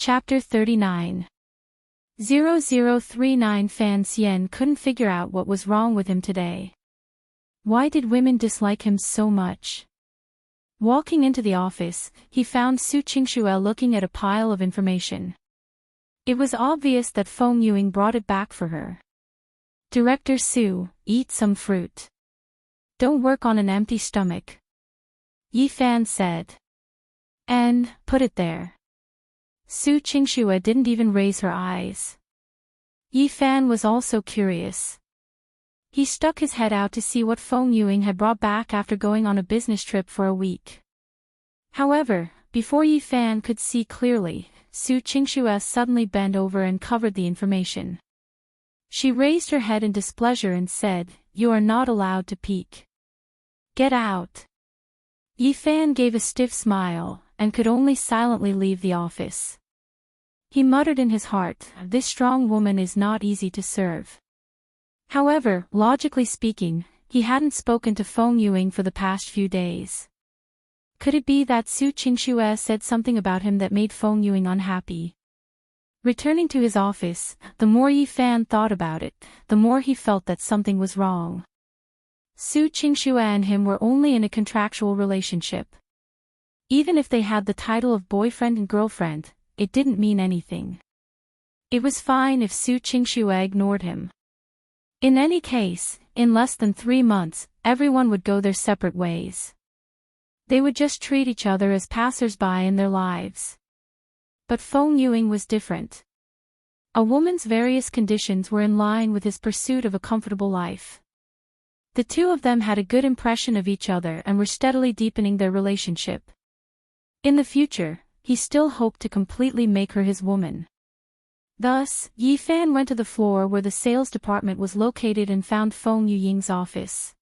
Chapter 39. 0039 Fan Xian couldn't figure out what was wrong with him today. Why did women dislike him so much? Walking into the office, he found Su Qingxue looking at a pile of information. It was obvious that Feng Yuing brought it back for her. Director Su, eat some fruit. Don't work on an empty stomach. Yi Fan said. And, put it there. Su Qingxue didn't even raise her eyes. Yi Fan was also curious. He stuck his head out to see what Feng Yuing had brought back after going on a business trip for a week. However, before Yi Fan could see clearly, Su Qingxue suddenly bent over and covered the information. She raised her head in displeasure and said, "You are not allowed to peek. Get out." Yi Fan gave a stiff smile, and could only silently leave the office. He muttered in his heart, "This strong woman is not easy to serve." However, logically speaking, he hadn't spoken to Feng Yuing for the past few days. Could it be that Su Qingxue said something about him that made Feng Yuing unhappy? Returning to his office, the more Yi Fan thought about it, the more he felt that something was wrong. Su Qingxue and him were only in a contractual relationship. Even if they had the title of boyfriend and girlfriend, it didn't mean anything. It was fine if Su Qingxue ignored him. In any case, in less than 3 months, everyone would go their separate ways. They would just treat each other as passers-by in their lives. But Feng Yuing was different. A woman's various conditions were in line with his pursuit of a comfortable life. The two of them had a good impression of each other and were steadily deepening their relationship. In the future, he still hoped to completely make her his woman. Thus, Yi Fan went to the floor where the sales department was located and found Feng Yuying's office.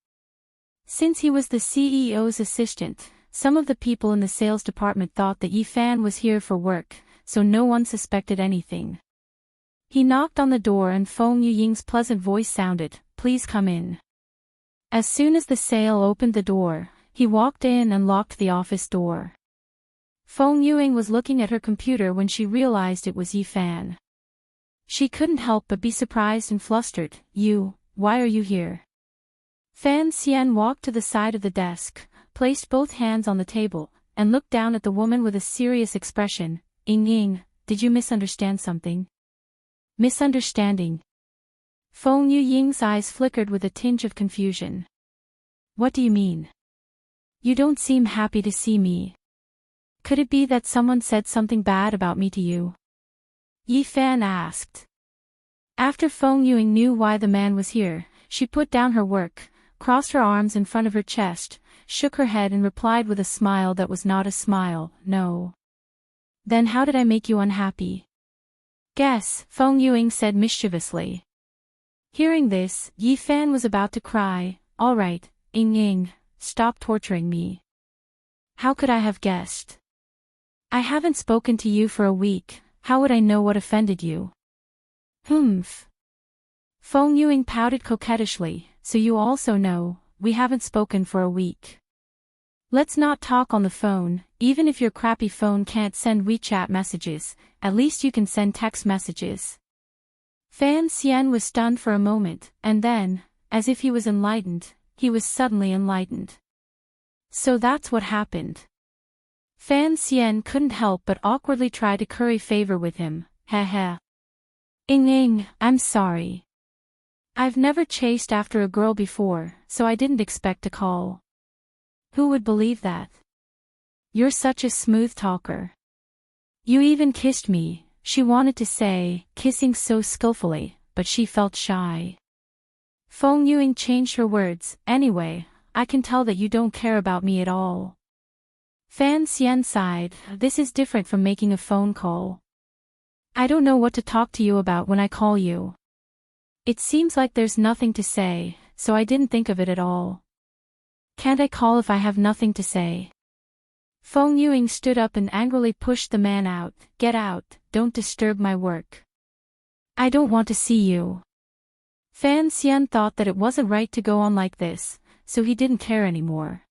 Since he was the CEO's assistant, some of the people in the sales department thought that Yi Fan was here for work, so no one suspected anything. He knocked on the door and Feng Yuying's pleasant voice sounded, "Please come in." As soon as the sale opened the door, he walked in and locked the office door. Feng Yuing was looking at her computer when she realized it was Yi Fan. She couldn't help but be surprised and flustered. Why are you here?" Fan Xian walked to the side of the desk, placed both hands on the table, and looked down at the woman with a serious expression. Ying, did you misunderstand something?" "Misunderstanding?" Feng Yuying's eyes flickered with a tinge of confusion. "What do you mean? You don't seem happy to see me. Could it be that someone said something bad about me to you?" Yi Fan asked. After Feng Yuing knew why the man was here, she put down her work, crossed her arms in front of her chest, shook her head and replied with a smile that was not a smile, "No." "Then how did I make you unhappy?" "Guess," Feng Yuing said mischievously. Hearing this, Yi Fan was about to cry. "All right, Ying, stop torturing me. How could I have guessed? I haven't spoken to you for a week, how would I know what offended you?" "Humph." Feng Yuing pouted coquettishly, "So you also know, we haven't spoken for a week. Let's not talk on the phone, even if your crappy phone can't send WeChat messages, at least you can send text messages." Fan Xian was stunned for a moment, and then, as if he was enlightened, he was suddenly enlightened. So that's what happened. Fan Xian couldn't help but awkwardly try to curry favor with him. Heh. Ying, I'm sorry. I've never chased after a girl before, so I didn't expect a call. Who would believe that? You're such a smooth talker. You even kissed me, she wanted to say, kissing so skillfully, but she felt shy. Feng Yuing changed her words. "Anyway, I can tell that you don't care about me at all." Fan Xian sighed. "This is different from making a phone call. I don't know what to talk to you about when I call you. It seems like there's nothing to say, so I didn't think of it at all. Can't I call if I have nothing to say?" Feng Yuing stood up and angrily pushed the man out. "Get out, don't disturb my work. I don't want to see you." Fan Xian thought that it wasn't right to go on like this, so he didn't care anymore.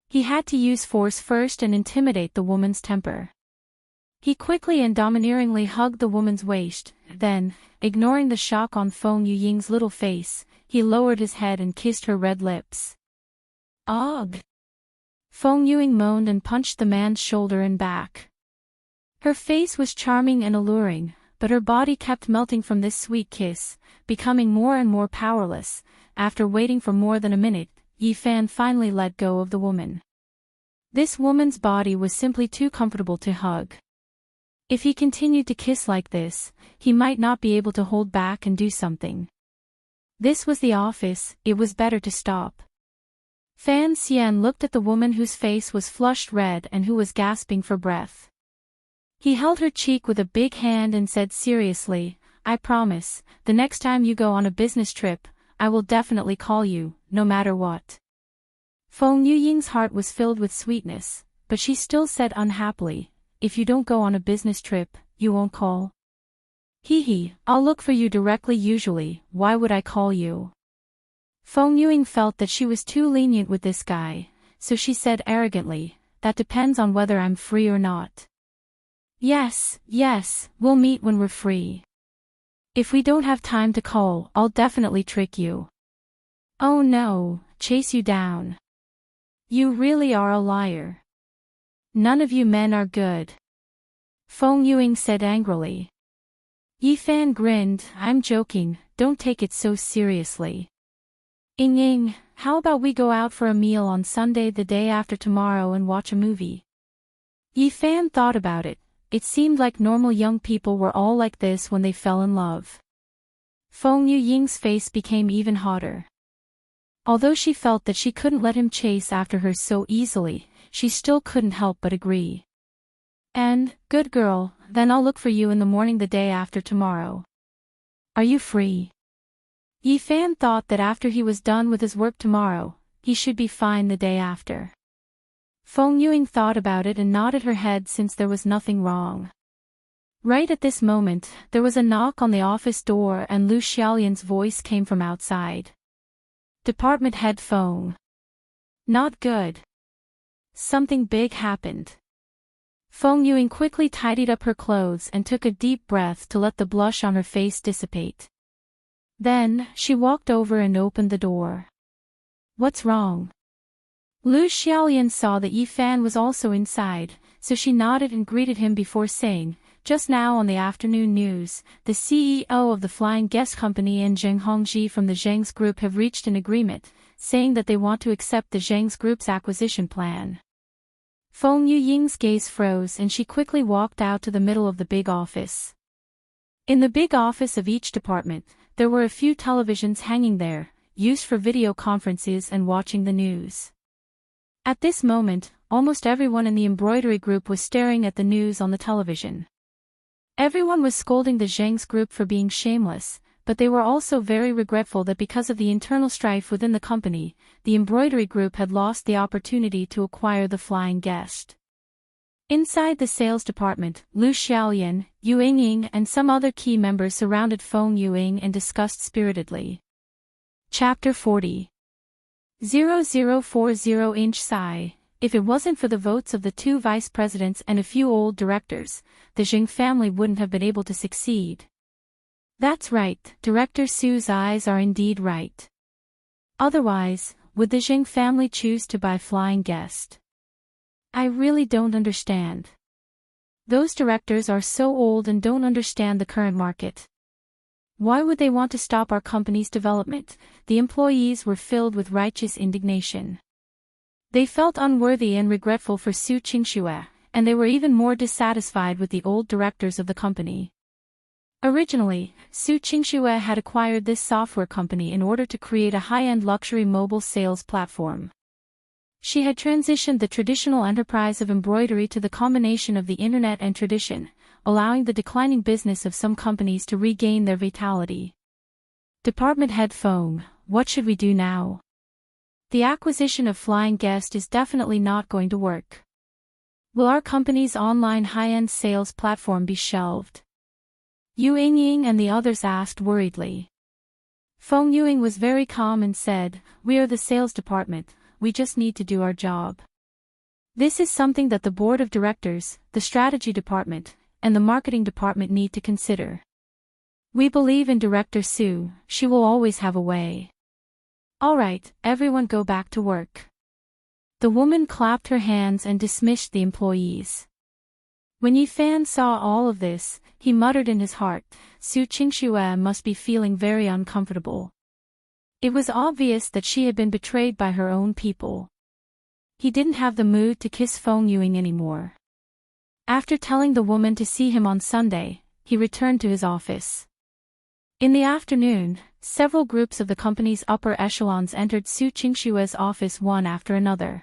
He had to use force first and intimidate the woman's temper. He quickly and domineeringly hugged the woman's waist, then, ignoring the shock on Feng Yuying's little face, he lowered his head and kissed her red lips. Ugh! Feng Yuying moaned and punched the man's shoulder and back. Her face was charming and alluring, but her body kept melting from this sweet kiss, becoming more and more powerless. After waiting for more than a minute, Yi Fan finally let go of the woman. This woman's body was simply too comfortable to hug. If he continued to kiss like this, he might not be able to hold back and do something. This was the office, it was better to stop. Fan Xian looked at the woman whose face was flushed red and who was gasping for breath. He held her cheek with a big hand and said seriously, I promise, the next time you go on a business trip, I will definitely call you, no matter what. Feng Yuying's heart was filled with sweetness, but she still said unhappily, if you don't go on a business trip, you won't call? Hee, I'll look for you directly usually, why would I call you? Feng Yuying felt that she was too lenient with this guy, so she said arrogantly, that depends on whether I'm free or not. Yes, we'll meet when we're free. If we don't have time to call, I'll definitely trick you. Oh no, chase you down. You really are a liar. None of you men are good. Feng Yuying said angrily. Yi Fan grinned, I'm joking, don't take it so seriously. Ying, how about we go out for a meal on Sunday the day after tomorrow and watch a movie? Yi Fan thought about it. It seemed like normal young people were all like this when they fell in love. Feng Yuying's face became even hotter. Although she felt that she couldn't let him chase after her so easily, she still couldn't help but agree. And, good girl, then I'll look for you in the morning the day after tomorrow. Are you free? Yi Fan thought that after he was done with his work tomorrow, he should be fine the day after. Feng Yuying thought about it and nodded her head since there was nothing wrong. Right at this moment, there was a knock on the office door and Lu Xiaolian's voice came from outside. Department head Feng. Not good. Something big happened. Feng Yuying quickly tidied up her clothes and took a deep breath to let the blush on her face dissipate. Then, she walked over and opened the door. What's wrong? Lu Xiaolian saw that Yi Fan was also inside, so she nodded and greeted him before saying, just now on the afternoon news, the CEO of the flying guest company and Zheng Hongji from the Zheng's group have reached an agreement, saying that they want to accept the Zheng's group's acquisition plan. Feng Yuying's gaze froze and she quickly walked out to the middle of the big office. In the big office of each department, there were a few televisions hanging there, used for video conferences and watching the news. At this moment, almost everyone in the embroidery group was staring at the news on the television. Everyone was scolding the Zheng's group for being shameless, but they were also very regretful that because of the internal strife within the company, the embroidery group had lost the opportunity to acquire the flying guest. Inside the sales department, Lu Xiaolian, Yu Ying and some other key members surrounded Feng Yuying and discussed spiritedly. Chapter 40. 0040 Sai. If it wasn't for the votes of the two vice presidents and a few old directors, the Zheng family wouldn't have been able to succeed. That's right, Director Su's eyes are indeed right. Otherwise, would the Zheng family choose to buy Flying Guest? I really don't understand. Those directors are so old and don't understand the current market. Why would they want to stop our company's development? The employees were filled with righteous indignation. They felt unworthy and regretful for Su Qingxue, and they were even more dissatisfied with the old directors of the company. Originally, Su Qingxue had acquired this software company in order to create a high-end luxury mobile sales platform. She had transitioned the traditional enterprise of embroidery to the combination of the internet and tradition, allowing the declining business of some companies to regain their vitality. Department head Feng, what should we do now? The acquisition of Flying Guest is definitely not going to work. Will our company's online high-end sales platform be shelved? Yu Ying and the others asked worriedly. Feng Yuying was very calm and said, we are the sales department, we just need to do our job. This is something that the board of directors, the strategy department, and the marketing department need to consider. We believe in Director Sue, she will always have a way. Alright, everyone go back to work. The woman clapped her hands and dismissed the employees. When Yifan saw all of this, he muttered in his heart, Su Qingxue must be feeling very uncomfortable. It was obvious that she had been betrayed by her own people. He didn't have the mood to kiss Feng Yuing anymore. After telling the woman to see him on Sunday, he returned to his office. In the afternoon, several groups of the company's upper echelons entered Su Qingxue's office one after another.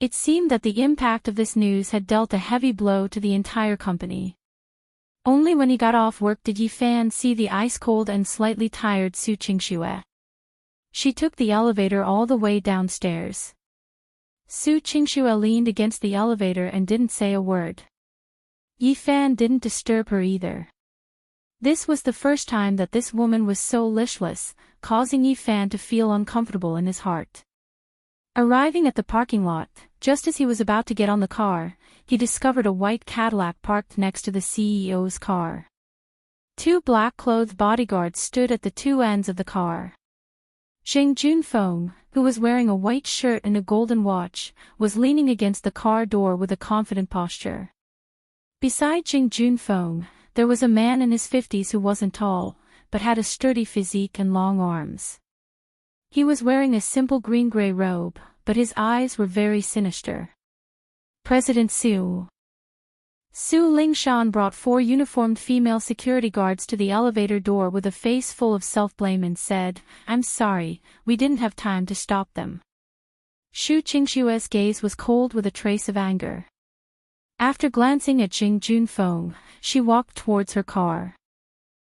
It seemed that the impact of this news had dealt a heavy blow to the entire company. Only when he got off work did Yifan see the ice-cold and slightly tired Su Qingxue. She took the elevator all the way downstairs. Su Qingxue leaned against the elevator and didn't say a word. Yifan didn't disturb her either. This was the first time that this woman was so listless, causing Yifan to feel uncomfortable in his heart. Arriving at the parking lot, just as he was about to get on the car, he discovered a white Cadillac parked next to the CEO's car. Two black-clothed bodyguards stood at the two ends of the car. Jing Junfeng, who was wearing a white shirt and a golden watch, was leaning against the car door with a confident posture. Beside Jing Junfeng, there was a man in his 50s who wasn't tall, but had a sturdy physique and long arms. He was wearing a simple green-gray robe, but his eyes were very sinister. President Su. Su Lingshan brought 4 uniformed female security guards to the elevator door with a face full of self-blame and said, I'm sorry, we didn't have time to stop them. Su Qingxue's gaze was cold with a trace of anger. After glancing at Jing Junfeng, she walked towards her car.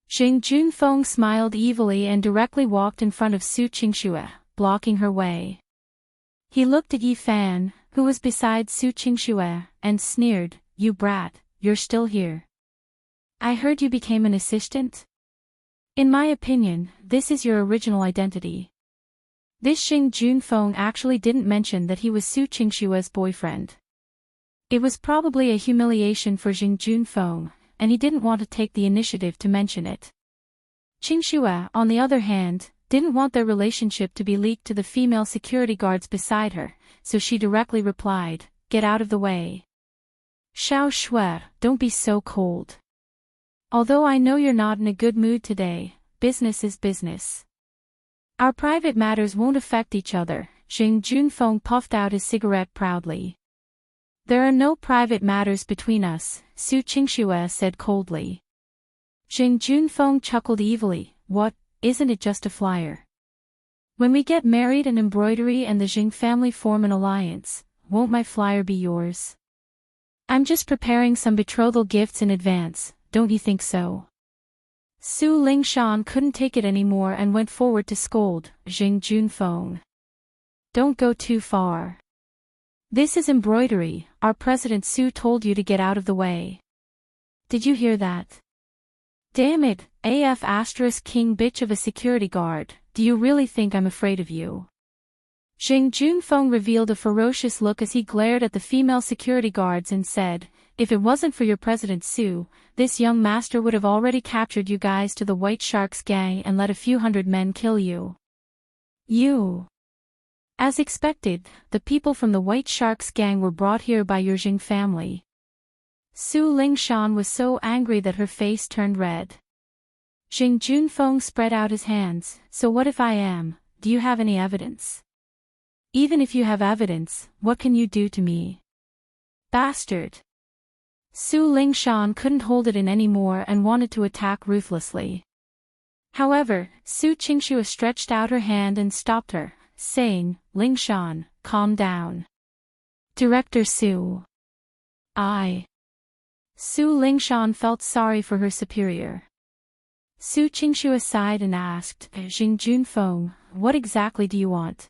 Jing Junfeng smiled evilly and directly walked in front of Su Qingxue, blocking her way. He looked at Yifan, who was beside Su Qingxue, and sneered, You brat, you're still here. I heard you became an assistant? In my opinion, this is your original identity. This Jing Junfeng actually didn't mention that he was Su Qingxue's boyfriend. It was probably a humiliation for Jing Junfeng, and he didn't want to take the initiative to mention it. Qingxue, on the other hand, didn't want their relationship to be leaked to the female security guards beside her, so she directly replied, Get out of the way. Xiao Shui, don't be so cold. Although I know you're not in a good mood today, business is business. Our private matters won't affect each other, Jing Junfeng puffed out his cigarette proudly. There are no private matters between us, Su Qingxue said coldly. Jing Junfeng chuckled evilly, What, isn't it just a flyer? When we get married and embroidery and the Jing family form an alliance, won't my flyer be yours? I'm just preparing some betrothal gifts in advance, don't you think so? Su Lingshan couldn't take it anymore and went forward to scold Jing Junfeng. Don't go too far. This is embroidery, our President Su told you to get out of the way. Did you hear that? Damn it, AF asterisk king bitch of a security guard, do you really think I'm afraid of you? Jing Junfeng revealed a ferocious look as he glared at the female security guards and said, If it wasn't for your President Su, this young master would have already captured you guys to the White Sharks gang and let a few hundred men kill you. You. As expected, the people from the White Sharks gang were brought here by your Jing family. Su Lingshan was so angry that her face turned red. Jing Junfeng spread out his hands, So what if I am? Do you have any evidence? Even if you have evidence, what can you do to me? Bastard. Su Lingshan couldn't hold it in anymore and wanted to attack ruthlessly. However, Su Qingxue stretched out her hand and stopped her, saying, Lingshan, calm down. Director Su. Su Lingshan felt sorry for her superior. Su Qingxue sighed and asked, Jing Junfeng, what exactly do you want?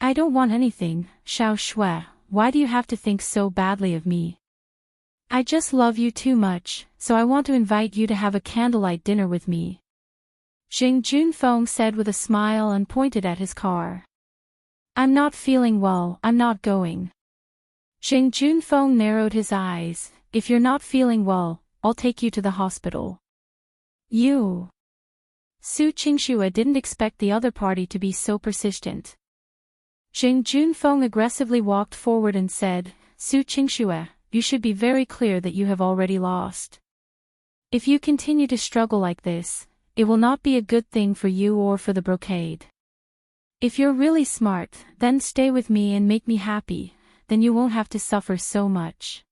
I don't want anything, Xiao Shui, why do you have to think so badly of me? I just love you too much, so I want to invite you to have a candlelight dinner with me. Jing Junfeng said with a smile and pointed at his car. I'm not feeling well, I'm not going. Jing Junfeng narrowed his eyes. If you're not feeling well, I'll take you to the hospital. You. Su Qingxue didn't expect the other party to be so persistent. Jing Junfeng aggressively walked forward and said, Su Qingxue, you should be very clear that you have already lost. If you continue to struggle like this, it will not be a good thing for you or for the brocade. If you're really smart, then stay with me and make me happy, then you won't have to suffer so much.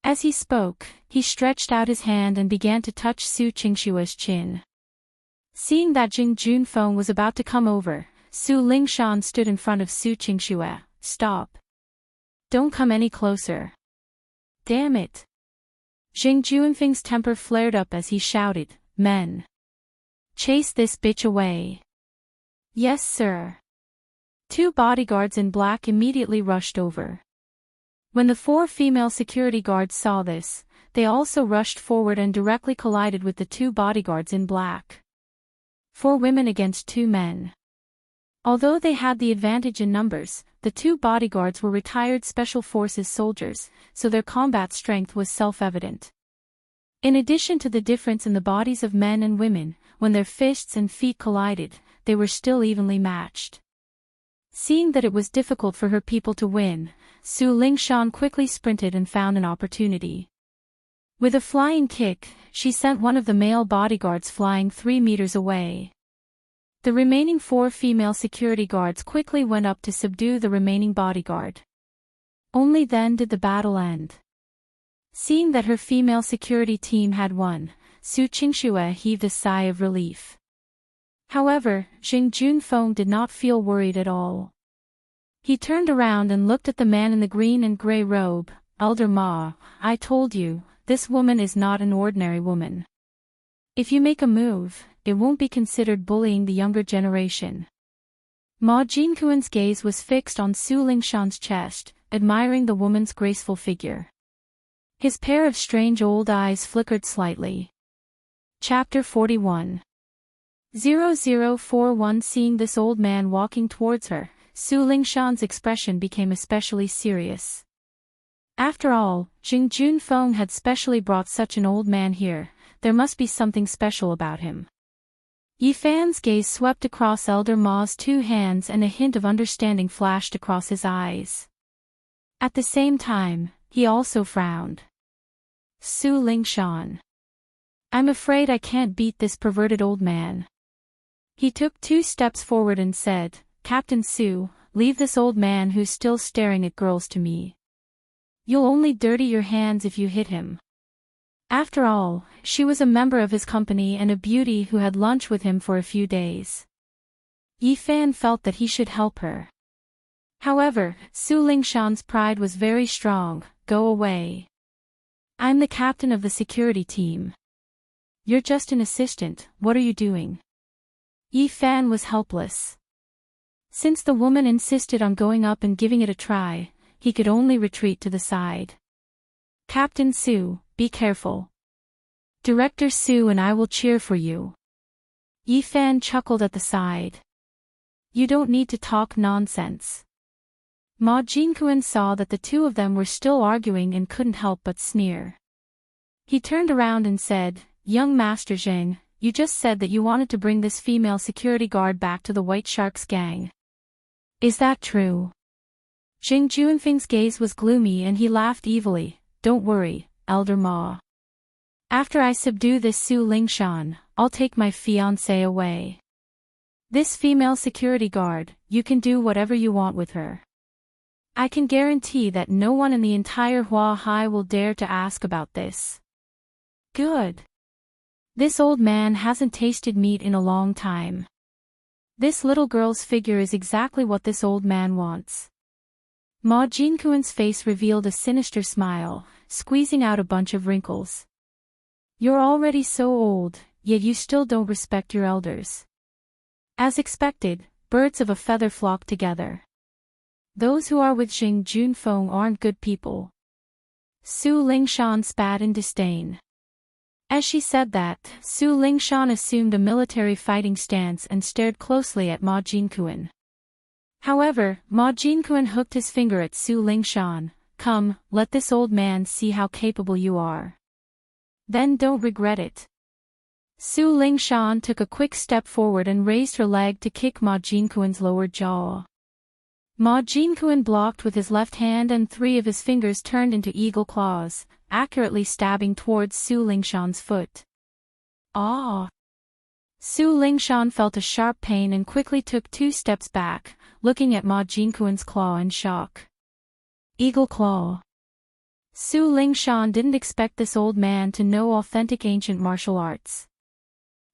As he spoke, he stretched out his hand and began to touch Su Qingshue's chin. Seeing that Jing Junfeng was about to come over, Su Lingshan stood in front of Su Qingxue. Stop. Don't come any closer. Damn it. Jing Junfeng's temper flared up as he shouted, Men. Chase this bitch away. Yes, sir. 2 bodyguards in black immediately rushed over. When the 4 female security guards saw this, they also rushed forward and directly collided with the 2 bodyguards in black. 4 women against 2 men. Although they had the advantage in numbers, the 2 bodyguards were retired Special Forces soldiers, so their combat strength was self-evident. In addition to the difference in the bodies of men and women, when their fists and feet collided, they were still evenly matched. Seeing that it was difficult for her people to win, Su Lingshan quickly sprinted and found an opportunity. With a flying kick, she sent one of the male bodyguards flying 3 meters away. The remaining 4 female security guards quickly went up to subdue the remaining bodyguard. Only then did the battle end. Seeing that her female security team had won, Su Qingxue heaved a sigh of relief. However, Jing Junfeng did not feel worried at all. He turned around and looked at the man in the green and gray robe. Elder Ma, I told you, this woman is not an ordinary woman. If you make a move, it won't be considered bullying the younger generation. Ma Jinkuan's gaze was fixed on Su Lingshan's chest, admiring the woman's graceful figure. His pair of strange old eyes flickered slightly. Chapter 41. 0041. Seeing this old man walking towards her, Su Lingshan's expression became especially serious. After all, Jing Junfeng had specially brought such an old man here, there must be something special about him. Yi Fan's gaze swept across Elder Ma's 2 hands and a hint of understanding flashed across his eyes. At the same time, he also frowned. Su Lingshan. I'm afraid I can't beat this perverted old man. He took 2 steps forward and said, Captain Su, leave this old man who's still staring at girls to me. You'll only dirty your hands if you hit him. After all, she was a member of his company and a beauty who had lunch with him for a few days. Yi Fan felt that he should help her. However, Su Lingshan's pride was very strong. Go away. I'm the captain of the security team. You're just an assistant, what are you doing? Yi Fan was helpless. Since the woman insisted on going up and giving it a try, he could only retreat to the side. Captain Su, be careful. Director Su and I will cheer for you. Yi Fan chuckled at the side. You don't need to talk nonsense. Ma Jinkuan saw that the 2 of them were still arguing and couldn't help but sneer. He turned around and said, Young Master Zheng, you just said that you wanted to bring this female security guard back to the White Sharks gang. Is that true? Jing Junfeng's gaze was gloomy and he laughed evilly. Don't worry, Elder Ma. After I subdue this Su Lingshan, I'll take my fiancée away. This female security guard, you can do whatever you want with her. I can guarantee that no one in the entire Hua Hai will dare to ask about this. Good. This old man hasn't tasted meat in a long time. This little girl's figure is exactly what this old man wants. Ma Jinkuan's face revealed a sinister smile, squeezing out a bunch of wrinkles. You're already so old, yet you still don't respect your elders. As expected, birds of a feather flock together. Those who are with Jing Junfeng aren't good people. Su Lingshan spat in disdain. As she said that, Su Lingshan assumed a military fighting stance and stared closely at Ma Jinkuan. However, Ma Jinkuan hooked his finger at Su Lingshan. Come, let this old man see how capable you are. Then don't regret it. Su Lingshan took a quick step forward and raised her leg to kick Ma Jinkuan's lower jaw. Ma Jinkuan blocked with his left hand and 3 of his fingers turned into eagle claws, accurately stabbing towards Su Lingshan's foot. Ah! Su Lingshan felt a sharp pain and quickly took 2 steps back, looking at Ma Jinkuan's claw in shock. Eagle claw. Su Lingshan didn't expect this old man to know authentic ancient martial arts.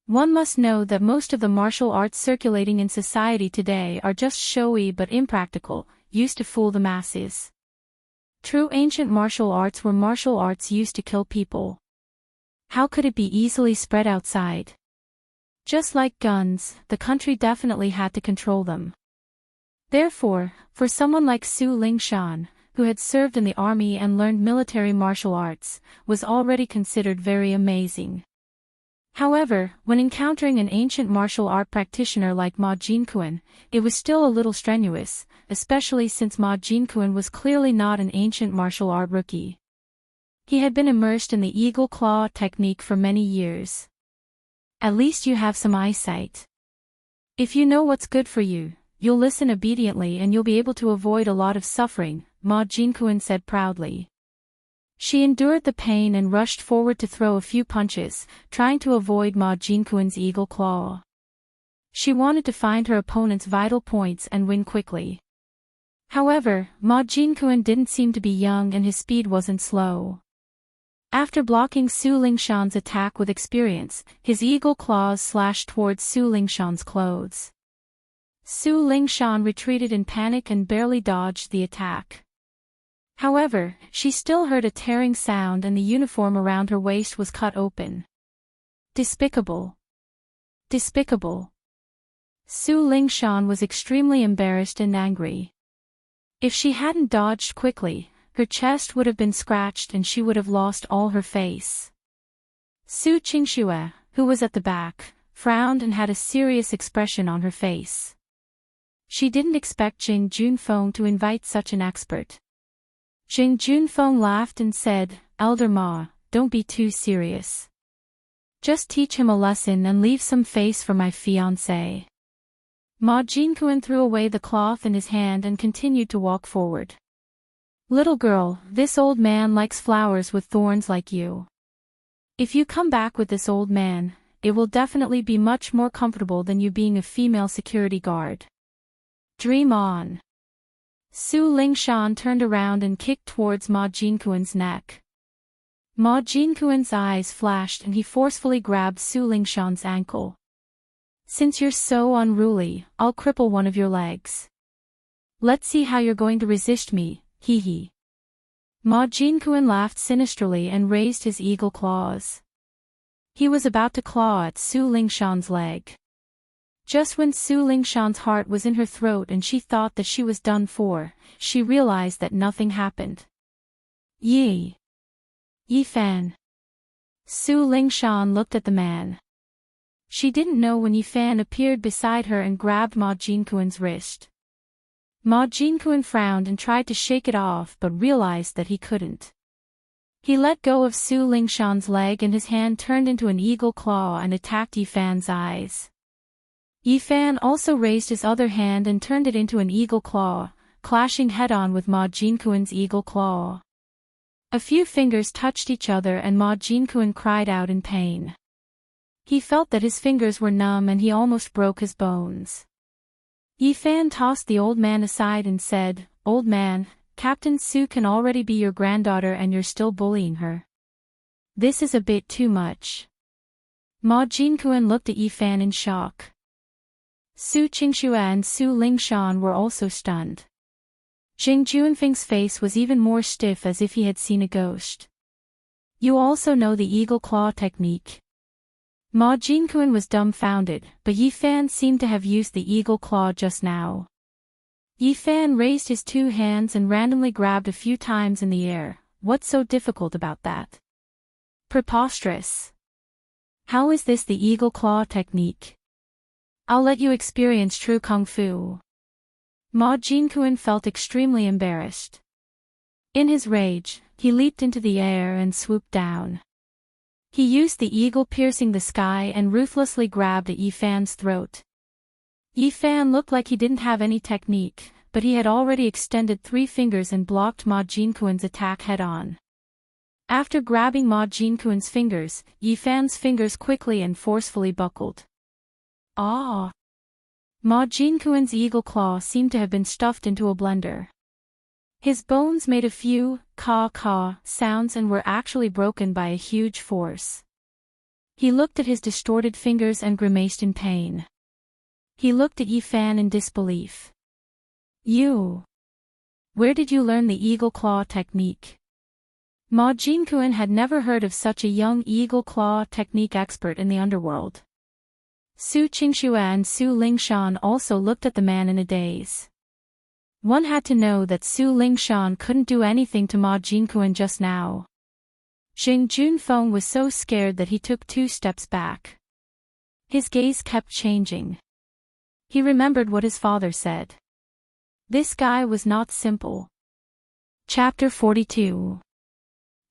One must know that most of the martial arts circulating in society today are just showy but impractical, used to fool the masses. True ancient martial arts were martial arts used to kill people. How could it be easily spread outside? Just like guns, the country definitely had to control them. Therefore, for someone like Su Lingshan, who had served in the army and learned military martial arts, was already considered very amazing. However, when encountering an ancient martial art practitioner like Ma Jinkuan, it was still a little strenuous, especially since Ma Jinkuan was clearly not an ancient martial art rookie. He had been immersed in the eagle claw technique for many years. At least you have some eyesight. If you know what's good for you, you'll listen obediently and you'll be able to avoid a lot of suffering, Ma Jinkuan said proudly. She endured the pain and rushed forward to throw a few punches, trying to avoid Ma Jinkuan's eagle claw. She wanted to find her opponent's vital points and win quickly. However, Ma Jinkuan didn't seem to be young and his speed wasn't slow. After blocking Su Lingshan's attack with experience, his eagle claws slashed towards Su Lingshan's clothes. Su Lingshan retreated in panic and barely dodged the attack. However, she still heard a tearing sound and the uniform around her waist was cut open. Despicable. Despicable. Su Lingshan was extremely embarrassed and angry. If she hadn't dodged quickly, her chest would have been scratched and she would have lost all her face. Su Qingxue, who was at the back, frowned and had a serious expression on her face. She didn't expect Jing Junfeng to invite such an expert. Jing Junfeng laughed and said, "Elder Ma, don't be too serious. Just teach him a lesson and leave some face for my fiancé." Ma Jinkuan threw away the cloth in his hand and continued to walk forward. "Little girl, this old man likes flowers with thorns like you. If you come back with this old man, it will definitely be much more comfortable than you being a female security guard. Dream on." Su Lingshan turned around and kicked towards Ma Jinkuan's neck. Ma Jinkuan's eyes flashed and he forcefully grabbed Su Lingshan's ankle. "Since you're so unruly, I'll cripple one of your legs. Let's see how you're going to resist me, hee hee." Ma Jinkuan laughed sinisterly and raised his eagle claws. He was about to claw at Su Lingshan's leg. Just when Su Lingshan's heart was in her throat and she thought that she was done for, she realized that nothing happened. "Yi. Yi Fan." Su Lingshan looked at the man. She didn't know when Yi Fan appeared beside her and grabbed Ma Jinkuan's wrist. Ma Jinkuan frowned and tried to shake it off but realized that he couldn't. He let go of Su Lingshan's leg and his hand turned into an eagle claw and attacked Yi Fan's eyes. Yi Fan also raised his other hand and turned it into an eagle claw, clashing head-on with Ma Jinkuan's eagle claw. A few fingers touched each other and Ma Jinkuan cried out in pain. He felt that his fingers were numb and he almost broke his bones. Yi Fan tossed the old man aside and said, "Old man, Captain Su can already be your granddaughter and you're still bullying her. This is a bit too much." Ma Jinkuan looked at Yi Fan in shock. Su Qingxue and Su Lingshan were also stunned. Jing Junfeng's face was even more stiff as if he had seen a ghost. "You also know the eagle claw technique?" Ma Jinkuan was dumbfounded, but Yi Fan seemed to have used the eagle claw just now. Yi Fan raised his 2 hands and randomly grabbed a few times in the air. What's so difficult about that? Preposterous. How is this the eagle claw technique? I'll let you experience true kung fu. Ma Jinkuan felt extremely embarrassed. In his rage, he leaped into the air and swooped down. He used the eagle piercing the sky and ruthlessly grabbed at Yifan's throat. Yifan looked like he didn't have any technique, but he had already extended 3 fingers and blocked Ma Jinquan's attack head-on. After grabbing Ma Jinquan's fingers, Yifan's fingers quickly and forcefully buckled. Ah! Ma Jinquan's eagle claw seemed to have been stuffed into a blender. His bones made a few caw-caw sounds and were actually broken by a huge force. He looked at his distorted fingers and grimaced in pain. He looked at Yifan in disbelief. You! Where did you learn the eagle claw technique? Ma Jinquan had never heard of such a young eagle claw technique expert in the underworld. Su Qingxue and Su Lingshan also looked at the man in a daze. One had to know that Su Lingshan couldn't do anything to Ma Jinquan just now. Jing Junfeng was so scared that he took 2 steps back. His gaze kept changing. He remembered what his father said. This guy was not simple. Chapter 42.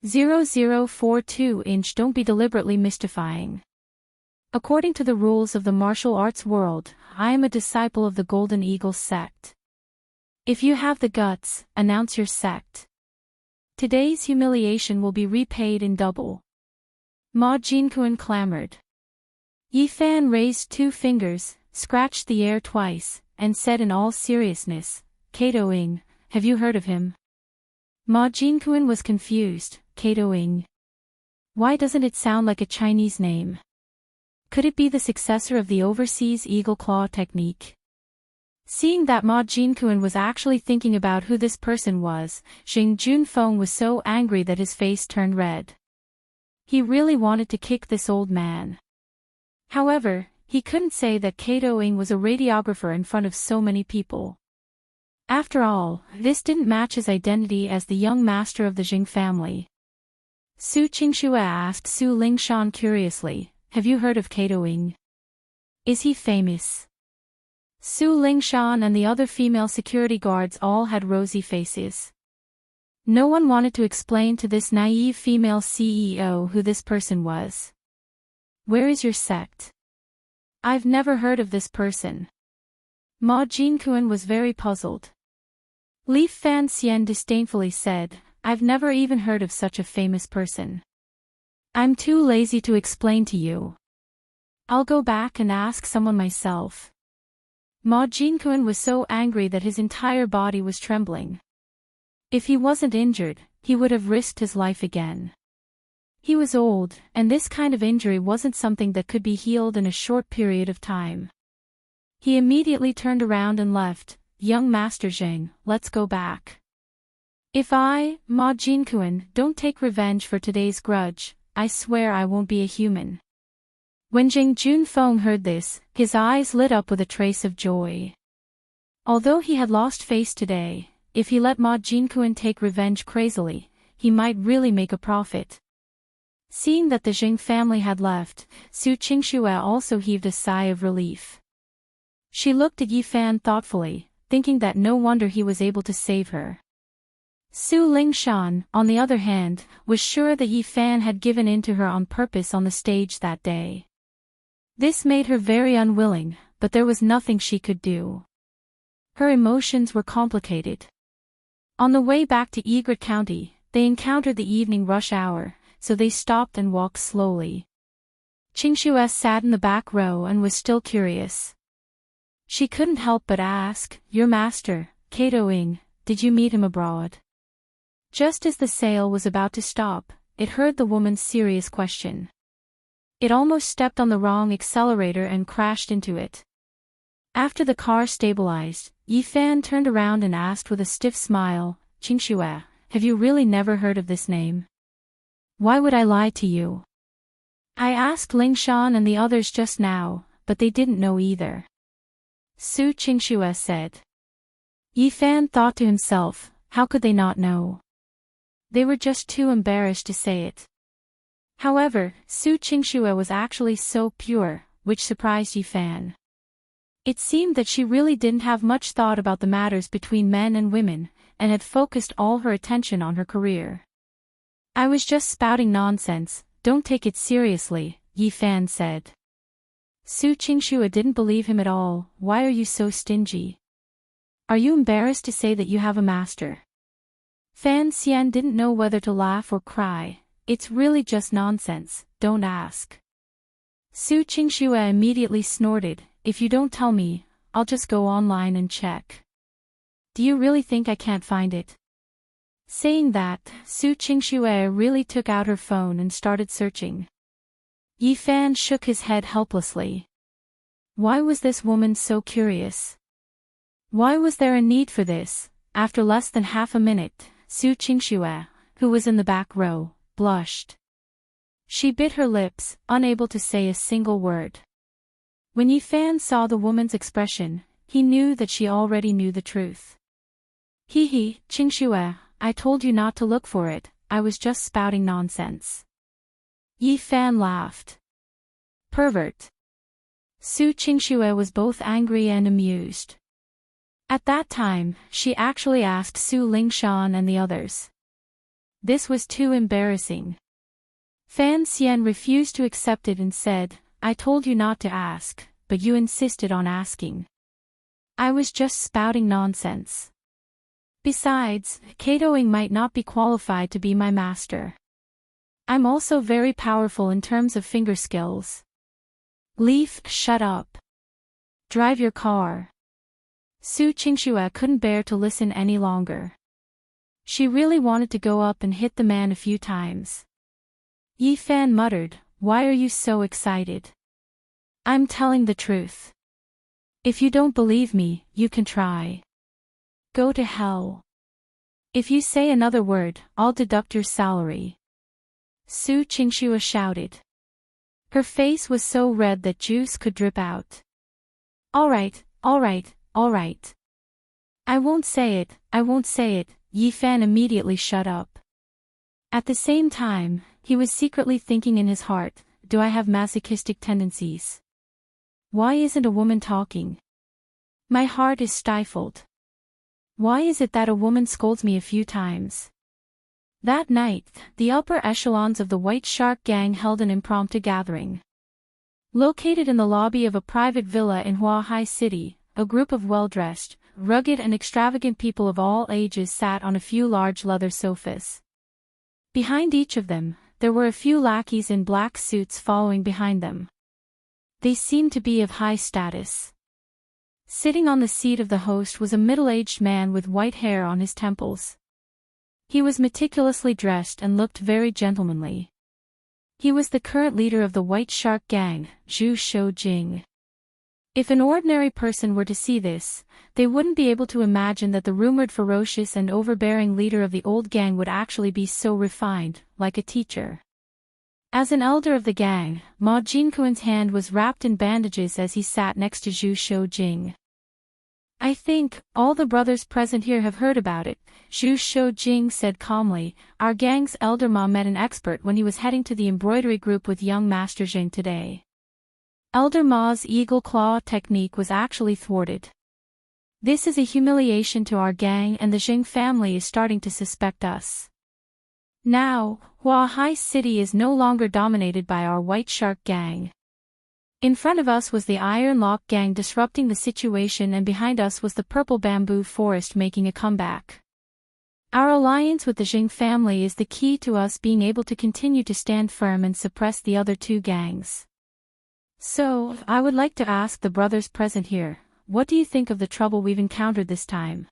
0042 Don't be deliberately mystifying. According to the rules of the martial arts world, I am a disciple of the Golden Eagle sect. If you have the guts, announce your sect. Today's humiliation will be repaid in double. Ma Jinquan clamored. Yifan raised 2 fingers, scratched the air twice, and said in all seriousness, Kato Ing, have you heard of him? Ma Jinquan was confused. Kato Ing. Why doesn't it sound like a Chinese name? Could it be the successor of the overseas eagle claw technique? Seeing that Ma Jinquan was actually thinking about who this person was, Jing Junfeng was so angry that his face turned red. He really wanted to kick this old man. However, he couldn't say that Kato Ing was a radiographer in front of so many people. After all, this didn't match his identity as the young master of the Jing family. Su Qingxue asked Su Lingshan curiously, have you heard of Kato Ing? Is he famous? Su Lingshan and the other female security guards all had rosy faces. No one wanted to explain to this naive female CEO who this person was. Where is your sect? I've never heard of this person. Ma Jinquan was very puzzled. Li Fanxian disdainfully said, I've never even heard of such a famous person. I'm too lazy to explain to you. I'll go back and ask someone myself. Ma Jinquan was so angry that his entire body was trembling. If he wasn't injured, he would have risked his life again. He was old, and this kind of injury wasn't something that could be healed in a short period of time. He immediately turned around and left. Young Master Zheng, let's go back. If I, Ma Jinquan, don't take revenge for today's grudge, I swear I won't be a human. When Jing Junfeng heard this, his eyes lit up with a trace of joy. Although he had lost face today, if he let Ma Jinquan take revenge crazily, he might really make a profit. Seeing that the Jing family had left, Su Qingxue also heaved a sigh of relief. She looked at Yifan thoughtfully, thinking that no wonder he was able to save her. Su Lingshan, on the other hand, was sure that Yifan had given in to her on purpose on the stage that day. This made her very unwilling, but there was nothing she could do. Her emotions were complicated. On the way back to Egret County, they encountered the evening rush hour, so they stopped and walked slowly. Qingxue sat in the back row and was still curious. She couldn't help but ask, your master, Kato Ing, did you meet him abroad? Just as the sale was about to stop, it heard the woman's serious question. It almost stepped on the wrong accelerator and crashed into it. After the car stabilized, Yifan turned around and asked with a stiff smile, Qingxue, have you really never heard of this name? Why would I lie to you? I asked Lingshan and the others just now, but they didn't know either. Su Qingxue said. Yifan thought to himself, how could they not know? They were just too embarrassed to say it. However, Su Qingxue was actually so pure, which surprised Yifan. It seemed that she really didn't have much thought about the matters between men and women, and had focused all her attention on her career. I was just spouting nonsense, don't take it seriously, Yi Fan said. Su Qingxue didn't believe him at all. Why are you so stingy? Are you embarrassed to say that you have a master? Fan Xian didn't know whether to laugh or cry. It's really just nonsense, don't ask. Su Qingxue immediately snorted, if you don't tell me, I'll just go online and check. Do you really think I can't find it? Saying that, Su Qingxue really took out her phone and started searching. Yi Fan shook his head helplessly. Why was this woman so curious? Why was there a need for this? After less than half a minute, Su Qingxue, who was in the back row, blushed. She bit her lips, unable to say a single word. When Yi Fan saw the woman's expression, he knew that she already knew the truth. Hee, Qingxue, I told you not to look for it, I was just spouting nonsense. Yi Fan laughed. Pervert. Su Qingxue was both angry and amused. At that time, she actually asked Su Lingshan and the others. This was too embarrassing. Fan Xian refused to accept it and said, I told you not to ask, but you insisted on asking. I was just spouting nonsense. Besides, Katoing might not be qualified to be my master. I'm also very powerful in terms of finger skills. Leaf, shut up. Drive your car. Su Qingxue couldn't bear to listen any longer. She really wanted to go up and hit the man a few times. Yi Fan muttered, why are you so excited? I'm telling the truth. If you don't believe me, you can try. Go to hell. If you say another word, I'll deduct your salary. Su Qingxue shouted. Her face was so red that juice could drip out. All right. I won't say it, Yi Fan immediately shut up. At the same time, he was secretly thinking in his heart, do I have masochistic tendencies? Why isn't a woman talking? My heart is stifled. Why is it that a woman scolds me a few times? That night, the upper echelons of the White Shark Gang held an impromptu gathering. Located in the lobby of a private villa in Huahai City, a group of well-dressed, rugged and extravagant people of all ages sat on a few large leather sofas. Behind each of them, there were a few lackeys in black suits following behind them. They seemed to be of high status. Sitting on the seat of the host was a middle-aged man with white hair on his temples. He was meticulously dressed and looked very gentlemanly. He was the current leader of the White Shark Gang, Zhu Shoujing. If an ordinary person were to see this, they wouldn't be able to imagine that the rumored ferocious and overbearing leader of the old gang would actually be so refined, like a teacher. As an elder of the gang, Ma Jinkuan's hand was wrapped in bandages as he sat next to Zhu Shoujing. I think, all the brothers present here have heard about it, Zhu Shoujing said calmly. Our gang's elder Ma met an expert when he was heading to the embroidery group with young Master Jing today. Elder Ma's eagle claw technique was actually thwarted. This is a humiliation to our gang, and the Jing family is starting to suspect us. Now, Huahai City is no longer dominated by our White Shark Gang. In front of us was the Iron Lock Gang disrupting the situation, and behind us was the Purple Bamboo Forest making a comeback. Our alliance with the Jing family is the key to us being able to continue to stand firm and suppress the other two gangs. So, I would like to ask the brothers present here, what do you think of the trouble we've encountered this time?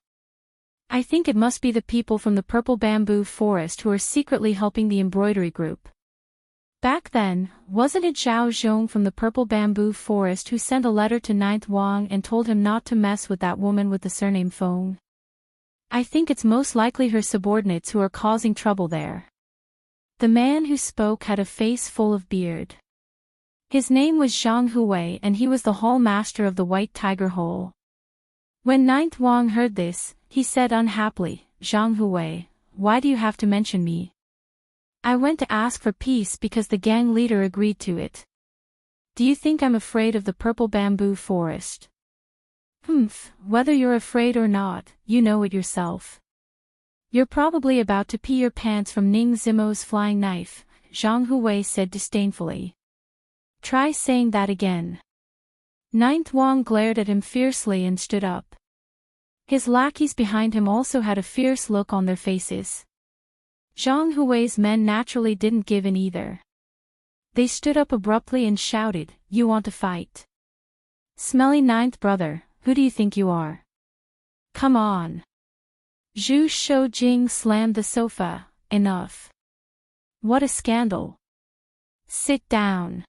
I think it must be the people from the Purple Bamboo Forest who are secretly helping the embroidery group. Back then, wasn't it Zhao Zhong from the Purple Bamboo Forest who sent a letter to Ninth Wang and told him not to mess with that woman with the surname Feng? I think it's most likely her subordinates who are causing trouble there. The man who spoke had a face full of beard. His name was Zhang Huwei, and he was the hall master of the White Tiger Hole. When Ninth Wang heard this, he said unhappily, Zhang Huwei, why do you have to mention me? I went to ask for peace because the gang leader agreed to it. Do you think I'm afraid of the Purple Bamboo Forest? Whether you're afraid or not, you know it yourself. You're probably about to pee your pants from Ning Zimo's flying knife, Zhang Huwei said disdainfully. Try saying that again. Ninth Wang glared at him fiercely and stood up. His lackeys behind him also had a fierce look on their faces. Zhang Huwei's men naturally didn't give in either. They stood up abruptly and shouted, "You want to fight? Smelly ninth brother, who do you think you are? Come on." Zhu Shoujing slammed the sofa. Enough. What a scandal. Sit down.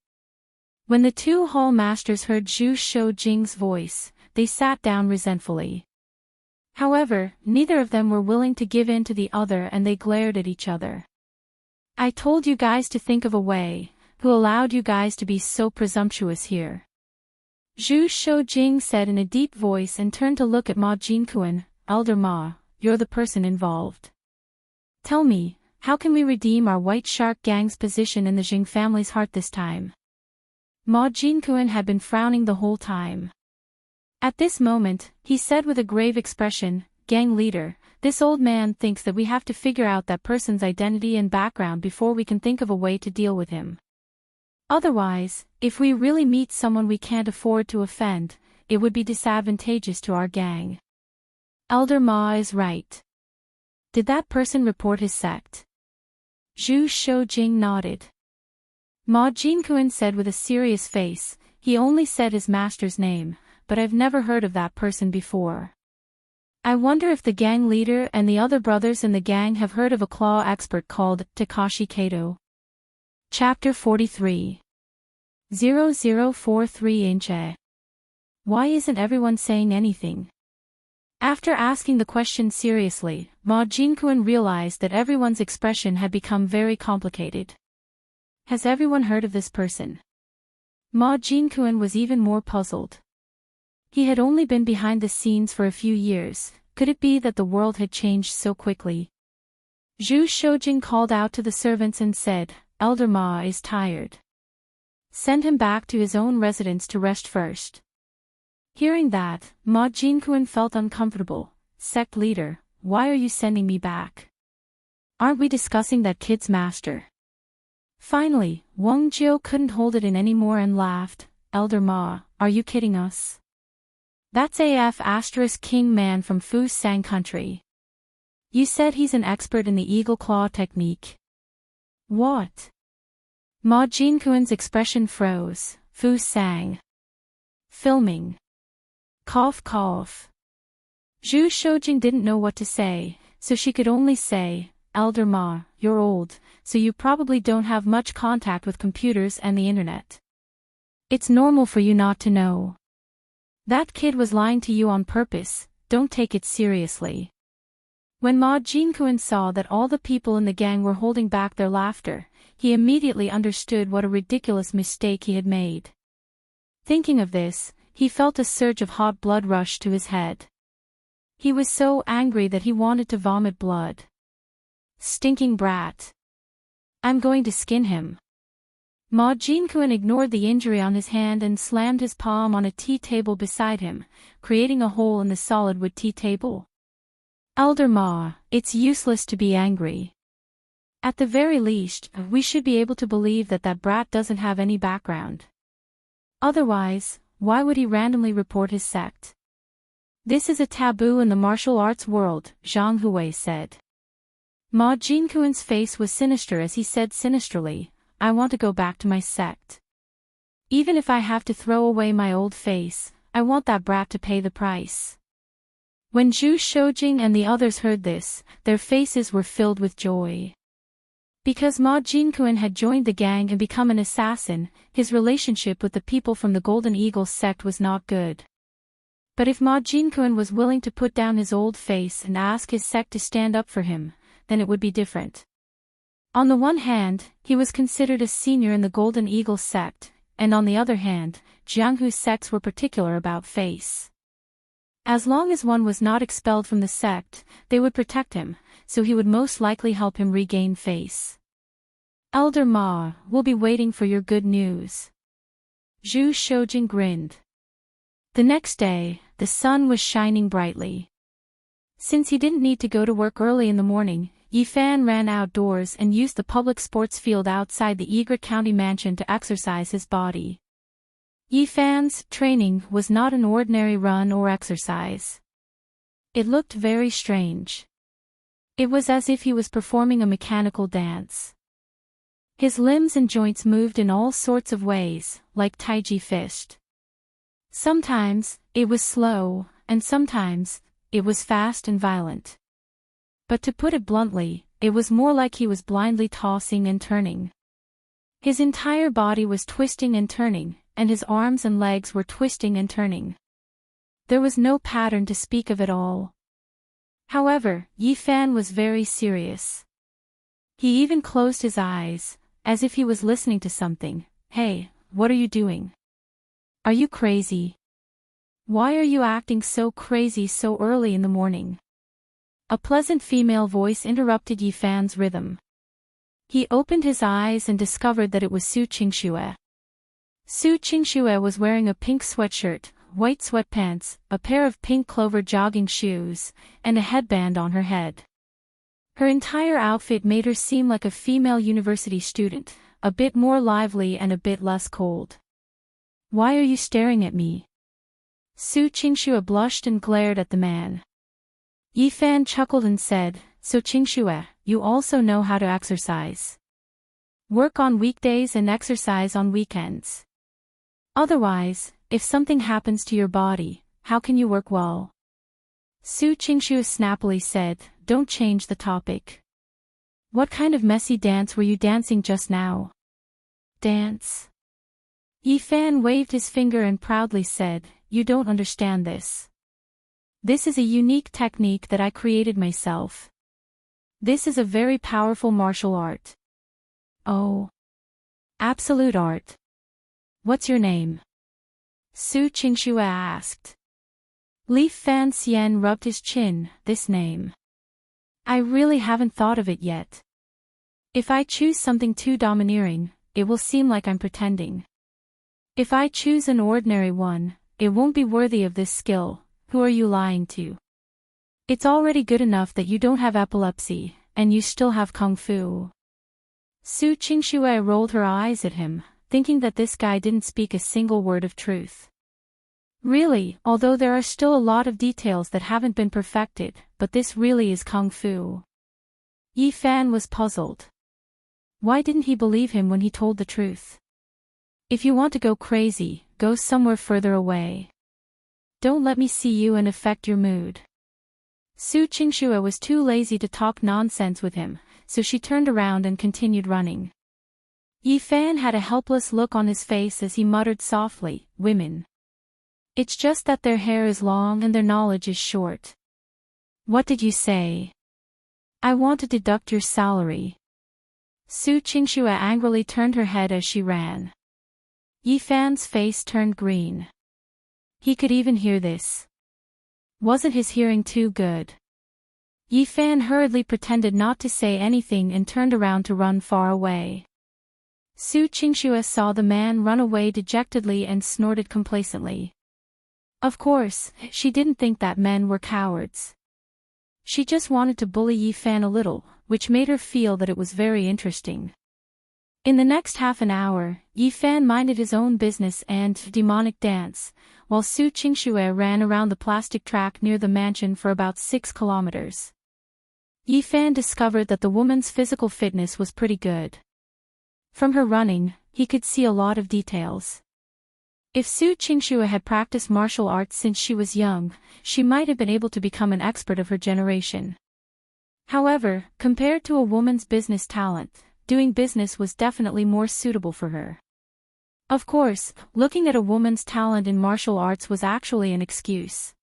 When the two hall masters heard Zhu Shoujing's voice, they sat down resentfully. However, neither of them were willing to give in to the other and they glared at each other. I told you guys to think of a way. Who allowed you guys to be so presumptuous here? Zhu Shoujing said in a deep voice and turned to look at Ma Jinkuan. Elder Ma, you're the person involved. Tell me, how can we redeem our White Shark Gang's position in the Jing family's heart this time? Ma Jinkuan had been frowning the whole time. At this moment, he said with a grave expression, "Gang leader, this old man thinks that we have to figure out that person's identity and background before we can think of a way to deal with him. Otherwise, if we really meet someone we can't afford to offend, it would be disadvantageous to our gang." Elder Ma is right. Did that person report his sect? Zhu Shoujing nodded. Ma Jinkuan said with a serious face, "He only said his master's name, but I've never heard of that person before. I wonder if the gang leader and the other brothers in the gang have heard of a claw expert called Takashi Kato." Chapter 43. 0043 Inche. Why isn't everyone saying anything? After asking the question seriously, Ma Jinkuan realized that everyone's expression had become very complicated. Has everyone heard of this person? Ma Jinkuan was even more puzzled. He had only been behind the scenes for a few years. Could it be that the world had changed so quickly? Zhu Shoujing called out to the servants and said, "Elder Ma is tired. Send him back to his own residence to rest first." Hearing that, Ma Jinkuan felt uncomfortable. "Sect leader, why are you sending me back? Aren't we discussing that kid's master?" Finally, Wang Jiu couldn't hold it in anymore and laughed. "Elder Ma, are you kidding us? That's AF** King Man from Fu Sang country. You said he's an expert in the eagle claw technique." "What?" Ma Jinkuan's expression froze. "Fu Sang. Filming. Cough cough." Zhu Shoujing didn't know what to say, so she could only say, "Elder Ma, you're old, so you probably don't have much contact with computers and the internet. It's normal for you not to know. That kid was lying to you on purpose, don't take it seriously." When Ma Jinkuan saw that all the people in the gang were holding back their laughter, he immediately understood what a ridiculous mistake he had made. Thinking of this, he felt a surge of hot blood rush to his head. He was so angry that he wanted to vomit blood. Stinking brat. I'm going to skin him. Ma Jinkuan ignored the injury on his hand and slammed his palm on a tea table beside him, creating a hole in the solid wood tea table. "Elder Ma, it's useless to be angry. At the very least, we should be able to believe that that brat doesn't have any background. Otherwise, why would he randomly report his sect? This is a taboo in the martial arts world," Zhang Huwei said. Ma Jinkuan's face was sinister as he said sinisterly, "I want to go back to my sect. Even if I have to throw away my old face, I want that brat to pay the price." When Zhu Shoujing and the others heard this, their faces were filled with joy. Because Ma Jinkuan had joined the gang and become an assassin, his relationship with the people from the Golden Eagle sect was not good. But if Ma Jinkuan was willing to put down his old face and ask his sect to stand up for him, then it would be different. On the one hand, he was considered a senior in the Golden Eagle sect, and on the other hand, Jianghu's sects were particular about face. As long as one was not expelled from the sect, they would protect him, so he would most likely help him regain face. "Elder Ma, we'll be waiting for your good news." Zhu Shoujing grinned. The next day, the sun was shining brightly. Since he didn't need to go to work early in the morning, Yifan ran outdoors and used the public sports field outside the Egret County mansion to exercise his body. Yifan's training was not an ordinary run or exercise. It looked very strange. It was as if he was performing a mechanical dance. His limbs and joints moved in all sorts of ways, like taiji fist. Sometimes, it was slow, and sometimes, it was fast and violent. But to put it bluntly, it was more like he was blindly tossing and turning. His entire body was twisting and turning, and his arms and legs were twisting and turning. There was no pattern to speak of at all. However, Yifan was very serious. He even closed his eyes, as if he was listening to something. Hey, what are you doing? Are you crazy? Why are you acting so crazy so early in the morning? A pleasant female voice interrupted Yifan's rhythm. He opened his eyes and discovered that it was Su Qingxue. Su Qingxue was wearing a pink sweatshirt, white sweatpants, a pair of pink clover jogging shoes, and a headband on her head. Her entire outfit made her seem like a female university student, a bit more lively and a bit less cold. Why are you staring at me? Su Qingxue blushed and glared at the man. Yifan chuckled and said, So Qingxue, you also know how to exercise. Work on weekdays and exercise on weekends. Otherwise, if something happens to your body, how can you work well? Su Qingxue snappily said, Don't change the topic. What kind of messy dance were you dancing just now? Dance? Yifan waved his finger and proudly said, You don't understand this. This is a unique technique that I created myself. This is a very powerful martial art. Oh. Absolute art. What's your name? Su Qingxue asked. Li Fan Xian rubbed his chin. This name. I really haven't thought of it yet. If I choose something too domineering, it will seem like I'm pretending. If I choose an ordinary one, it won't be worthy of this skill. Who are you lying to? It's already good enough that you don't have epilepsy, and you still have kung fu. Su Qingxue rolled her eyes at him, thinking that this guy didn't speak a single word of truth. Really, although there are still a lot of details that haven't been perfected, but this really is kung fu. Yifan was puzzled. Why didn't he believe him when he told the truth? If you want to go crazy, go somewhere further away. Don't let me see you and affect your mood. Su Qingxue was too lazy to talk nonsense with him, so she turned around and continued running. Yifan had a helpless look on his face as he muttered softly, Women. It's just that their hair is long and their knowledge is short. What did you say? I want to deduct your salary. Su Qingxue angrily turned her head as she ran. Yifan's face turned green. He could even hear this. Wasn't his hearing too good? Yifan hurriedly pretended not to say anything and turned around to run far away. Su Qingxue saw the man run away dejectedly and snorted complacently. Of course, she didn't think that men were cowards. She just wanted to bully Yifan a little, which made her feel that it was very interesting. In the next half an hour, Yifan minded his own business and demonic dance, while Su Qingxue ran around the plastic track near the mansion for about 6 kilometers. Yifan discovered that the woman's physical fitness was pretty good. From her running, he could see a lot of details. If Su Qingxue had practiced martial arts since she was young, she might have been able to become an expert of her generation. However, compared to a woman's business talent, doing business was definitely more suitable for her. Of course, looking at a woman's talent in martial arts was actually an excuse.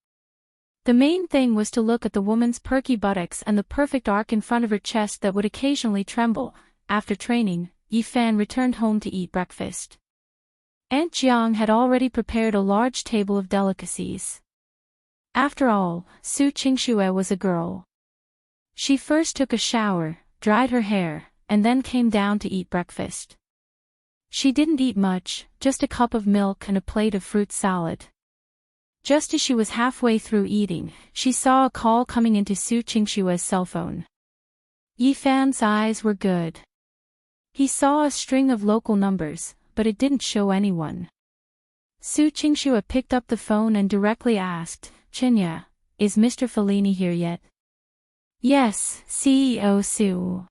The main thing was to look at the woman's perky buttocks and the perfect arc in front of her chest that would occasionally tremble. After training, Yifan returned home to eat breakfast. Aunt Jiang had already prepared a large table of delicacies. After all, Su Qingxue was a girl. She first took a shower, dried her hair, and then came down to eat breakfast. She didn't eat much, just a cup of milk and a plate of fruit salad. Just as she was halfway through eating, she saw a call coming into Su Qingshua's cell phone. Yifan's eyes were good. He saw a string of local numbers, but it didn't show anyone. Su Qingxua picked up the phone and directly asked, "Chinya, is Mr. Fellini here yet?" "Yes, CEO Su.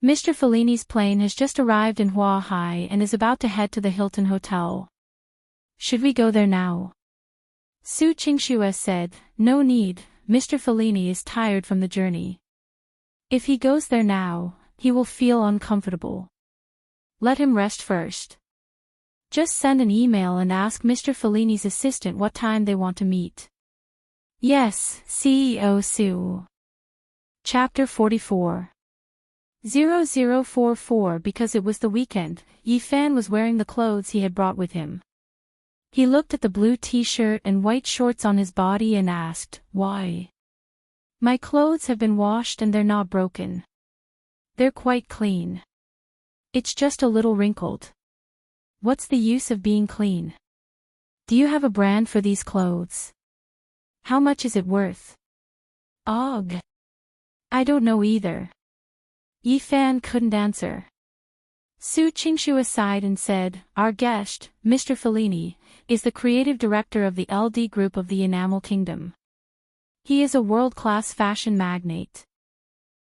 Mr. Fellini's plane has just arrived in Huahai and is about to head to the Hilton Hotel. Should we go there now?" Su Qingxua said, "No need, Mr. Fellini is tired from the journey. If he goes there now, he will feel uncomfortable. Let him rest first. Just send an email and ask Mr. Fellini's assistant what time they want to meet." "Yes, CEO Su." Chapter 44. 0044. Because it was the weekend, Yifan was wearing the clothes he had brought with him. He looked at the blue t-shirt and white shorts on his body and asked, "Why?" "My clothes have been washed and they're not broken. They're quite clean. It's just a little wrinkled. What's the use of being clean? Do you have a brand for these clothes? How much is it worth?" "Ugh. I don't know either." Yifan couldn't answer. Su Qingxua sighed and said, "Our guest, Mr. Fellini, is the creative director of the LD Group of the Enamel Kingdom. He is a world-class fashion magnate.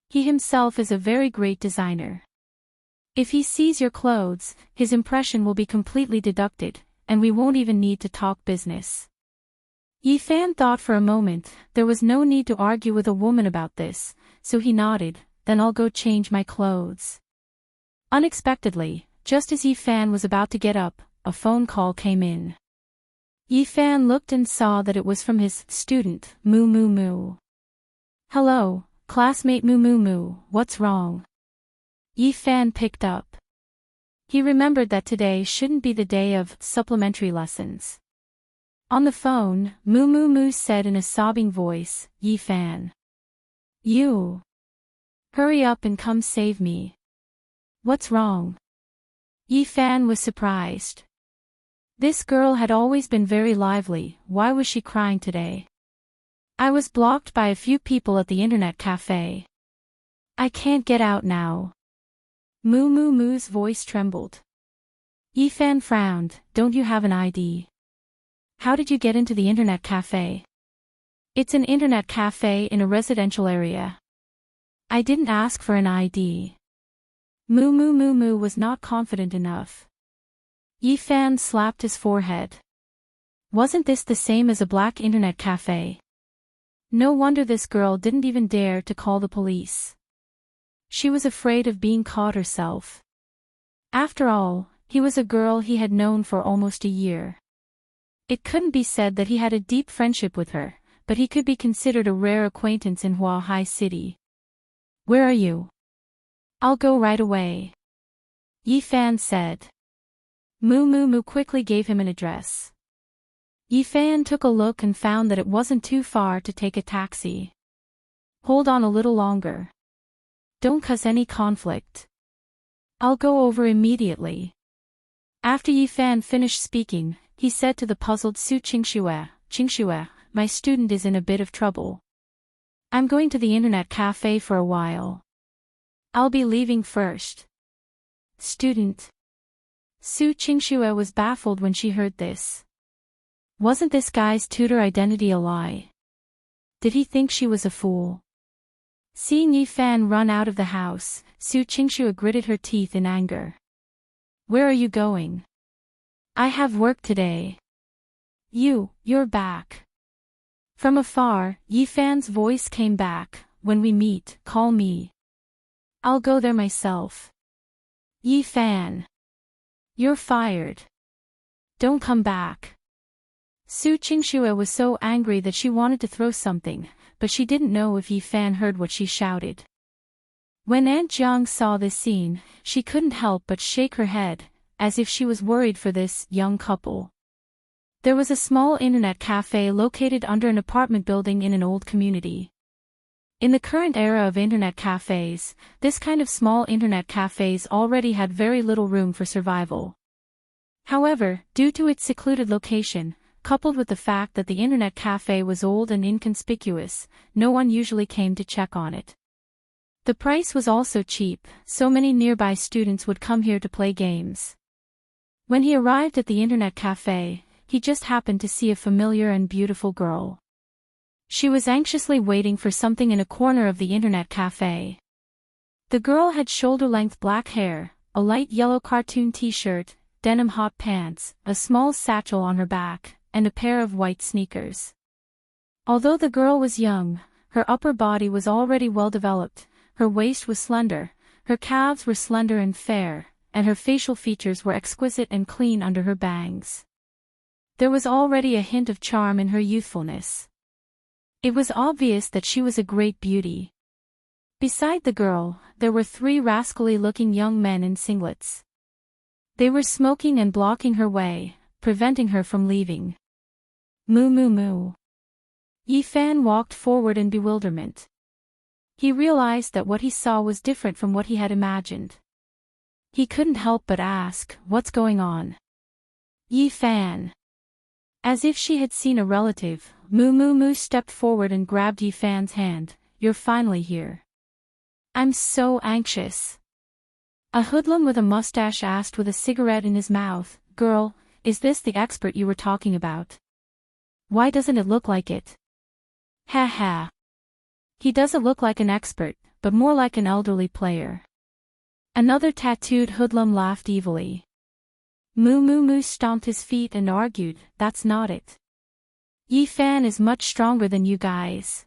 He himself is a very great designer. If he sees your clothes, his impression will be completely deducted, and we won't even need to talk business." Yifan thought for a moment. There was no need to argue with a woman about this, so he nodded, "Then I'll go change my clothes." Unexpectedly, just as Yifan was about to get up, a phone call came in. Yifan looked and saw that it was from his student, Moo Moo Moo. "Hello, classmate Moo Moo Moo, what's wrong?" Yifan picked up. He remembered that today shouldn't be the day of supplementary lessons. On the phone, Moo Moo Moo said in a sobbing voice, "Yifan. You. Hurry up and come save me." "What's wrong?" Yifan was surprised. This girl had always been very lively, why was she crying today? "I was blocked by a few people at the internet cafe. I can't get out now." Moo Moo Moo's voice trembled. Yifan frowned, "Don't you have an ID? How did you get into the internet cafe?" "It's an internet cafe in a residential area. I didn't ask for an ID." Moo Moo Moo Moo was not confident enough. Yifan slapped his forehead. Wasn't this the same as a black internet cafe? No wonder this girl didn't even dare to call the police. She was afraid of being caught herself. After all, he was a girl he had known for almost a year. It couldn't be said that he had a deep friendship with her, but he could be considered a rare acquaintance in Huahai City. "Where are you?" "I'll go right away," Yifan said. Moo Moo Moo quickly gave him an address. Yifan took a look and found that it wasn't too far to take a taxi. "Hold on a little longer. Don't cause any conflict. I'll go over immediately." After Yifan finished speaking, he said to the puzzled Su Qingxua, "Qingxua, my student is in a bit of trouble. I'm going to the internet cafe for a while. I'll be leaving first." "Student?" Su Qingxua was baffled when she heard this. Wasn't this guy's tutor identity a lie? Did he think she was a fool? Seeing Yifan run out of the house, Su Qingxua gritted her teeth in anger. "Where are you going?" "I have work today." You're back." From afar, Yifan's voice came back, "When we meet, call me. I'll go there myself." "Yifan. You're fired. Don't come back." Su Qingxua was so angry that she wanted to throw something, but she didn't know if Yifan heard what she shouted. When Aunt Jiang saw this scene, she couldn't help but shake her head, as if she was worried for this young couple. There was a small internet cafe located under an apartment building in an old community. In the current era of internet cafes, this kind of small internet cafes already had very little room for survival. However, due to its secluded location, coupled with the fact that the internet cafe was old and inconspicuous, no one usually came to check on it. The price was also cheap, so many nearby students would come here to play games. When he arrived at the internet cafe, he just happened to see a familiar and beautiful girl. She was anxiously waiting for something in a corner of the internet cafe. The girl had shoulder-length black hair, a light yellow cartoon t-shirt, denim hot pants, a small satchel on her back, and a pair of white sneakers. Although the girl was young, her upper body was already well developed. Her waist was slender, her calves were slender and fair, and her facial features were exquisite and clean under her bangs. There was already a hint of charm in her youthfulness. It was obvious that she was a great beauty. Beside the girl, there were 3 rascally-looking young men in singlets. They were smoking and blocking her way, preventing her from leaving. Moo moo moo. Yi-fan walked forward in bewilderment. He realized that what he saw was different from what he had imagined. He couldn't help but ask, "What's going on?" Yi-fan. As if she had seen a relative, Moo Moo Moo stepped forward and grabbed Yi-fan's hand. "You're finally here. I'm so anxious." A hoodlum with a mustache asked with a cigarette in his mouth, "Girl, is this the expert you were talking about? Why doesn't it look like it?" "Ha ha. He doesn't look like an expert, but more like an elderly player." Another tattooed hoodlum laughed evilly. Moo Moo Moo stomped his feet and argued, "That's not it. Yi-fan is much stronger than you guys.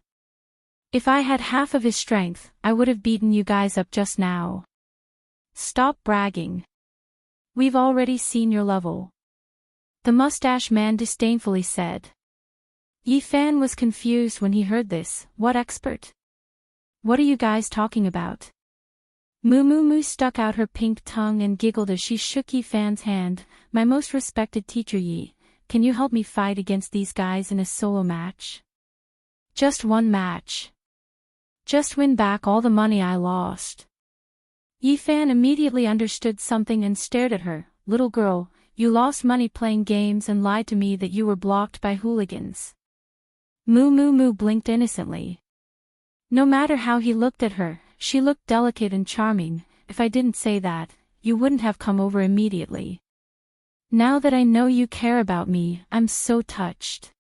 If I had half of his strength, I would have beaten you guys up just now. Stop bragging. We've already seen your level." The mustache man disdainfully said. Yi-fan was confused when he heard this. "What expert? What are you guys talking about?" Moo Moo Moo stuck out her pink tongue and giggled as she shook Yi-fan's hand. "My most respected teacher Yi, can you help me fight against these guys in a solo match? Just one match. Just win back all the money I lost." Yi-fan immediately understood something and stared at her. "Little girl, you lost money playing games and lied to me that you were blocked by hooligans." Moo Moo Moo blinked innocently. No matter how he looked at her, she looked delicate and charming. "If I didn't say that, you wouldn't have come over immediately. Now that I know you care about me, I'm so touched."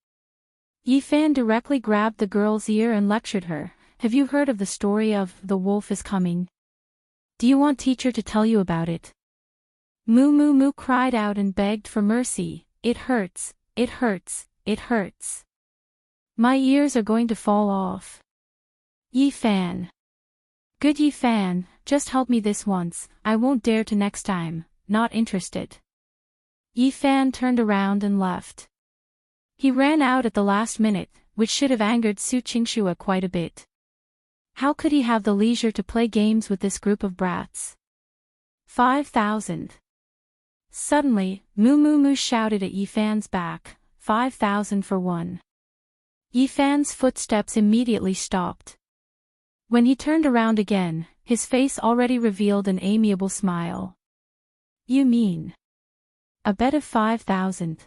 Yi-fan directly grabbed the girl's ear and lectured her. "Have you heard of the story of The Wolf is Coming? Do you want teacher to tell you about it?" Moo Moo Moo cried out and begged for mercy. "It hurts, it hurts, it hurts. My ears are going to fall off." Yi-fan. "Good Yi-fan, just help me this once, I won't dare to next time, not interested." Yi-fan turned around and left. He ran out at the last minute, which should have angered Su Qingxue quite a bit. How could he have the leisure to play games with this group of brats? 5,000. Suddenly, Moo Moo Moo shouted at Yi-fan's back, 5,000 for one. Yi-fan's footsteps immediately stopped. When he turned around again, his face already revealed an amiable smile. "You mean a bet of 5,000?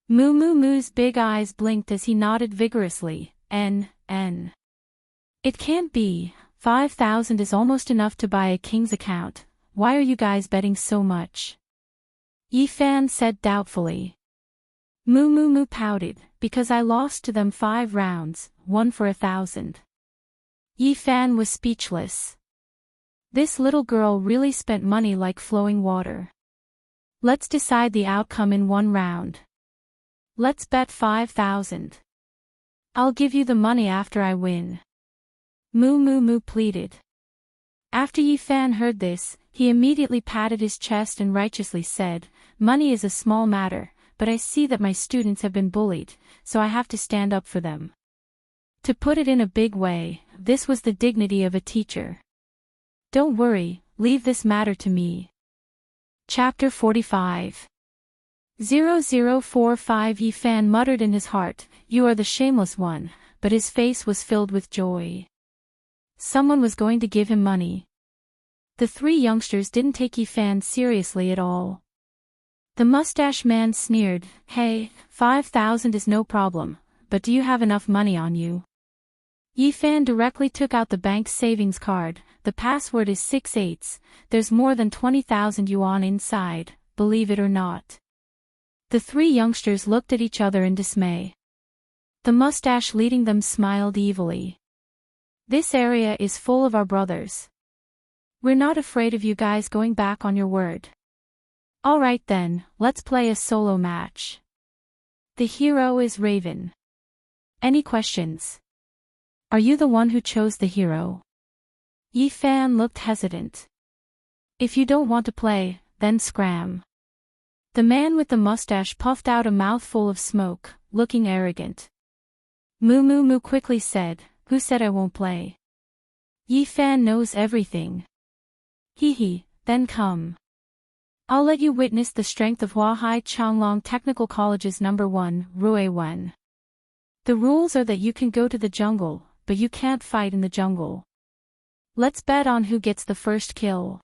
Moo Moo Moo's big eyes blinked as he nodded vigorously. N. It can't be, 5,000 is almost enough to buy a king's account. Why are you guys betting so much?" Yi-fan said doubtfully. Moo Moo Moo pouted, "Because I lost to them 5 rounds, 1 for 1,000. Yi-fan was speechless. This little girl really spent money like flowing water. "Let's decide the outcome in 1 round. Let's bet 5,000. I'll give you the money after I win." Moo Moo Moo pleaded. After Yi-fan heard this, he immediately patted his chest and righteously said, "Money is a small matter, but I see that my students have been bullied, so I have to stand up for them." To put it in a big way, this was the dignity of a teacher. "Don't worry, leave this matter to me." Chapter 45. 0045. Yi-fan muttered in his heart, "You are the shameless one," but his face was filled with joy. Someone was going to give him money. The 3 youngsters didn't take Yi-fan seriously at all. The mustache man sneered, "Hey, 5,000 is no problem, but do you have enough money on you?" Yifan directly took out the bank's savings card. "The password is 6/8. There's more than 20,000 yuan inside, believe it or not." The three youngsters looked at each other in dismay. The mustache leading them smiled evilly. "This area is full of our brothers. We're not afraid of you guys going back on your word. Alright then, let's play a solo match. The hero is Raven. Any questions? Are you the one who chose the hero?" Yifan looked hesitant. "If you don't want to play, then scram." The man with the mustache puffed out a mouthful of smoke, looking arrogant. Moo quickly said, "Who said I won't play? Yifan knows everything." "Hee, then come. I'll let you witness the strength of Huahai Changlong Technical College's #1, Rui Wen. The rules are that you can go to the jungle, but you can't fight in the jungle. Let's bet on who gets the first kill,"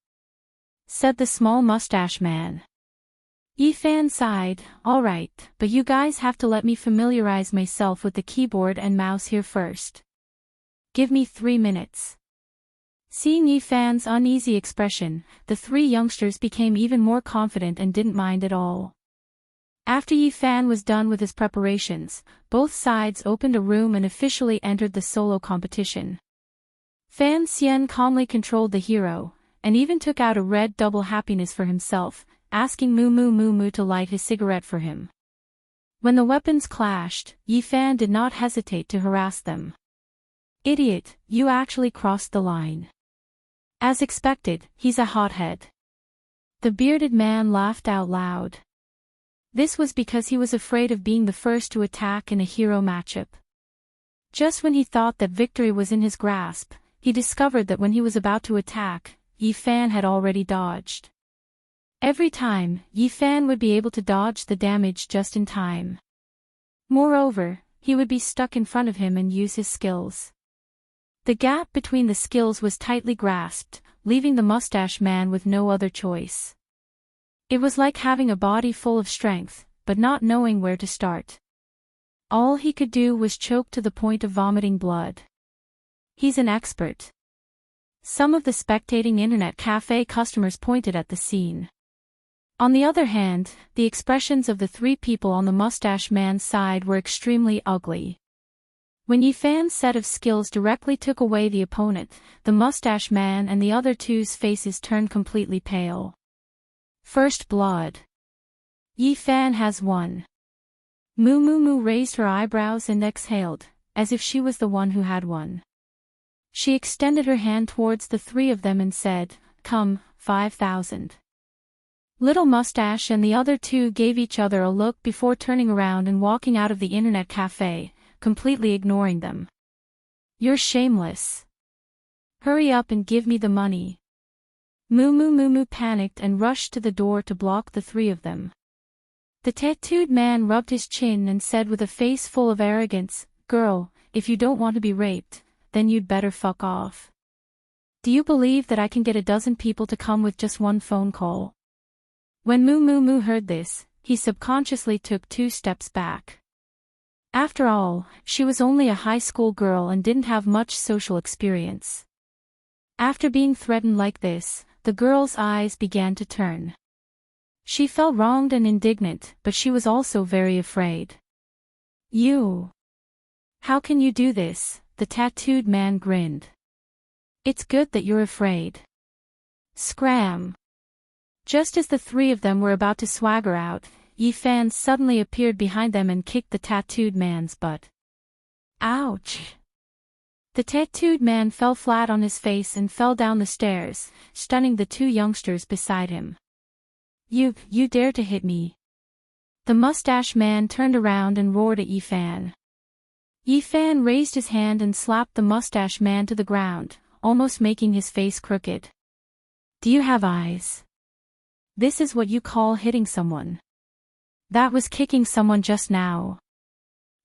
said the small mustache man. Yifan sighed, "Alright, but you guys have to let me familiarize myself with the keyboard and mouse here first. Give me 3 minutes." Seeing Yifan's uneasy expression, the three youngsters became even more confident and didn't mind at all. After Yifan was done with his preparations, both sides opened a room and officially entered the solo competition. Fan Xian calmly controlled the hero, and even took out a red double happiness for himself, asking Moo to light his cigarette for him. When the weapons clashed, Yifan did not hesitate to harass them. "Idiot, you actually crossed the line. As expected, he's a hothead." The bearded man laughed out loud. This was because he was afraid of being the first to attack in a hero matchup. Just when he thought that victory was in his grasp, he discovered that when he was about to attack, Yifan had already dodged. Every time, Yifan would be able to dodge the damage just in time. Moreover, he would be stuck in front of him and use his skills. The gap between the skills was tightly grasped, leaving the mustache man with no other choice. It was like having a body full of strength, but not knowing where to start. All he could do was choke to the point of vomiting blood. "He's an expert." Some of the spectating internet cafe customers pointed at the scene. On the other hand, the expressions of the three people on the mustache man's side were extremely ugly. When Yifan's set of skills directly took away the opponent, the mustache man and the other two's faces turned completely pale. First blood. Yifan has won. Moo raised her eyebrows and exhaled, as if she was the one who had won. She extended her hand towards the three of them and said, "Come, 5,000. Little Mustache and the other two gave each other a look before turning around and walking out of the internet cafe, completely ignoring them. "You're shameless. Hurry up and give me the money." Moo panicked and rushed to the door to block the three of them. The tattooed man rubbed his chin and said with a face full of arrogance, "Girl, if you don't want to be raped, then you'd better fuck off. Do you believe that I can get a dozen people to come with just one phone call?" When Moo heard this, he subconsciously took 2 steps back. After all, she was only a high school girl and didn't have much social experience. After being threatened like this, the girl's eyes began to turn. She felt wronged and indignant, but she was also very afraid. "You? How can you do this?" the tattooed man grinned. "It's good that you're afraid. Scram." Just as the three of them were about to swagger out, Yifan suddenly appeared behind them and kicked the tattooed man's butt. Ouch! The tattooed man fell flat on his face and fell down the stairs, stunning the 2 youngsters beside him. You dare to hit me?" The mustache man turned around and roared at Yifan. Yifan raised his hand and slapped the mustache man to the ground, almost making his face crooked. "Do you have eyes? This is what you call hitting someone. That was kicking someone just now."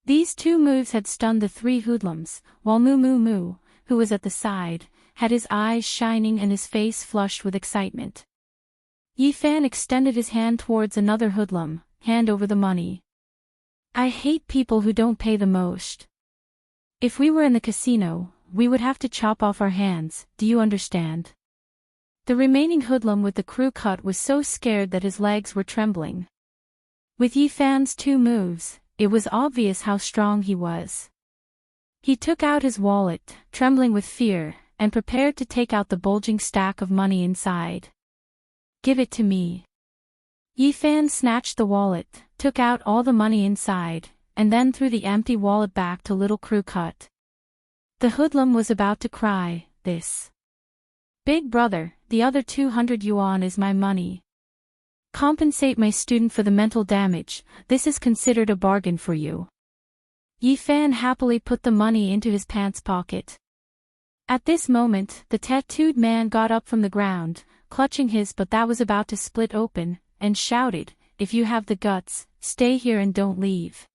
These 2 moves had stunned the 3 hoodlums, while Moo, who was at the side, had his eyes shining and his face flushed with excitement. Yi Fan extended his hand towards another hoodlum. Hand over the money. I hate people who don't pay the most. If we were in the casino, we would have to chop off our hands, do you understand? The remaining hoodlum with the crew cut was so scared that his legs were trembling. With Yi Fan's 2 moves, it was obvious how strong he was. He took out his wallet, trembling with fear, and prepared to take out the bulging stack of money inside. Give it to me. Yi Fan snatched the wallet, took out all the money inside, and then threw the empty wallet back to little crew cut. The hoodlum was about to cry, this. Big brother, the other 200 yuan is my money. Compensate my student for the mental damage, this is considered a bargain for you. Yi Fan happily put the money into his pants pocket. At this moment, the tattooed man got up from the ground, clutching his butt that was about to split open, and shouted, if you have the guts, stay here and don't leave.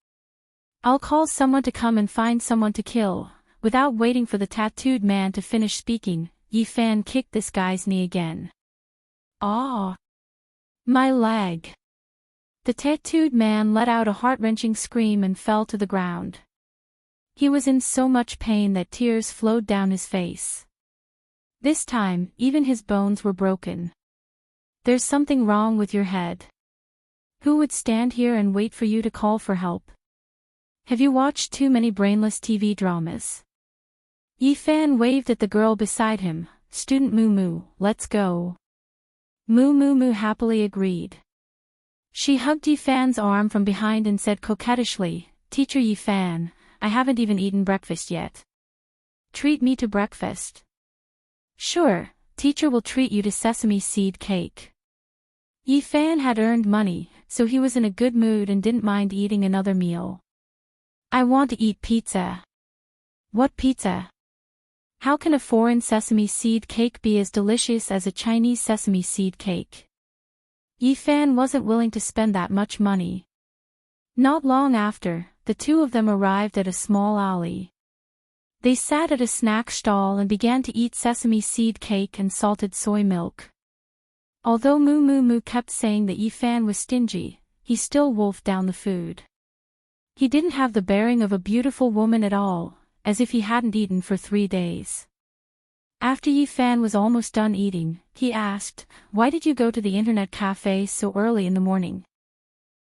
I'll call someone to come and find someone to kill. Without waiting for the tattooed man to finish speaking, Yi Fan kicked this guy's knee again. Ah! My leg! The tattooed man let out a heart-wrenching scream and fell to the ground. He was in so much pain that tears flowed down his face. This time, even his bones were broken. There's something wrong with your head. Who would stand here and wait for you to call for help? Have you watched too many brainless TV dramas? Yi Fan waved at the girl beside him. Student Moo Moo, let's go. Moo Moo Moo happily agreed. She hugged Yi Fan's arm from behind and said coquettishly, Teacher Yi Fan, I haven't even eaten breakfast yet. Treat me to breakfast. Sure, teacher will treat you to sesame seed cake. Yi Fan had earned money, so he was in a good mood and didn't mind eating another meal. I want to eat pizza. What pizza? How can a foreign sesame seed cake be as delicious as a Chinese sesame seed cake? Yi Fan wasn't willing to spend that much money. Not long after, the two of them arrived at a small alley. They sat at a snack stall and began to eat sesame seed cake and salted soy milk. Although Moo Moo Moo kept saying that Yi Fan was stingy, he still wolfed down the food. He didn't have the bearing of a beautiful woman at all, as if he hadn't eaten for 3 days. After Yi Fan was almost done eating, he asked, Why did you go to the internet cafe so early in the morning?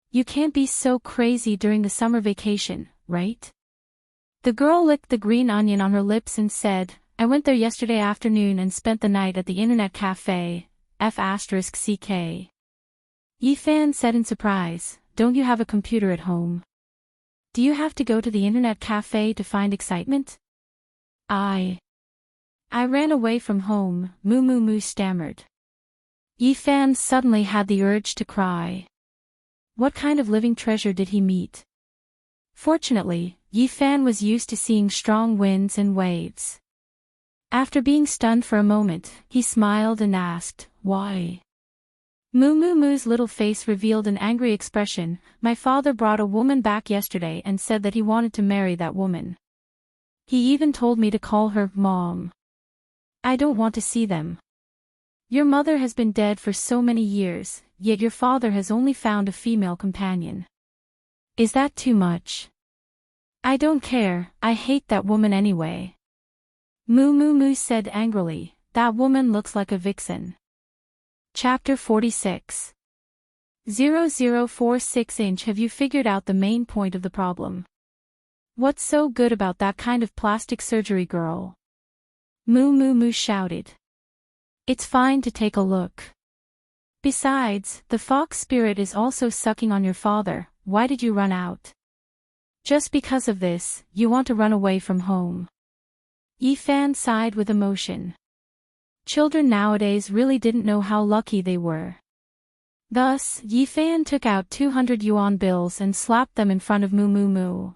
You can't be so crazy during the summer vacation, right? The girl licked the green onion on her lips and said, I went there yesterday afternoon and spent the night at the internet cafe, F***CK. Yi Fan said in surprise, Don't you have a computer at home? Do you have to go to the internet cafe to find excitement? I ran away from home, Moo Moo Moo stammered. Yi Fan suddenly had the urge to cry. What kind of living treasure did he meet? Fortunately, Yi Fan was used to seeing strong winds and waves. After being stunned for a moment, he smiled and asked, Why? Moo Moo Moo's little face revealed an angry expression. My father brought a woman back yesterday and said that he wanted to marry that woman. He even told me to call her Mom. I don't want to see them. Your mother has been dead for so many years, yet your father has only found a female companion. Is that too much? I don't care, I hate that woman anyway. Moo Moo Moo said angrily, That woman looks like a vixen. Chapter 46. 0046 Have you figured out the main point of the problem? What's so good about that kind of plastic surgery girl? Moo Moo Moo shouted. It's fine to take a look. Besides, the fox spirit is also sucking on your father. Why did you run out? Just because of this, you want to run away from home. Yi Fan sighed with emotion. Children nowadays really didn't know how lucky they were. Thus, Yi Fan took out 200 yuan bills and slapped them in front of Moo Moo Moo.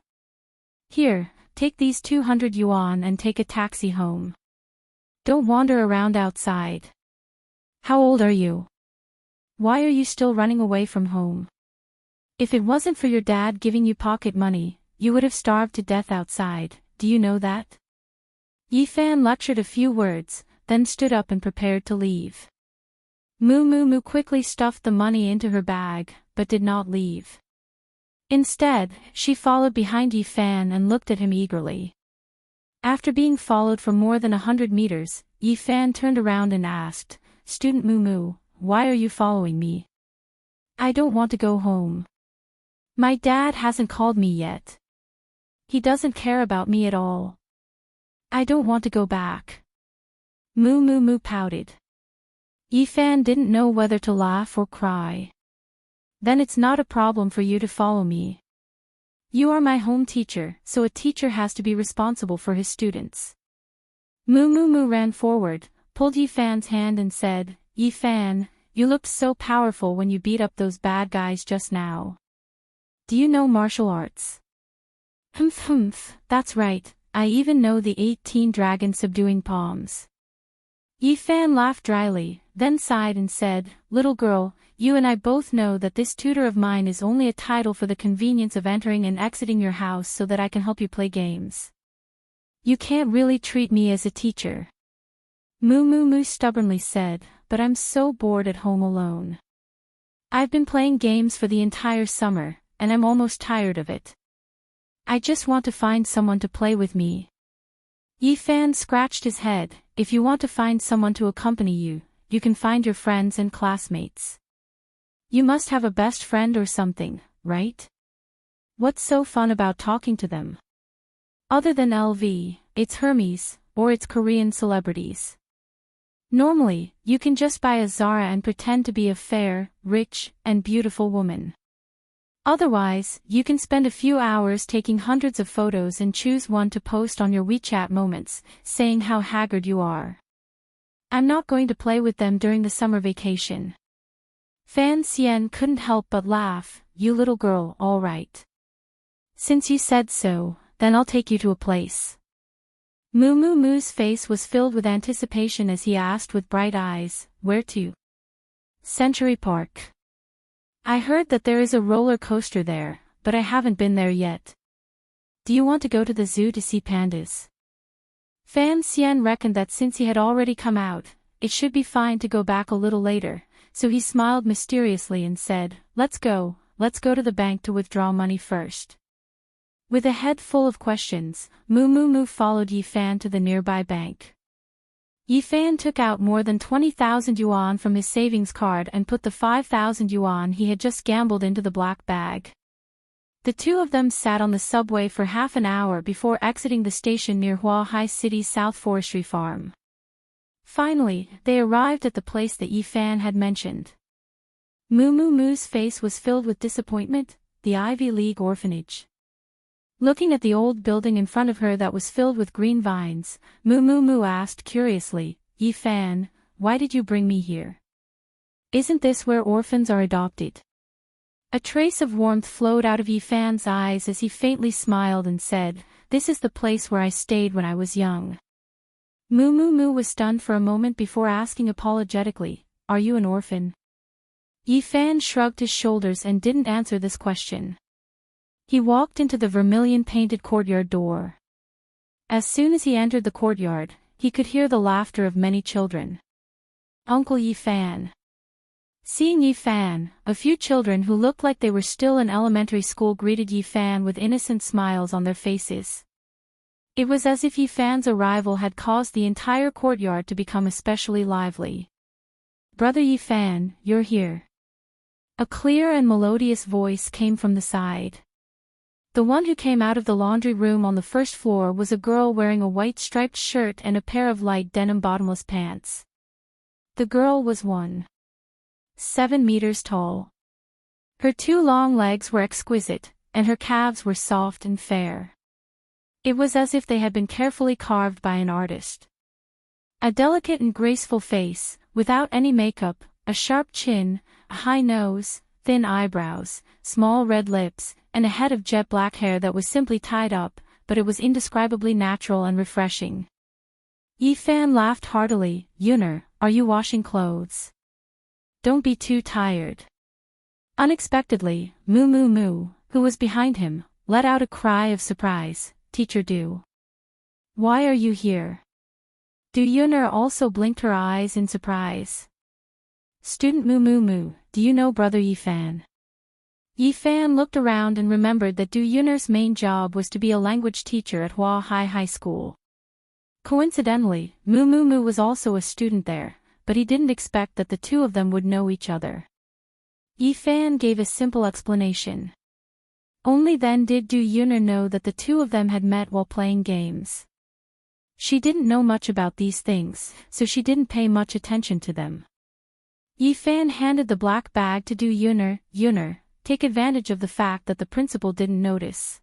Here, take these 200 yuan and take a taxi home. Don't wander around outside. How old are you? Why are you still running away from home? If it wasn't for your dad giving you pocket money, you would have starved to death outside, do you know that? Yi Fan lectured a few words, then stood up and prepared to leave. Moo Moo Moo quickly stuffed the money into her bag, but did not leave. Instead, she followed behind Yi Fan and looked at him eagerly. After being followed for more than 100 meters, Yi Fan turned around and asked, "Student Moo Moo, why are you following me? I don't want to go home. My dad hasn't called me yet. He doesn't care about me at all. I don't want to go back." Moo Moo Moo pouted. Yi Fan didn't know whether to laugh or cry. "Then it's not a problem for you to follow me. You are my home teacher, so a teacher has to be responsible for his students." Moo Moo Moo ran forward, pulled Yi Fan's hand and said, "Yi Fan, you looked so powerful when you beat up those bad guys just now. Do you know martial arts?" Humph, that's right, I even know the 18 dragon subduing palms." Yi Fan laughed dryly, then sighed and said, "Little girl, you and I both know that this tutor of mine is only a title for the convenience of entering and exiting your house so that I can help you play games. You can't really treat me as a teacher." Moo Moo Moo stubbornly said, "But I'm so bored at home alone. I've been playing games for the entire summer, and I'm almost tired of it. I just want to find someone to play with me." Yi Fan scratched his head. "If you want to find someone to accompany you, you can find your friends and classmates. You must have a best friend or something, right? What's so fun about talking to them? Other than LV, it's Hermes, or it's Korean celebrities. Normally, you can just buy a Zara and pretend to be a fair, rich, and beautiful woman. Otherwise, you can spend a few hours taking hundreds of photos and choose one to post on your WeChat moments, saying how haggard you are. I'm not going to play with them during the summer vacation." Fan Xian couldn't help but laugh. "You little girl, all right. Since you said so, then I'll take you to a place." Moo Moo Moo's face was filled with anticipation as he asked with bright eyes, "Where to?" "Century Park. I heard that there is a roller coaster there, but I haven't been there yet. Do you want to go to the zoo to see pandas?" Fan Xian reckoned that since he had already come out, it should be fine to go back a little later, so he smiled mysteriously and said, let's go to the bank to withdraw money first." With a head full of questions, Moo Moo Moo followed Yi Fan to the nearby bank. Yi Fan took out more than 20,000 yuan from his savings card and put the 5,000 yuan he had just gambled into the black bag. The two of them sat on the subway for half an hour before exiting the station near Huahai City's South Forestry Farm. Finally, they arrived at the place that Yi Fan had mentioned. Moo Moo Moo's face was filled with disappointment, the Ivy League orphanage. Looking at the old building in front of her that was filled with green vines, Moo Moo Moo asked curiously, "Yi Fan, why did you bring me here? Isn't this where orphans are adopted?" A trace of warmth flowed out of Yi Fan's eyes as he faintly smiled and said, "This is the place where I stayed when I was young." Moo Moo Moo was stunned for a moment before asking apologetically, "Are you an orphan?" Yi Fan shrugged his shoulders and didn't answer this question. He walked into the vermilion-painted courtyard door. As soon as he entered the courtyard, he could hear the laughter of many children. "Uncle Yi Fan." Seeing Yi Fan, a few children who looked like they were still in elementary school greeted Yi Fan with innocent smiles on their faces. It was as if Yi Fan's arrival had caused the entire courtyard to become especially lively. "Brother Yi Fan, you're here." A clear and melodious voice came from the side. The one who came out of the laundry room on the first floor was a girl wearing a white striped shirt and a pair of light denim bottomless pants. The girl was 1.7 meters tall. Her two long legs were exquisite, and her calves were soft and fair. It was as if they had been carefully carved by an artist. A delicate and graceful face, without any makeup, a sharp chin, a high nose, thin eyebrows, small red lips, and a head of jet black hair that was simply tied up, but it was indescribably natural and refreshing. Yi Fan laughed heartily. "Yuner, are you washing clothes? Don't be too tired." Unexpectedly, Moo Moo Moo, who was behind him, let out a cry of surprise. "Teacher Du. Why are you here?" Du Yuner also blinked her eyes in surprise. Student Moo Moo Moo, do you know Brother Yifan? Yifan looked around and remembered that Du Yun'er's main job was to be a language teacher at Hua Hai High School. Coincidentally, Moo Moo Moo was also a student there, but he didn't expect that the two of them would know each other. Yifan gave a simple explanation. Only then did Du Yun'er know that the two of them had met while playing games. She didn't know much about these things, so she didn't pay much attention to them. Yifan handed the black bag to Du Yun'er. Yun'er, take advantage of the fact that the principal didn't notice.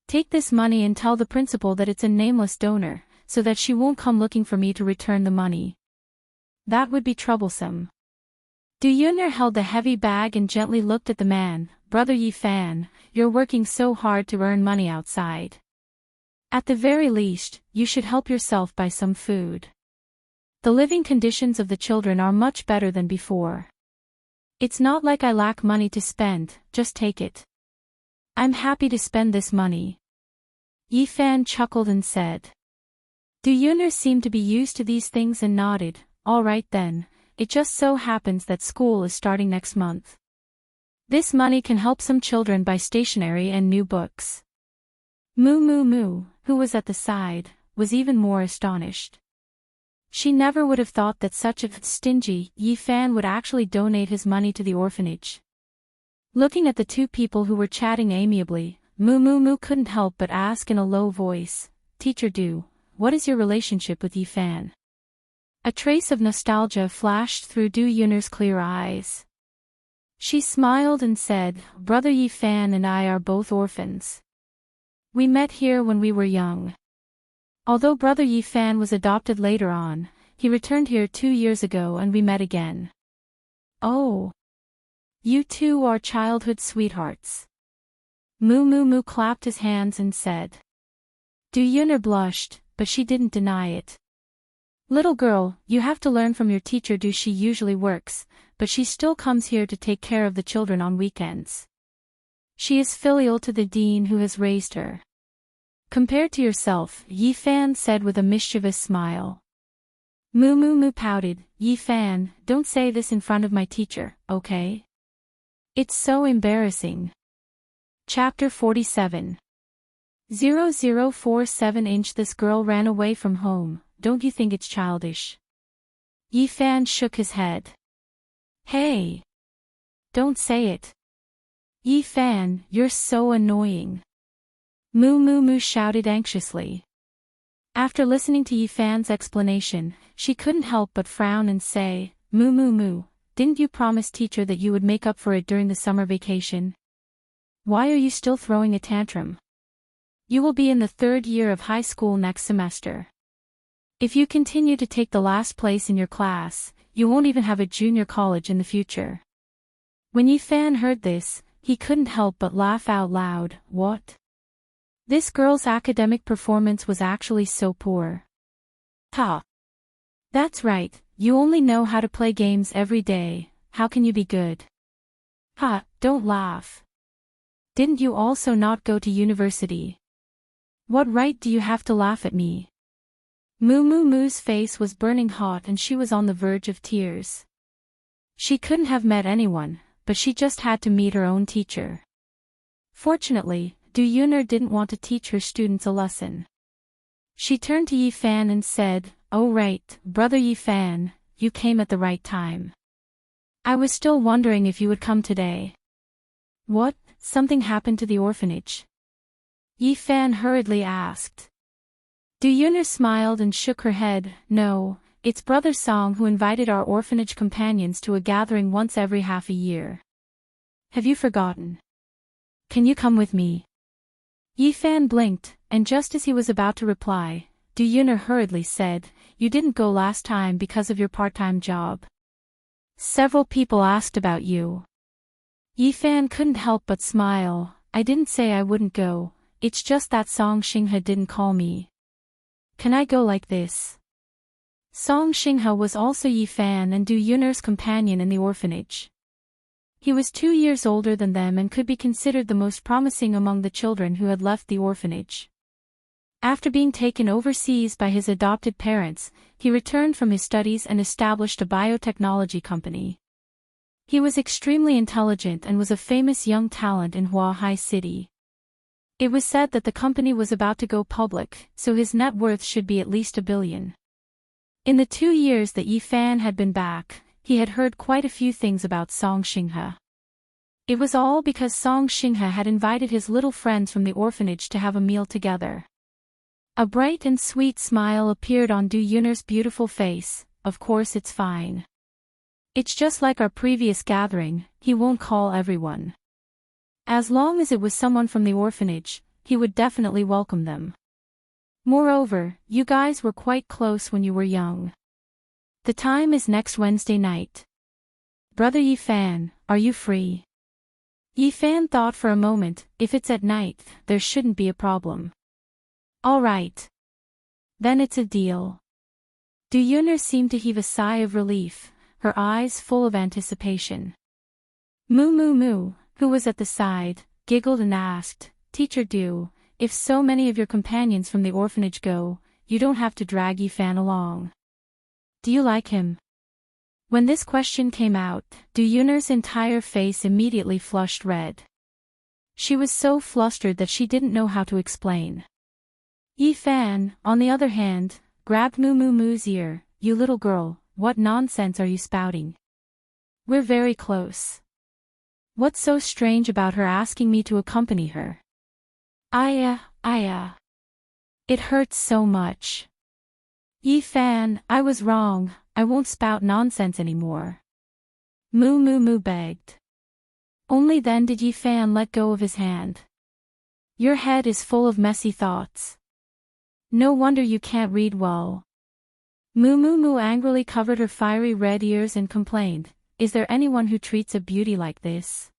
Take this money and tell the principal that it's a nameless donor, so that she won't come looking for me to return the money. That would be troublesome. Du Yun'er held the heavy bag and gently looked at the man. Brother Yifan, you're working so hard to earn money outside. At the very least, you should help yourself buy some food. The living conditions of the children are much better than before. It's not like I lack money to spend, just take it. I'm happy to spend this money. Yifan chuckled and said. Du Yun'er seemed to be used to these things and nodded. All right then, it just so happens that school is starting next month. This money can help some children buy stationery and new books. Moo Moo Moo, who was at the side, was even more astonished. She never would have thought that such a stingy Yifan would actually donate his money to the orphanage. Looking at the two people who were chatting amiably, Moo Moo Moo couldn't help but ask in a low voice, Teacher Du, what is your relationship with Yifan? A trace of nostalgia flashed through Du Yun'er's clear eyes. She smiled and said, Brother Yifan and I are both orphans. We met here when we were young. Although Brother Yifan was adopted later on, he returned here 2 years ago and we met again. Oh. You two are childhood sweethearts. Moo Moo Moo clapped his hands and said. Du Yun'er blushed, but she didn't deny it. Little girl, you have to learn from your teacher. She usually works, but she still comes here to take care of the children on weekends. She is filial to the dean who has raised her. Compared to yourself, Yifan said with a mischievous smile. Moo Moo Moo pouted. Yifan, don't say this in front of my teacher, okay? It's so embarrassing. Chapter 47. 0047 This girl ran away from home, don't you think it's childish? Yifan shook his head. Hey! Don't say it. Yifan, you're so annoying. Moo Moo Moo shouted anxiously. After listening to Yifan's explanation, she couldn't help but frown and say, Moo Moo Moo, didn't you promise teacher that you would make up for it during the summer vacation? Why are you still throwing a tantrum? You will be in the 3rd year of high school next semester. If you continue to take the last place in your class, you won't even have a junior college in the future. When Yifan heard this, he couldn't help but laugh out loud. What? This girl's academic performance was actually so poor. Ha! That's right, you only know how to play games every day, how can you be good? Ha, don't laugh. Didn't you also not go to university? What right do you have to laugh at me? Moo Moo Moo's face was burning hot and she was on the verge of tears. She couldn't have met anyone, but she just had to meet her own teacher. Fortunately, Du Yun'er didn't want to teach her students a lesson. She turned to Yifan and said, Oh right, Brother Yifan, you came at the right time. I was still wondering if you would come today. What, something happened to the orphanage? Yifan hurriedly asked. Du Yun'er smiled and shook her head. No, it's Brother Song who invited our orphanage companions to a gathering once every half a year. Have you forgotten? Can you come with me? Yifan blinked, and just as he was about to reply, Du Yun'er hurriedly said, You didn't go last time because of your part-time job. Several people asked about you. Yifan couldn't help but smile. I didn't say I wouldn't go, it's just that Song Xinghe didn't call me. Can I go like this? Song Xinghe was also Yifan and Du Yun'er's companion in the orphanage. He was 2 years older than them and could be considered the most promising among the children who had left the orphanage. After being taken overseas by his adopted parents, he returned from his studies and established a biotechnology company. He was extremely intelligent and was a famous young talent in Huahai City. It was said that the company was about to go public, so his net worth should be at least $1 billion. In the 2 years that Yifan had been back, he had heard quite a few things about Song Xinghe. It was all because Song Xinghe had invited his little friends from the orphanage to have a meal together. A bright and sweet smile appeared on Du Yun'er's beautiful face. Of course it's fine. It's just like our previous gathering, he won't call everyone. As long as it was someone from the orphanage, he would definitely welcome them. Moreover, you guys were quite close when you were young. The time is next Wednesday night. Brother Yifan, are you free? Yifan thought for a moment. If it's at night, there shouldn't be a problem. All right. Then it's a deal. Du Yun'er seemed to heave a sigh of relief, her eyes full of anticipation. Moo Moo Moo, who was at the side, giggled and asked, Teacher Du, if so many of your companions from the orphanage go, you don't have to drag Yifan along. Do you like him? When this question came out, Du Yun'er's entire face immediately flushed red. She was so flustered that she didn't know how to explain. Yifan, on the other hand, grabbed Moo Moo Moo's ear. You little girl, what nonsense are you spouting? We're very close. What's so strange about her asking me to accompany her? Aya. It hurts so much. Yifan, I was wrong, I won't spout nonsense anymore. Moo Moo Moo begged. Only then did Yifan let go of his hand. Your head is full of messy thoughts. No wonder you can't read well. Moo Moo Moo angrily covered her fiery red ears and complained, Is there anyone who treats a beauty like this?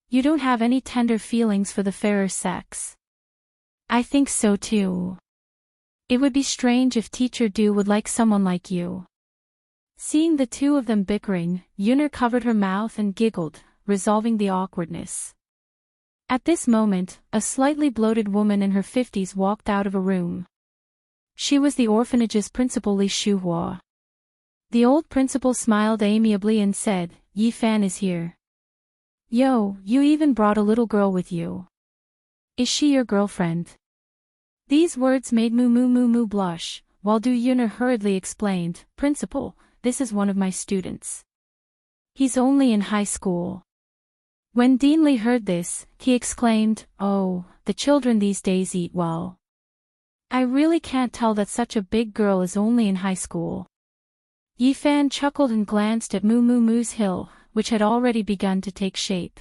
You don't have any tender feelings for the fairer sex. I think so too. It would be strange if Teacher Du would like someone like you. Seeing the two of them bickering, Yun'er covered her mouth and giggled, resolving the awkwardness. At this moment, a slightly bloated woman in her 50s walked out of a room. She was the orphanage's principal Li Shuhua. The old principal smiled amiably and said, Yifan is here. Yo, you even brought a little girl with you. Is she your girlfriend? These words made Moo Moo Moo Moo blush, while Du Yun'er hurriedly explained, Principal, this is one of my students. He's only in high school. When Dean Li heard this, he exclaimed, Oh, the children these days eat well. I really can't tell that such a big girl is only in high school. Yifan chuckled and glanced at Moo Moo Moo's hill, which had already begun to take shape.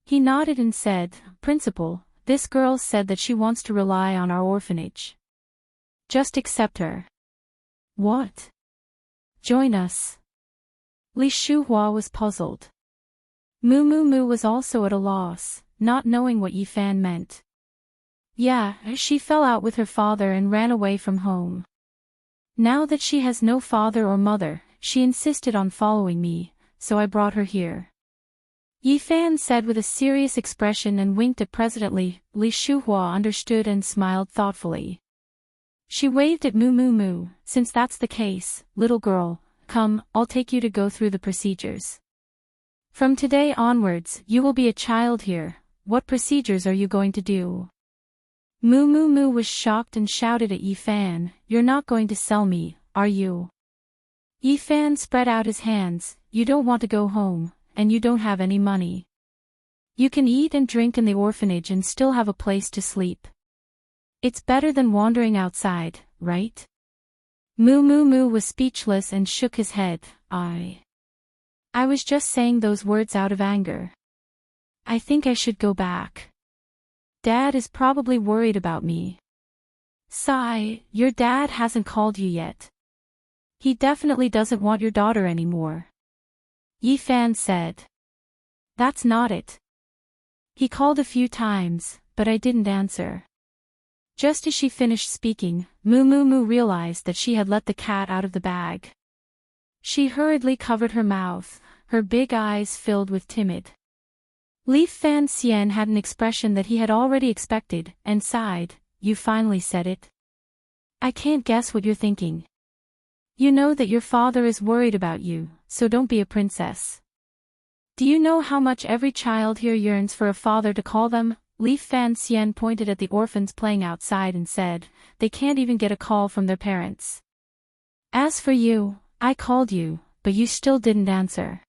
He nodded and said, Principal, this girl said that she wants to rely on our orphanage. Just accept her. What? Join us. Li Shuhua was puzzled. Moo Moo Moo was also at a loss, not knowing what Yifan meant. Yeah, she fell out with her father and ran away from home. Now that she has no father or mother, she insisted on following me, so I brought her here. Yifan said with a serious expression and winked at President Li. Li Shuhua understood and smiled thoughtfully. She waved at Moo Moo Moo, Since that's the case, little girl, come, I'll take you to go through the procedures. From today onwards, you will be a child here. What procedures are you going to do? Moo Moo Moo was shocked and shouted at Yifan, You're not going to sell me, are you? Yifan spread out his hands, You don't want to go home, and you don't have any money. You can eat and drink in the orphanage and still have a place to sleep. It's better than wandering outside, right? Moo Moo Moo was speechless and shook his head. I was just saying those words out of anger. I think I should go back. Dad is probably worried about me. Sigh, your dad hasn't called you yet. He definitely doesn't want your daughter anymore. Yifan said. That's not it. He called a few times, but I didn't answer. Just as she finished speaking, Moo Moo Moo realized that she had let the cat out of the bag. She hurriedly covered her mouth, her big eyes filled with timid. Li Fan Xian had an expression that he had already expected, and sighed, you finally said it. I can't guess what you're thinking. You know that your father is worried about you, so don't be a princess. Do you know how much every child here yearns for a father to call them? Li Fan Xian pointed at the orphans playing outside and said, they can't even get a call from their parents. As for you, I called you, but you still didn't answer.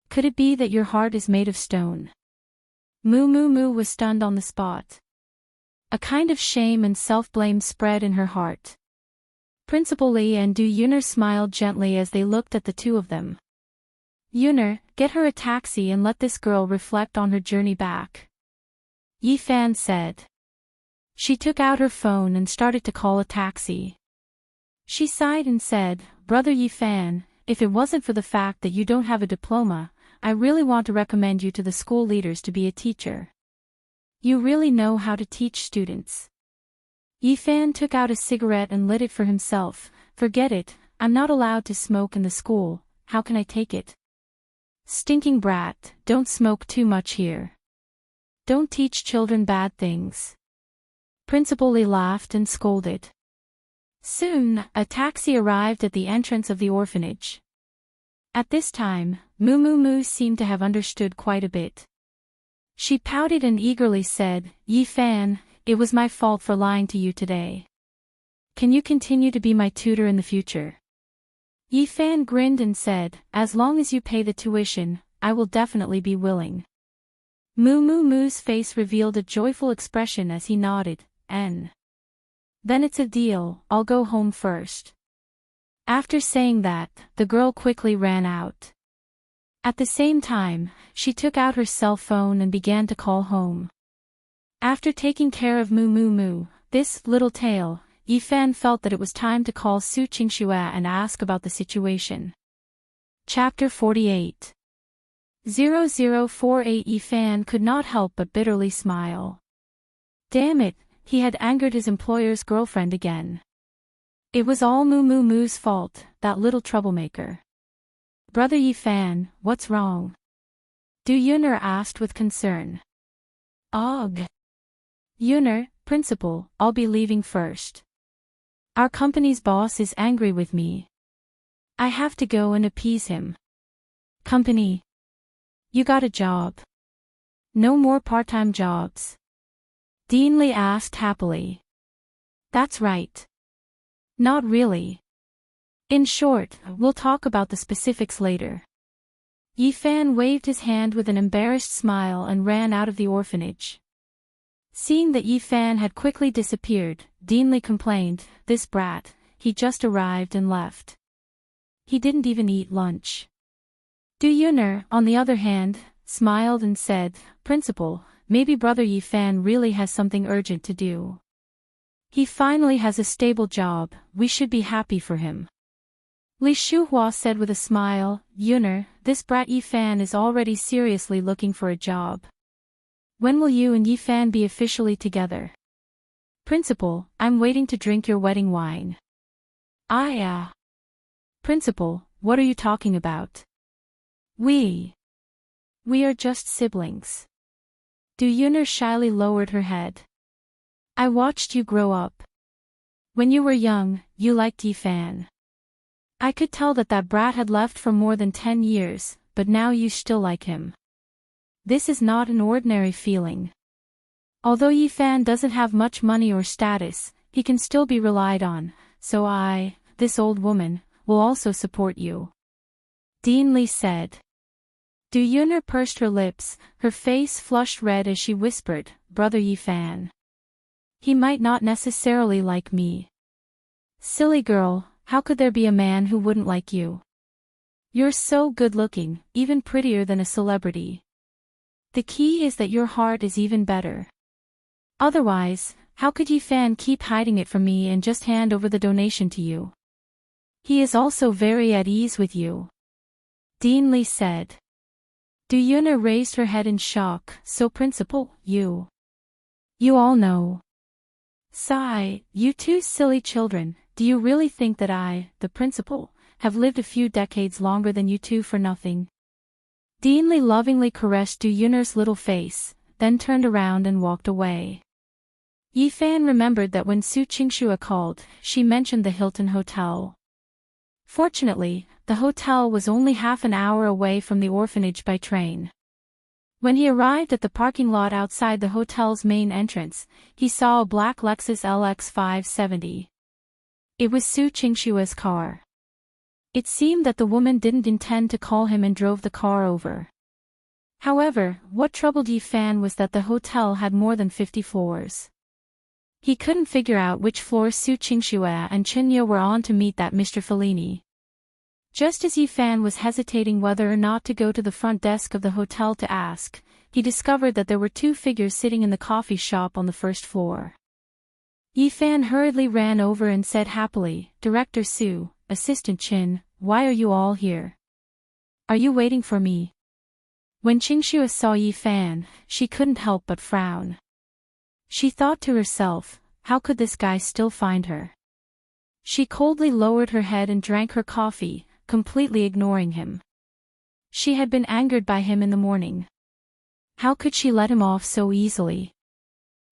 Could it be that your heart is made of stone? Moo Moo Moo was stunned on the spot. A kind of shame and self-blame spread in her heart. Principal Li and Du Yuner smiled gently as they looked at the two of them. Yuner, get her a taxi and let this girl reflect on her journey back. Yi Fan said. She took out her phone and started to call a taxi. She sighed and said, Brother Yi Fan, if it wasn't for the fact that you don't have a diploma, I really want to recommend you to the school leaders to be a teacher. You really know how to teach students. Yi Fan took out a cigarette and lit it for himself. Forget it, I'm not allowed to smoke in the school, how can I take it? Stinking brat, don't smoke too much here. Don't teach children bad things. Principal Li laughed and scolded. Soon, a taxi arrived at the entrance of the orphanage. At this time, Moo Moo Moo seemed to have understood quite a bit. She pouted and eagerly said, Yi Fan, it was my fault for lying to you today. Can you continue to be my tutor in the future? Yi Fan grinned and said, as long as you pay the tuition, I will definitely be willing. Moo Moo Moo's face revealed a joyful expression as he nodded, Then it's a deal, I'll go home first. After saying that, the girl quickly ran out. At the same time, she took out her cell phone and began to call home. After taking care of Moo Moo Moo, this little tail, Yi Fan felt that it was time to call Su Qingxue and ask about the situation. Chapter 48. 0048 Yi Fan could not help but bitterly smile. Damn it, he had angered his employer's girlfriend again. It was all Moo Moo Moo's fault, that little troublemaker. Brother Yi Fan, what's wrong? Du Yuner asked with concern. Ugh. Yuner, principal, I'll be leaving first. Our company's boss is angry with me. I have to go and appease him. Company. You got a job. No more part-time jobs. Dean Li asked happily. That's right. Not really. In short, we'll talk about the specifics later. Yi Fan waved his hand with an embarrassed smile and ran out of the orphanage. Seeing that Yi Fan had quickly disappeared, Dean Li complained, this brat, he just arrived and left. He didn't even eat lunch. Du Yuner, on the other hand, smiled and said, Principal, maybe Brother Yi Fan really has something urgent to do. He finally has a stable job, we should be happy for him. Li Shuhua said with a smile, Yuner, this brat Yi Fan is already seriously looking for a job. When will you and Yi Fan be officially together? Principal, I'm waiting to drink your wedding wine. Principal, what are you talking about? We are just siblings. Du Yuner shyly lowered her head. I watched you grow up. When you were young, you liked Yi Fan. I could tell that brat had left for more than 10 years, but now you still like him. This is not an ordinary feeling. Although Yi Fan doesn't have much money or status, he can still be relied on, so I, this old woman, will also support you. Dean Li said. Du Yuner pursed her lips, her face flushed red as she whispered, Brother Yi Fan. He might not necessarily like me. Silly girl, how could there be a man who wouldn't like you? You're so good-looking, even prettier than a celebrity. The key is that your heart is even better. Otherwise, how could Yi Fan keep hiding it from me and just hand over the donation to you? He is also very at ease with you. Dean Li said. Du Yuner raised her head in shock, so Principal, you all know. Sigh, you two silly children, do you really think that I, the principal, have lived a few decades longer than you two for nothing? Dean Li lovingly caressed Du Yuner's little face, then turned around and walked away. Yifan remembered that when Su Qingxue called, she mentioned the Hilton Hotel. Fortunately, the hotel was only half an hour away from the orphanage by train. When he arrived at the parking lot outside the hotel's main entrance, he saw a black Lexus LX 570. It was Su Qingxue's car. It seemed that the woman didn't intend to call him and drove the car over. However, what troubled Yifan was that the hotel had more than 50 floors. He couldn't figure out which floor Su Qingxue and Qinya were on to meet that Mr. Fellini. Just as Yifan was hesitating whether or not to go to the front desk of the hotel to ask, he discovered that there were two figures sitting in the coffee shop on the first floor. Yifan hurriedly ran over and said happily, "Director Su, Assistant Qin, why are you all here? Are you waiting for me?" When Qingxue saw Yifan, she couldn't help but frown. She thought to herself, how could this guy still find her? She coldly lowered her head and drank her coffee, completely ignoring him. She had been angered by him in the morning. How could she let him off so easily?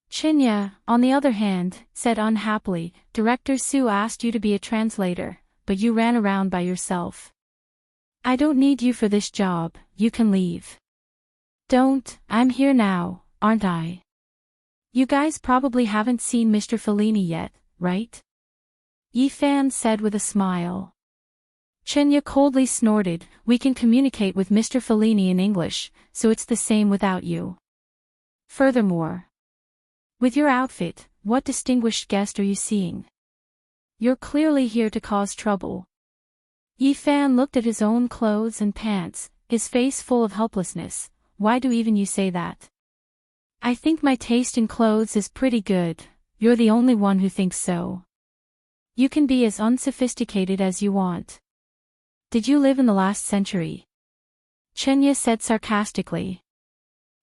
Qinya, on the other hand, said unhappily, "Director Su asked you to be a translator, but you ran around by yourself. I don't need you for this job, you can leave." "Don't, I'm here now, aren't I? You guys probably haven't seen Mr. Fellini yet, right?" Yifan said with a smile. Qinya coldly snorted, "We can communicate with Mr. Fellini in English, so it's the same without you. Furthermore, with your outfit, what distinguished guest are you seeing? You're clearly here to cause trouble." Yifan looked at his own clothes and pants, his face full of helplessness. "Why do even you say that? I think my taste in clothes is pretty good, you're the only one who thinks so. You can be as unsophisticated as you want. Did you live in the last century?" Qinya said sarcastically.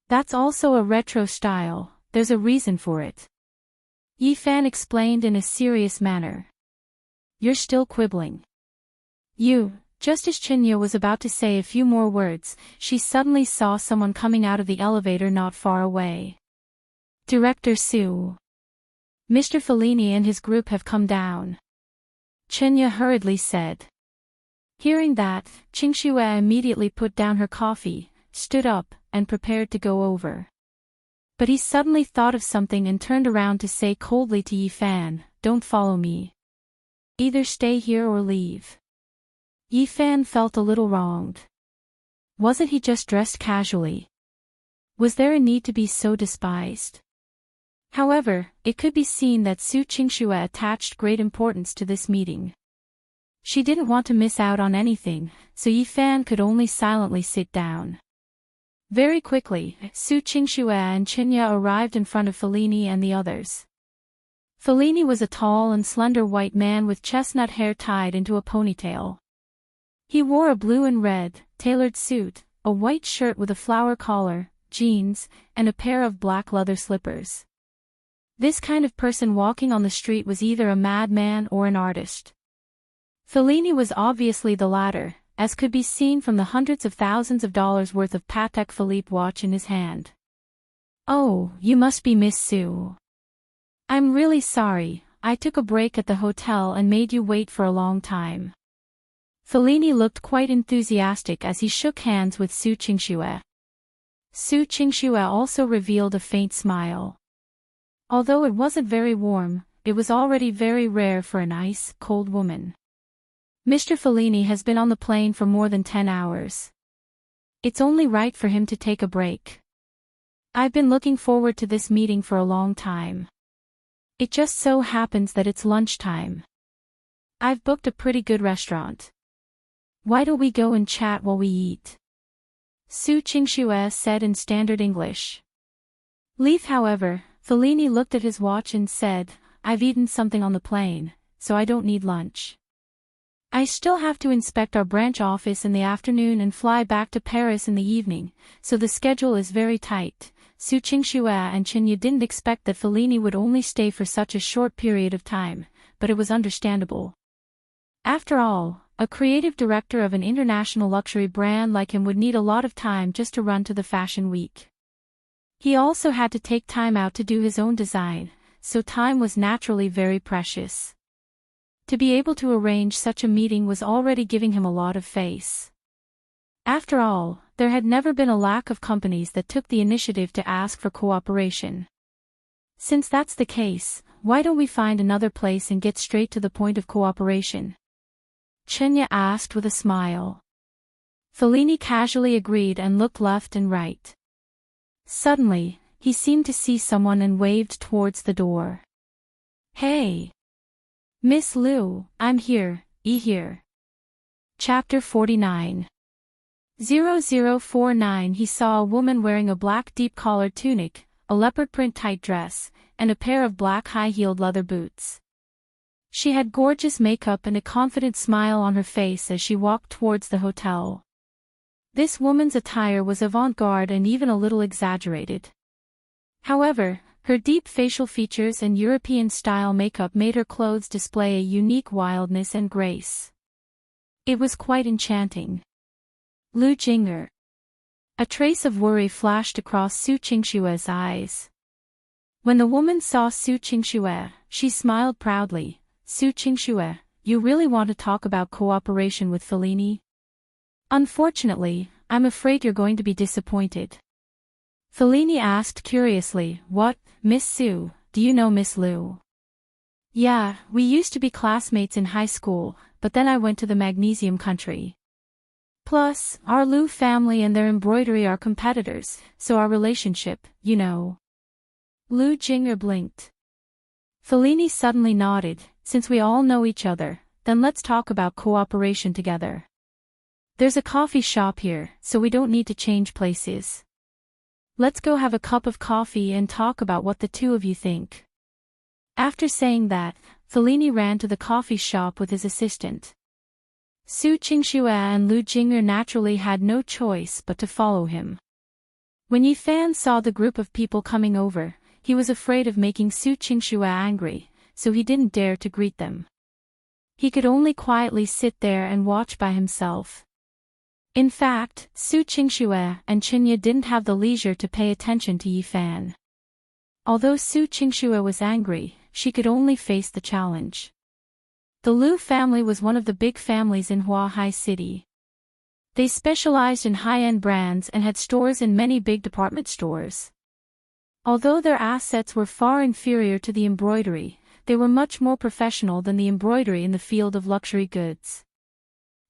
"That's also a retro style, there's a reason for it." Yifan explained in a serious manner. "You're still quibbling. You..." Just as Qinya was about to say a few more words, she suddenly saw someone coming out of the elevator not far away. "Director Su. Mr. Fellini and his group have come down," Qinya hurriedly said. Hearing that, Qingxue immediately put down her coffee, stood up, and prepared to go over. But he suddenly thought of something and turned around to say coldly to Yifan, "Don't follow me. Either stay here or leave." Yifan felt a little wronged. Wasn't he just dressed casually? Was there a need to be so despised? However, it could be seen that Su Qingxue attached great importance to this meeting. She didn't want to miss out on anything, so Yifan could only silently sit down. Very quickly, Su Qingxue and Qinya arrived in front of Fellini and the others. Fellini was a tall and slender white man with chestnut hair tied into a ponytail. He wore a blue and red, tailored suit, a white shirt with a flower collar, jeans, and a pair of black leather slippers. This kind of person walking on the street was either a madman or an artist. Fellini was obviously the latter, as could be seen from the hundreds of thousands of dollars worth of Patek Philippe watch in his hand. "Oh, you must be Miss Su. I'm really sorry, I took a break at the hotel and made you wait for a long time." Fellini looked quite enthusiastic as he shook hands with Su Qingxue. Su Qingxue also revealed a faint smile. Although it wasn't very warm, it was already very rare for an ice cold woman. "Mr. Fellini has been on the plane for more than 10 hours. It's only right for him to take a break. I've been looking forward to this meeting for a long time. It just so happens that it's lunchtime. I've booked a pretty good restaurant. Why don't we go and chat while we eat?" Su Qingxue said in standard English. Leave. However, Fellini looked at his watch and said, "I've eaten something on the plane, so I don't need lunch. I still have to inspect our branch office in the afternoon and fly back to Paris in the evening, so the schedule is very tight." Su Qingxue and Qinya didn't expect that Fellini would only stay for such a short period of time, but it was understandable. After all, a creative director of an international luxury brand like him would need a lot of time just to run to the fashion week. He also had to take time out to do his own design, so time was naturally very precious. To be able to arrange such a meeting was already giving him a lot of face. After all, there had never been a lack of companies that took the initiative to ask for cooperation. Since that's the case, why don't we find another place and get straight to the point of cooperation? Chenya asked with a smile. Fellini casually agreed and looked left and right. Suddenly, he seemed to see someone and waved towards the door. Hey! Miss Liu, I'm here, here. Chapter 49. 0049. He saw a woman wearing a black deep-collared tunic, a leopard print tight dress, and a pair of black high-heeled leather boots. She had gorgeous makeup and a confident smile on her face as she walked towards the hotel. This woman's attire was avant-garde and even a little exaggerated. However, her deep facial features and European-style makeup made her clothes display a unique wildness and grace. It was quite enchanting. Lu Jing'er. A trace of worry flashed across Su Qingshue's eyes. When the woman saw Su Qingshue, she smiled proudly. Su Qingshue, you really want to talk about cooperation with Fellini? Unfortunately, I'm afraid you're going to be disappointed. Fellini asked curiously, What, Miss Su, do you know Miss Liu? Yeah, we used to be classmates in high school, but then I went to the Magnesium country. Plus, our Liu family and their embroidery are competitors, so our relationship, you know. Lu Jing'er blinked. Fellini suddenly nodded. Since we all know each other, then let's talk about cooperation together. There's a coffee shop here, so we don't need to change places. Let's go have a cup of coffee and talk about what the two of you think. After saying that, Fellini ran to the coffee shop with his assistant. Su Qingshue and Lu Jing'er naturally had no choice but to follow him. When Yi Fan saw the group of people coming over, he was afraid of making Su Qingshue angry, so he didn't dare to greet them. He could only quietly sit there and watch by himself. In fact, Su Qingshue and Chenya didn't have the leisure to pay attention to Yi Fan. Although Su Qingshue was angry, she could only face the challenge. The Liu family was one of the big families in Huahai City. They specialized in high-end brands and had stores in many big department stores. Although their assets were far inferior to the embroidery, they were much more professional than the embroidery in the field of luxury goods.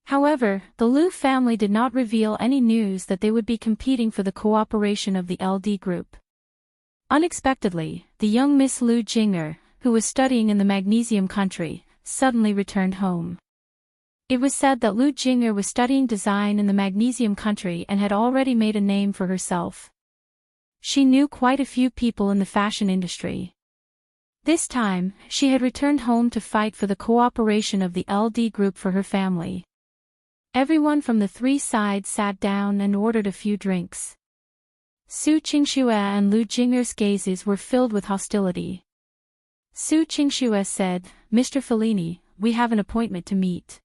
However, the Liu family did not reveal any news that they would be competing for the cooperation of the LD group. Unexpectedly, the young Miss Lu Jing'er, who was studying in the Magnesium country, suddenly returned home. It was said that Lu Jing'er was studying design in the Magnesium country and had already made a name for herself. She knew quite a few people in the fashion industry. This time, she had returned home to fight for the cooperation of the LD group for her family. Everyone from the three sides sat down and ordered a few drinks. Su Qingshue and Lu Jing'er's gazes were filled with hostility. Su Qingshue said, Mr. Fellini, we have an appointment to meet.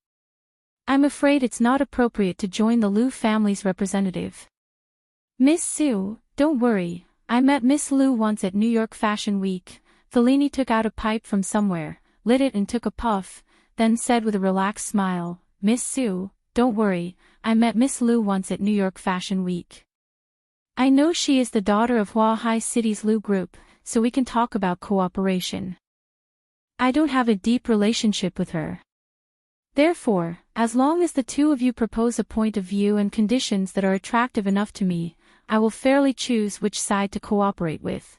I'm afraid it's not appropriate to join the Liu family's representative. Miss Su, don't worry, I met Miss Liu once at New York Fashion Week. Fellini took out a pipe from somewhere, lit it and took a puff, then said with a relaxed smile, Miss Su, don't worry, I met Miss Liu once at New York Fashion Week. I know she is the daughter of Huahai City's Liu Group, so we can talk about cooperation. I don't have a deep relationship with her. Therefore, as long as the two of you propose a point of view and conditions that are attractive enough to me, I will fairly choose which side to cooperate with.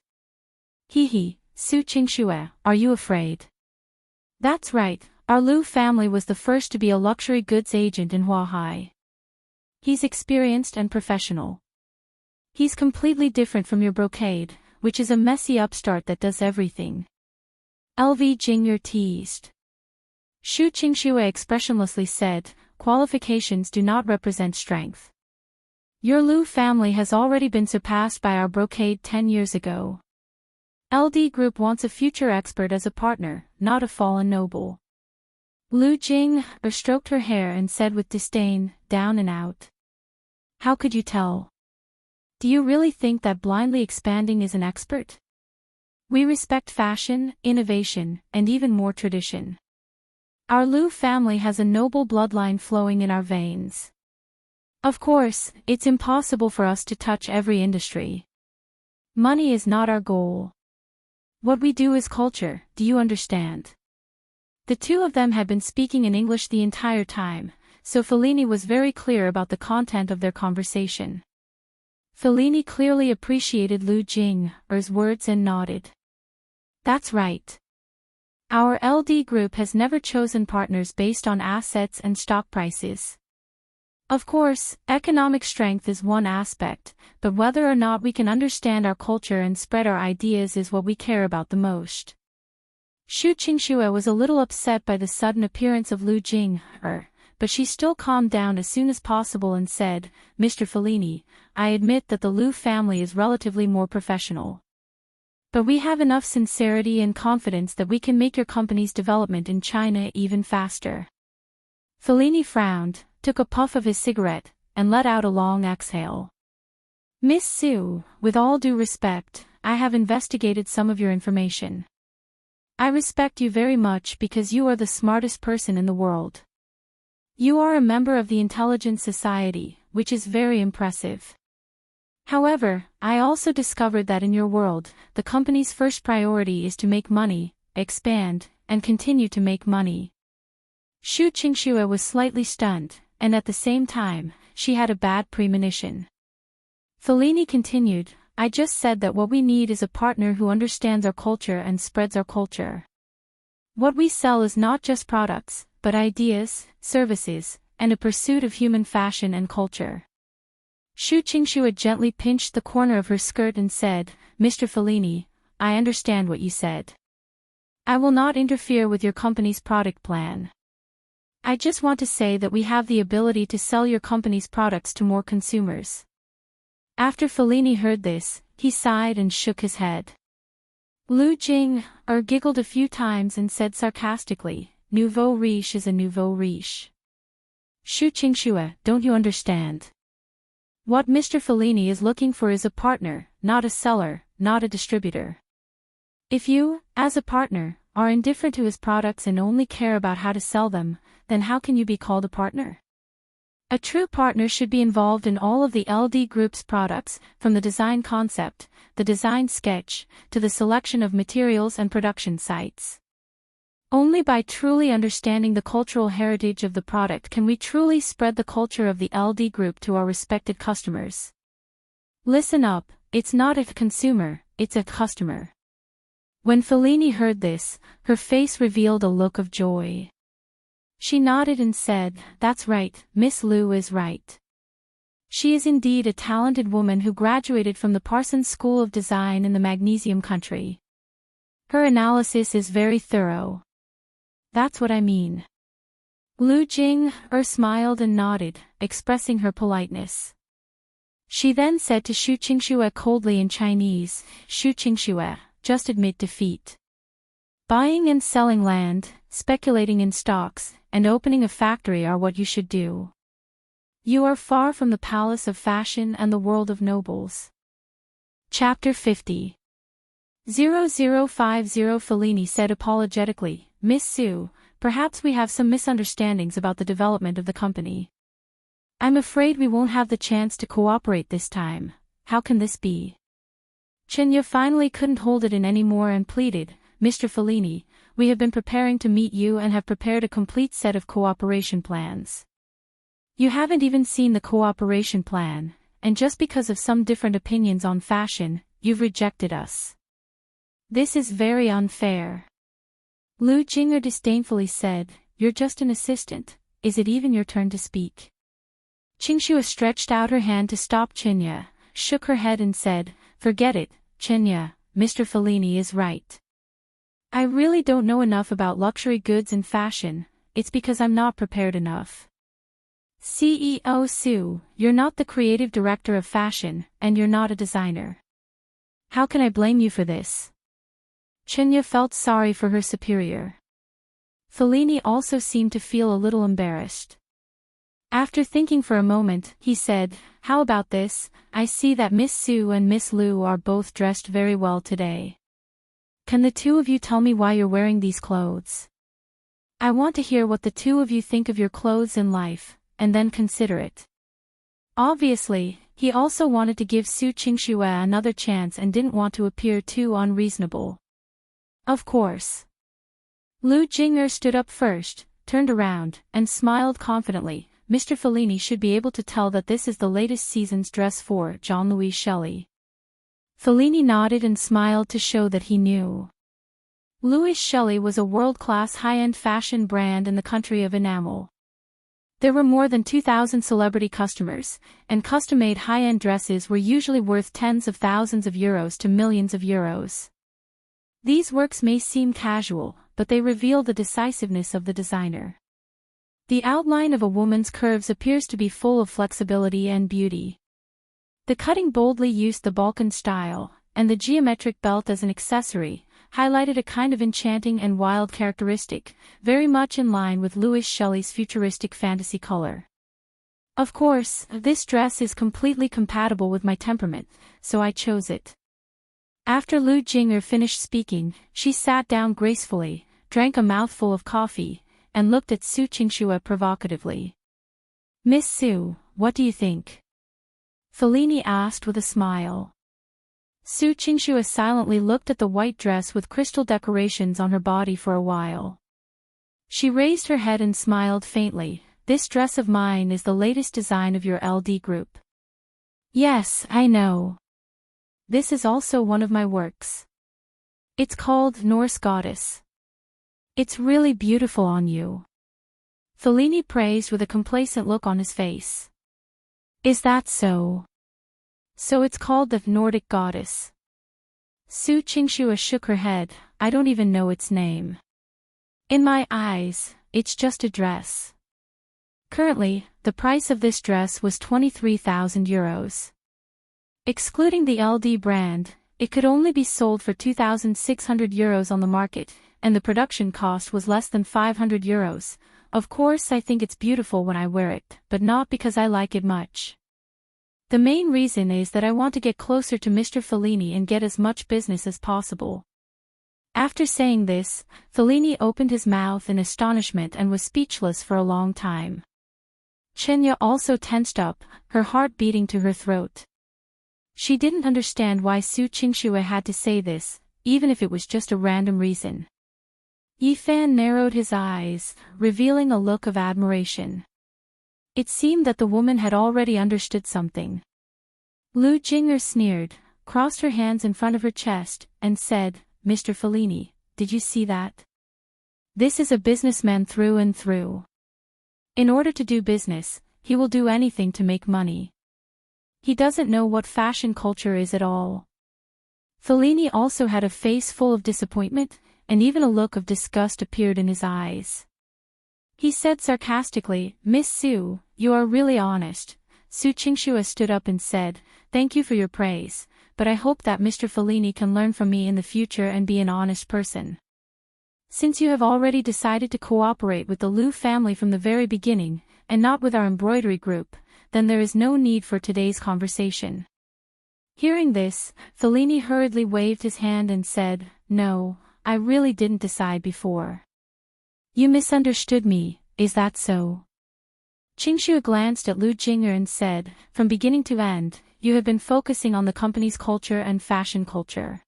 He, Su Qingshue, are you afraid? That's right. Our Liu family was the first to be a luxury goods agent in Huahai. He's experienced and professional. He's completely different from your brocade, which is a messy upstart that does everything. LV Jing'er teased. Su Qingshue expressionlessly said, qualifications do not represent strength. Your Liu family has already been surpassed by our brocade 10 years ago. LD Group wants a future expert as a partner, not a fallen noble. Lu Jing'er stroked her hair and said with disdain, down and out. How could you tell? Do you really think that blindly expanding is an expert? We respect fashion, innovation, and even more tradition. Our Lu family has a noble bloodline flowing in our veins. Of course, it's impossible for us to touch every industry. Money is not our goal. What we do is culture, do you understand? The two of them had been speaking in English the entire time, so Fellini was very clear about the content of their conversation. Fellini clearly appreciated Lu Jing's words and nodded. That's right. Our LD group has never chosen partners based on assets and stock prices. Of course, economic strength is one aspect, but whether or not we can understand our culture and spread our ideas is what we care about the most. Xu Qingxue was a little upset by the sudden appearance of Lu Jing, but she still calmed down as soon as possible and said, Mr. Fellini, I admit that the Lu family is relatively more professional. But we have enough sincerity and confidence that we can make your company's development in China even faster. Fellini frowned, took a puff of his cigarette, and let out a long exhale. Miss Su, with all due respect, I have investigated some of your information. I respect you very much because you are the smartest person in the world. You are a member of the Intelligent Society, which is very impressive. However, I also discovered that in your world, the company's first priority is to make money, expand, and continue to make money. Xu Qingxue was slightly stunned, and at the same time, she had a bad premonition. Fellini continued, I just said that what we need is a partner who understands our culture and spreads our culture. What we sell is not just products, but ideas, services, and a pursuit of human fashion and culture. Xu Qingxue gently pinched the corner of her skirt and said, Mr. Fellini, I understand what you said. I will not interfere with your company's product plan. I just want to say that we have the ability to sell your company's products to more consumers. After Fellini heard this, he sighed and shook his head. Lu Jing giggled a few times and said sarcastically, Nouveau riche is a nouveau riche. Xu Qingxue, don't you understand? What Mr. Fellini is looking for is a partner, not a seller, not a distributor. If you, as a partner, are indifferent to his products and only care about how to sell them, then how can you be called a partner? A true partner should be involved in all of the LD Group's products, from the design concept, the design sketch, to the selection of materials and production sites. Only by truly understanding the cultural heritage of the product can we truly spread the culture of the LD Group to our respected customers. Listen up, it's not a consumer, it's a customer. When Fellini heard this, her face revealed a look of joy. She nodded and said, That's right, Miss Lu is right. She is indeed a talented woman who graduated from the Parsons School of Design in the Magnesium country. Her analysis is very thorough. That's what I mean. Lu Jing smiled and nodded, expressing her politeness. She then said to Xu Qingxue coldly in Chinese, Xu Qingxue, just admit defeat. Buying and selling land, speculating in stocks, and opening a factory are what you should do. You are far from the palace of fashion and the world of nobles. Chapter 50. 0050 Fellini said apologetically, Miss Su, perhaps we have some misunderstandings about the development of the company. I'm afraid we won't have the chance to cooperate this time. How can this be? Chinya finally couldn't hold it in anymore and pleaded, Mr. Fellini, we have been preparing to meet you and have prepared a complete set of cooperation plans. You haven't even seen the cooperation plan, and just because of some different opinions on fashion, you've rejected us. This is very unfair. Lu Jinger disdainfully said, You're just an assistant, is it even your turn to speak? Qingxue stretched out her hand to stop Chinya, shook her head and said, Forget it, Chinya, Mr. Fellini is right. I really don't know enough about luxury goods and fashion, it's because I'm not prepared enough. CEO Su, you're not the creative director of fashion, and you're not a designer. How can I blame you for this? Chinya felt sorry for her superior. Fellini also seemed to feel a little embarrassed. After thinking for a moment, he said, How about this? I see that Miss Su and Miss Lu are both dressed very well today. Can the two of you tell me why you're wearing these clothes? I want to hear what the two of you think of your clothes in life, and then consider it. Obviously, he also wanted to give Su Qingxue another chance and didn't want to appear too unreasonable. Of course. Lu Jing'er stood up first, turned around, and smiled confidently. Mr. Fellini should be able to tell that this is the latest season's dress for Jean-Louis Shelley. Fellini nodded and smiled to show that he knew. Louis Shelley was a world-class high-end fashion brand in the country of enamel. There were more than 2,000 celebrity customers, and custom-made high-end dresses were usually worth tens of thousands of euros to millions of euros. These works may seem casual, but they reveal the decisiveness of the designer. The outline of a woman's curves appears to be full of flexibility and beauty. The cutting boldly used the Balkan style, and the geometric belt as an accessory, highlighted a kind of enchanting and wild characteristic, very much in line with Louis Shelley's futuristic fantasy color. Of course, this dress is completely compatible with my temperament, so I chose it. After Lu Jing'er finished speaking, she sat down gracefully, drank a mouthful of coffee, and looked at Su Qingxue provocatively. Miss Su, what do you think? Fellini asked with a smile. Su Qingxue silently looked at the white dress with crystal decorations on her body for a while. She raised her head and smiled faintly. This dress of mine is the latest design of your LD group. Yes, I know. This is also one of my works. It's called Norse Goddess. It's really beautiful on you. Fellini praised with a complacent look on his face. Is that so? So it's called the Nordic Goddess. Su Qingxue shook her head. I don't even know its name. In my eyes, it's just a dress. Currently, the price of this dress was 23,000 euros. Excluding the LD brand, it could only be sold for 2,600 euros on the market, and the production cost was less than 500 euros. Of course, I think it's beautiful when I wear it, but not because I like it much. The main reason is that I want to get closer to Mr. Fellini and get as much business as possible. After saying this, Fellini opened his mouth in astonishment and was speechless for a long time. Chenya also tensed up, her heart beating to her throat. She didn't understand why Su Qingxue had to say this, even if it was just a random reason. Yifan narrowed his eyes, revealing a look of admiration. It seemed that the woman had already understood something. Lu Jing'er sneered, crossed her hands in front of her chest, and said, Mr. Fellini, did you see that? This is a businessman through and through. In order to do business, he will do anything to make money. He doesn't know what fashion culture is at all. Fellini also had a face full of disappointment, and even a look of disgust appeared in his eyes. He said sarcastically, Miss Su, you are really honest. Su Qingxue stood up and said, Thank you for your praise, but I hope that Mr. Fellini can learn from me in the future and be an honest person. Since you have already decided to cooperate with the Lu family from the very beginning, and not with our embroidery group, then there is no need for today's conversation. Hearing this, Fellini hurriedly waved his hand and said, No, I really didn't decide before. You misunderstood me, is that so? Qingxue glanced at Lu Jing'er and said, From beginning to end, you have been focusing on the company's culture and fashion culture.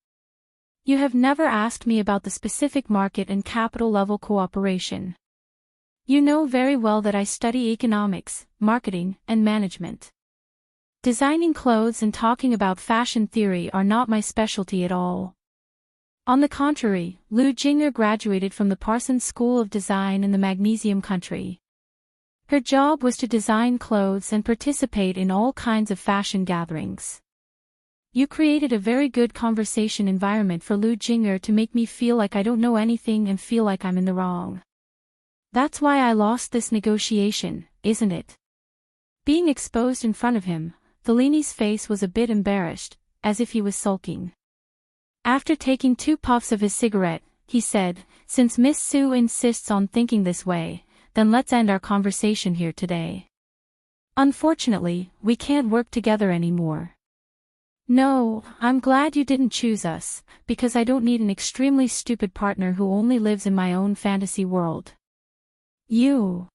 You have never asked me about the specific market and capital level cooperation. You know very well that I study economics, marketing, and management. Designing clothes and talking about fashion theory are not my specialty at all. On the contrary, Lu Jing'er graduated from the Parsons School of Design in the Magnesium country. Her job was to design clothes and participate in all kinds of fashion gatherings. You created a very good conversation environment for Lu Jing'er to make me feel like I don't know anything and feel like I'm in the wrong. That's why I lost this negotiation, isn't it? Being exposed in front of him, Fellini's face was a bit embarrassed, as if he was sulking. After taking 2 puffs of his cigarette, he said, Since Miss Su insists on thinking this way, then let's end our conversation here today. Unfortunately, we can't work together anymore. No, I'm glad you didn't choose us, because I don't need an extremely stupid partner who only lives in my own fantasy world. You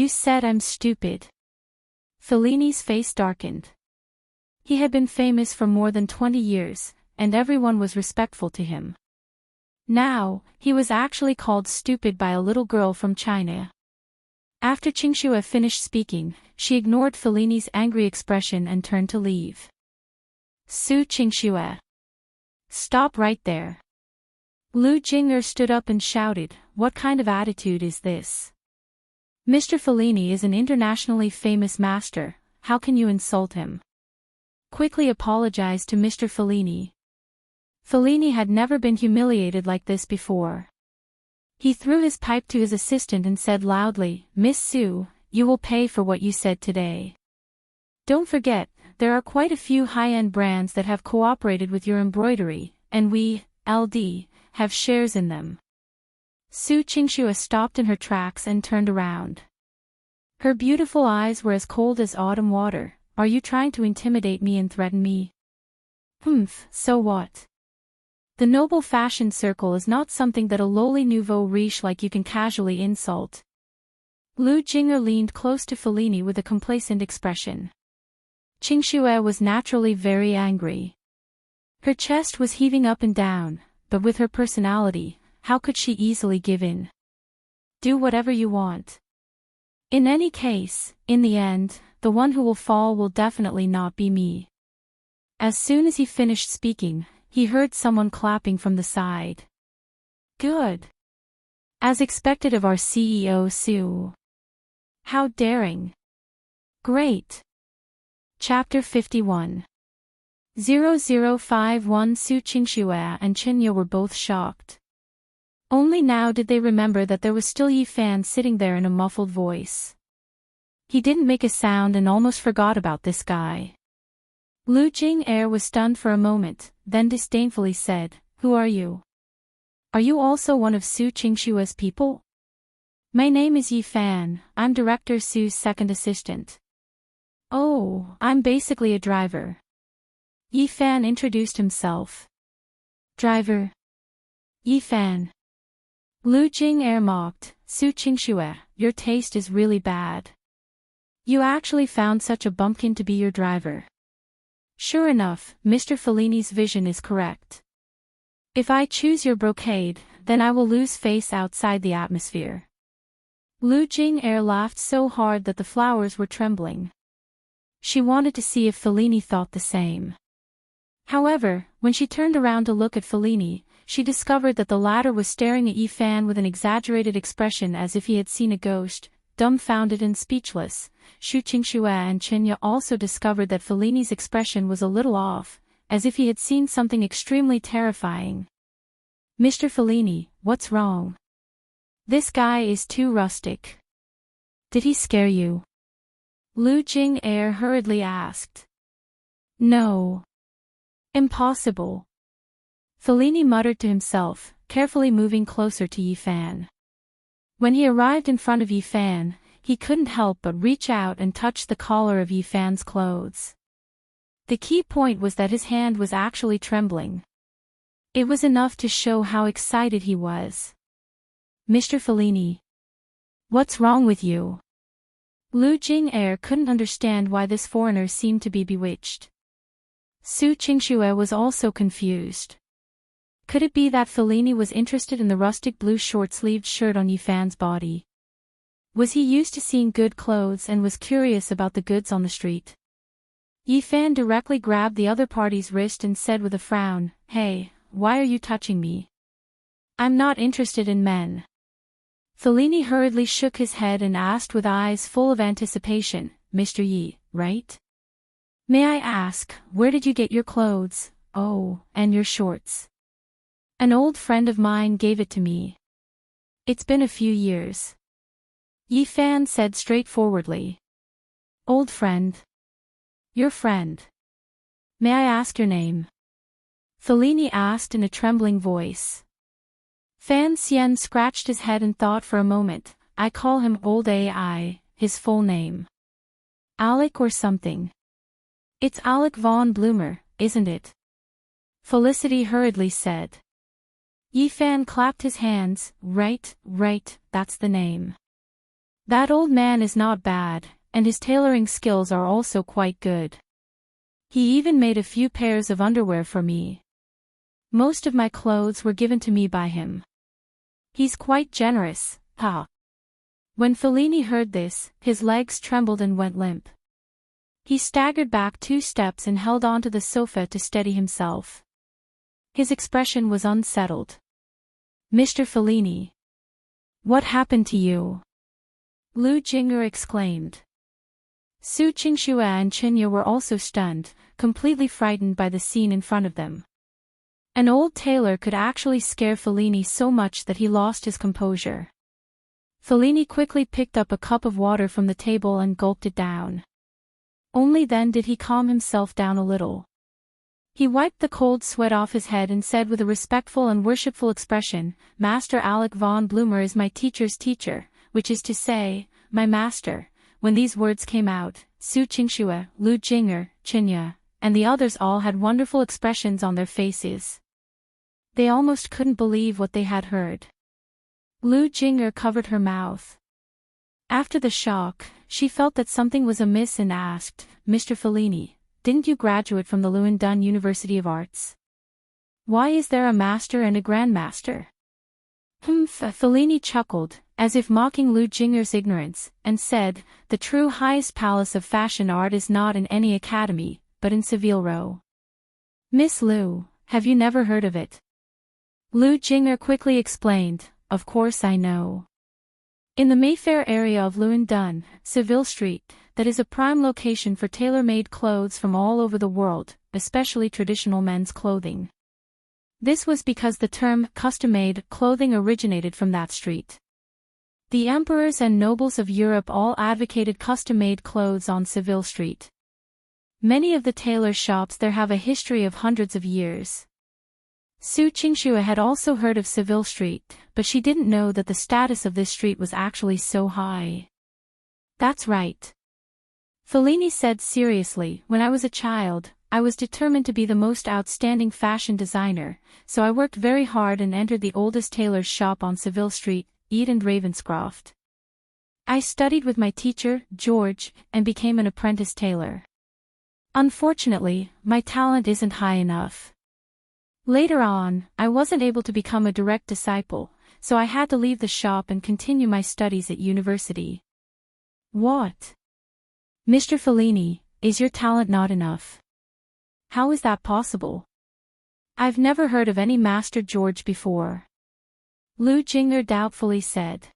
said I'm stupid. Fellini's face darkened. He had been famous for more than 20 years, and everyone was respectful to him. Now, he was actually called stupid by a little girl from China. After Qingxue finished speaking, she ignored Fellini's angry expression and turned to leave. Su Qingxue. Stop right there. Lu Jing'er stood up and shouted, "What kind of attitude is this? Mr. Fellini is an internationally famous master, how can you insult him? Quickly apologize to Mr. Fellini." Fellini had never been humiliated like this before. He threw his pipe to his assistant and said loudly, "Miss Su, you will pay for what you said today. Don't forget, there are quite a few high-end brands that have cooperated with your embroidery, and we, LD, have shares in them." Su Qingxue stopped in her tracks and turned around. Her beautiful eyes were as cold as autumn water. "Are you trying to intimidate me and threaten me?" "Humph, so what? The noble fashion circle is not something that a lowly nouveau riche like you can casually insult." Lu Jing'er leaned close to Fellini with a complacent expression. Qingxue was naturally very angry. Her chest was heaving up and down, but with her personality, how could she easily give in? Do whatever you want. In any case, in the end, the one who will fall will definitely not be me. As soon as he finished speaking, he heard someone clapping from the side. Good. As expected of our CEO Su. How daring. Great. Chapter 51. 0051. Su Qingxue and Qinya were both shocked. Only now did they remember that there was still Yi Fan sitting there in a muffled voice. He didn't make a sound and almost forgot about this guy. Lu Jing'er was stunned for a moment, then disdainfully said, "Who are you? Are you also one of Su Qingxue's people?" "My name is Yi Fan, I'm Director Su's second assistant." "Oh, I'm basically a driver." Yi Fan introduced himself. "Driver? Yi Fan." Lu Jing'er mocked, "Su Qingxue, your taste is really bad. You actually found such a bumpkin to be your driver." "Sure enough, Mr. Fellini's vision is correct. If I choose your brocade, then I will lose face outside the atmosphere." Lu Jing'er laughed so hard that the flowers were trembling. She wanted to see if Fellini thought the same. However, when she turned around to look at Fellini, she discovered that the latter was staring at Yi Fan with an exaggerated expression as if he had seen a ghost, dumbfounded and speechless. Su Qingxue and Qinya also discovered that Fellini's expression was a little off, as if he had seen something extremely terrifying. "Mr. Fellini, what's wrong? This guy is too rustic. Did he scare you?" Lu Jing'er hurriedly asked. "No. Impossible." Fellini muttered to himself, carefully moving closer to Yi Fan. When he arrived in front of Yi Fan, he couldn't help but reach out and touch the collar of Yi Fan's clothes. The key point was that his hand was actually trembling. It was enough to show how excited he was. "Mr. Fellini. What's wrong with you?" Lu Jing'er couldn't understand why this foreigner seemed to be bewitched. Su Qingxue was also confused. Could it be that Fellini was interested in the rustic blue short-sleeved shirt on Yi Fan's body? Was he used to seeing good clothes and was curious about the goods on the street? Yi Fan directly grabbed the other party's wrist and said with a frown, "Hey, why are you touching me? I'm not interested in men." Fellini hurriedly shook his head and asked with eyes full of anticipation, "Mr. Yi, right? May I ask, where did you get your clothes? Oh, and your shorts?" "An old friend of mine gave it to me. It's been a few years." Yi Fan said straightforwardly. "Old friend? Your friend? May I ask your name?" Fellini asked in a trembling voice. Fan Xian scratched his head and thought for a moment. "I call him Old AI, his full name. Alec or something." "It's Alec von Bloomer, isn't it?" Felicity hurriedly said. Yifan clapped his hands. Right, that's the name. That old man is not bad, and his tailoring skills are also quite good. He even made a few pairs of underwear for me. Most of my clothes were given to me by him. He's quite generous, huh? When Fellini heard this, his legs trembled and went limp. He staggered back 2 steps and held onto the sofa to steady himself. His expression was unsettled. "Mr. Fellini. What happened to you?" Lu Jing'er exclaimed. Su Qingxue and Qinya were also stunned, completely frightened by the scene in front of them. An old tailor could actually scare Fellini so much that he lost his composure. Fellini quickly picked up a cup of water from the table and gulped it down. Only then did he calm himself down a little. He wiped the cold sweat off his head and said with a respectful and worshipful expression, "Master Alec von Bloomer is my teacher's teacher, which is to say, my master." When these words came out, Su Qingxue, Lu Jing'er, Qinya, and the others all had wonderful expressions on their faces. They almost couldn't believe what they had heard. Lu Jing'er covered her mouth. After the shock, she felt that something was amiss and asked, "Mr. Fellini, didn't you graduate from the Luandun University of Arts? Why is there a master and a grandmaster?" Fellini chuckled, as if mocking Lu Jing'er's ignorance, and said, "The true highest palace of fashion art is not in any academy, but in Seville Row." "Miss Lu, have you never heard of it?" Lu Jing'er quickly explained, "Of course I know. In the Mayfair area of Luandun, Seville Street, that is a prime location for tailor-made clothes from all over the world, especially traditional men's clothing. This was because the term custom-made clothing originated from that street. The emperors and nobles of Europe all advocated custom-made clothes on Seville Street. Many of the tailor shops there have a history of hundreds of years." Su Qingxue had also heard of Seville Street, but she didn't know that the status of this street was actually so high. "That's right," Fellini said seriously. "When I was a child, I was determined to be the most outstanding fashion designer, so I worked very hard and entered the oldest tailor's shop on Seville Street, Eat and Ravenscroft. I studied with my teacher, George, and became an apprentice tailor. Unfortunately, my talent isn't high enough. Later on, I wasn't able to become a direct disciple, so I had to leave the shop and continue my studies at university." "What? Mr. Fellini, is your talent not enough? How is that possible? I've never heard of any Master George before," Lu Jing'er doubtfully said.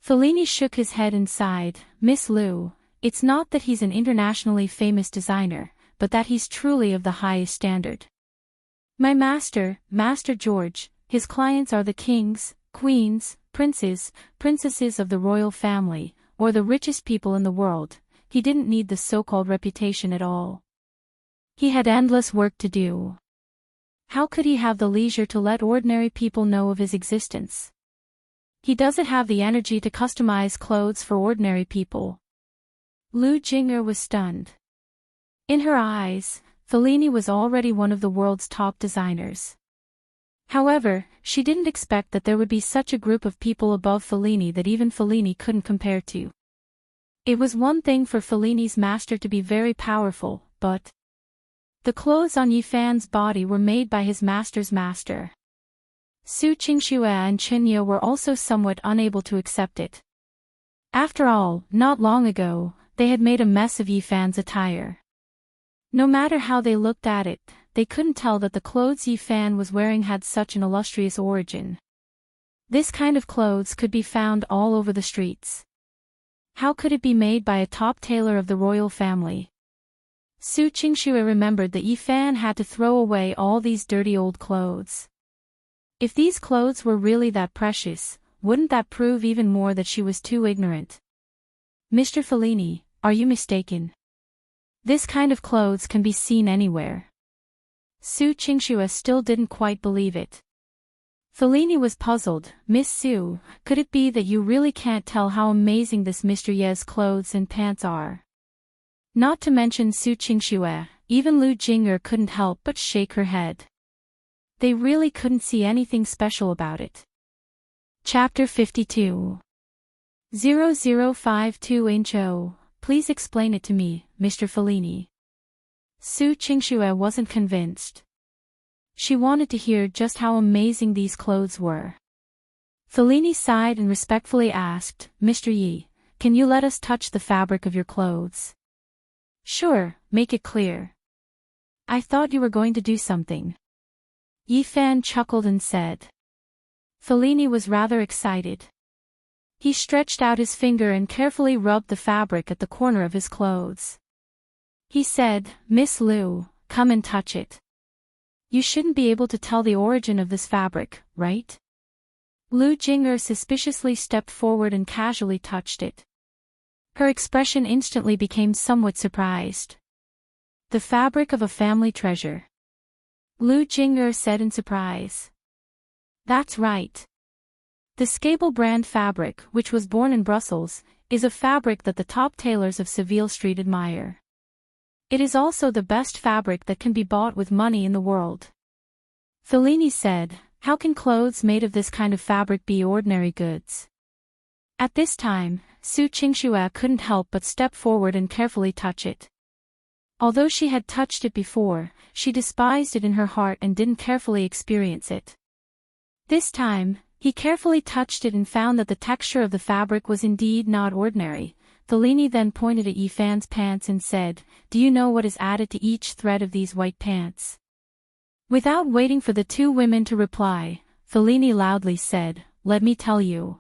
Fellini shook his head and sighed, "Miss Lu, it's not that he's an internationally famous designer, but that he's truly of the highest standard. My master, Master George, his clients are the kings, queens, princes, princesses of the royal family, or the richest people in the world. He didn't need the so-called reputation at all. He had endless work to do. How could he have the leisure to let ordinary people know of his existence? He doesn't have the energy to customize clothes for ordinary people." Lu Jing'er was stunned. In her eyes, Fellini was already one of the world's top designers. However, she didn't expect that there would be such a group of people above Fellini that even Fellini couldn't compare to. It was one thing for Fellini's master to be very powerful, but the clothes on Yifan's body were made by his master's master. Su Qingxue and Qinya were also somewhat unable to accept it. After all, not long ago, they had made a mess of Yifan's attire. No matter how they looked at it, they couldn't tell that the clothes Yifan was wearing had such an illustrious origin. This kind of clothes could be found all over the streets. How could it be made by a top tailor of the royal family? Su Qingxue remembered that Yifan had to throw away all these dirty old clothes. If these clothes were really that precious, wouldn't that prove even more that she was too ignorant? "Mr. Fellini, are you mistaken? This kind of clothes can be seen anywhere." Su Qingxue still didn't quite believe it. Fellini was puzzled. "Miss Su, could it be that you really can't tell how amazing this Mr. Ye's clothes and pants are?" Not to mention Su Qingxue, even Lu Jinger couldn't help but shake her head. They really couldn't see anything special about it. Chapter 52. 0052 Please explain it to me, Mr. Fellini. Su Qingxue wasn't convinced. She wanted to hear just how amazing these clothes were. Fellini sighed and respectfully asked, Mr. Yi, can you let us touch the fabric of your clothes? Sure, make it clear. I thought you were going to do something. Yi Fan chuckled and said. Fellini was rather excited. He stretched out his finger and carefully rubbed the fabric at the corner of his clothes. He said, Miss Lu, come and touch it. You shouldn't be able to tell the origin of this fabric, right? Lu Jinger suspiciously stepped forward and casually touched it. Her expression instantly became somewhat surprised. The fabric of a family treasure. Lu Jinger said in surprise. That's right. The Scable brand fabric, which was born in Brussels, is a fabric that the top tailors of Seville Street admire. It is also the best fabric that can be bought with money in the world. Fellini said, how can clothes made of this kind of fabric be ordinary goods? At this time, Su Qingxue couldn't help but step forward and carefully touch it. Although she had touched it before, she despised it in her heart and didn't carefully experience it. This time, he carefully touched it and found that the texture of the fabric was indeed not ordinary. Fellini then pointed at Yi Fan's pants and said, do you know what is added to each thread of these white pants? Without waiting for the two women to reply, Fellini loudly said, let me tell you.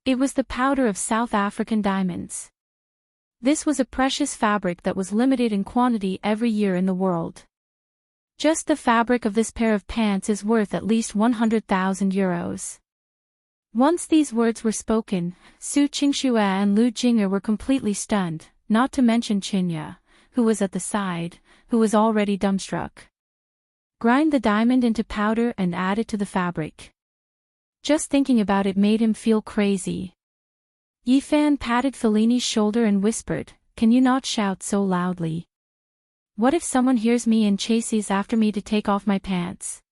It was the powder of South African diamonds. This was a precious fabric that was limited in quantity every year in the world. Just the fabric of this pair of pants is worth at least 100,000 euros. Once these words were spoken, Su Qingxue and Lu Jinger were completely stunned, not to mention Qinya, who was at the side, who was already dumbstruck. Grind the diamond into powder and add it to the fabric. Just thinking about it made him feel crazy. Yi Fan patted Fellini's shoulder and whispered, can you not shout so loudly? What if someone hears me and chases after me to take off my pants?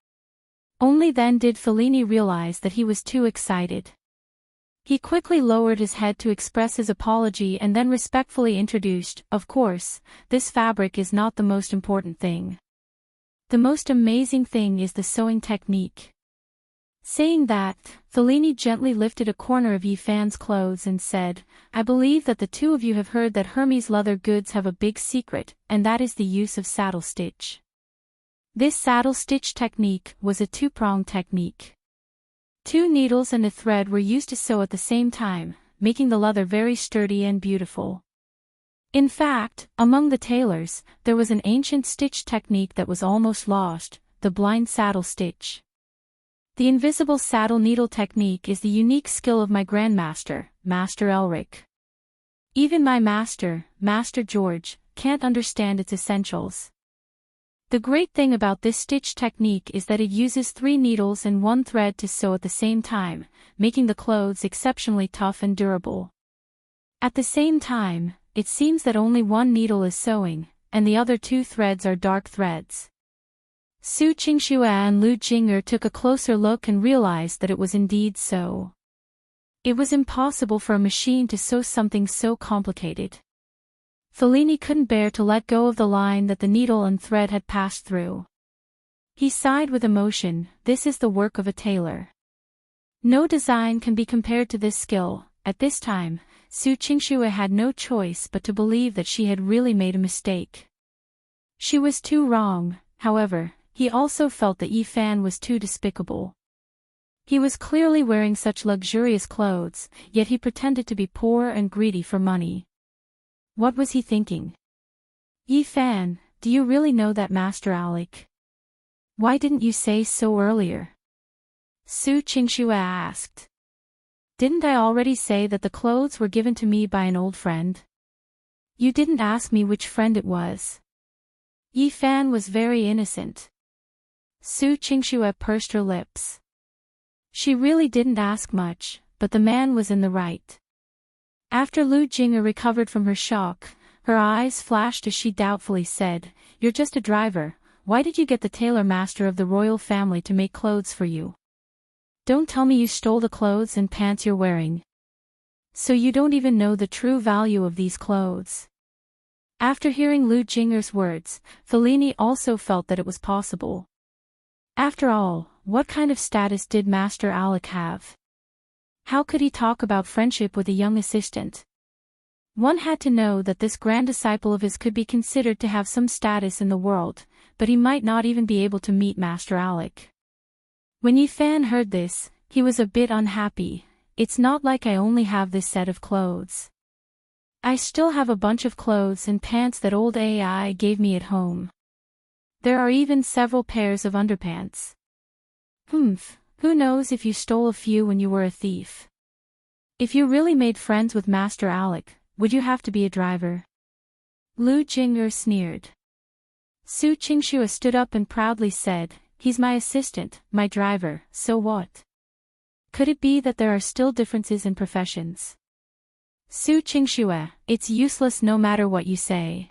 Only then did Fellini realize that he was too excited. He quickly lowered his head to express his apology and then respectfully introduced, of course, this fabric is not the most important thing. The most amazing thing is the sewing technique. Saying that, Fellini gently lifted a corner of Yi Fan's clothes and said, I believe that the two of you have heard that Hermes leather goods have a big secret, and that is the use of saddle stitch. This saddle stitch technique was a two-pronged technique. Two needles and a thread were used to sew at the same time, making the leather very sturdy and beautiful. In fact, among the tailors, there was an ancient stitch technique that was almost lost, the blind saddle stitch. The invisible saddle needle technique is the unique skill of my grandmaster, Master Elric. Even my master, Master George, can't understand its essentials. The great thing about this stitch technique is that it uses 3 needles and 1 thread to sew at the same time, making the clothes exceptionally tough and durable. At the same time, it seems that only 1 needle is sewing, and the other 2 threads are dark threads. Su Qingxue and Lu Jinger took a closer look and realized that it was indeed so. It was impossible for a machine to sew something so complicated. Fellini couldn't bear to let go of the line that the needle and thread had passed through. He sighed with emotion, this is the work of a tailor. No design can be compared to this skill. At this time, Su Qingxue had no choice but to believe that she had really made a mistake. She was too wrong, however, he also felt that Yi Fan was too despicable. He was clearly wearing such luxurious clothes, yet he pretended to be poor and greedy for money. What was he thinking? Yi Fan, do you really know that, Master Alec? Why didn't you say so earlier? Su Qingxue asked. Didn't I already say that the clothes were given to me by an old friend? You didn't ask me which friend it was. Yi Fan was very innocent. Su Qingxue pursed her lips. She really didn't ask much, but the man was in the right. After Lu Jinger recovered from her shock, Her eyes flashed as she doubtfully said, "You're just a driver. Why did you get the tailor master of the royal family to make clothes for you? Don't tell me you stole the clothes and pants you're wearing. So you don't even know the true value of these clothes." After hearing Lu Jinger's words, Fellini also felt that it was possible. After all, what kind of status did Master Alec have? How could he talk about friendship with a young assistant? One had to know that this grand disciple of his could be considered to have some status in the world, but he might not even be able to meet Master Alec. When Yi Fan heard this, he was a bit unhappy. "It's not like I only have this set of clothes. I still have a bunch of clothes and pants that old AI gave me at home. There are even several pairs of underpants. Who knows if you stole a few when you were a thief? If you really made friends with Master Alec, would you have to be a driver?" Lu Jinger sneered. Su Qingxue stood up and proudly said, "He's my assistant, my driver, so what? Could it be that there are still differences in professions?" Su Qingxue, "It's useless no matter what you say.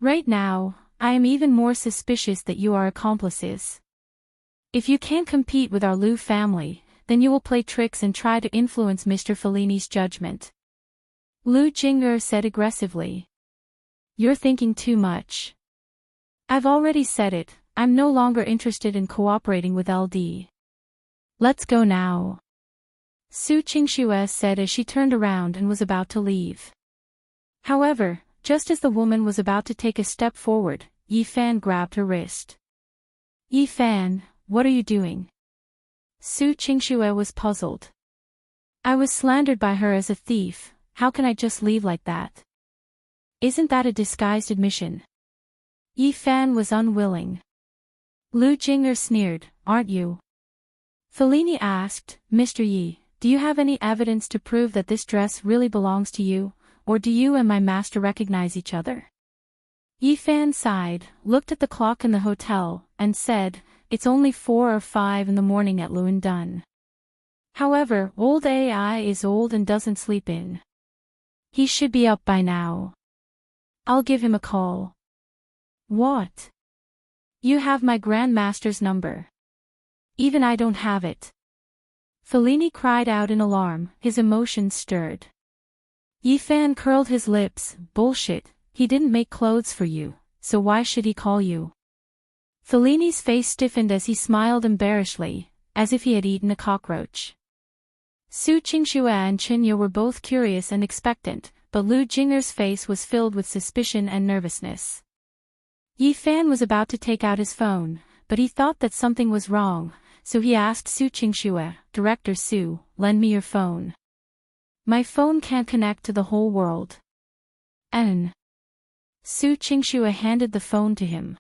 Right now, I am even more suspicious that you are accomplices. If you can't compete with our Lu family, then you will play tricks and try to influence Mr. Fellini's judgment." Lu Jinger said aggressively. "You're thinking too much. I've already said it, I'm no longer interested in cooperating with LD. Let's go now," Su Qingxue said as she turned around and was about to leave. However, just as the woman was about to take a step forward, Yi Fan grabbed her wrist. "Yi Fan, what are you doing?" Su Qingxue was puzzled. "I was slandered by her as a thief, how can I just leave like that? Isn't that a disguised admission?" Yi Fan was unwilling. Lu Jinger sneered, "Aren't you?" Fellini asked, "Mr. Yi, do you have any evidence to prove that this dress really belongs to you, or do you and my master recognize each other?" Yi Fan sighed, looked at the clock in the hotel, and said, "It's only 4 or 5 in the morning at Luandun. However, old AI is old and doesn't sleep in. He should be up by now. I'll give him a call." "What? You have my grandmaster's number. Even I don't have it." Fellini cried out in alarm, his emotions stirred. Yi Fan curled his lips, "Bullshit, he didn't make clothes for you, so why should he call you?" Fellini's face stiffened as he smiled embarrassedly, as if he had eaten a cockroach. Su Qingxue and Qinya were both curious and expectant, but Lu Jinger's face was filled with suspicion and nervousness. Yi Fan was about to take out his phone, but he thought that something was wrong, so he asked Su Qingxue, "Director Su, lend me your phone. My phone can't connect to the whole world." Su Qingxue handed the phone to him.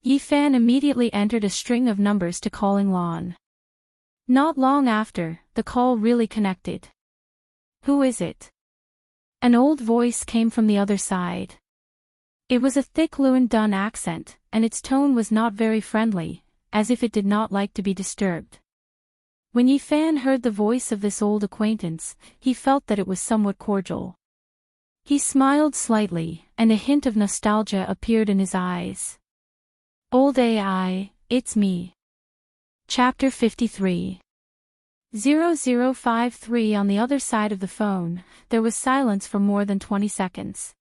Yi Fan immediately entered a string of numbers to calling Lon. Not long after, the call really connected. "Who is it?" An old voice came from the other side. It was a thick Luandun accent, and its tone was not very friendly, as if it did not like to be disturbed. When Yi Fan heard the voice of this old acquaintance, he felt that it was somewhat cordial. He smiled slightly, and a hint of nostalgia appeared in his eyes. "Old AI, it's me." Chapter 53. 0053. On the other side of the phone, there was silence for more than 20 seconds.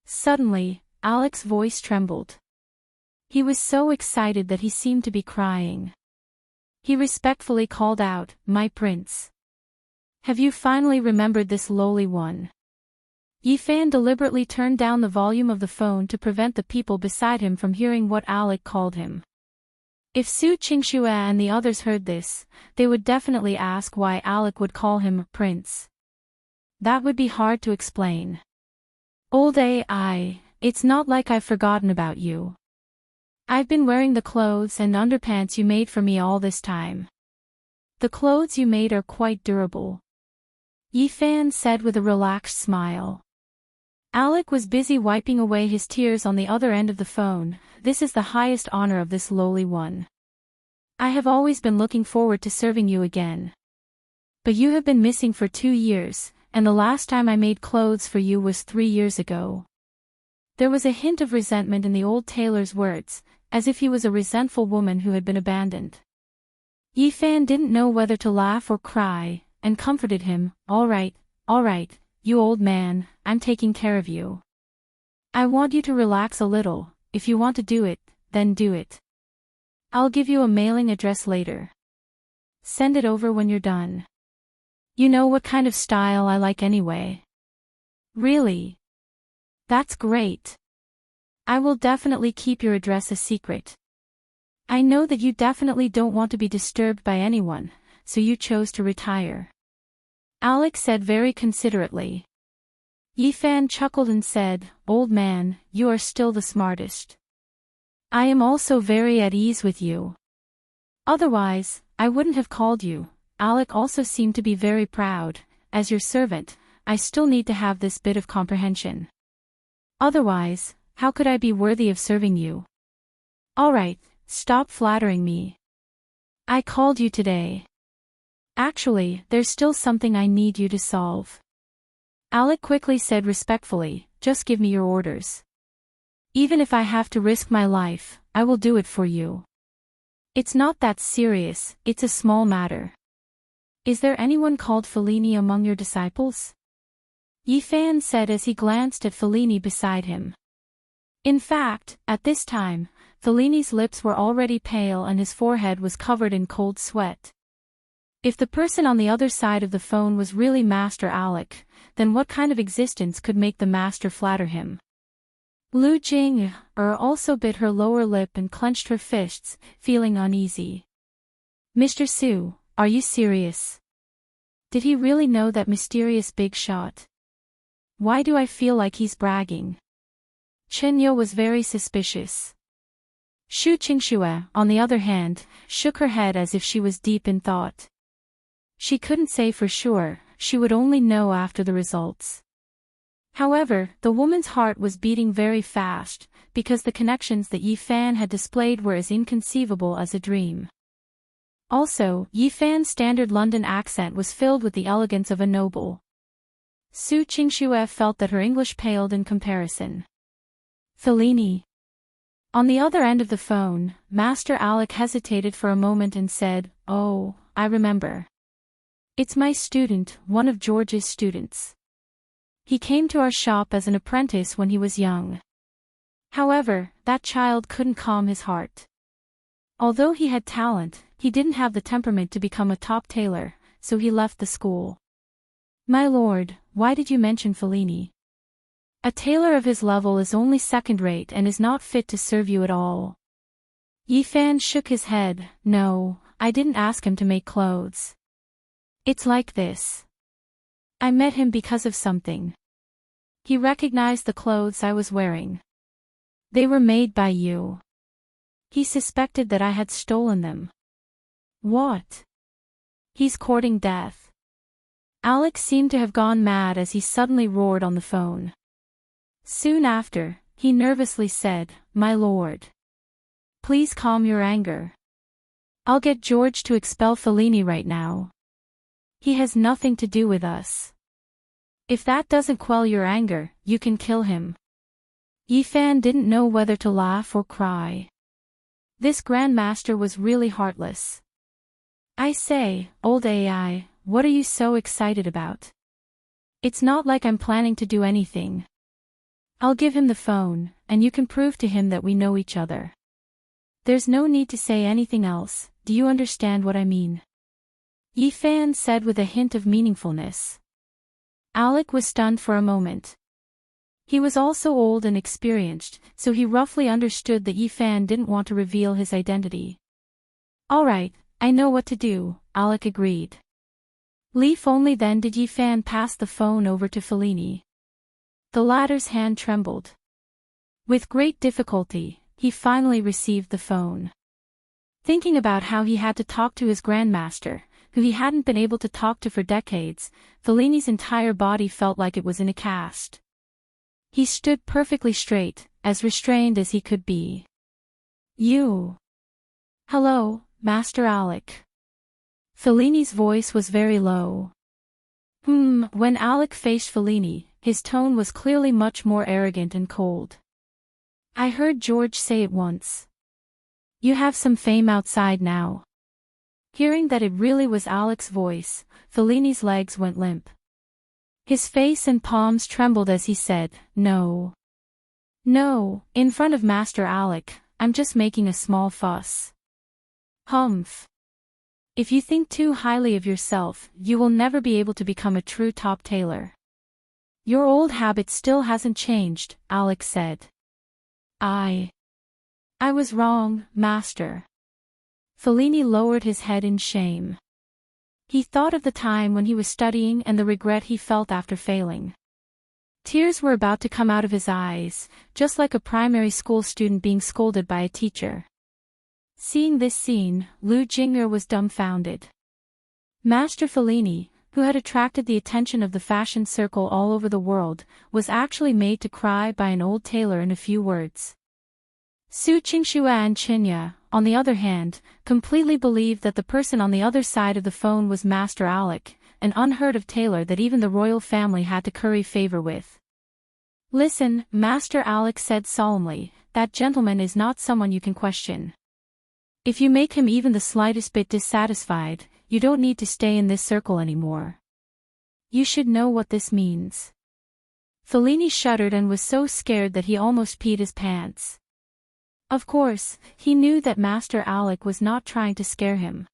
Suddenly, Alec's voice trembled. He was so excited that he seemed to be crying. He respectfully called out, "My prince. Have you finally remembered this lowly one?" Yi Fan deliberately turned down the volume of the phone to prevent the people beside him from hearing what Alec called him. If Su Qingxue and the others heard this, they would definitely ask why Alec would call him prince. That would be hard to explain. "Old AI, it's not like I've forgotten about you. I've been wearing the clothes and underpants you made for me all this time. The clothes you made are quite durable," Yi Fan said with a relaxed smile. Alec was busy wiping away his tears on the other end of the phone. "This is the highest honor of this lowly one. I have always been looking forward to serving you again. But you have been missing for 2 years, and the last time I made clothes for you was 3 years ago." There was a hint of resentment in the old tailor's words, as if he was a resentful woman who had been abandoned. Yifan didn't know whether to laugh or cry, and comforted him. All right, you old man, I'm taking care of you. I want you to relax a little. If you want to do it, then do it. I'll give you a mailing address later. Send it over when you're done. You know what kind of style I like anyway." "Really? That's great. I will definitely keep your address a secret. I know that you definitely don't want to be disturbed by anyone, so you chose to retire," Alex said very considerately. Yifan chuckled and said, "Old man, you are still the smartest. I am also very at ease with you. Otherwise, I wouldn't have called you." Alec also seemed to be very proud. "As your servant, I still need to have this bit of comprehension. Otherwise, how could I be worthy of serving you? Alright, stop flattering me. I called you today. Actually, there's still something I need you to solve." Alec quickly said respectfully, "Just give me your orders. Even if I have to risk my life, I will do it for you. It's not that serious, it's a small matter. Is there anyone called Fellini among your disciples?" Yifan said as he glanced at Fellini beside him. In fact, at this time, Fellini's lips were already pale and his forehead was covered in cold sweat. If the person on the other side of the phone was really Master Alec, then what kind of existence could make the master flatter him? Lu Jing also bit her lower lip and clenched her fists, feeling uneasy. "Mr. Su, are you serious? Did he really know that mysterious big shot? Why do I feel like he's bragging?" Chen Yo was very suspicious. Shu Qingxue, on the other hand, shook her head as if she was deep in thought. She couldn't say for sure, she would only know after the results. However, the woman's heart was beating very fast, because the connections that Yifan had displayed were as inconceivable as a dream. Also, Yifan's standard London accent was filled with the elegance of a noble. Su Qingxue felt that her English paled in comparison. "Fellini." On the other end of the phone, Master Alec hesitated for a moment and said, "Oh, I remember. It's my student, one of George's students. He came to our shop as an apprentice when he was young. However, that child couldn't calm his heart. Although he had talent, he didn't have the temperament to become a top tailor, so he left the school." "My lord, why did you mention Fellini? A tailor of his level is only second-rate and is not fit to serve you at all." Yifan shook his head. "No, I didn't ask him to make clothes. It's like this. I met him because of something. He recognized the clothes I was wearing. They were made by you. He suspected that I had stolen them." "What? He's courting death." Alex seemed to have gone mad as he suddenly roared on the phone. Soon after, he nervously said, "My lord. Please calm your anger. I'll get George to expel Fellini right now. He has nothing to do with us. If that doesn't quell your anger, you can kill him." Yifan didn't know whether to laugh or cry. This Grandmaster was really heartless. "I say, old AI, what are you so excited about? It's not like I'm planning to do anything. I'll give him the phone, and you can prove to him that we know each other. There's no need to say anything else, do you understand what I mean?" Yifan said with a hint of meaningfulness. Alec was stunned for a moment. He was also old and experienced, so he roughly understood that Yifan didn't want to reveal his identity. "Alright, I know what to do," Alec agreed. Leaf only then did Yifan pass the phone over to Fellini. The latter's hand trembled. With great difficulty, he finally received the phone. Thinking about how he had to talk to his Grandmaster, who he hadn't been able to talk to for decades, Fellini's entire body felt like it was in a cast. He stood perfectly straight, as restrained as he could be. "You." "Hello, Master Alec." Fellini's voice was very low. When Alec faced Fellini, his tone was clearly much more arrogant and cold. I heard George say it once. You have some fame outside now. Hearing that it really was Alec's voice, Fellini's legs went limp. His face and palms trembled as he said, No. No, in front of Master Alec, I'm just making a small fuss. Humph. If you think too highly of yourself, you will never be able to become a true top tailor. Your old habit still hasn't changed, Alec said. I was wrong, Master. Fellini lowered his head in shame. He thought of the time when he was studying and the regret he felt after failing. Tears were about to come out of his eyes, just like a primary school student being scolded by a teacher. Seeing this scene, Lu Jing'er was dumbfounded. Master Fellini, who had attracted the attention of the fashion circle all over the world, was actually made to cry by an old tailor in a few words. Su Qingxue and Qinya, on the other hand, completely believed that the person on the other side of the phone was Master Alec, an unheard-of tailor that even the royal family had to curry favor with. Listen, Master Alec said solemnly, that gentleman is not someone you can question. If you make him even the slightest bit dissatisfied, you don't need to stay in this circle anymore. You should know what this means. Fellini shuddered and was so scared that he almost peed his pants. Of course, he knew that Master Alec was not trying to scare him.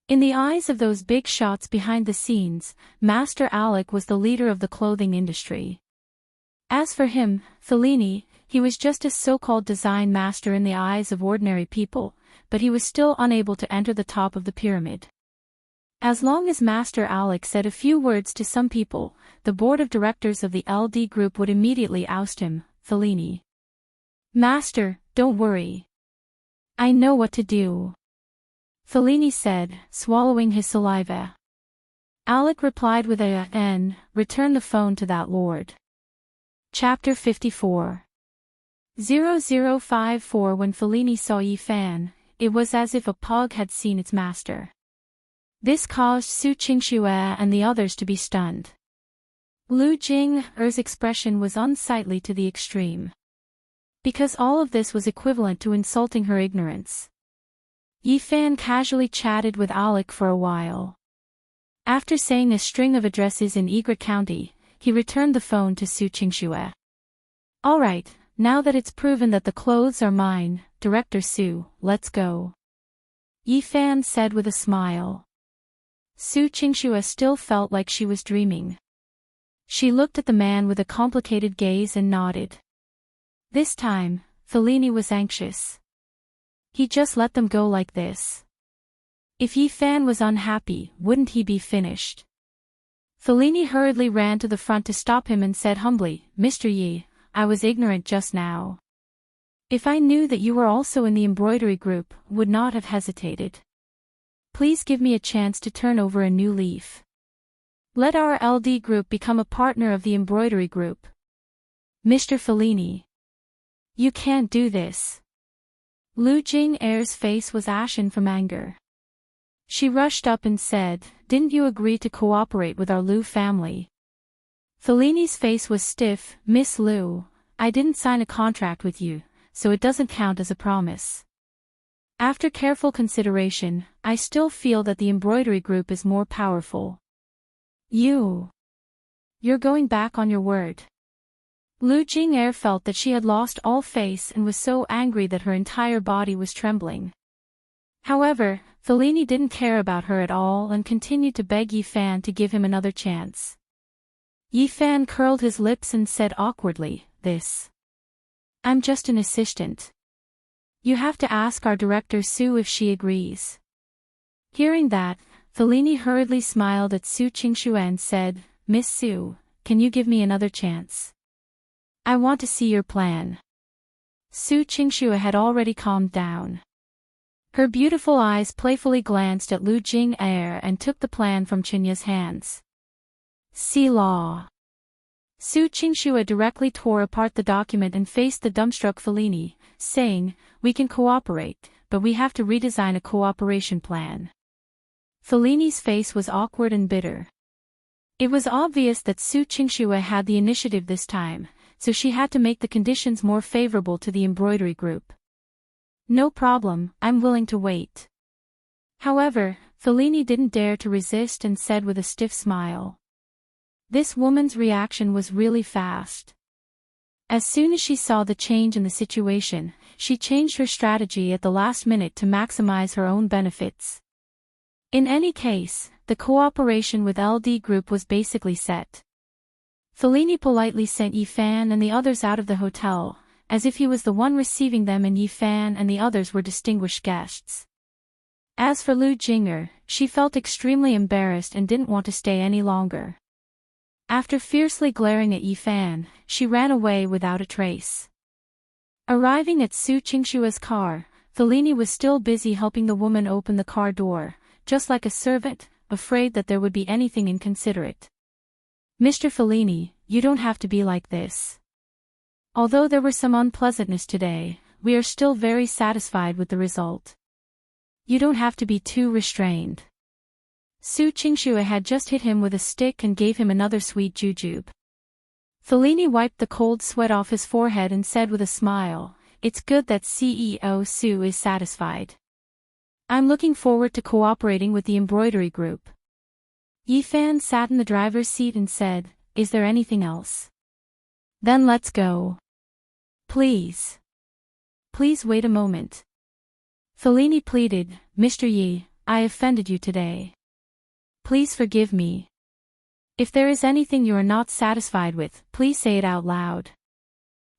In the eyes of those big shots behind the scenes, Master Alec was the leader of the clothing industry. As for him, Fellini, he was just a so-called design master in the eyes of ordinary people, but he was still unable to enter the top of the pyramid. As long as Master Alec said a few words to some people, the board of directors of the LD group would immediately oust him, Fellini. Master, don't worry. I know what to do. Fellini said, swallowing his saliva. Alec replied with return the phone to that lord. Chapter 54. 0054. When Fellini saw Yi Fan, it was as if a pug had seen its master. This caused Su Qingxue and the others to be stunned. Lu Jing'er's expression was unsightly to the extreme. Because all of this was equivalent to insulting her ignorance. Yi Fan casually chatted with Alec for a while. After saying a string of addresses in Igra County, he returned the phone to Su Qingxue. All right, now that it's proven that the clothes are mine, Director Su, let's go. Yi Fan said with a smile. Su Qingxue still felt like she was dreaming. She looked at the man with a complicated gaze and nodded. This time, Fellini was anxious. He just let them go like this. If Yi Fan was unhappy, wouldn't he be finished? Fellini hurriedly ran to the front to stop him and said humbly, Mr. Yi, I was ignorant just now. If I knew that you were also in the embroidery group, would not have hesitated. Please give me a chance to turn over a new leaf. Let our LD group become a partner of the embroidery group. Mr. Fellini. You can't do this. Lu Jing'er's face was ashen from anger. She rushed up and said, Didn't you agree to cooperate with our Lu family? Fellini's face was stiff. Miss Lu, I didn't sign a contract with you, so it doesn't count as a promise. After careful consideration, I still feel that the embroidery group is more powerful. You're going back on your word. Lu Jing'er felt that she had lost all face and was so angry that her entire body was trembling. However, Fellini didn't care about her at all and continued to beg Yi Fan to give him another chance. Yi Fan curled his lips and said awkwardly, I'm just an assistant. You have to ask our director Su if she agrees. Hearing that, Fellini hurriedly smiled at Su Qingxue and said, Miss Su, can you give me another chance? I want to see your plan. Su Qingxue had already calmed down. Her beautiful eyes playfully glanced at Lu Jing'er and took the plan from Qinya's hands. See law. Su Qingxue directly tore apart the document and faced the dumbstruck Fellini, saying, We can cooperate, but we have to redesign a cooperation plan. Fellini's face was awkward and bitter. It was obvious that Su Qingxue had the initiative this time, so she had to make the conditions more favorable to the embroidery group. No problem, I'm willing to wait. However, Fellini didn't dare to resist and said with a stiff smile. This woman's reaction was really fast. As soon as she saw the change in the situation, she changed her strategy at the last minute to maximize her own benefits. In any case, the cooperation with LD Group was basically set. Fellini politely sent Yifan and the others out of the hotel, as if he was the one receiving them and Yifan and the others were distinguished guests. As for Lu Jinger, she felt extremely embarrassed and didn't want to stay any longer. After fiercely glaring at Yifan, she ran away without a trace. Arriving at Su Qingshue's car, Fellini was still busy helping the woman open the car door, just like a servant, afraid that there would be anything inconsiderate. Mr. Fellini, you don't have to be like this. Although there was some unpleasantness today, we are still very satisfied with the result. You don't have to be too restrained. Su Qingxue had just hit him with a stick and gave him another sweet jujube. Fellini wiped the cold sweat off his forehead and said with a smile, "It's good that CEO Su is satisfied. I'm looking forward to cooperating with the embroidery group." Yifan sat in the driver's seat and said, "Is there anything else? Then let's go. Please. Please wait a moment." Fellini pleaded, "Mr. Yi, I offended you today. Please forgive me. If there is anything you are not satisfied with, please say it out loud."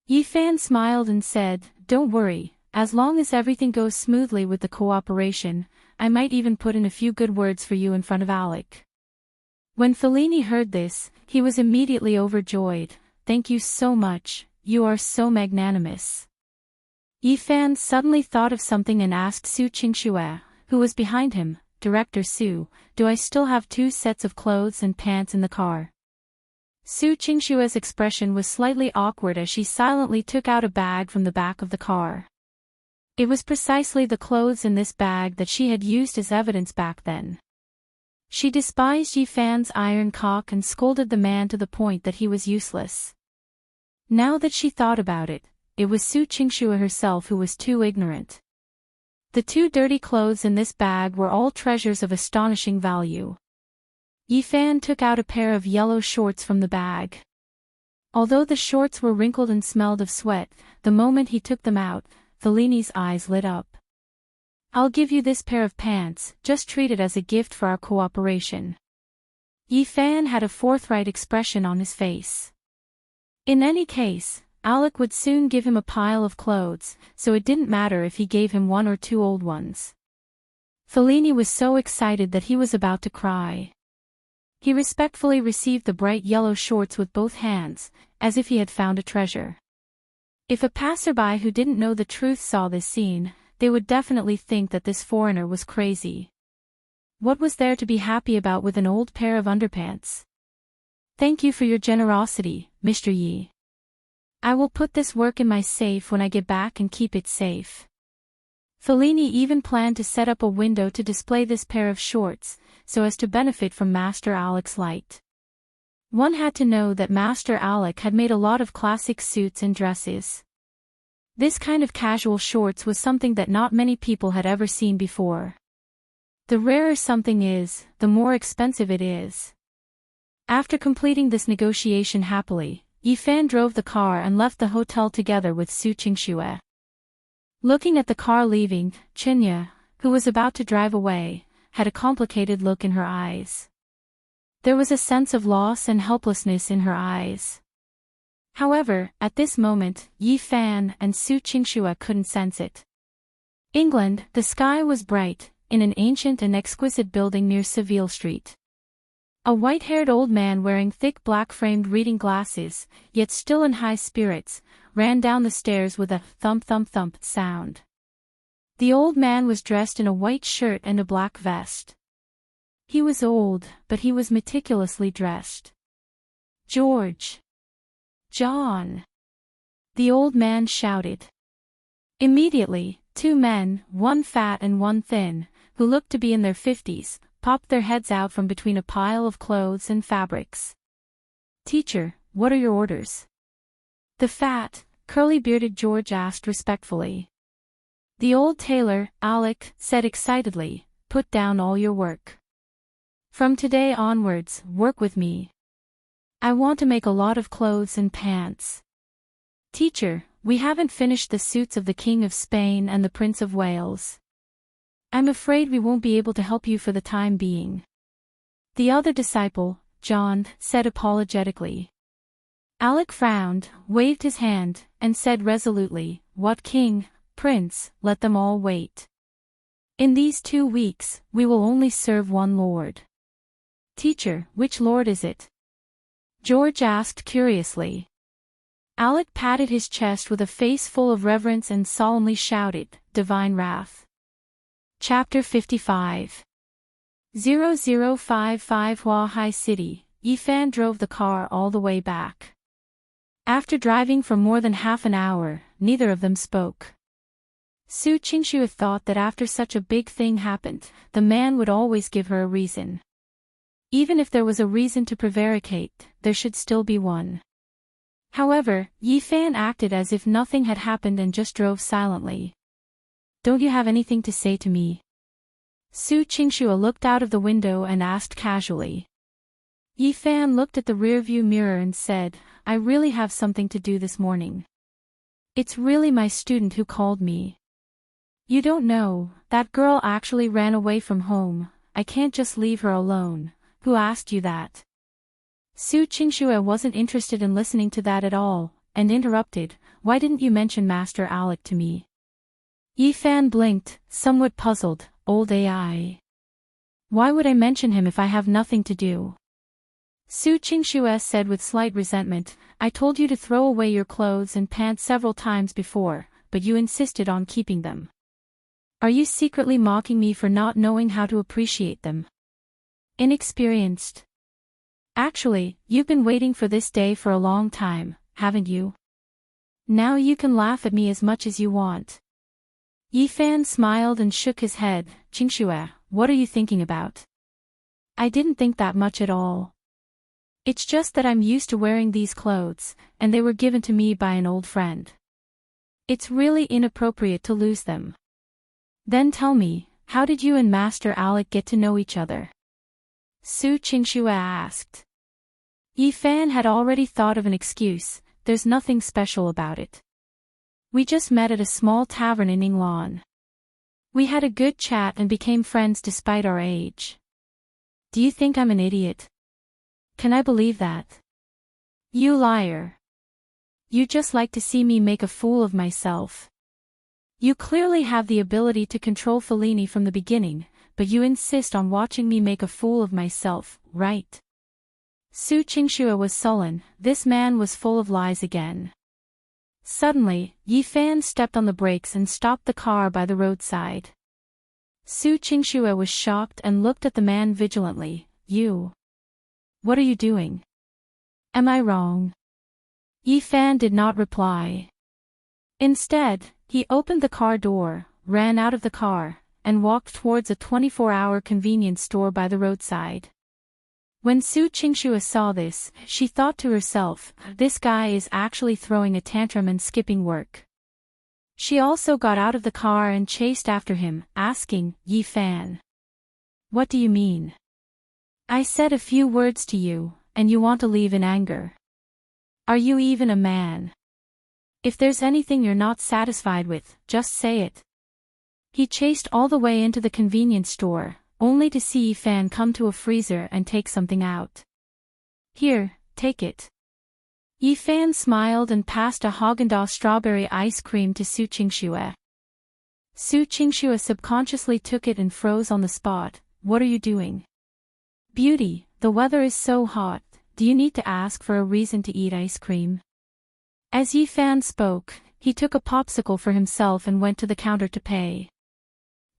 Yifan smiled and said, "Don't worry, as long as everything goes smoothly with the cooperation, I might even put in a few good words for you in front of Alec." When Fellini heard this, he was immediately overjoyed. "Thank you so much, you are so magnanimous." Yifan suddenly thought of something and asked Su Qingxue, who was behind him, "Director Su, do I still have 2 sets of clothes and pants in the car?" Su Qingxue's expression was slightly awkward as she silently took out a bag from the back of the car. It was precisely the clothes in this bag that she had used as evidence back then. She despised Yifan's iron cock and scolded the man to the point that he was useless. Now that she thought about it, it was Su Qingxue herself who was too ignorant. The 2 dirty clothes in this bag were all treasures of astonishing value. Yifan took out a pair of yellow shorts from the bag. Although the shorts were wrinkled and smelled of sweat, the moment he took them out, Fellini's eyes lit up. "I'll give you this pair of pants, just treat it as a gift for our cooperation." Yifan had a forthright expression on his face. In any case, Alec would soon give him a pile of clothes, so it didn't matter if he gave him 1 or 2 old ones. Fellini was so excited that he was about to cry. He respectfully received the bright yellow shorts with both hands, as if he had found a treasure. If a passerby who didn't know the truth saw this scene, they would definitely think that this foreigner was crazy. What was there to be happy about with an old pair of underpants? "Thank you for your generosity, Mr. Yi. I will put this work in my safe when I get back and keep it safe." Fellini even planned to set up a window to display this pair of shorts, so as to benefit from Master Alec's light. One had to know that Master Alec had made a lot of classic suits and dresses. This kind of casual shorts was something that not many people had ever seen before. The rarer something is, the more expensive it is. After completing this negotiation happily, Yifan drove the car and left the hotel together with Su Qingxue. Looking at the car leaving, Chinya, who was about to drive away, had a complicated look in her eyes. There was a sense of loss and helplessness in her eyes. However, at this moment, Yifan and Su Qingxue couldn't sense it. England, the sky was bright, in an ancient and exquisite building near Seville Street. A white-haired old man wearing thick black-framed reading glasses, yet still in high spirits, ran down the stairs with a thump-thump-thump sound. The old man was dressed in a white shirt and a black vest. He was old, but he was meticulously dressed. "George! John!" the old man shouted. Immediately, 2 men, one fat and one thin, who looked to be in their 50s, popped their heads out from between a pile of clothes and fabrics. "Teacher, what are your orders?" the fat, curly-bearded George asked respectfully. The old tailor, Alec, said excitedly, "Put down all your work. From today onwards, work with me. I want to make a lot of clothes and pants." "Teacher, we haven't finished the suits of the King of Spain and the Prince of Wales. I'm afraid we won't be able to help you for the time being," the other disciple, John, said apologetically. Alec frowned, waved his hand, and said resolutely, "What king, prince, let them all wait. In these 2 weeks, we will only serve one lord." "Teacher, which lord is it?" George asked curiously. Alec patted his chest with a face full of reverence and solemnly shouted, "Divine wrath." Chapter 55. 0055 Hua Hai City. Yifan drove the car all the way back. After driving for more than half an hour, neither of them spoke. Su Qingxue thought that after such a big thing happened, the man would always give her a reason. Even if there was a reason to prevaricate, there should still be one. However, Yifan acted as if nothing had happened and just drove silently. "Don't you have anything to say to me?" Su Qingxue looked out of the window and asked casually. Yifan looked at the rearview mirror and said, "I really have something to do this morning. It's really my student who called me." "You don't know, that girl actually ran away from home. I can't just leave her alone." "Who asked you that?" Su Qingxue wasn't interested in listening to that at all, and interrupted, "Why didn't you mention Master Alec to me?" Yifan blinked, somewhat puzzled. "Old AI. Why would I mention him if I have nothing to do?" Su Qingxue said with slight resentment, "I told you to throw away your clothes and pants several times before, but you insisted on keeping them. Are you secretly mocking me for not knowing how to appreciate them? Inexperienced. Actually, you've been waiting for this day for a long time, haven't you? Now you can laugh at me as much as you want." Yifan smiled and shook his head. "Qingxue, what are you thinking about?" "I didn't think that much at all. It's just that I'm used to wearing these clothes, and they were given to me by an old friend. It's really inappropriate to lose them." "Then tell me, how did you and Master Alec get to know each other?" Su Qingxue asked. Yifan had already thought of an excuse. "There's nothing special about it. We just met at a small tavern in Yinglan. We had a good chat and became friends despite our age." "Do you think I'm an idiot? Can I believe that?" "You liar. You just like to see me make a fool of myself. You clearly have the ability to control Fellini from the beginning, but you insist on watching me make a fool of myself, right?" Su Qingxue was sullen. This man was full of lies again. Suddenly, Yifan stepped on the brakes and stopped the car by the roadside. Su Qingxue was shocked and looked at the man vigilantly. "You. What are you doing? Am I wrong?" Yifan did not reply. Instead, he opened the car door, ran out of the car, and walked towards a 24-hour convenience store by the roadside. When Su Qingxue saw this, she thought to herself, "This guy is actually throwing a tantrum and skipping work." She also got out of the car and chased after him, asking, "Yifan. What do you mean? I said a few words to you, and you want to leave in anger. Are you even a man? If there's anything you're not satisfied with, just say it." He chased all the way into the convenience store, only to see Yifan come to a freezer and take something out. "Here, take it." Yifan smiled and passed a Haagen-Dazs strawberry ice cream to Su Qingxue. Su Qingxue subconsciously took it and froze on the spot. "What are you doing?" "Beauty, the weather is so hot, do you need to ask for a reason to eat ice cream?" As Yifan spoke, he took a popsicle for himself and went to the counter to pay.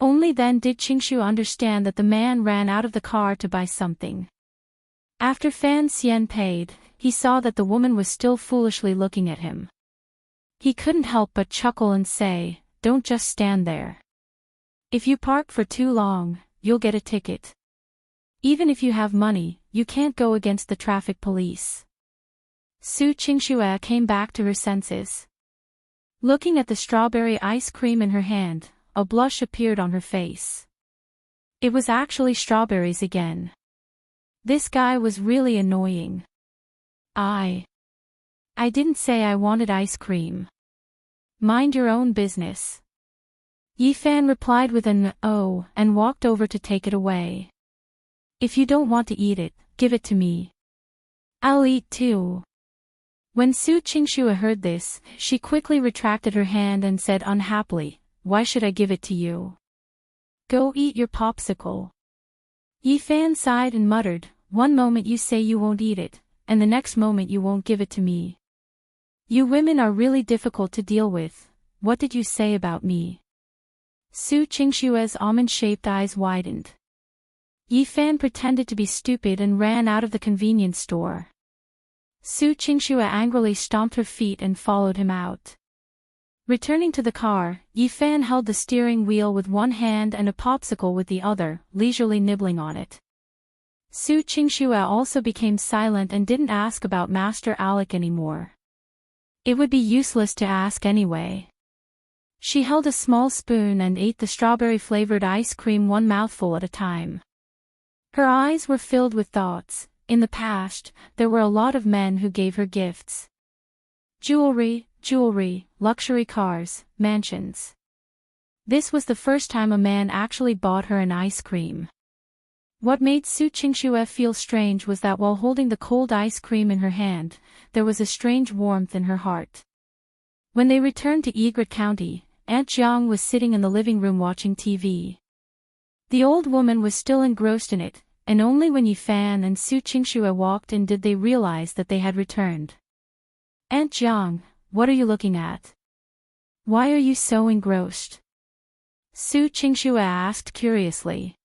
Only then did Qingxue understand that the man ran out of the car to buy something. After Fan Xian paid, he saw that the woman was still foolishly looking at him. He couldn't help but chuckle and say, "Don't just stand there. If you park for too long, you'll get a ticket." Even if you have money, you can't go against the traffic police. Su Qingxue came back to her senses. Looking at the strawberry ice cream in her hand, a blush appeared on her face. It was actually strawberries again. This guy was really annoying. I didn't say I wanted ice cream. Mind your own business. Yifan replied with an "oh" and walked over to take it away. If you don't want to eat it, give it to me. I'll eat too. When Su Qingxue heard this, she quickly retracted her hand and said unhappily, "Why should I give it to you? Go eat your popsicle." Yifan sighed and muttered, "One moment you say you won't eat it, and the next moment you won't give it to me. You women are really difficult to deal with. What did you say about me?" Su Qingxue's almond-shaped eyes widened. Yifan pretended to be stupid and ran out of the convenience store. Su Qingxue angrily stomped her feet and followed him out. Returning to the car, Yifan held the steering wheel with one hand and a popsicle with the other, leisurely nibbling on it. Su Qingxue also became silent and didn't ask about Master Alec anymore. It would be useless to ask anyway. She held a small spoon and ate the strawberry-flavored ice cream one mouthful at a time. Her eyes were filled with thoughts. In the past, there were a lot of men who gave her gifts. Jewelry, luxury cars, mansions. This was the first time a man actually bought her an ice cream. What made Su Qingxue feel strange was that while holding the cold ice cream in her hand, there was a strange warmth in her heart. When they returned to Egret County, Aunt Jiang was sitting in the living room watching TV. The old woman was still engrossed in it, and only when Yifan and Su Qingxue walked in did they realize that they had returned. "Aunt Jiang, what are you looking at? Why are you so engrossed?" Su Qingxue asked curiously.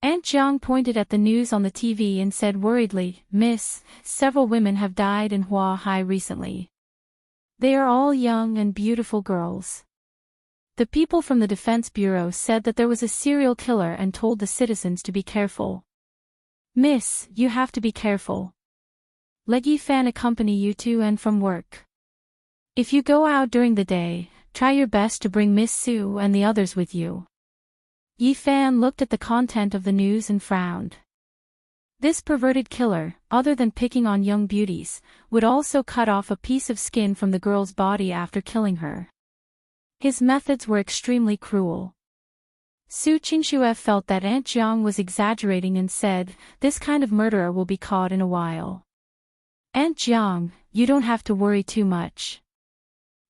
Aunt Jiang pointed at the news on the TV and said worriedly, "Miss, several women have died in Huahai recently. They are all young and beautiful girls. The people from the Defense Bureau said that there was a serial killer and told the citizens to be careful. Miss, you have to be careful. Let Yifan accompany you to and from work. If you go out during the day, try your best to bring Miss Su and the others with you." Yifan looked at the content of the news and frowned. This perverted killer, other than picking on young beauties, would also cut off a piece of skin from the girl's body after killing her. His methods were extremely cruel. Su Qingxue felt that Aunt Jiang was exaggerating and said, "This kind of murderer will be caught in a while. Aunt Jiang, you don't have to worry too much.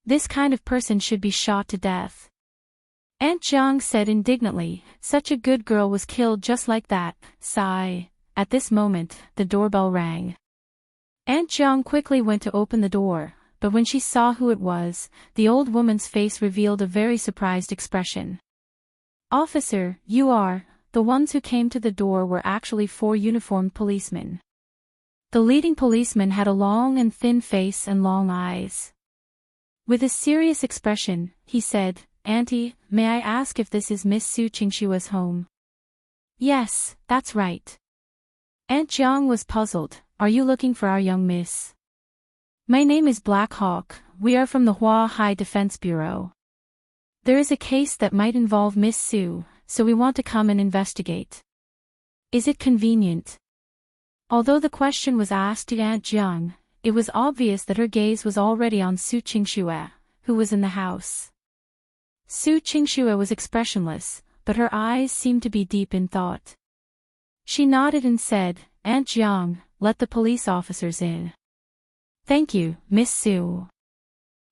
This kind of person should be shot to death." Aunt Jiang said indignantly, "Such a good girl was killed just like that." Sigh. At this moment, the doorbell rang. Aunt Jiang quickly went to open the door, but when she saw who it was, the old woman's face revealed a very surprised expression. "Officer, you are..." The ones who came to the door were actually 4 uniformed policemen. The leading policeman had a long and thin face and long eyes. With a serious expression, he said, "Auntie, may I ask if this is Miss Su Qingxue's home?" "Yes, that's right." Aunt Jiang was puzzled. "Are you looking for our young miss?" "My name is Black Hawk, we are from the Huahai Defense Bureau. There is a case that might involve Miss Su, so we want to come and investigate. Is it convenient?" Although the question was asked to Aunt Jiang, it was obvious that her gaze was already on Su Qingxue, who was in the house. Su Qingxue was expressionless, but her eyes seemed to be deep in thought. She nodded and said, "Aunt Jiang, let the police officers in." "Thank you, Miss Su."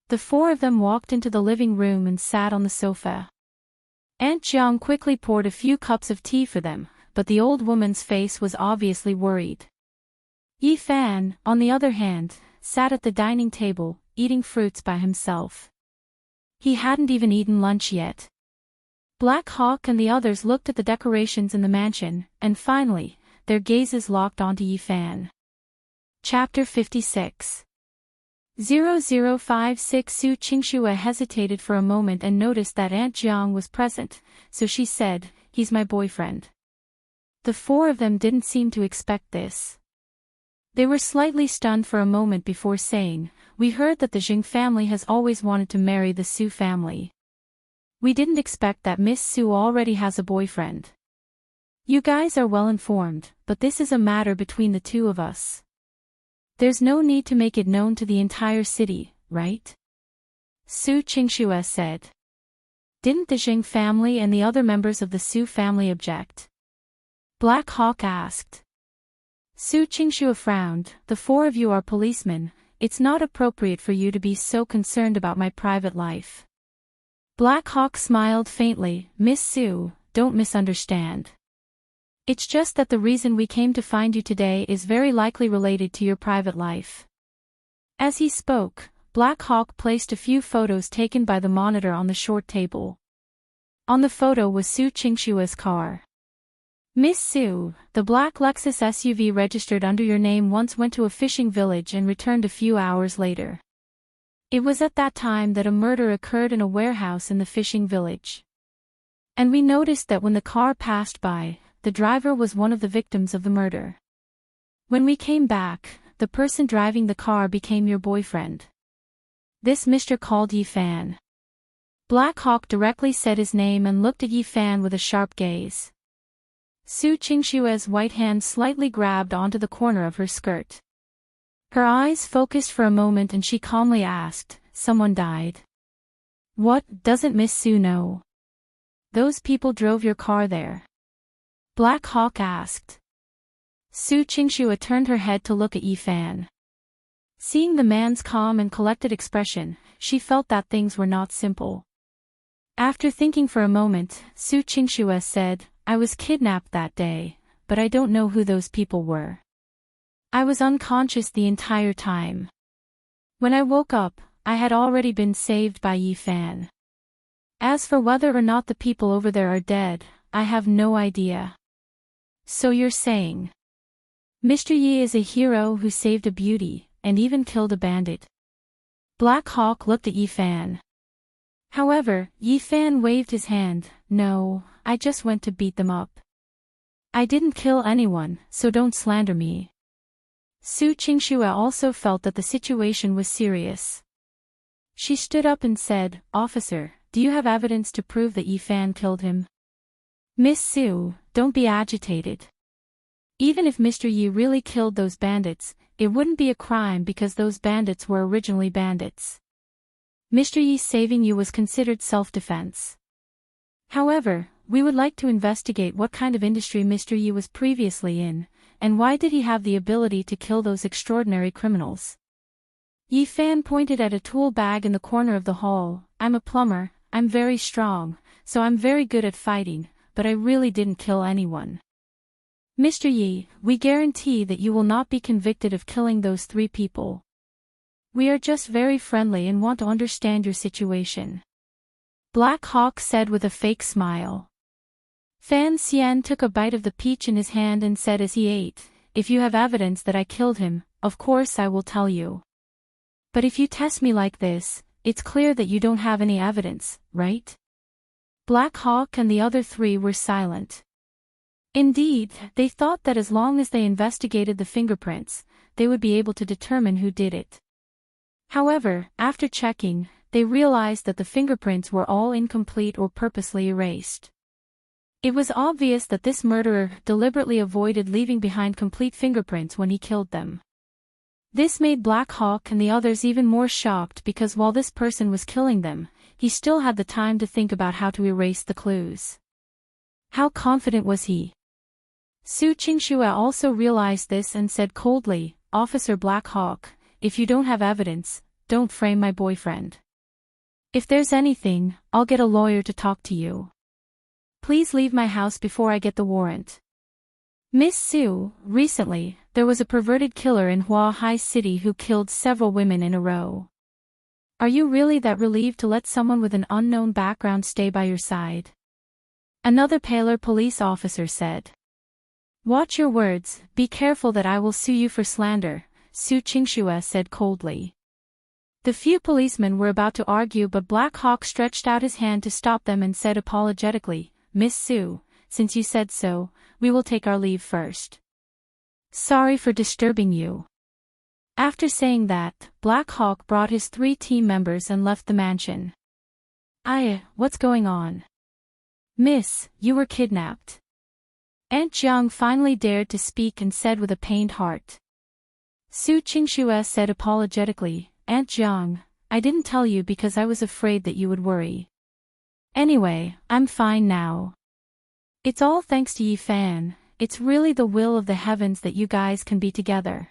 The 4 of them walked into the living room and sat on the sofa. Aunt Jiang quickly poured a few cups of tea for them, but the old woman's face was obviously worried. Yifan, on the other hand, sat at the dining table, eating fruits by himself. He hadn't even eaten lunch yet. Black Hawk and the others looked at the decorations in the mansion, and finally, their gazes locked onto Yifan. Chapter 56. 0056 Su Qingxue hesitated for a moment and noticed that Aunt Jiang was present, so she said, "He's my boyfriend." The four of them didn't seem to expect this. They were slightly stunned for a moment before saying, "We heard that the Jing family has always wanted to marry the Su family. We didn't expect that Miss Su already has a boyfriend. You guys are well informed, but this is a matter between the two of us. There's no need to make it known to the entire city, right?" Su Qingxue said. "Didn't the Jing family and the other members of the Su family object?" Black Hawk asked. Su Qingxue frowned. "The four of you are policemen, it's not appropriate for you to be so concerned about my private life." Black Hawk smiled faintly. "Miss Su, don't misunderstand. It's just that the reason we came to find you today is very likely related to your private life." As he spoke, Black Hawk placed a few photos taken by the monitor on the short table. On the photo was Su Qingxue's car. "Miss Su, the black Lexus SUV registered under your name once went to a fishing village and returned a few hours later. It was at that time that a murder occurred in a warehouse in the fishing village. And we noticed that when the car passed by, the driver was one of the victims of the murder. When we came back, the person driving the car became your boyfriend. This Mr. called Yi Fan." Black Hawk directly said his name and looked at Yi Fan with a sharp gaze. Su Qingxue's white hand slightly grabbed onto the corner of her skirt. Her eyes focused for a moment and she calmly asked, "Someone died?" "What, doesn't Miss Su know? Those people drove your car there?" Black Hawk asked. Su Qingxue turned her head to look at Yi Fan. Seeing the man's calm and collected expression, she felt that things were not simple. After thinking for a moment, Su Qingxue said, "I was kidnapped that day, but I don't know who those people were. I was unconscious the entire time. When I woke up, I had already been saved by Yi Fan. As for whether or not the people over there are dead, I have no idea." "So you're saying Mr. Yi is a hero who saved a beauty, and even killed a bandit?" Black Hawk looked at Yi Fan. However, Yi Fan waved his hand. "No, I just went to beat them up. I didn't kill anyone, so don't slander me." Su Qingxue also felt that the situation was serious. She stood up and said, "Officer, do you have evidence to prove that Yi Fan killed him?" "Miss Su, don't be agitated. Even if Mr. Yi really killed those bandits, it wouldn't be a crime because those bandits were originally bandits. Mr. Yi saving you was considered self-defense. However, we would like to investigate what kind of industry Mr. Yi was previously in, and why did he have the ability to kill those extraordinary criminals?" Yi Fan pointed at a tool bag in the corner of the hall. "I'm a plumber, I'm very strong, so I'm very good at fighting, but I really didn't kill anyone. Mr. Yi, we guarantee that you will not be convicted of killing those 3 people. We are just very friendly and want to understand your situation." Black Hawk said with a fake smile. Fan Xian took a bite of the peach in his hand and said as he ate, "If you have evidence that I killed him, of course I will tell you. But if you test me like this, it's clear that you don't have any evidence, right?" Black Hawk and the other 3 were silent. Indeed, they thought that as long as they investigated the fingerprints, they would be able to determine who did it. However, after checking, they realized that the fingerprints were all incomplete or purposely erased. It was obvious that this murderer deliberately avoided leaving behind complete fingerprints when he killed them. This made Black Hawk and the others even more shocked because while this person was killing them, he still had the time to think about how to erase the clues. How confident was he? Su Qingxue also realized this and said coldly, "Officer Black Hawk, if you don't have evidence, don't frame my boyfriend. If there's anything, I'll get a lawyer to talk to you. Please leave my house before I get the warrant." Miss Su, recently, there was a perverted killer in Huahai City who killed several women in a row. Are you really that relieved to let someone with an unknown background stay by your side? Another paler police officer said. "Watch your words, be careful that I will sue you for slander," Su Qingxue said coldly. The few policemen were about to argue but Black Hawk stretched out his hand to stop them and said apologetically, "Miss Su, since you said so, we will take our leave first. Sorry for disturbing you. After saying that, Black Hawk brought his 3 team members and left the mansion. What's going on? Miss, you were kidnapped. Aunt Jiang finally dared to speak and said with a pained heart. Su Qingxue said apologetically, Aunt Jiang, I didn't tell you because I was afraid that you would worry. Anyway, I'm fine now. It's all thanks to Yi Fan, it's really the will of the heavens that you guys can be together.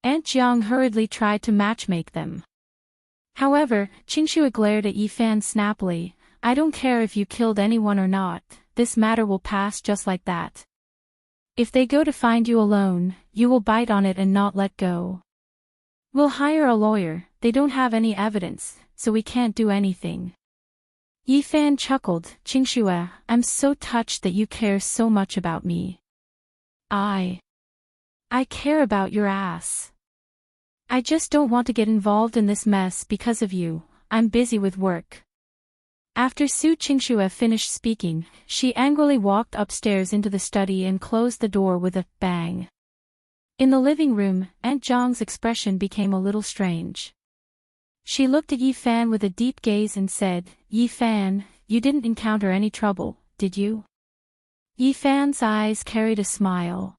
Aunt Jiang hurriedly tried to matchmake them. However, Qingxue glared at Yi Fan snappily, I don't care if you killed anyone or not, this matter will pass just like that. If they go to find you alone, you will bite on it and not let go. We'll hire a lawyer, they don't have any evidence, so we can't do anything. Yi Fan chuckled, Qingxue, I'm so touched that you care so much about me. I care about your ass. I just don't want to get involved in this mess because of you, I'm busy with work. After Su Qingxue finished speaking, she angrily walked upstairs into the study and closed the door with a bang. In the living room, Aunt Jiang's expression became a little strange. She looked at Yi Fan with a deep gaze and said, Yi Fan, you didn't encounter any trouble, did you? Yi Fan's eyes carried a smile.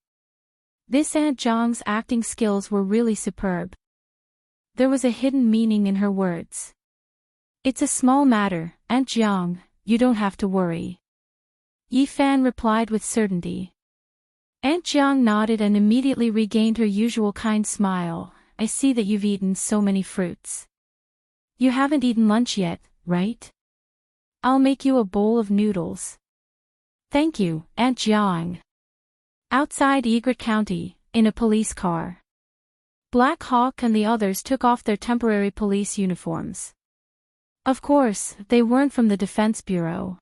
This Aunt Jiang's acting skills were really superb. There was a hidden meaning in her words. It's a small matter, Aunt Jiang, you don't have to worry. Yi Fan replied with certainty. Aunt Jiang nodded and immediately regained her usual kind smile, I see that you've eaten so many fruits. You haven't eaten lunch yet, right? I'll make you a bowl of noodles. Thank you, Aunt Jiang. Outside Egret County, in a police car. Black Hawk and the others took off their temporary police uniforms. Of course, they weren't from the Defense Bureau.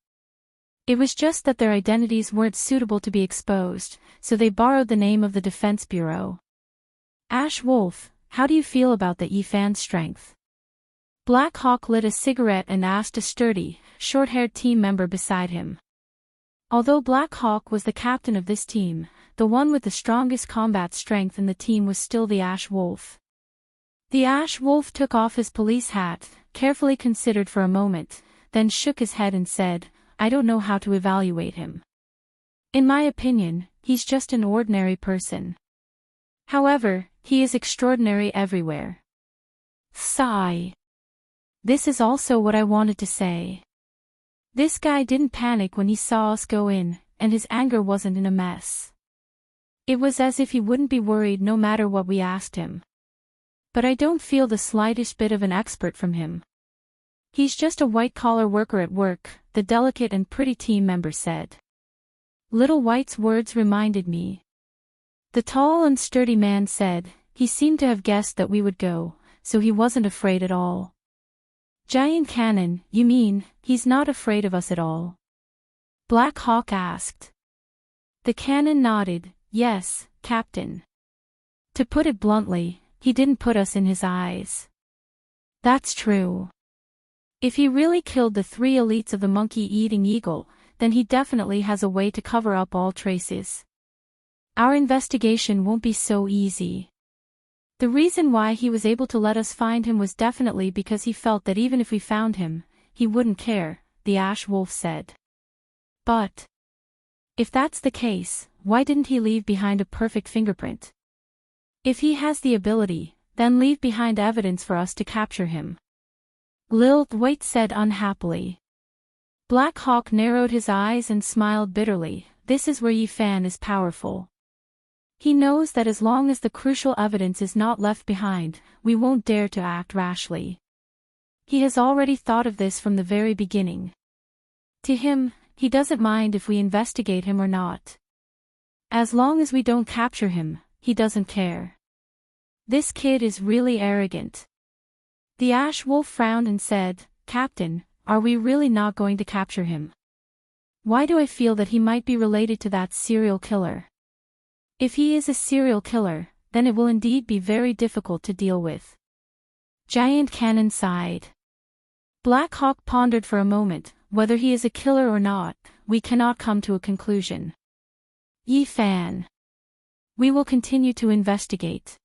It was just that their identities weren't suitable to be exposed, so they borrowed the name of the Defense Bureau. Ash Wolf, how do you feel about the Yi Fan strength? Black Hawk lit a cigarette and asked a sturdy, short-haired team member beside him. Although Black Hawk was the captain of this team, the one with the strongest combat strength in the team was still the Ash Wolf. The Ash Wolf took off his police hat, carefully considered for a moment, then shook his head and said, I don't know how to evaluate him. In my opinion, he's just an ordinary person. However, he is extraordinary everywhere. Sigh. This is also what I wanted to say. This guy didn't panic when he saw us go in, and his anger wasn't in a mess. It was as if he wouldn't be worried no matter what we asked him. But I don't feel the slightest bit of an expert from him. He's just a white-collar worker at work, the delicate and pretty team member said. Little White's words reminded me. The tall and sturdy man said, he seemed to have guessed that we would go, so he wasn't afraid at all. Giant Cannon, you mean, he's not afraid of us at all? Black Hawk asked. The cannon nodded, yes, Captain. To put it bluntly, he didn't put us in his eyes. That's true. If he really killed the 3 elites of the monkey-eating eagle, then he definitely has a way to cover up all traces. Our investigation won't be so easy. The reason why he was able to let us find him was definitely because he felt that even if we found him, he wouldn't care, the Ash Wolf said. But if that's the case, why didn't he leave behind a perfect fingerprint? If he has the ability, then leave behind evidence for us to capture him. Lil White said unhappily. Black Hawk narrowed his eyes and smiled bitterly, this is where Yi Fan is powerful. He knows that as long as the crucial evidence is not left behind, we won't dare to act rashly. He has already thought of this from the very beginning. To him, he doesn't mind if we investigate him or not. As long as we don't capture him, he doesn't care. This kid is really arrogant. The Ash Wolf frowned and said, Captain, are we really not going to capture him? Why do I feel that he might be related to that serial killer? If he is a serial killer, then it will indeed be very difficult to deal with. Giant Cannon sighed. Black Hawk pondered for a moment, whether he is a killer or not, we cannot come to a conclusion. Yi Fan. We will continue to investigate.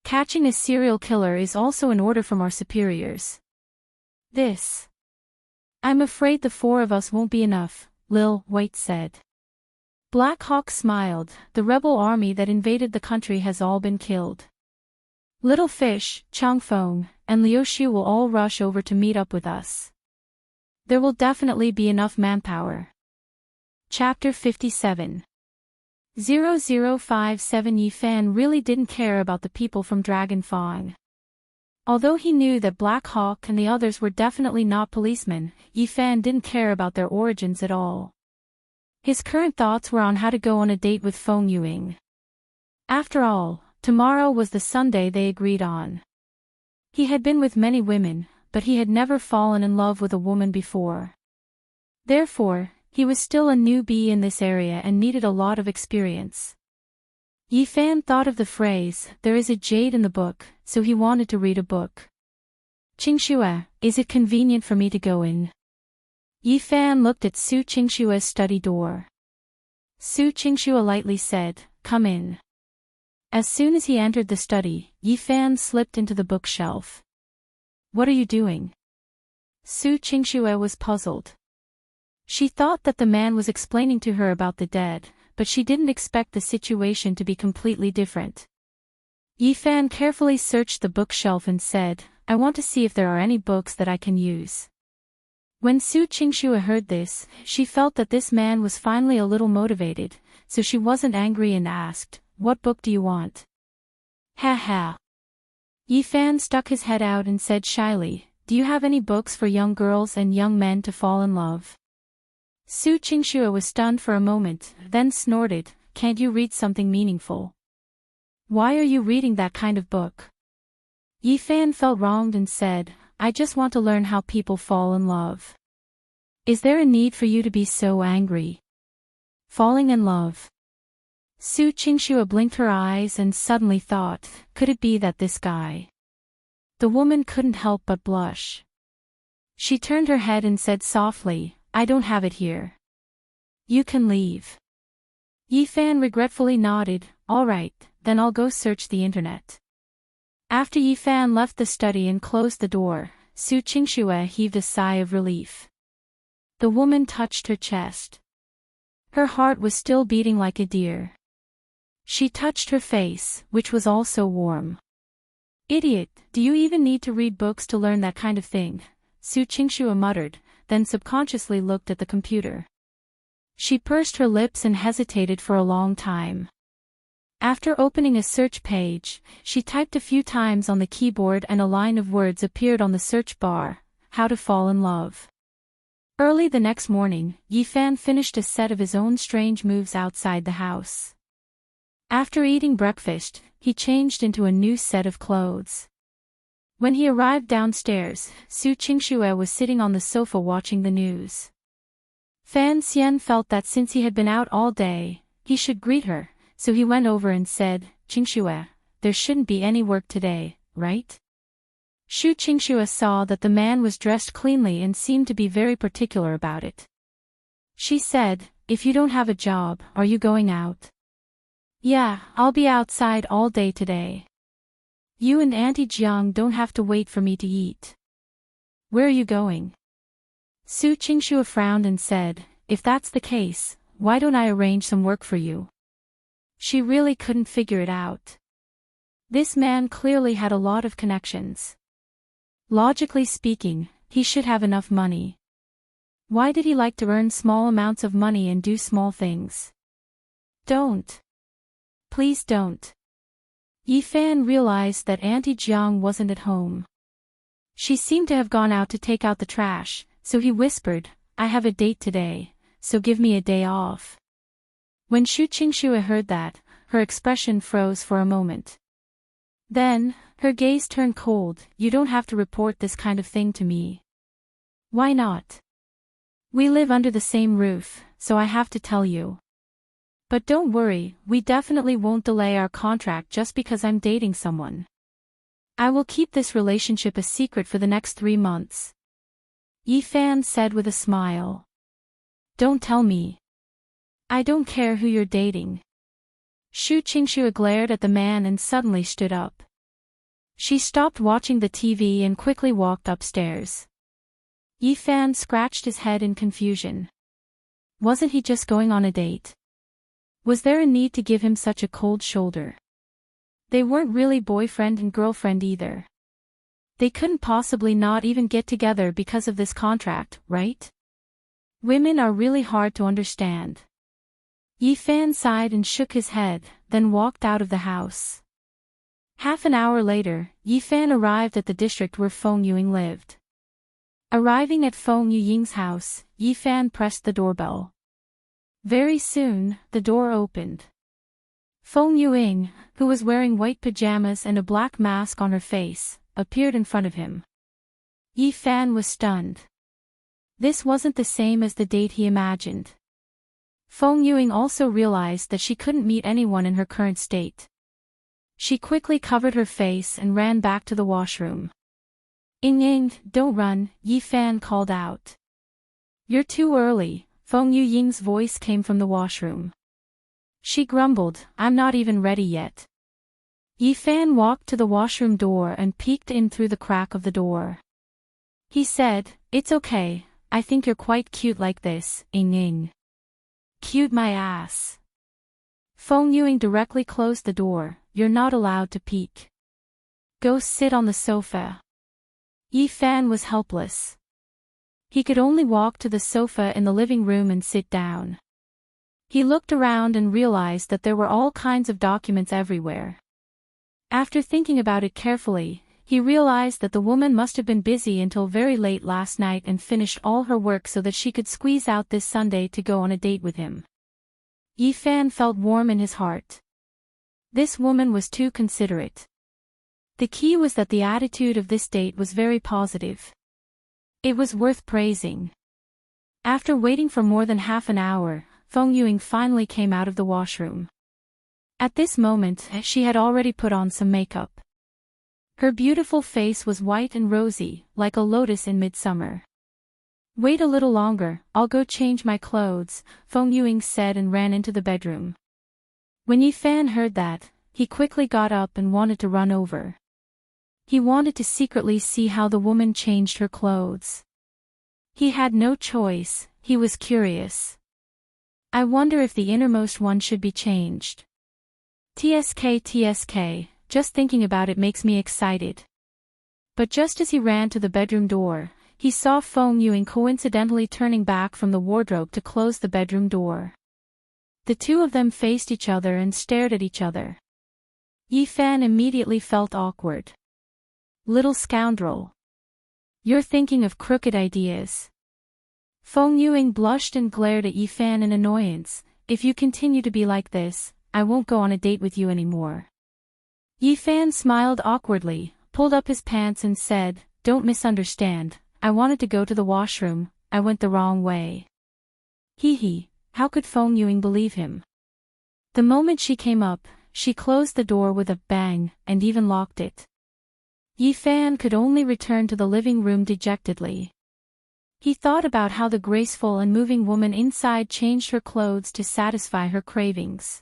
Catching a serial killer is also an order from our superiors. This. I'm afraid the four of us won't be enough, Lil White said. Black Hawk smiled. The rebel army that invaded the country has all been killed. Little Fish, Changfeng, and Liu Xu will all rush over to meet up with us. There will definitely be enough manpower. Chapter 57. 0057 Yi Fan really didn't care about the people from Dragon Fang. Although he knew that Black Hawk and the others were definitely not policemen, Yi Fan didn't care about their origins at all. His current thoughts were on how to go on a date with Feng Yuing. After all, tomorrow was the Sunday they agreed on. He had been with many women, but he had never fallen in love with a woman before. Therefore, he was still a newbie in this area and needed a lot of experience. Yi Fan thought of the phrase, "There is a jade in the book," so he wanted to read a book. "Qingxue, is it convenient for me to go in?" Yi Fan looked at Su Qingshue's study door. Su Qingshu lightly said, "Come in." As soon as he entered the study, Yi Fan slipped into the bookshelf. "What are you doing?" Su Qingshu was puzzled. She thought that the man was explaining to her about the dead, but she didn't expect the situation to be completely different. Yi Fan carefully searched the bookshelf and said, "I want to see if there are any books that I can use." When Su Qingshu heard this, she felt that this man was finally a little motivated, so she wasn't angry and asked, "What book do you want?" "Ha ha." Yi Fan stuck his head out and said shyly, "Do you have any books for young girls and young men to fall in love?" Su Qingshu was stunned for a moment, then snorted, "Can't you read something meaningful? Why are you reading that kind of book?" Yi Fan felt wronged and said, "I just want to learn how people fall in love." "Is there a need for you to be so angry? Falling in love?" Su Qingshu blinked her eyes and suddenly thought, could it be that this guy? The woman couldn't help but blush. She turned her head and said softly, "I don't have it here. You can leave." Yi Fan regretfully nodded, "All right, then I'll go search the internet." After Yi Fan left the study and closed the door, Su Qingshu heaved a sigh of relief. The woman touched her chest. Her heart was still beating like a deer. She touched her face, which was also warm. "Idiot, do you even need to read books to learn that kind of thing?" Su Qingshu muttered, then subconsciously looked at the computer. She pursed her lips and hesitated for a long time. After opening a search page, she typed a few times on the keyboard and a line of words appeared on the search bar, "How to fall in love." Early the next morning, Yi Fan finished a set of his own strange moves outside the house. After eating breakfast, he changed into a new set of clothes. When he arrived downstairs, Su Qingshu was sitting on the sofa watching the news. Fan Xian felt that since he had been out all day, he should greet her, so he went over and said, "Qingshu, there shouldn't be any work today, right?" Su Qingshu saw that the man was dressed cleanly and seemed to be very particular about it. She said, "If you don't have a job, are you going out?" "Yeah, I'll be outside all day today. You and Auntie Jiang don't have to wait for me to eat." "Where are you going?" Su Qingshu frowned and said, "If that's the case, why don't I arrange some work for you?" She really couldn't figure it out. This man clearly had a lot of connections. Logically speaking, he should have enough money. Why did he like to earn small amounts of money and do small things? Don't. Please don't. Yi Fan realized that Auntie Jiang wasn't at home. She seemed to have gone out to take out the trash, so he whispered, "I have a date today, so give me a day off." When Su Qingshu heard that, her expression froze for a moment. Then, her gaze turned cold. "You don't have to report this kind of thing to me." "Why not? We live under the same roof, so I have to tell you. But don't worry, we definitely won't delay our contract just because I'm dating someone. I will keep this relationship a secret for the next 3 months." Yi Fan said with a smile. Don't tell me. I don't care who you're dating. Shu Qingxue glared at the man and suddenly stood up. She stopped watching the TV and quickly walked upstairs. Yi Fan scratched his head in confusion. Wasn't he just going on a date? Was there a need to give him such a cold shoulder? They weren't really boyfriend and girlfriend either. They couldn't possibly not even get together because of this contract, right? Women are really hard to understand. Yi Fan sighed and shook his head, then walked out of the house. Half an hour later, Yi Fan arrived at the district where Feng Yuing lived. Arriving at Feng Yuying's house, Yi Fan pressed the doorbell. Very soon, the door opened. Feng Yuing, who was wearing white pajamas and a black mask on her face, appeared in front of him. Yi Fan was stunned. This wasn't the same as the date he imagined. Feng Yuing also realized that she couldn't meet anyone in her current state. She quickly covered her face and ran back to the washroom. Ying, don't run, Yi Fan called out. You're too early, Feng Yuying's voice came from the washroom. She grumbled, I'm not even ready yet. Yi Fan walked to the washroom door and peeked in through the crack of the door. He said, it's okay, I think you're quite cute like this, Ying. Cute my ass. Feng Yuing directly closed the door, you're not allowed to peek. Go sit on the sofa. Yi Fan was helpless. He could only walk to the sofa in the living room and sit down. He looked around and realized that there were all kinds of documents everywhere. After thinking about it carefully, he realized that the woman must have been busy until very late last night and finished all her work so that she could squeeze out this Sunday to go on a date with him. Yi Fan felt warm in his heart. This woman was too considerate. The key was that the attitude of this date was very positive. It was worth praising. After waiting for more than half an hour, Feng Yuing finally came out of the washroom. At this moment, she had already put on some makeup. Her beautiful face was white and rosy, like a lotus in midsummer. Wait a little longer, I'll go change my clothes, Feng Yuing said and ran into the bedroom. When Yi Fan heard that, he quickly got up and wanted to run over. He wanted to secretly see how the woman changed her clothes. He had no choice, he was curious. I wonder if the innermost one should be changed. TSK, just thinking about it makes me excited. But just as he ran to the bedroom door, he saw Feng Yuing coincidentally turning back from the wardrobe to close the bedroom door. The two of them faced each other and stared at each other. Yi Fan immediately felt awkward. Little scoundrel. You're thinking of crooked ideas. Feng Yuing blushed and glared at Yi Fan in annoyance. If you continue to be like this, I won't go on a date with you anymore. Yi Fan smiled awkwardly, pulled up his pants and said, don't misunderstand, I wanted to go to the washroom, I went the wrong way. Hee, how could Feng Yuing believe him? The moment she came up, she closed the door with a bang, and even locked it. Yi Fan could only return to the living room dejectedly. He thought about how the graceful and moving woman inside changed her clothes to satisfy her cravings.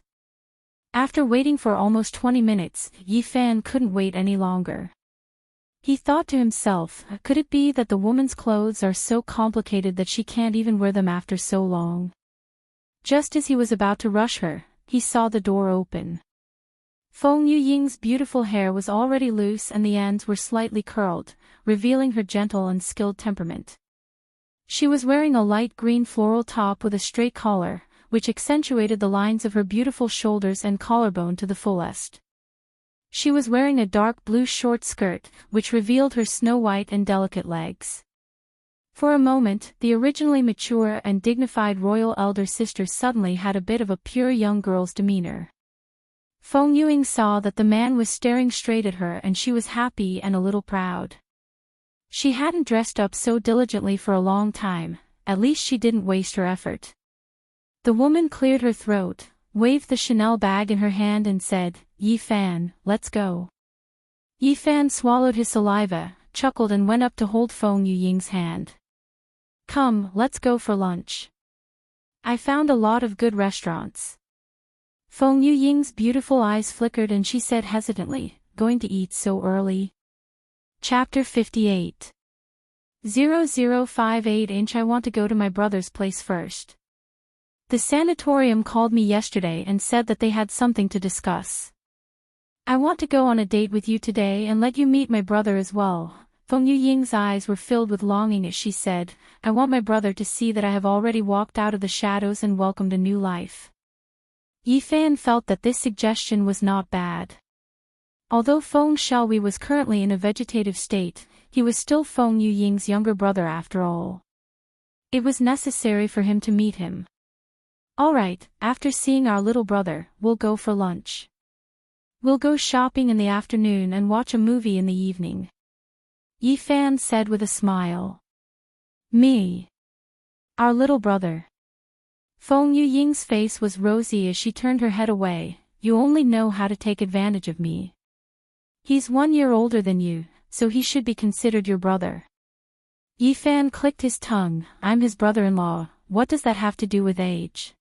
After waiting for almost 20 minutes, Yi Fan couldn't wait any longer. He thought to himself, could it be that the woman's clothes are so complicated that she can't even wear them after so long? Just as he was about to rush her, he saw the door open. Feng Yuying's beautiful hair was already loose and the ends were slightly curled, revealing her gentle and skilled temperament. She was wearing a light green floral top with a straight collar, which accentuated the lines of her beautiful shoulders and collarbone to the fullest. She was wearing a dark blue short skirt, which revealed her snow-white and delicate legs. For a moment, the originally mature and dignified royal elder sister suddenly had a bit of a pure young girl's demeanor. Feng Yuing saw that the man was staring straight at her and she was happy and a little proud. She hadn't dressed up so diligently for a long time, at least she didn't waste her effort. The woman cleared her throat, waved the Chanel bag in her hand and said, Yi Fan, let's go. Yi Fan swallowed his saliva, chuckled and went up to hold Feng Yuying's hand. Come, let's go for lunch. I found a lot of good restaurants. Feng Yuying's beautiful eyes flickered and she said hesitantly, going to eat so early? Chapter 58. 0058 I want to go to my brother's place first. The sanatorium called me yesterday and said that they had something to discuss. I want to go on a date with you today and let you meet my brother as well. Feng Yuying's eyes were filled with longing as she said, I want my brother to see that I have already walked out of the shadows and welcomed a new life. Yifan felt that this suggestion was not bad. Although Feng Xiaowei was currently in a vegetative state, he was still Feng Yuying's younger brother after all. It was necessary for him to meet him. Alright, after seeing our little brother, we'll go for lunch. We'll go shopping in the afternoon and watch a movie in the evening. Yifan said with a smile. Me. Our little brother. Feng Yuying's face was rosy as she turned her head away. You only know how to take advantage of me. He's 1 year older than you, so he should be considered your brother. Yifan clicked his tongue. I'm his brother-in-law, what does that have to do with age?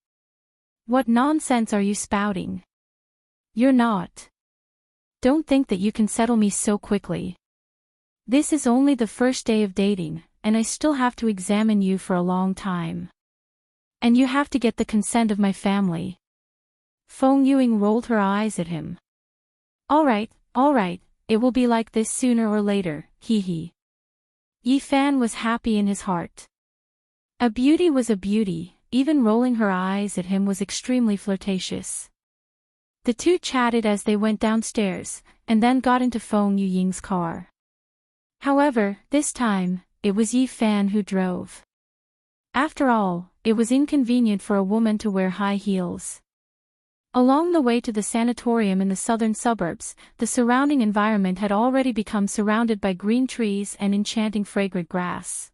What nonsense are you spouting? You're not. Don't think that you can settle me so quickly. This is only the first day of dating, and I still have to examine you for a long time. And you have to get the consent of my family. Feng Yuying rolled her eyes at him. Alright, it will be like this sooner or later, hee. Yifan was happy in his heart. A beauty was a beauty, even rolling her eyes at him was extremely flirtatious. The two chatted as they went downstairs, and then got into Feng Yuying's car. However, this time, it was Yifan who drove. After all, it was inconvenient for a woman to wear high heels. Along the way to the sanatorium in the southern suburbs, the surrounding environment had already become surrounded by green trees and enchanting fragrant grass.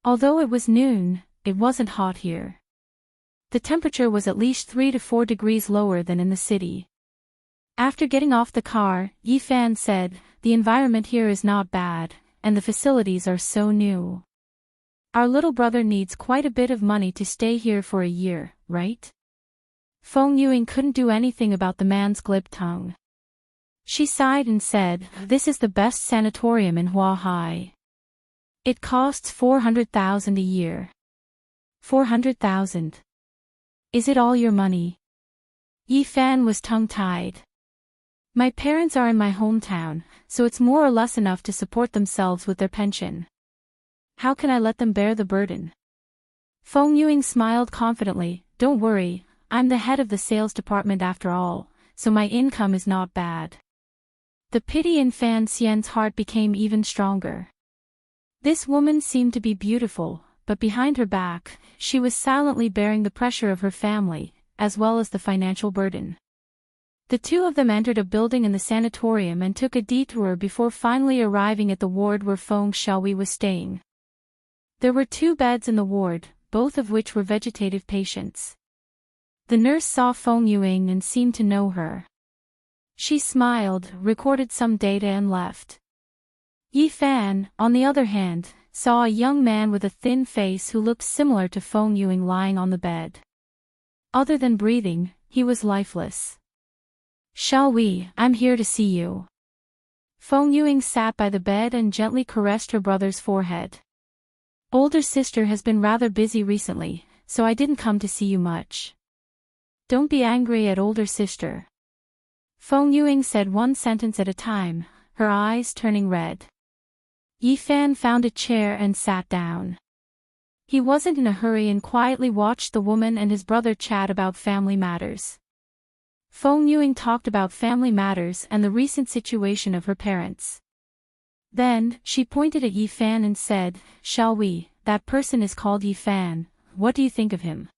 Although it was noon, it wasn't hot here. The temperature was at least 3 to 4 degrees lower than in the city. After getting off the car, Yifan said, the environment here is not bad, and the facilities are so new. Our little brother needs quite a bit of money to stay here for a year, right? Feng Yuying couldn't do anything about the man's glib tongue. She sighed and said, this is the best sanatorium in Huahai. It costs 400,000 a year. 400,000. Is it all your money? Yifan was tongue-tied. My parents are in my hometown, so it's more or less enough to support themselves with their pension. How can I let them bear the burden? Feng Yuying smiled confidently, don't worry, I'm the head of the sales department after all, so my income is not bad. The pity in Fan Xian's heart became even stronger. This woman seemed to be beautiful, but behind her back, she was silently bearing the pressure of her family, as well as the financial burden. The two of them entered a building in the sanatorium and took a detour before finally arriving at the ward where Feng Xiaowei was staying. There were 2 beds in the ward, both of which were vegetative patients. The nurse saw Feng Yuying and seemed to know her. She smiled, recorded some data and left. Yifan, on the other hand, saw a young man with a thin face who looked similar to Feng Yuying lying on the bed. Other than breathing, he was lifeless. Xiaowei, I'm here to see you. Feng Yuying sat by the bed and gently caressed her brother's forehead. Older sister has been rather busy recently, so I didn't come to see you much. Don't be angry at older sister. Feng Yuying said one sentence at a time, her eyes turning red. Yifan found a chair and sat down. He wasn't in a hurry and quietly watched the woman and his brother chat about family matters. Feng Yuying talked about family matters and the recent situation of her parents. Then, she pointed at Yifan and said, Xiaowei, that person is called Yifan, what do you think of him?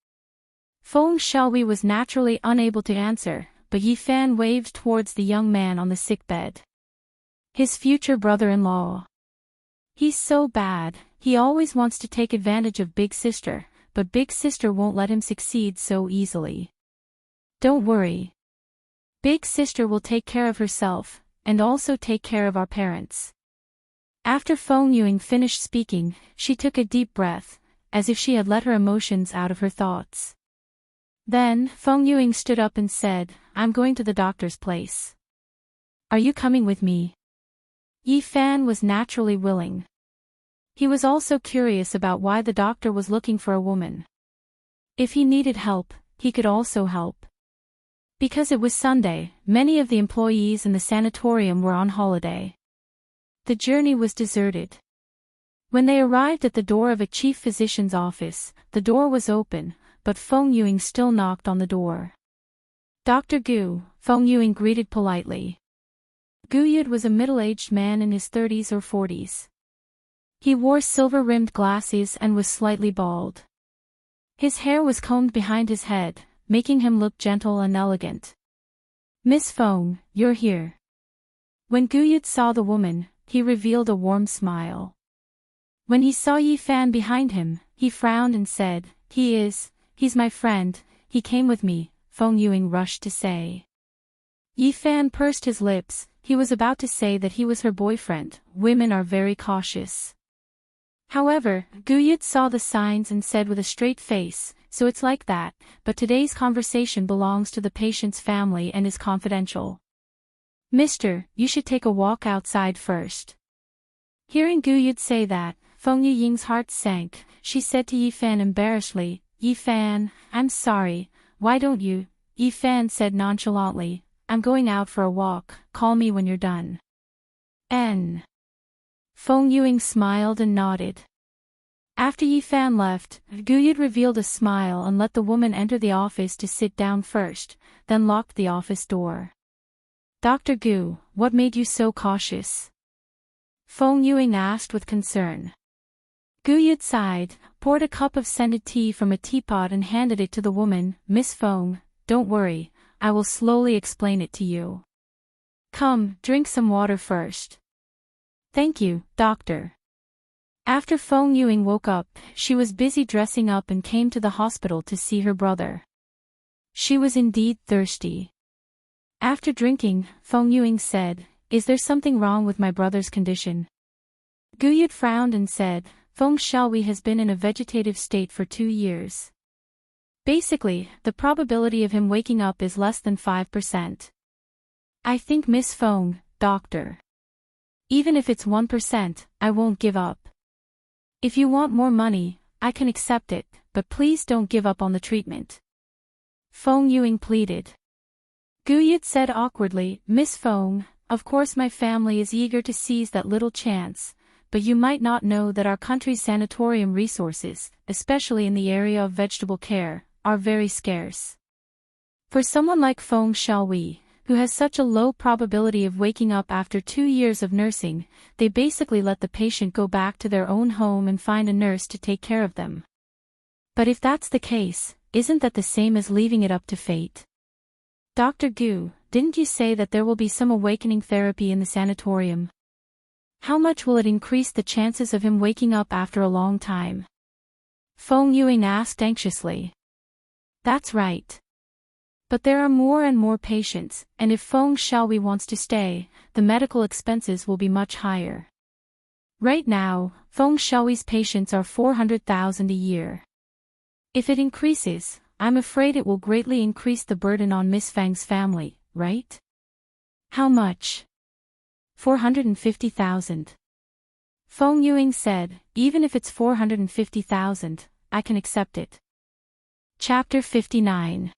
Feng Xiaowei was naturally unable to answer, but Yifan waved towards the young man on the sickbed. His future brother-in-law. He's so bad, he always wants to take advantage of Big Sister, but Big Sister won't let him succeed so easily. Don't worry. Big Sister will take care of herself, and also take care of our parents. After Feng Yuying finished speaking, she took a deep breath, as if she had let her emotions out of her thoughts. Then, Feng Yuing stood up and said, "I'm going to the doctor's place. Are you coming with me?" Yi Fan was naturally willing. He was also curious about why the doctor was looking for a woman. If he needed help, he could also help. Because it was Sunday, many of the employees in the sanatorium were on holiday. The journey was deserted. When they arrived at the door of a chief physician's office, the door was open, but Feng Yuing still knocked on the door. "Dr. Gu," Feng Yuing greeted politely. Gu Yud was a middle-aged man in his 30s or 40s. He wore silver-rimmed glasses and was slightly bald. His hair was combed behind his head, making him look gentle and elegant. "Miss Feng, you're here." When Gu Yud saw the woman, he revealed a warm smile. When he saw Yi Fan behind him, he frowned and said, He's my friend, he came with me," Feng Yuing rushed to say. Yi Fan pursed his lips, he was about to say that he was her boyfriend. Women are very cautious. However, Gu Yud saw the signs and said with a straight face, "So it's like that, but today's conversation belongs to the patient's family and is confidential. Mister, you should take a walk outside first." Hearing Gu Yud say that, Feng Ying's heart sank. She said to Yi Fan embarrassedly, "Yi Fan, I'm sorry, why don't you?" Yi Fan said nonchalantly, "I'm going out for a walk, call me when you're done." N. Feng Yuing smiled and nodded. After Yi Fan left, Gu Yud revealed a smile and let the woman enter the office to sit down first, then locked the office door. "Dr. Gu, what made you so cautious?" Feng Yuing asked with concern. Gu Yud sighed, poured a cup of scented tea from a teapot and handed it to the woman. "Miss Feng, don't worry, I will slowly explain it to you. Come, drink some water first." "Thank you, doctor." After Feng Yuing woke up, she was busy dressing up and came to the hospital to see her brother. She was indeed thirsty. After drinking, Feng Yuing said, "Is there something wrong with my brother's condition?" Gu Yud frowned and said, "Feng Xiaowei has been in a vegetative state for 2 years. Basically, the probability of him waking up is less than 5%. I think Miss Feng, doctor. Even if it's 1%, I won't give up. If you want more money, I can accept it, but please don't give up on the treatment." Feng Yuing pleaded. Gu Yud said awkwardly, "Miss Feng, of course my family is eager to seize that little chance, but you might not know that our country's sanatorium resources, especially in the area of vegetable care, are very scarce. For someone like Feng Xiaowei, who has such a low probability of waking up after 2 years of nursing, they basically let the patient go back to their own home and find a nurse to take care of them. But if that's the case, isn't that the same as leaving it up to fate? Dr. Gu, didn't you say that there will be some awakening therapy in the sanatorium? How much will it increase the chances of him waking up after a long time?" Feng Yuing asked anxiously. "That's right. But there are more and more patients, and if Feng Xiaowei wants to stay, the medical expenses will be much higher. Right now, Feng Xiaowei's patients are 400,000 a year. If it increases, I'm afraid it will greatly increase the burden on Miss Fang's family, right?" "How much?" 450,000. Feng Yuing said, "Even if it's 450,000, I can accept it." Chapter 59.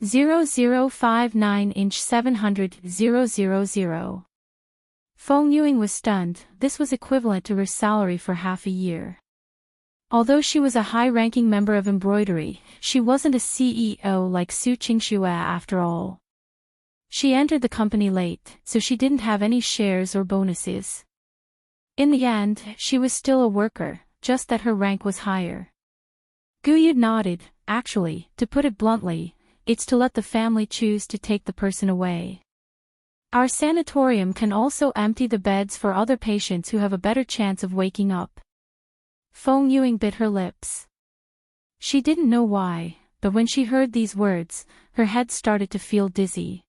0059 inch 700 000. Feng Yuing was stunned. This was equivalent to her salary for half a year. Although she was a high-ranking member of embroidery, she wasn't a CEO like Su Qingxue after all. She entered the company late, so she didn't have any shares or bonuses. In the end, she was still a worker, just that her rank was higher. Gu Yud nodded. "Actually, to put it bluntly, it's to let the family choose to take the person away. Our sanatorium can also empty the beds for other patients who have a better chance of waking up." Feng Yuing bit her lips. She didn't know why, but when she heard these words, her head started to feel dizzy.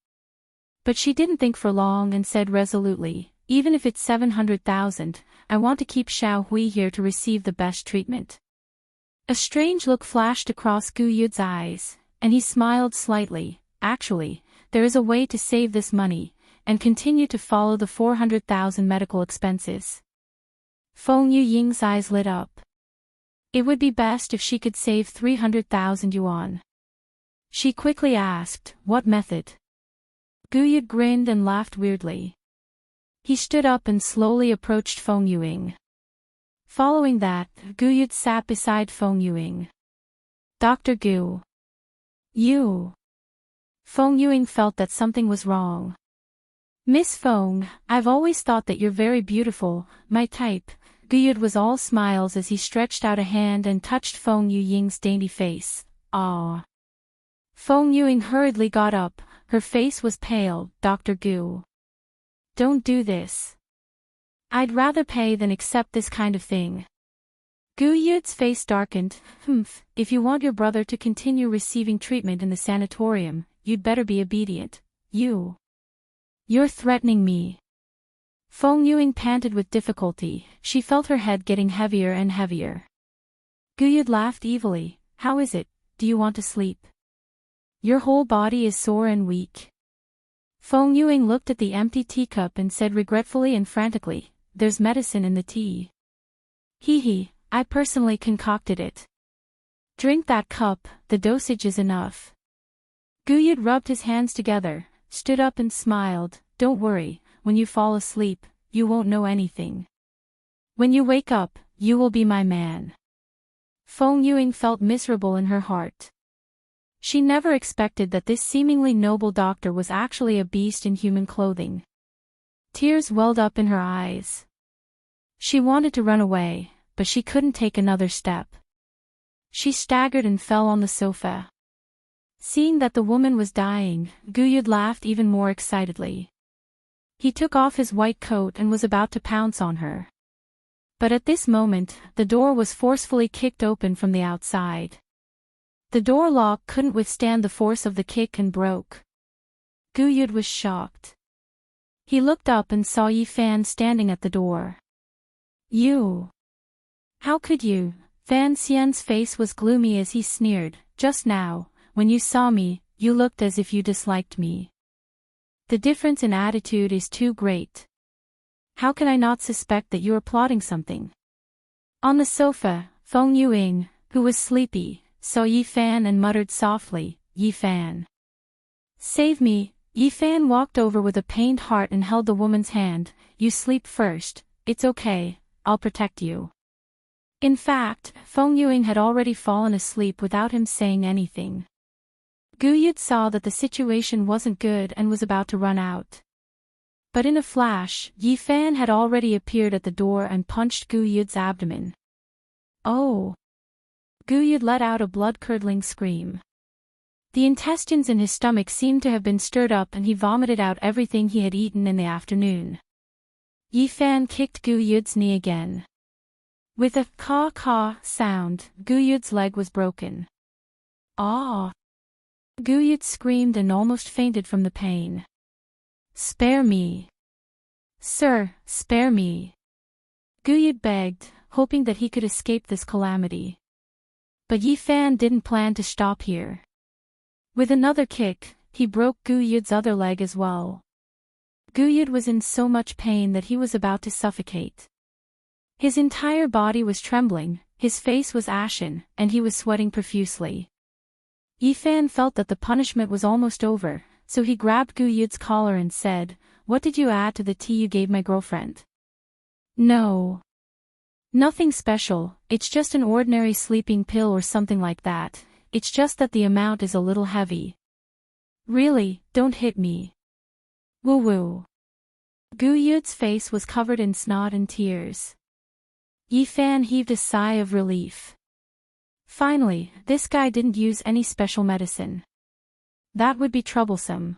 But she didn't think for long and said resolutely, "Even if it's 700,000, I want to keep Xiao Hui here to receive the best treatment." A strange look flashed across Gu Yud's eyes, and he smiled slightly. Actually, there is a way to save this money, and continue to follow the 400,000 medical expenses. Feng Yuying's eyes lit up. It would be best if she could save 300,000 yuan. She quickly asked, what method? Gu Yud grinned and laughed weirdly. He stood up and slowly approached Feng Yuying. Following that, Gu Yud sat beside Feng Yuying. Dr. Gu. You. Feng Yuying felt that something was wrong. Miss Feng, I've always thought that you're very beautiful, my type. Gu Yud was all smiles as he stretched out a hand and touched Feng Yuying's dainty face. Ah. Feng Yuying hurriedly got up, her face was pale. Dr. Gu. Don't do this. I'd rather pay than accept this kind of thing. Gu Yud's face darkened. If you want your brother to continue receiving treatment in the sanatorium, you'd better be obedient. You're threatening me. Feng Yuying panted with difficulty. She felt her head getting heavier and heavier. Gu Yud laughed evilly. How is it? Do you want to sleep? Your whole body is sore and weak. Feng Yuying looked at the empty teacup and said regretfully and frantically, there's medicine in the tea. Hee, I personally concocted it. Drink that cup, the dosage is enough. Gu Yud rubbed his hands together, stood up and smiled. Don't worry, when you fall asleep, you won't know anything. When you wake up, you will be my man. Feng Yuying felt miserable in her heart. She never expected that this seemingly noble doctor was actually a beast in human clothing. Tears welled up in her eyes. She wanted to run away, but she couldn't take another step. She staggered and fell on the sofa. Seeing that the woman was dying, Gu Yud laughed even more excitedly. He took off his white coat and was about to pounce on her. But at this moment, the door was forcefully kicked open from the outside. The door lock couldn't withstand the force of the kick and broke. Gu Yud was shocked. He looked up and saw Yi Fan standing at the door. You. How could you? Fan Xian's face was gloomy as he sneered. Just now, when you saw me, you looked as if you disliked me. The difference in attitude is too great. How can I not suspect that you are plotting something? On the sofa, Feng Yuying, who was sleepy, saw Yi Fan and muttered softly, Yi Fan. Save me. Yi Fan walked over with a pained heart and held the woman's hand. You sleep first, it's okay, I'll protect you. In fact, Feng Yuying had already fallen asleep without him saying anything. Gu Yud saw that the situation wasn't good and was about to run out. But in a flash, Yi Fan had already appeared at the door and punched Gu Yud's abdomen. Oh! Gu Yud let out a blood-curdling scream. The intestines in his stomach seemed to have been stirred up and he vomited out everything he had eaten in the afternoon. Yi Fan kicked Gu Yud's knee again. With a caw-caw sound, Gu Yud's leg was broken. Ah! Gu Yud screamed and almost fainted from the pain. Spare me. Sir, spare me. Gu Yud begged, hoping that he could escape this calamity. But Yi Fan didn't plan to stop here. With another kick, he broke Gu Yud's other leg as well. Gu Yud was in so much pain that he was about to suffocate. His entire body was trembling, his face was ashen, and he was sweating profusely. Yi Fan felt that the punishment was almost over, so he grabbed Gu Yud's collar and said, What did you add to the tea you gave my girlfriend? No. Nothing special, it's just an ordinary sleeping pill or something like that, it's just that the amount is a little heavy. Really, don't hit me. Woo-woo. Gu Yud's face was covered in snot and tears. Yi Fan heaved a sigh of relief. Finally, this guy didn't use any special medicine. That would be troublesome.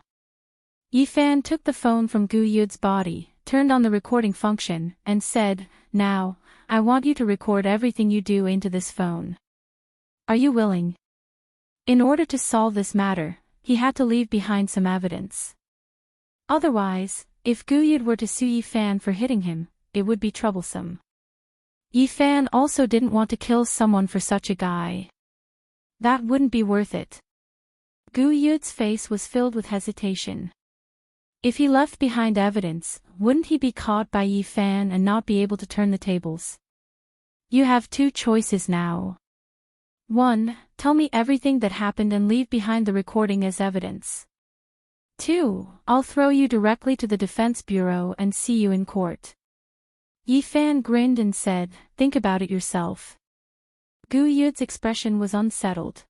Yi Fan took the phone from Gu Yud's body, turned on the recording function, and said, Now, I want you to record everything you do into this phone. Are you willing? In order to solve this matter, he had to leave behind some evidence. Otherwise, if Gu Yud were to sue Yi Fan for hitting him, it would be troublesome. Yifan also didn't want to kill someone for such a guy. That wouldn't be worth it. Gu Yud's face was filled with hesitation. If he left behind evidence, wouldn't he be caught by Yifan and not be able to turn the tables? You have two choices now. 1. Tell me everything that happened and leave behind the recording as evidence. 2. I'll throw you directly to the Defense Bureau and see you in court. Yifan grinned and said, think about it yourself. Gu Yud's expression was unsettled.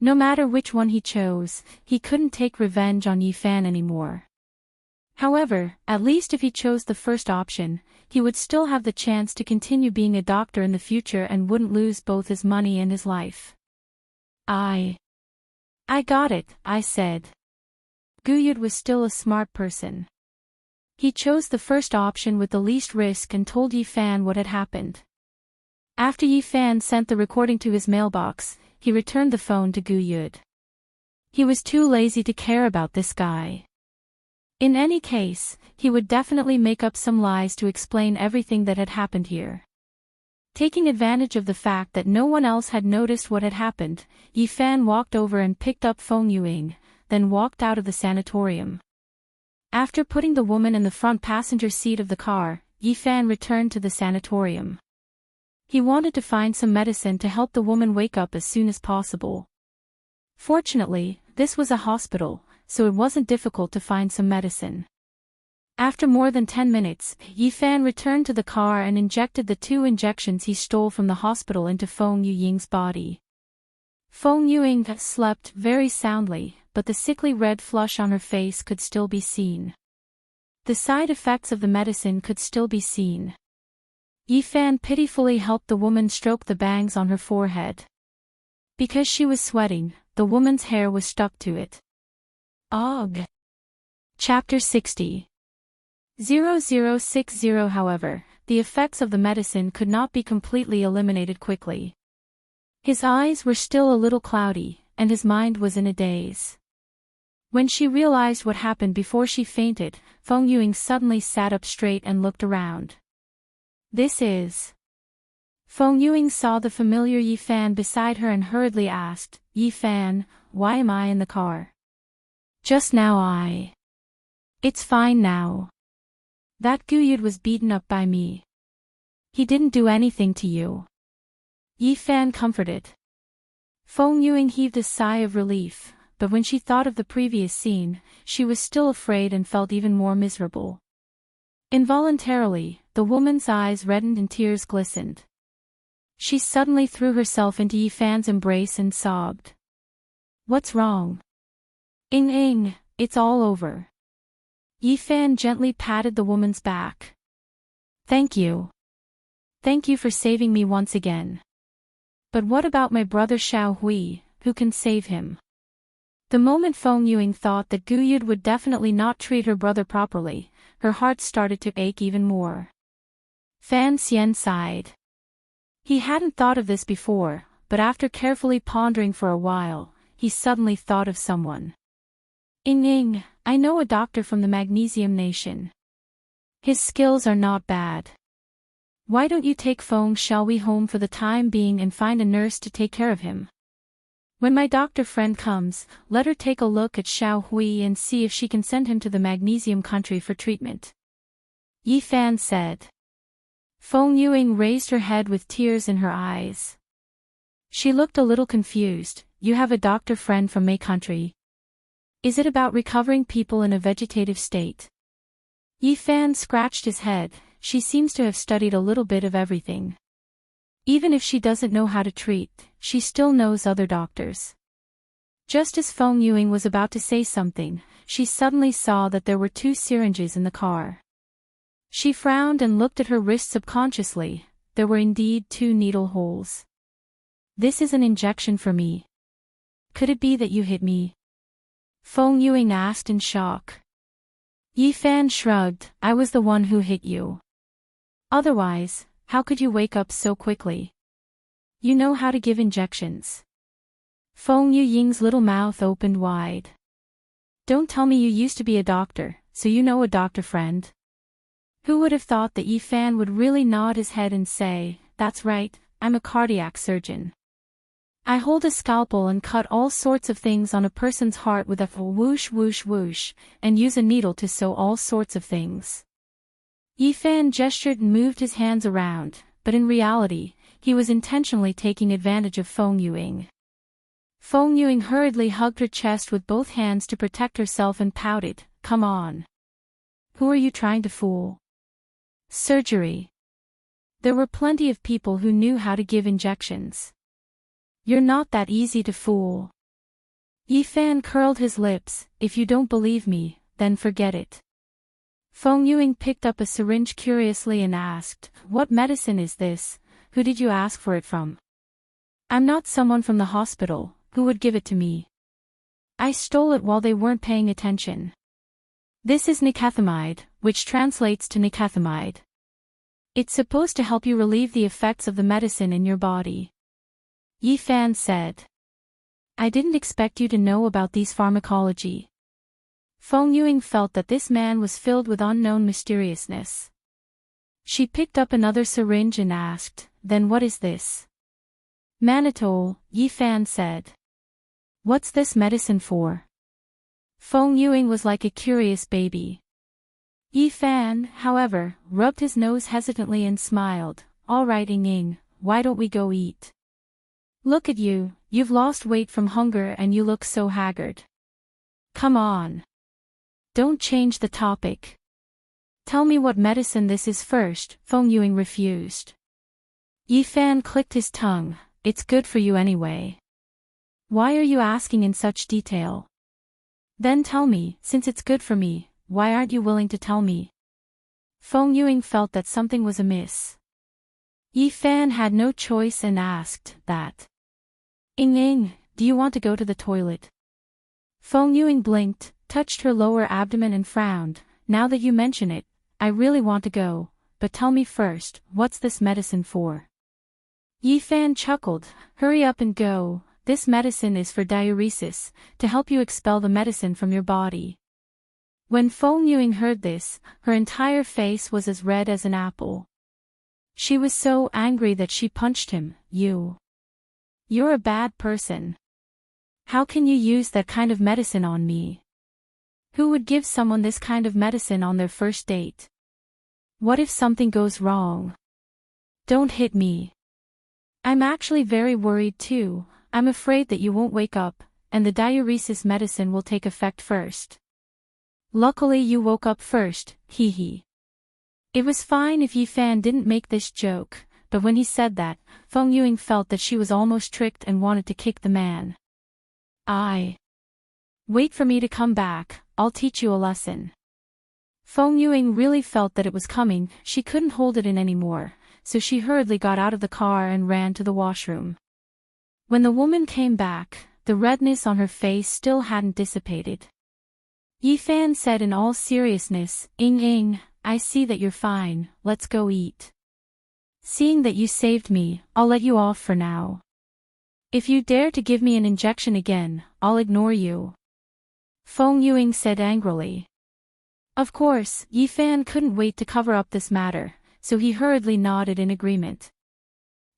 No matter which one he chose, he couldn't take revenge on Yifan anymore. However, at least if he chose the first option, he would still have the chance to continue being a doctor in the future and wouldn't lose both his money and his life. I got it, I said. Gu Yud was still a smart person. He chose the first option with the least risk and told Yifan what had happened. After Yifan sent the recording to his mailbox, he returned the phone to Gu Yud. He was too lazy to care about this guy. In any case, he would definitely make up some lies to explain everything that had happened here. Taking advantage of the fact that no one else had noticed what had happened, Yifan walked over and picked up Feng Yuing, then walked out of the sanatorium. After putting the woman in the front passenger seat of the car, Yifan returned to the sanatorium. He wanted to find some medicine to help the woman wake up as soon as possible. Fortunately, this was a hospital, so it wasn't difficult to find some medicine. After more than 10 minutes, Yifan returned to the car and injected the 2 injections he stole from the hospital into Feng Yuying's body. Feng Yuying slept very soundly, but the sickly red flush on her face could still be seen. The side effects of the medicine could still be seen. Yifan pitifully helped the woman stroke the bangs on her forehead. Because she was sweating, the woman's hair was stuck to it. Ugh. Chapter 60. 0060. However, the effects of the medicine could not be completely eliminated quickly. His eyes were still a little cloudy, and his mind was in a daze. When she realized what happened before she fainted, Feng Yuying suddenly sat up straight and looked around. This is... Feng Yuying saw the familiar Yifan beside her and hurriedly asked, Yifan, why am I in the car? Just now It's fine now. That Gu Yud was beaten up by me. He didn't do anything to you. Yifan comforted. Feng Yuying heaved a sigh of relief, but when she thought of the previous scene, she was still afraid and felt even more miserable. Involuntarily, the woman's eyes reddened and tears glistened. She suddenly threw herself into Yifan's embrace and sobbed. What's wrong? Ing, it's all over. Yifan gently patted the woman's back. Thank you. Thank you for saving me once again. But what about my brother Xiao Hui, who can save him? The moment Feng Yuying thought that Gu Yud would definitely not treat her brother properly, her heart started to ache even more. Fan Xian sighed. He hadn't thought of this before, but after carefully pondering for a while, he suddenly thought of someone. Ing, I know a doctor from the Magnesium Nation. His skills are not bad. Why don't you take Feng Xiaohui home for the time being and find a nurse to take care of him? When my doctor friend comes, let her take a look at Xiao Hui and see if she can send him to the Magnesium country for treatment. Yifan said. Feng Yuying raised her head with tears in her eyes. She looked a little confused. You have a doctor friend from Mei country. Is it about recovering people in a vegetative state? Yifan scratched his head. She seems to have studied a little bit of everything. Even if she doesn't know how to treat, she still knows other doctors. Just as Feng Yuying was about to say something, she suddenly saw that there were 2 syringes in the car. She frowned and looked at her wrist subconsciously. There were indeed 2 needle holes. This is an injection for me. Could it be that you hit me? Feng Yuying asked in shock. Yifan shrugged. I was the one who hit you. Otherwise, how could you wake up so quickly? You know how to give injections. Feng Yuying's little mouth opened wide. Don't tell me you used to be a doctor, so you know a doctor friend. Who would have thought that Yi Fan would really nod his head and say, "That's right, I'm a cardiac surgeon. I hold a scalpel and cut all sorts of things on a person's heart with a whoosh whoosh whoosh, and use a needle to sew all sorts of things." Yi Fan gestured and moved his hands around, but in reality, he was intentionally taking advantage of Feng Yuing. Feng Yuing hurriedly hugged her chest with both hands to protect herself and pouted, "Come on. Who are you trying to fool? Surgery." There were plenty of people who knew how to give injections. "You're not that easy to fool." Yi Fan curled his lips, "If you don't believe me, then forget it." Feng Yuing picked up a syringe curiously and asked, "What medicine is this? Who did you ask for it from?" "I'm not someone from the hospital. Who would give it to me? I stole it while they weren't paying attention. This is nicothamide, which translates to nicothamide. It's supposed to help you relieve the effects of the medicine in your body," Yi Fan said. "I didn't expect you to know about these pharmacology." Feng Yuing felt that this man was filled with unknown mysteriousness. She picked up another syringe and asked, "Then what is this?" "Mannitol," Yi Fan said. "What's this medicine for?" Feng Yuing was like a curious baby. Yi Fan, however, rubbed his nose hesitantly and smiled. "All right, Ying, why don't we go eat? Look at you, you've lost weight from hunger and you look so haggard. Come on. Don't change the topic. Tell me what medicine this is first." Feng Yuing refused. Yi Fan clicked his tongue. "It's good for you anyway. Why are you asking in such detail? Then tell me, since it's good for me, why aren't you willing to tell me?" Feng Yuing felt that something was amiss. Yi Fan had no choice and asked that. Ying, do you want to go to the toilet?" Feng Yuing blinked, touched her lower abdomen and frowned. "Now that you mention it, I really want to go, but tell me first, what's this medicine for?" Yi Fan chuckled. "Hurry up and go. This medicine is for diuresis, to help you expel the medicine from your body." When Feng Yuing heard this, her entire face was as red as an apple. She was so angry that she punched him. You're a bad person. How can you use that kind of medicine on me? Who would give someone this kind of medicine on their first date? What if something goes wrong? Don't hit me. I'm actually very worried too. I'm afraid that you won't wake up, and the diuresis medicine will take effect first. Luckily you woke up first, hee hee. It was fine if Yi Fan didn't make this joke, but when he said that, Feng Yuing felt that she was almost tricked and wanted to kick the man. Wait for me to come back, I'll teach you a lesson." Feng Yuing really felt that it was coming. She couldn't hold it in anymore, so she hurriedly got out of the car and ran to the washroom. When the woman came back, the redness on her face still hadn't dissipated. Yi Fan said in all seriousness, Ying, I see that you're fine, let's go eat. Seeing that you saved me, I'll let you off for now. If you dare to give me an injection again, I'll ignore you," Feng Yuing said angrily. Of course, Yi Fan couldn't wait to cover up this matter, so he hurriedly nodded in agreement.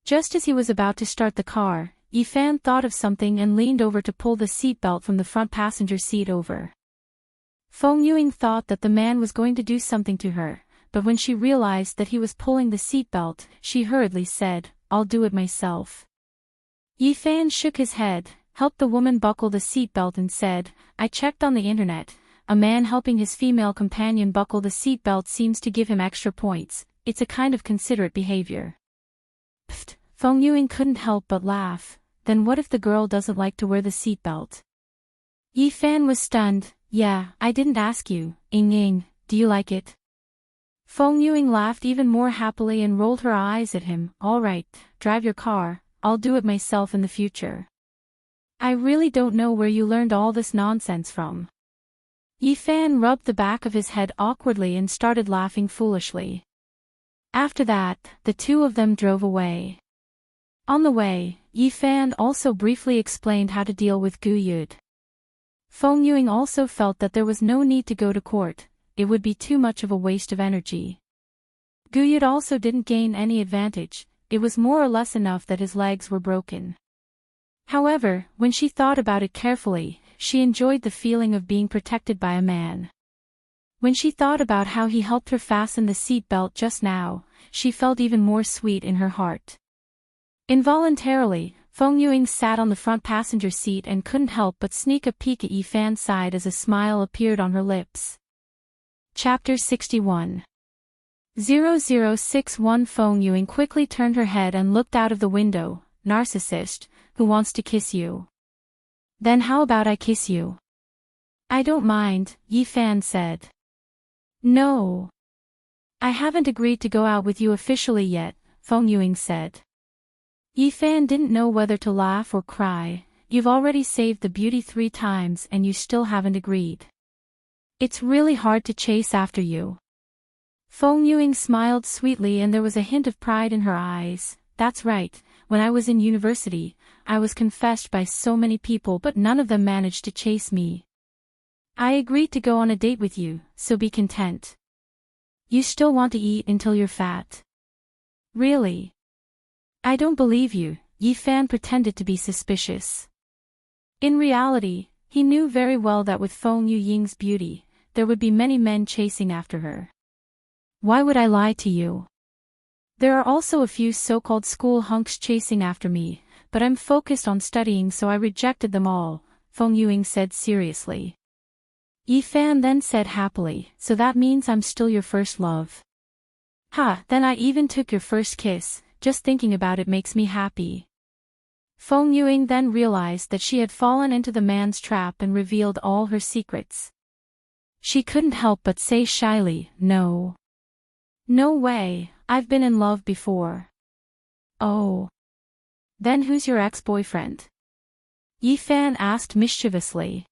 Just as he was about to start the car, Yi Fan thought of something and leaned over to pull the seatbelt from the front passenger seat over. Feng Yuing thought that the man was going to do something to her, but when she realized that he was pulling the seatbelt, she hurriedly said, "I'll do it myself." Yi Fan shook his head, helped the woman buckle the seatbelt and said, "I checked on the internet. A man helping his female companion buckle the seatbelt seems to give him extra points. It's a kind of considerate behavior." Pfft, Feng Yuing couldn't help but laugh. Then what if the girl doesn't like to wear the seatbelt? Yi Fan was stunned. "Yeah, I didn't ask you, Ying, do you like it?" Feng Yuing laughed even more happily and rolled her eyes at him. "All right, drive your car, I'll do it myself in the future. I really don't know where you learned all this nonsense from." Yi Fan rubbed the back of his head awkwardly and started laughing foolishly. After that, the two of them drove away. On the way, Yi Fan also briefly explained how to deal with Gu Yud. Feng Yuing also felt that there was no need to go to court, it would be too much of a waste of energy. Guyot also didn't gain any advantage, it was more or less enough that his legs were broken. However, when she thought about it carefully, she enjoyed the feeling of being protected by a man. When she thought about how he helped her fasten the seat belt just now, she felt even more sweet in her heart. Involuntarily, Feng Yuing sat on the front passenger seat and couldn't help but sneak a peek at Yi Fan's side as a smile appeared on her lips. Chapter 61 0061 Feng Yuing quickly turned her head and looked out of the window. Narcissist, who wants to kiss you? Then how about I kiss you? I don't mind, Yi Fan said. No. I haven't agreed to go out with you officially yet, Feng Yuing said. Yi Fan didn't know whether to laugh or cry. You've already saved the beauty 3 times and you still haven't agreed. It's really hard to chase after you. Feng Yuing smiled sweetly and there was a hint of pride in her eyes. That's right, when I was in university, I was confessed by so many people but none of them managed to chase me. I agreed to go on a date with you, so be content. You still want to eat until you're fat. Really? I don't believe you, Yi Fan pretended to be suspicious. In reality, he knew very well that with Feng Yuying's beauty, there would be many men chasing after her. Why would I lie to you? There are also a few so-called school hunks chasing after me, but I'm focused on studying so I rejected them all, Feng Yuing said seriously. Yi Fan then said happily, so that means I'm still your first love. Ha, then I even took your first kiss, just thinking about it makes me happy. Feng Yuing then realized that she had fallen into the man's trap and revealed all her secrets. She couldn't help but say shyly, no. No way, I've been in love before. Oh. Then who's your ex-boyfriend? Yi Fan asked mischievously.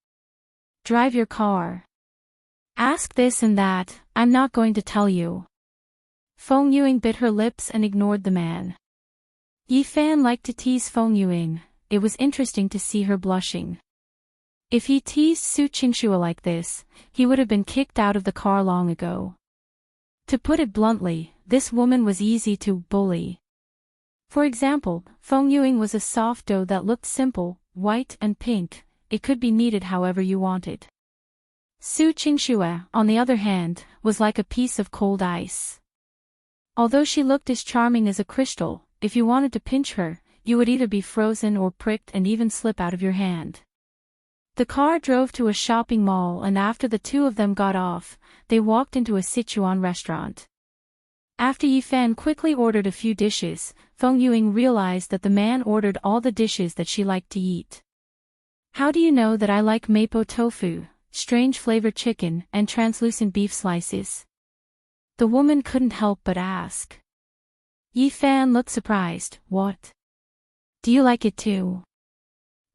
Drive your car. Ask this and that, I'm not going to tell you. Feng Yuing bit her lips and ignored the man. Yi Fan liked to tease Feng Yuing, it was interesting to see her blushing. If he teased Su Qingxue like this, he would have been kicked out of the car long ago. To put it bluntly, this woman was easy to bully. For example, Feng Yuing was a soft dough that looked simple, white and pink. It could be kneaded however you wanted. Su Qingxue, on the other hand, was like a piece of cold ice. Although she looked as charming as a crystal, if you wanted to pinch her, you would either be frozen or pricked and even slip out of your hand. The car drove to a shopping mall and after the two of them got off, they walked into a Sichuan restaurant. After Yi Fan quickly ordered a few dishes, Feng Yuing realized that the man ordered all the dishes that she liked to eat. How do you know that I like mapo tofu, strange flavored chicken, and translucent beef slices? The woman couldn't help but ask. Yi Fan looked surprised. What? Do you like it too?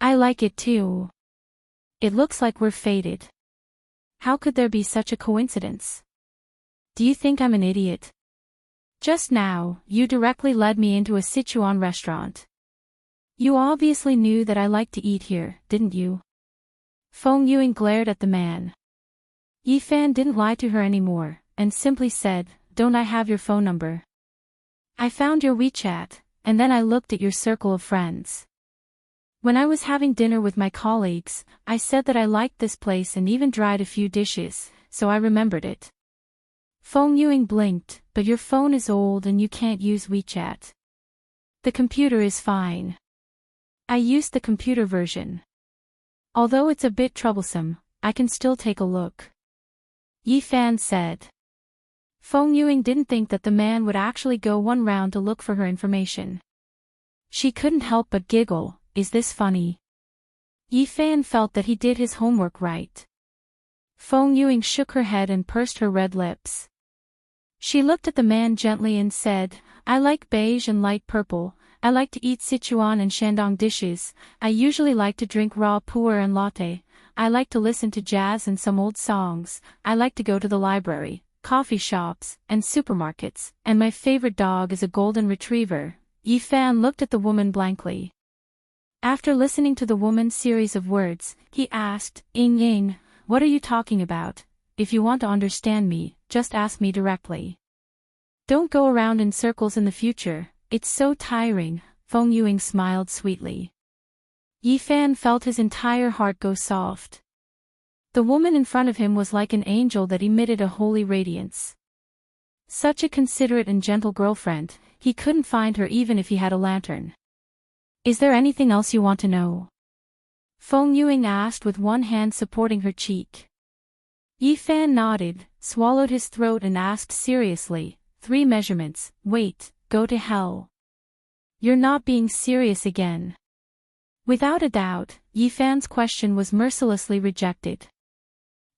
I like it too. It looks like we're fated. How could there be such a coincidence? Do you think I'm an idiot? Just now, you directly led me into a Sichuan restaurant. You obviously knew that I liked to eat here, didn't you? Feng Yuing glared at the man. Yi Fan didn't lie to her anymore, and simply said, don't I have your phone number? I found your WeChat, and then I looked at your circle of friends. When I was having dinner with my colleagues, I said that I liked this place and even dried a few dishes, so I remembered it. Feng Yuing blinked, but your phone is old and you can't use WeChat. The computer is fine. I used the computer version. Although it's a bit troublesome, I can still take a look. Yi Fan said. Feng Yuing didn't think that the man would actually go one round to look for her information. She couldn't help but giggle, is this funny? Yi Fan felt that he did his homework right. Feng Yuing shook her head and pursed her red lips. She looked at the man gently and said, I like beige and light purple, I like to eat Sichuan and Shandong dishes, I usually like to drink raw pu'er and latte, I like to listen to jazz and some old songs, I like to go to the library, coffee shops, and supermarkets, and my favorite dog is a golden retriever. Yi Fan looked at the woman blankly. After listening to the woman's series of words, he asked, Ying, what are you talking about? If you want to understand me, just ask me directly. Don't go around in circles in the future, it's so tiring, Feng Yuing smiled sweetly. Yi Fan felt his entire heart go soft. The woman in front of him was like an angel that emitted a holy radiance. Such a considerate and gentle girlfriend, he couldn't find her even if he had a lantern. Is there anything else you want to know? Feng Yuing asked with one hand supporting her cheek. Yi Fan nodded, swallowed his throat and asked seriously, 3 measurements, wait, go to hell. You're not being serious again. Without a doubt, Yi Fan's question was mercilessly rejected.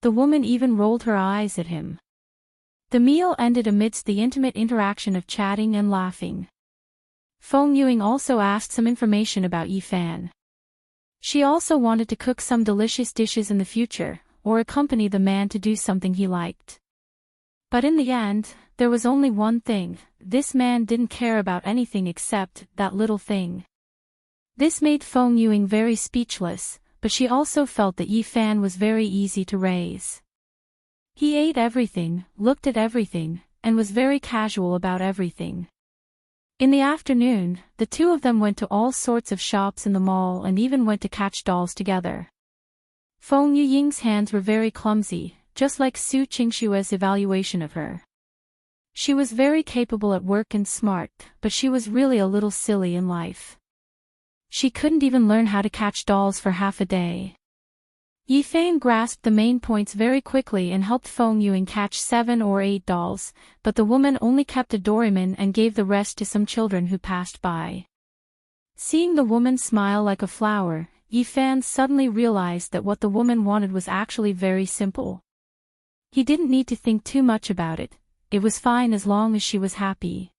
The woman even rolled her eyes at him. The meal ended amidst the intimate interaction of chatting and laughing. Feng Yuing also asked some information about Yi Fan. She also wanted to cook some delicious dishes in the future, or accompany the man to do something he liked. But in the end, there was only one thing: this man didn't care about anything except that little thing. This made Feng Yuing very speechless, but she also felt that Yi Fan was very easy to raise. He ate everything, looked at everything, and was very casual about everything. In the afternoon, the two of them went to all sorts of shops in the mall and even went to catch dolls together. Feng Yuying's hands were very clumsy, just like Su Qingshue's evaluation of her. She was very capable at work and smart, but she was really a little silly in life. She couldn't even learn how to catch dolls for half a day. Yi Fan grasped the main points very quickly and helped Feng Yuing catch 7 or 8 dolls, but the woman only kept a doraemon and gave the rest to some children who passed by. Seeing the woman smile like a flower, Yi Fan suddenly realized that what the woman wanted was actually very simple. He didn't need to think too much about it, it was fine as long as she was happy.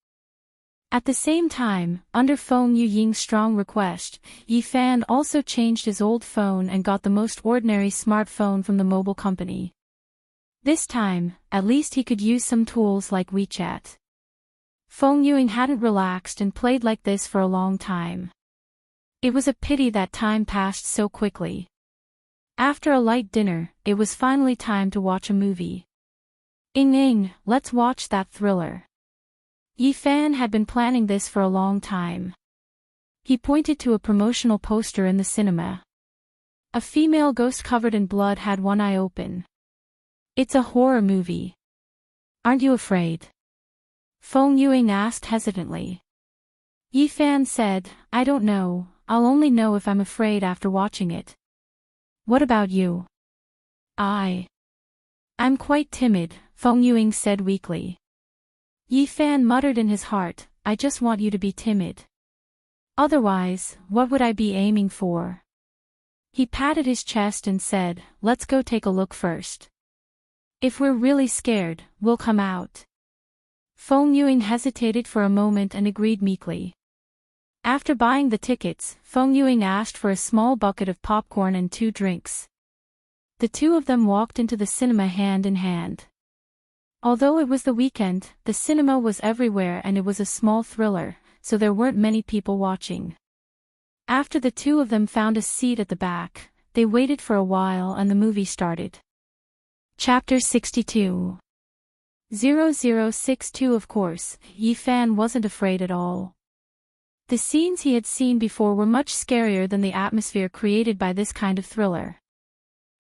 At the same time, under Feng Yuying's strong request, Yi Fan also changed his old phone and got the most ordinary smartphone from the mobile company. This time, at least he could use some tools like WeChat. Feng Yuing hadn't relaxed and played like this for a long time. It was a pity that time passed so quickly. After a light dinner, it was finally time to watch a movie. Ing, let's watch that thriller. Yi Fan had been planning this for a long time. He pointed to a promotional poster in the cinema. A female ghost covered in blood had one eye open. It's a horror movie. Aren't you afraid? Feng Yuing asked hesitantly. Yi Fan said, I don't know, I'll only know if I'm afraid after watching it. What about you? I'm quite timid, Feng Yuing said weakly. Yi Fan muttered in his heart, I just want you to be timid. Otherwise, what would I be aiming for? He patted his chest and said, let's go take a look first. If we're really scared, we'll come out. Feng Yuing hesitated for a moment and agreed meekly. After buying the tickets, Feng Yuing asked for a small bucket of popcorn and 2 drinks. The two of them walked into the cinema hand in hand. Although it was the weekend, the cinema was everywhere and it was a small thriller, so there weren't many people watching. After the two of them found a seat at the back, they waited for a while and the movie started. Chapter 62. 0062. Of course, Yi Fan wasn't afraid at all. The scenes he had seen before were much scarier than the atmosphere created by this kind of thriller.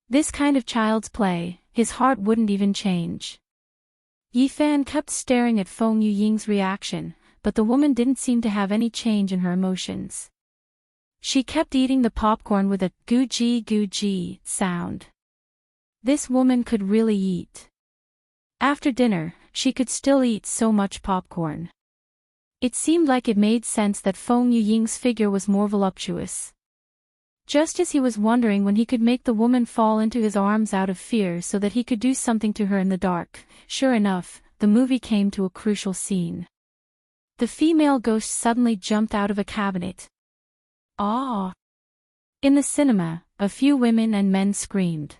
This kind of child's play, his heart wouldn't even change. Yi Fan kept staring at Feng Yuying's reaction, but the woman didn't seem to have any change in her emotions. She kept eating the popcorn with a goo-gee sound. This woman could really eat. After dinner, she could still eat so much popcorn. It seemed like it made sense that Feng Yuying's figure was more voluptuous. Just as he was wondering when he could make the woman fall into his arms out of fear so that he could do something to her in the dark, sure enough, the movie came to a crucial scene. The female ghost suddenly jumped out of a cabinet. Ah! In the cinema, a few women and men screamed.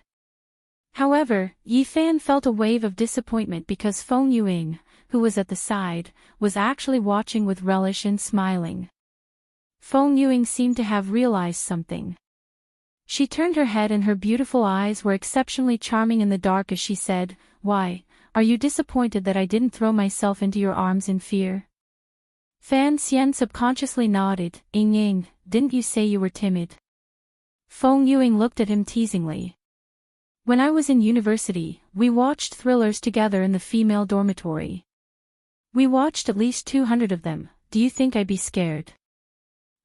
However, Yi Fan felt a wave of disappointment because Feng Yuing, who was at the side, was actually watching with relish and smiling. Feng Yuing seemed to have realized something. She turned her head and her beautiful eyes were exceptionally charming in the dark as she said, Why are you disappointed that I didn't throw myself into your arms in fear? Fan Xian subconsciously nodded. Ying, didn't you say you were timid? Feng Yuing looked at him teasingly. When I was in university, we watched thrillers together in the female dormitory. We watched at least 200 of them. Do you think I'd be scared?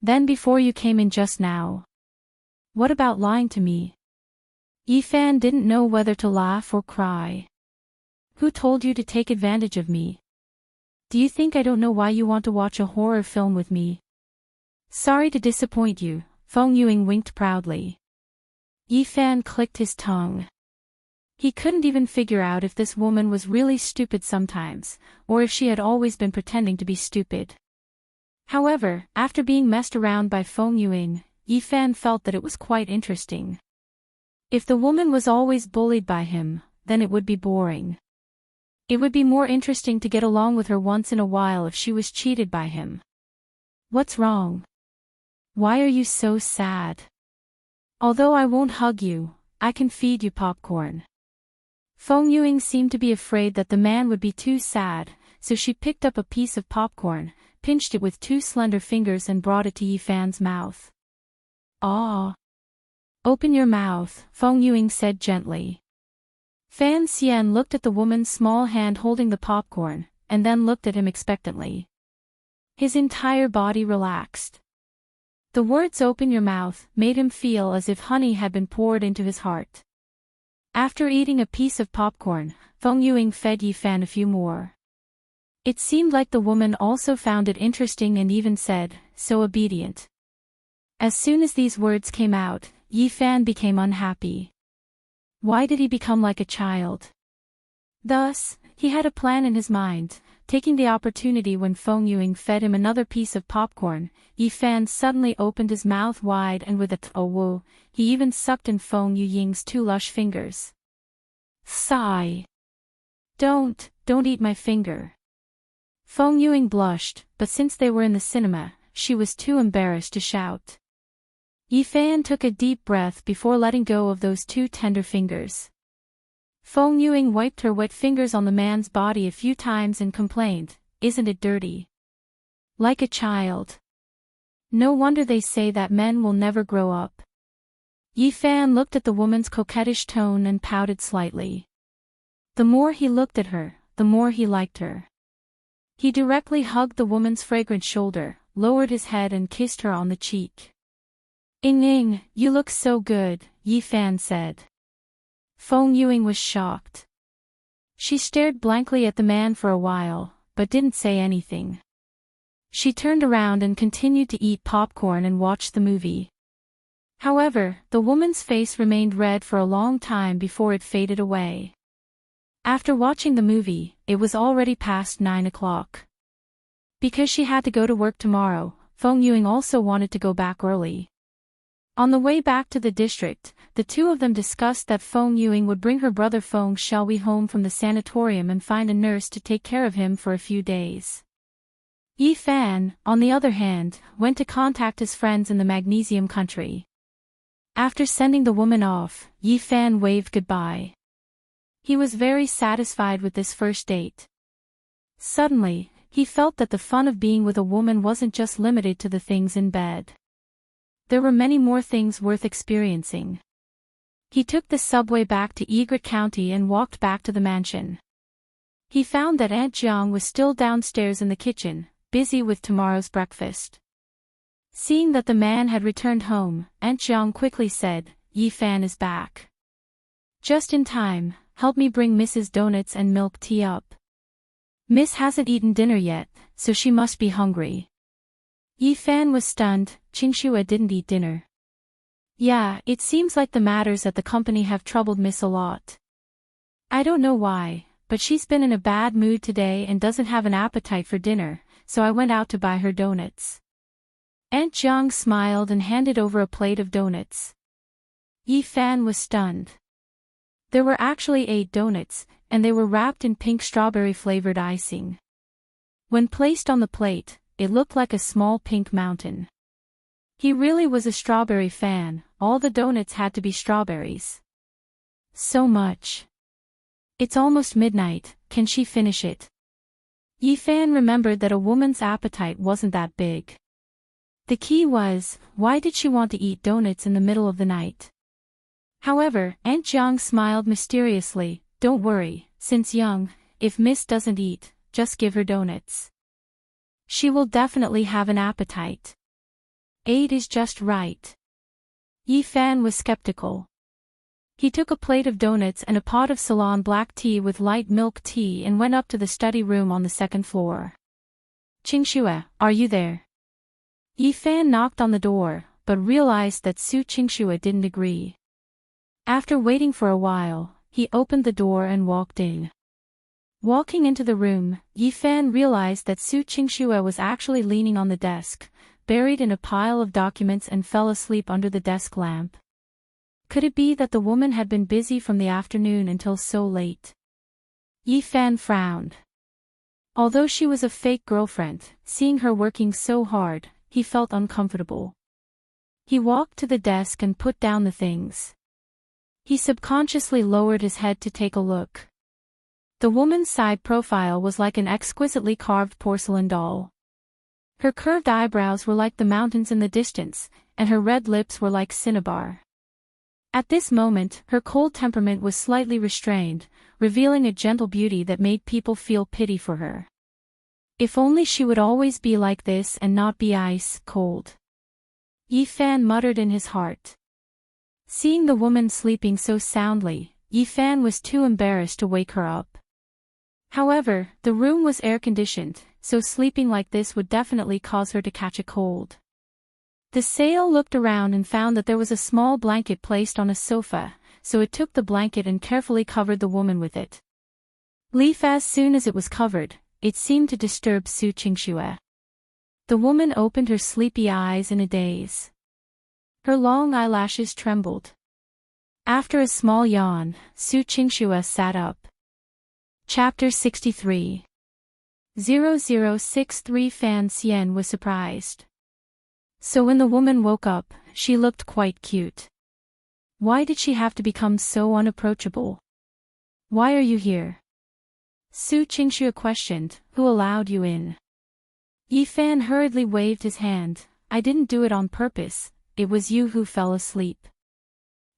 Then before you came in just now. What about lying to me? Yifan didn't know whether to laugh or cry. Who told you to take advantage of me? Do you think I don't know why you want to watch a horror film with me? Sorry to disappoint you, Feng Yuing winked proudly. Yifan clicked his tongue. He couldn't even figure out if this woman was really stupid sometimes, or if she had always been pretending to be stupid. However, after being messed around by Feng Yuing, Yifan felt that it was quite interesting. If the woman was always bullied by him, then it would be boring. It would be more interesting to get along with her once in a while if she was cheated by him. What's wrong? Why are you so sad? Although I won't hug you, I can feed you popcorn. Feng Yuing seemed to be afraid that the man would be too sad, so she picked up a piece of popcorn, pinched it with 2 slender fingers and brought it to Yifan's mouth. Ah! Open your mouth, Feng Yuing said gently. Fan Xian looked at the woman's small hand holding the popcorn, and then looked at him expectantly. His entire body relaxed. The words "open your mouth" made him feel as if honey had been poured into his heart. After eating a piece of popcorn, Feng Yuing fed Yifan a few more. It seemed like the woman also found it interesting and even said, "So obedient." As soon as these words came out, Yifan became unhappy. Why did he become like a child? Thus, he had a plan in his mind. Taking the opportunity when Feng Yuing fed him another piece of popcorn, Yifan suddenly opened his mouth wide and with a "t-o-woo," he even sucked in Feng Yuing's 2 lush fingers. Sigh. Don't eat my finger. Feng Yuing blushed, but since they were in the cinema, she was too embarrassed to shout. Yifan took a deep breath before letting go of those 2 tender fingers. Feng Yuing wiped her wet fingers on the man's body a few times and complained, "Isn't it dirty? Like a child. No wonder they say that men will never grow up." Yifan looked at the woman's coquettish tone and pouted slightly. The more he looked at her, the more he liked her. He directly hugged the woman's fragrant shoulder, lowered his head and kissed her on the cheek. "Ying, you look so good," Yifan said. Feng Yuing was shocked. She stared blankly at the man for a while, but didn't say anything. She turned around and continued to eat popcorn and watch the movie. However, the woman's face remained red for a long time before it faded away. After watching the movie, it was already past 9 o'clock. Because she had to go to work tomorrow, Feng Yuing also wanted to go back early. On the way back to the district, the 2 of them discussed that Feng Yuing would bring her brother Feng Shelby home from the sanatorium and find a nurse to take care of him for a few days. Yifan, on the other hand, went to contact his friends in the magnesium country. After sending the woman off, Yifan waved goodbye. He was very satisfied with this first date. Suddenly, he felt that the fun of being with a woman wasn't just limited to the things in bed. There were many more things worth experiencing. He took the subway back to Egret County and walked back to the mansion. He found that Aunt Jiang was still downstairs in the kitchen, busy with tomorrow's breakfast. Seeing that the man had returned home, Aunt Jiang quickly said, "Yifan is back. Just in time, help me bring Mrs. Donuts and milk tea up. Miss hasn't eaten dinner yet, so she must be hungry." Yifan was stunned. Qingxue didn't eat dinner. Yeah, it seems like the matters at the company have troubled Miss a lot. I don't know why, but she's been in a bad mood today and doesn't have an appetite for dinner, so I went out to buy her donuts. Aunt Jiang smiled and handed over a plate of donuts. Yifan was stunned. There were actually 8 donuts, and they were wrapped in pink strawberry-flavored icing. When placed on the plate, it looked like a small pink mountain. He really was a strawberry fan. All the donuts had to be strawberries. So much. It's almost midnight, can she finish it? Yi Fan remembered that a woman's appetite wasn't that big. The key was, why did she want to eat donuts in the middle of the night? However, Aunt Jiang smiled mysteriously. Don't worry, since young, if Miss doesn't eat, just give her donuts. She will definitely have an appetite. 8 is just right. Yi Fan was skeptical. He took a plate of donuts and a pot of Ceylon black tea with light milk tea and went up to the study room on the second floor. Qingxue, are you there? Yi Fan knocked on the door, but realized that Su Qingxue didn't agree. After waiting for a while, he opened the door and walked in. Walking into the room, Yi Fan realized that Su Qingxue was actually leaning on the desk, buried in a pile of documents, and fell asleep under the desk lamp. Could it be that the woman had been busy from the afternoon until so late? Yi Fan frowned. Although she was a fake girlfriend, seeing her working so hard, he felt uncomfortable. He walked to the desk and put down the things. He subconsciously lowered his head to take a look. The woman's side profile was like an exquisitely carved porcelain doll. Her curved eyebrows were like the mountains in the distance, and her red lips were like cinnabar. At this moment, her cold temperament was slightly restrained, revealing a gentle beauty that made people feel pity for her. If only she would always be like this and not be ice cold. Yi Fan muttered in his heart. Seeing the woman sleeping so soundly, Yi Fan was too embarrassed to wake her up. However, the room was air-conditioned, so sleeping like this would definitely cause her to catch a cold. The Sale looked around and found that there was a small blanket placed on a sofa, so it took the blanket and carefully covered the woman with it. As soon as it was covered, it seemed to disturb Su Qingxue. The woman opened her sleepy eyes in a daze. Her long eyelashes trembled. After a small yawn, Su Qingxue sat up. Chapter 63. 0063 Fan Xian was surprised. So when the woman woke up, she looked quite cute. Why did she have to become so unapproachable? Why are you here? Su Qingxue questioned. Who allowed you in? Yi Fan hurriedly waved his hand. I didn't do it on purpose, it was you who fell asleep.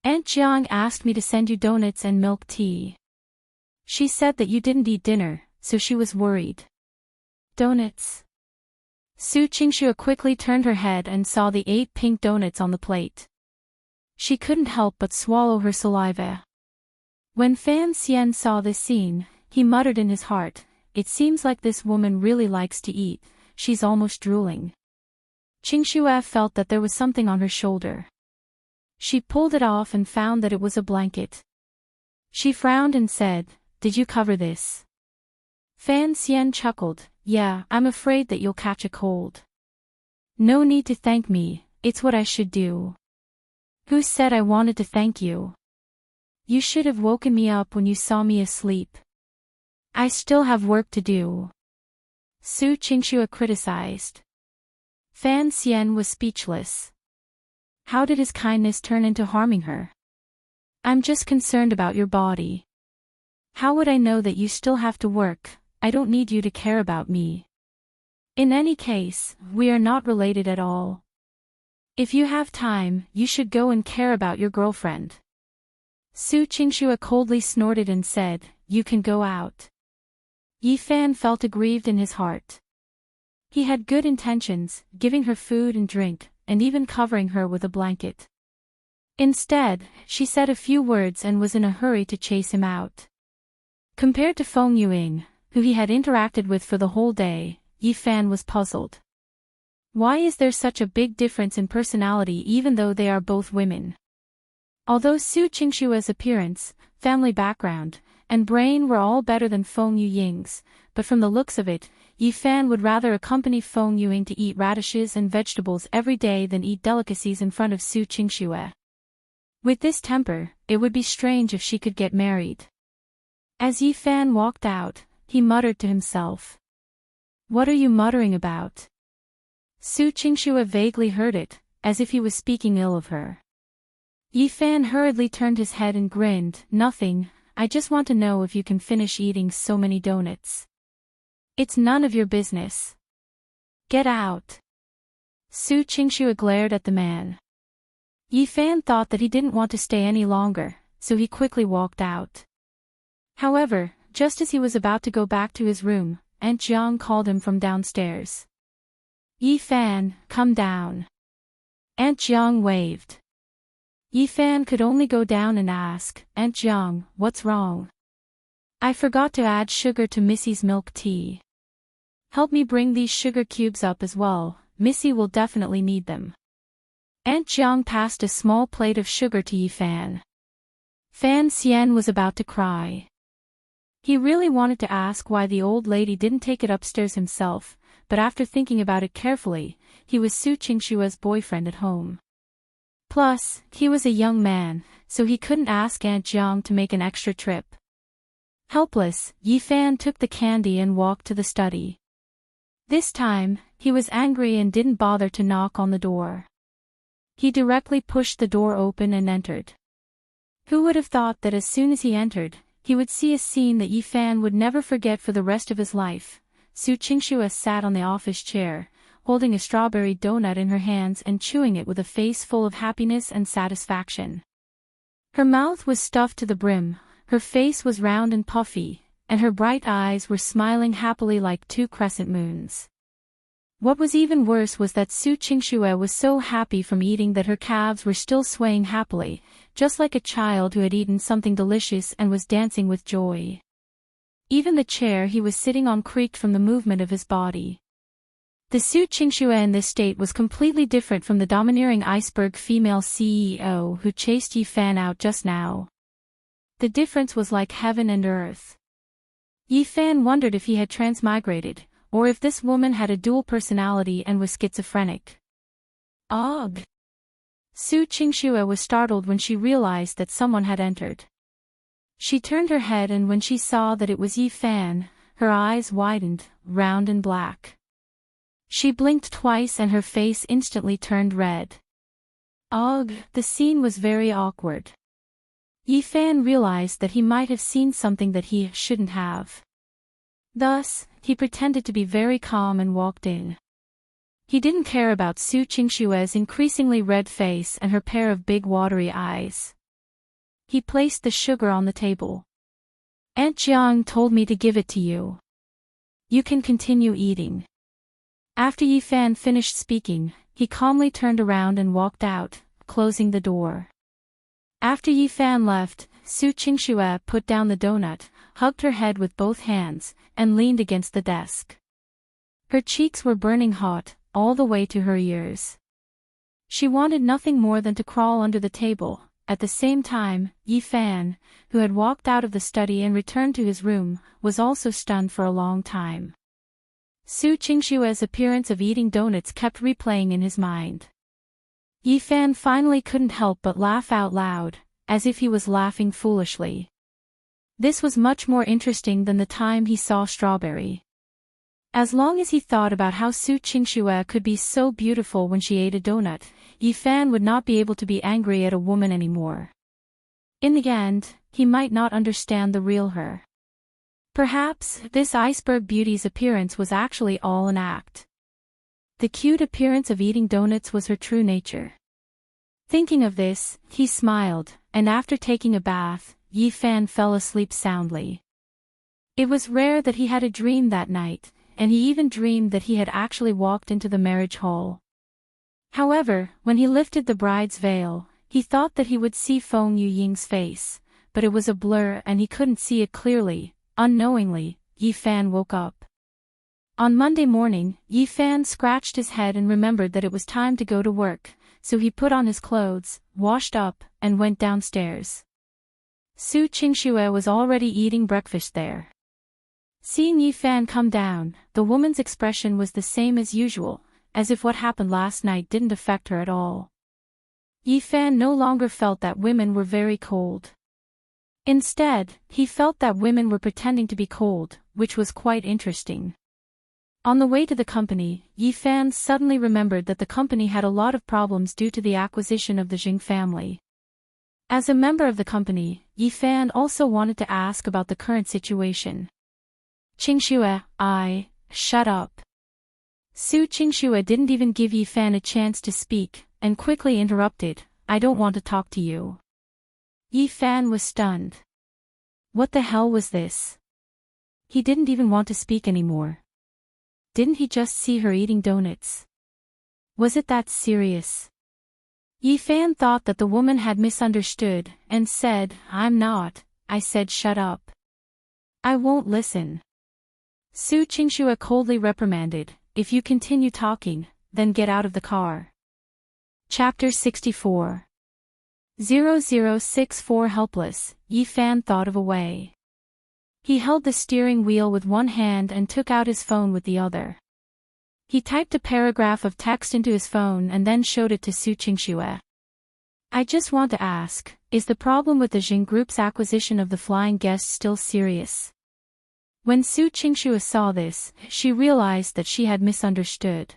Aunt Jiang asked me to send you donuts and milk tea. She said that you didn't eat dinner, so she was worried. Donuts? Su Qingxue quickly turned her head and saw the 8 pink donuts on the plate. She couldn't help but swallow her saliva. When Fan Xian saw this scene, he muttered in his heart, it seems like this woman really likes to eat, she's almost drooling. Qingxue felt that there was something on her shoulder. She pulled it off and found that it was a blanket. She frowned and said, Did you cover this? Fan Xian chuckled, Yeah, I'm afraid that you'll catch a cold. No need to thank me, it's what I should do. Who said I wanted to thank you? You should have woken me up when you saw me asleep. I still have work to do. Su Qingxue criticized. Fan Xian was speechless. How did his kindness turn into harming her? I'm just concerned about your body. How would I know that you still have to work? I don't need you to care about me. In any case, we are not related at all. If you have time, you should go and care about your girlfriend. Su Qingxue coldly snorted and said, You can go out. Yi Fan felt aggrieved in his heart. He had good intentions, giving her food and drink, and even covering her with a blanket. Instead, she said a few words and was in a hurry to chase him out. Compared to Feng Yuing, who he had interacted with for the whole day, Yi Fan was puzzled. Why is there such a big difference in personality even though they are both women? Although Su Qingxue's appearance, family background, and brain were all better than Feng Yuying's, but from the looks of it, Yi Fan would rather accompany Feng Yuing to eat radishes and vegetables every day than eat delicacies in front of Su Qingxue. With this temper, it would be strange if she could get married. As Yi Fan walked out, he muttered to himself. What are you muttering about? Su Qingxue vaguely heard it, as if he was speaking ill of her. Yi Fan hurriedly turned his head and grinned, Nothing, I just want to know if you can finish eating so many donuts. It's none of your business. Get out. Su Qingxue glared at the man. Yi Fan thought that he didn't want to stay any longer, so he quickly walked out. However, just as he was about to go back to his room, Aunt Jiang called him from downstairs. Yi Fan, come down. Aunt Jiang waved. Yi Fan could only go down and ask, Aunt Jiang, what's wrong? I forgot to add sugar to Missy's milk tea. Help me bring these sugar cubes up as well, Missy will definitely need them. Aunt Jiang passed a small plate of sugar to Yi Fan. Fan Xian was about to cry. He really wanted to ask why the old lady didn't take it upstairs himself, but after thinking about it carefully, he was Su Qingshue's boyfriend at home. Plus, he was a young man, so he couldn't ask Aunt Jiang to make an extra trip. Helpless, Yi Fan took the candy and walked to the study. This time, he was angry and didn't bother to knock on the door. He directly pushed the door open and entered. Who would have thought that as soon as he entered, he would see a scene that Yi Fan would never forget for the rest of his life. Su Qingxue sat on the office chair, holding a strawberry donut in her hands and chewing it with a face full of happiness and satisfaction. Her mouth was stuffed to the brim, her face was round and puffy, and her bright eyes were smiling happily like two crescent moons. What was even worse was that Su Qingxue was so happy from eating that her calves were still swaying happily, just like a child who had eaten something delicious and was dancing with joy. Even the chair he was sitting on creaked from the movement of his body. The Su Qingxue in this state was completely different from the domineering iceberg female CEO who chased Yi Fan out just now. The difference was like heaven and earth. Yi Fan wondered if he had transmigrated, or if this woman had a dual personality and was schizophrenic. Ugh! Su Qingxue was startled when she realized that someone had entered. She turned her head and when she saw that it was Yi Fan, her eyes widened, round and black. She blinked twice and her face instantly turned red. Ugh, the scene was very awkward. Yi Fan realized that he might have seen something that he shouldn't have. Thus, he pretended to be very calm and walked in. He didn't care about Su Qingxue's increasingly red face and her pair of big watery eyes. He placed the sugar on the table. Aunt Jiang told me to give it to you. You can continue eating. After Yi Fan finished speaking, he calmly turned around and walked out, closing the door. After Yi Fan left, Su Qingxue put down the donut, hugged her head with both hands, and leaned against the desk. Her cheeks were burning hot, all the way to her ears. She wanted nothing more than to crawl under the table. At the same time, Yi Fan, who had walked out of the study and returned to his room, was also stunned for a long time. Su Qingxue's appearance of eating donuts kept replaying in his mind. Yi Fan finally couldn't help but laugh out loud, as if he was laughing foolishly. This was much more interesting than the time he saw Strawberry. As long as he thought about how Su Qingxue could be so beautiful when she ate a donut, Yi Fan would not be able to be angry at a woman anymore. In the end, he might not understand the real her. Perhaps, this iceberg beauty's appearance was actually all an act. The cute appearance of eating donuts was her true nature. Thinking of this, he smiled, and after taking a bath, Yi Fan fell asleep soundly. It was rare that he had a dream that night, and he even dreamed that he had actually walked into the marriage hall. However, when he lifted the bride's veil, he thought that he would see Feng Yuying's face, but it was a blur and he couldn't see it clearly. Unknowingly, Yi Fan woke up. On Monday morning, Yi Fan scratched his head and remembered that it was time to go to work, so he put on his clothes, washed up, and went downstairs. Su Qingxue was already eating breakfast there. Seeing Yi Fan come down, the woman's expression was the same as usual, as if what happened last night didn't affect her at all. Yi Fan no longer felt that women were very cold. Instead, he felt that women were pretending to be cold, which was quite interesting. On the way to the company, Yi Fan suddenly remembered that the company had a lot of problems due to the acquisition of the Jing family. As a member of the company, Yifan also wanted to ask about the current situation. Qingxue, shut up. Su Qingxue didn't even give Yifan a chance to speak, and quickly interrupted, I don't want to talk to you. Yifan was stunned. What the hell was this? He didn't even want to speak anymore. Didn't he just see her eating donuts? Was it that serious? Yifan thought that the woman had misunderstood, and said, I'm not, I said shut up. I won't listen. Su Qingxue coldly reprimanded, if you continue talking, then get out of the car. Chapter 64. 0064 Helpless, Yifan thought of a way. He held the steering wheel with one hand and took out his phone with the other. He typed a paragraph of text into his phone and then showed it to Su Qingxue. I just want to ask, is the problem with the Jing Group's acquisition of the flying guest still serious? When Su Qingxue saw this, she realized that she had misunderstood.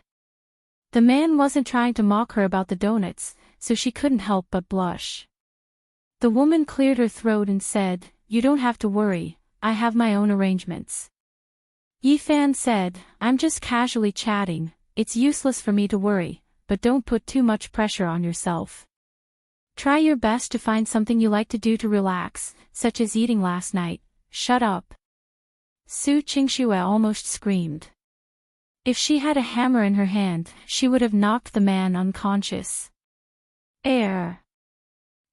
The man wasn't trying to mock her about the donuts, so she couldn't help but blush. The woman cleared her throat and said, you don't have to worry, I have my own arrangements. Yifan said, I'm just casually chatting, it's useless for me to worry, but don't put too much pressure on yourself. Try your best to find something you like to do to relax, such as eating last night. Shut up. Su Qingxue almost screamed. If she had a hammer in her hand, she would have knocked the man unconscious.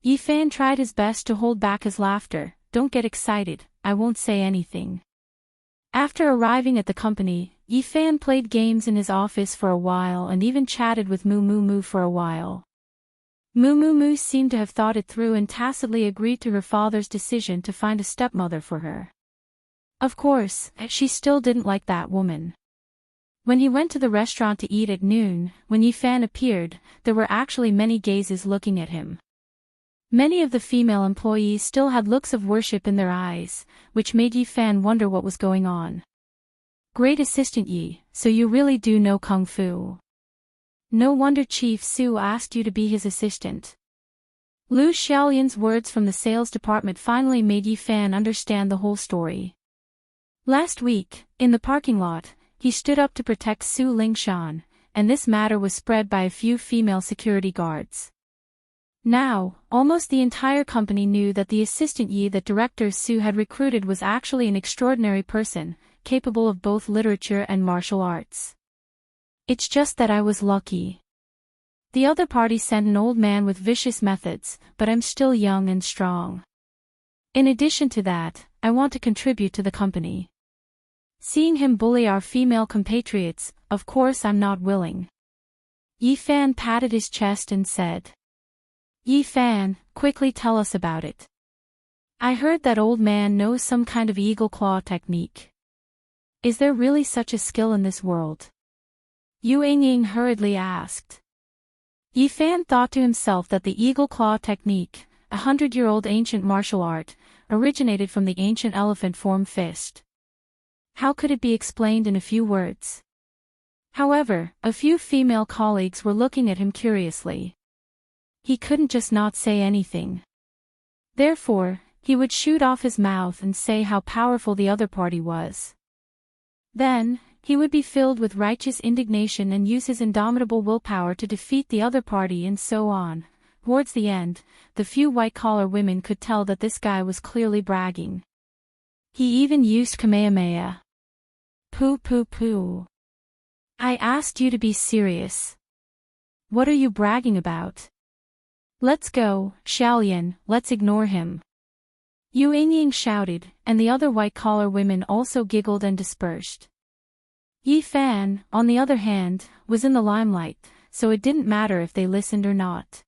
Yifan tried his best to hold back his laughter. Don't get excited, I won't say anything. After arriving at the company, Yifan played games in his office for a while and even chatted with Moo for a while. Moo seemed to have thought it through and tacitly agreed to her father's decision to find a stepmother for her. Of course, she still didn't like that woman. When he went to the restaurant to eat at noon, when Yifan appeared, there were actually many gazes looking at him. Many of the female employees still had looks of worship in their eyes, which made Yifan wonder what was going on. Great assistant Yi, so you really do know Kung Fu. No wonder Chief Su asked you to be his assistant. Lu Xiaolian's words from the sales department finally made Yifan understand the whole story. Last week, in the parking lot, he stood up to protect Su Lingshan, and this matter was spread by a few female security guards. Now, almost the entire company knew that the assistant Yi that Director Su had recruited was actually an extraordinary person, capable of both literature and martial arts. It's just that I was lucky. The other party sent an old man with vicious methods, but I'm still young and strong. In addition to that, I want to contribute to the company. Seeing him bully our female compatriots, of course I'm not willing. Yifan patted his chest and said. Yifan, quickly tell us about it. I heard that old man knows some kind of eagle claw technique. Is there really such a skill in this world? Yu Yingying hurriedly asked. Yifan thought to himself that the eagle claw technique, 100-year-old ancient martial art, originated from the ancient elephant form fist. How could it be explained in a few words? However, a few female colleagues were looking at him curiously. He couldn't just not say anything. Therefore, he would shoot off his mouth and say how powerful the other party was. Then, he would be filled with righteous indignation and use his indomitable willpower to defeat the other party and so on. Towards the end, the few white-collar women could tell that this guy was clearly bragging. He even used Kamehameha. Pooh. I asked you to be serious. What are you bragging about? Let's go, Xiaolian, let's ignore him. Yu Yingying shouted, and the other white-collar women also giggled and dispersed. Yifan, on the other hand, was in the limelight, so it didn't matter if they listened or not.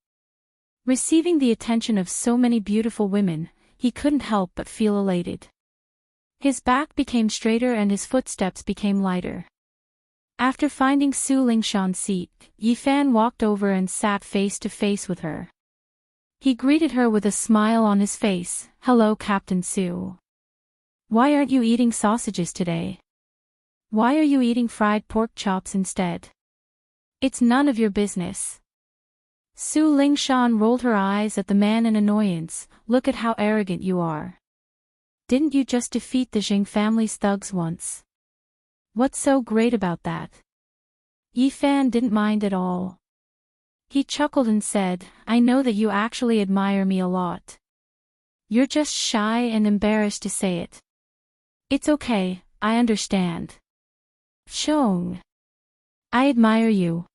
Receiving the attention of so many beautiful women, he couldn't help but feel elated. His back became straighter and his footsteps became lighter. After finding Su Lingshan's seat, Yifan walked over and sat face to face with her. He greeted her with a smile on his face. Hello, Captain Su. Why aren't you eating sausages today? Why are you eating fried pork chops instead? It's none of your business. Su Lingshan rolled her eyes at the man in annoyance. Look at how arrogant you are. Didn't you just defeat the Jing family's thugs once? What's so great about that? Yi Fan didn't mind at all. He chuckled and said, I know that you actually admire me a lot. You're just shy and embarrassed to say it. It's okay, I understand. Shong. I admire you.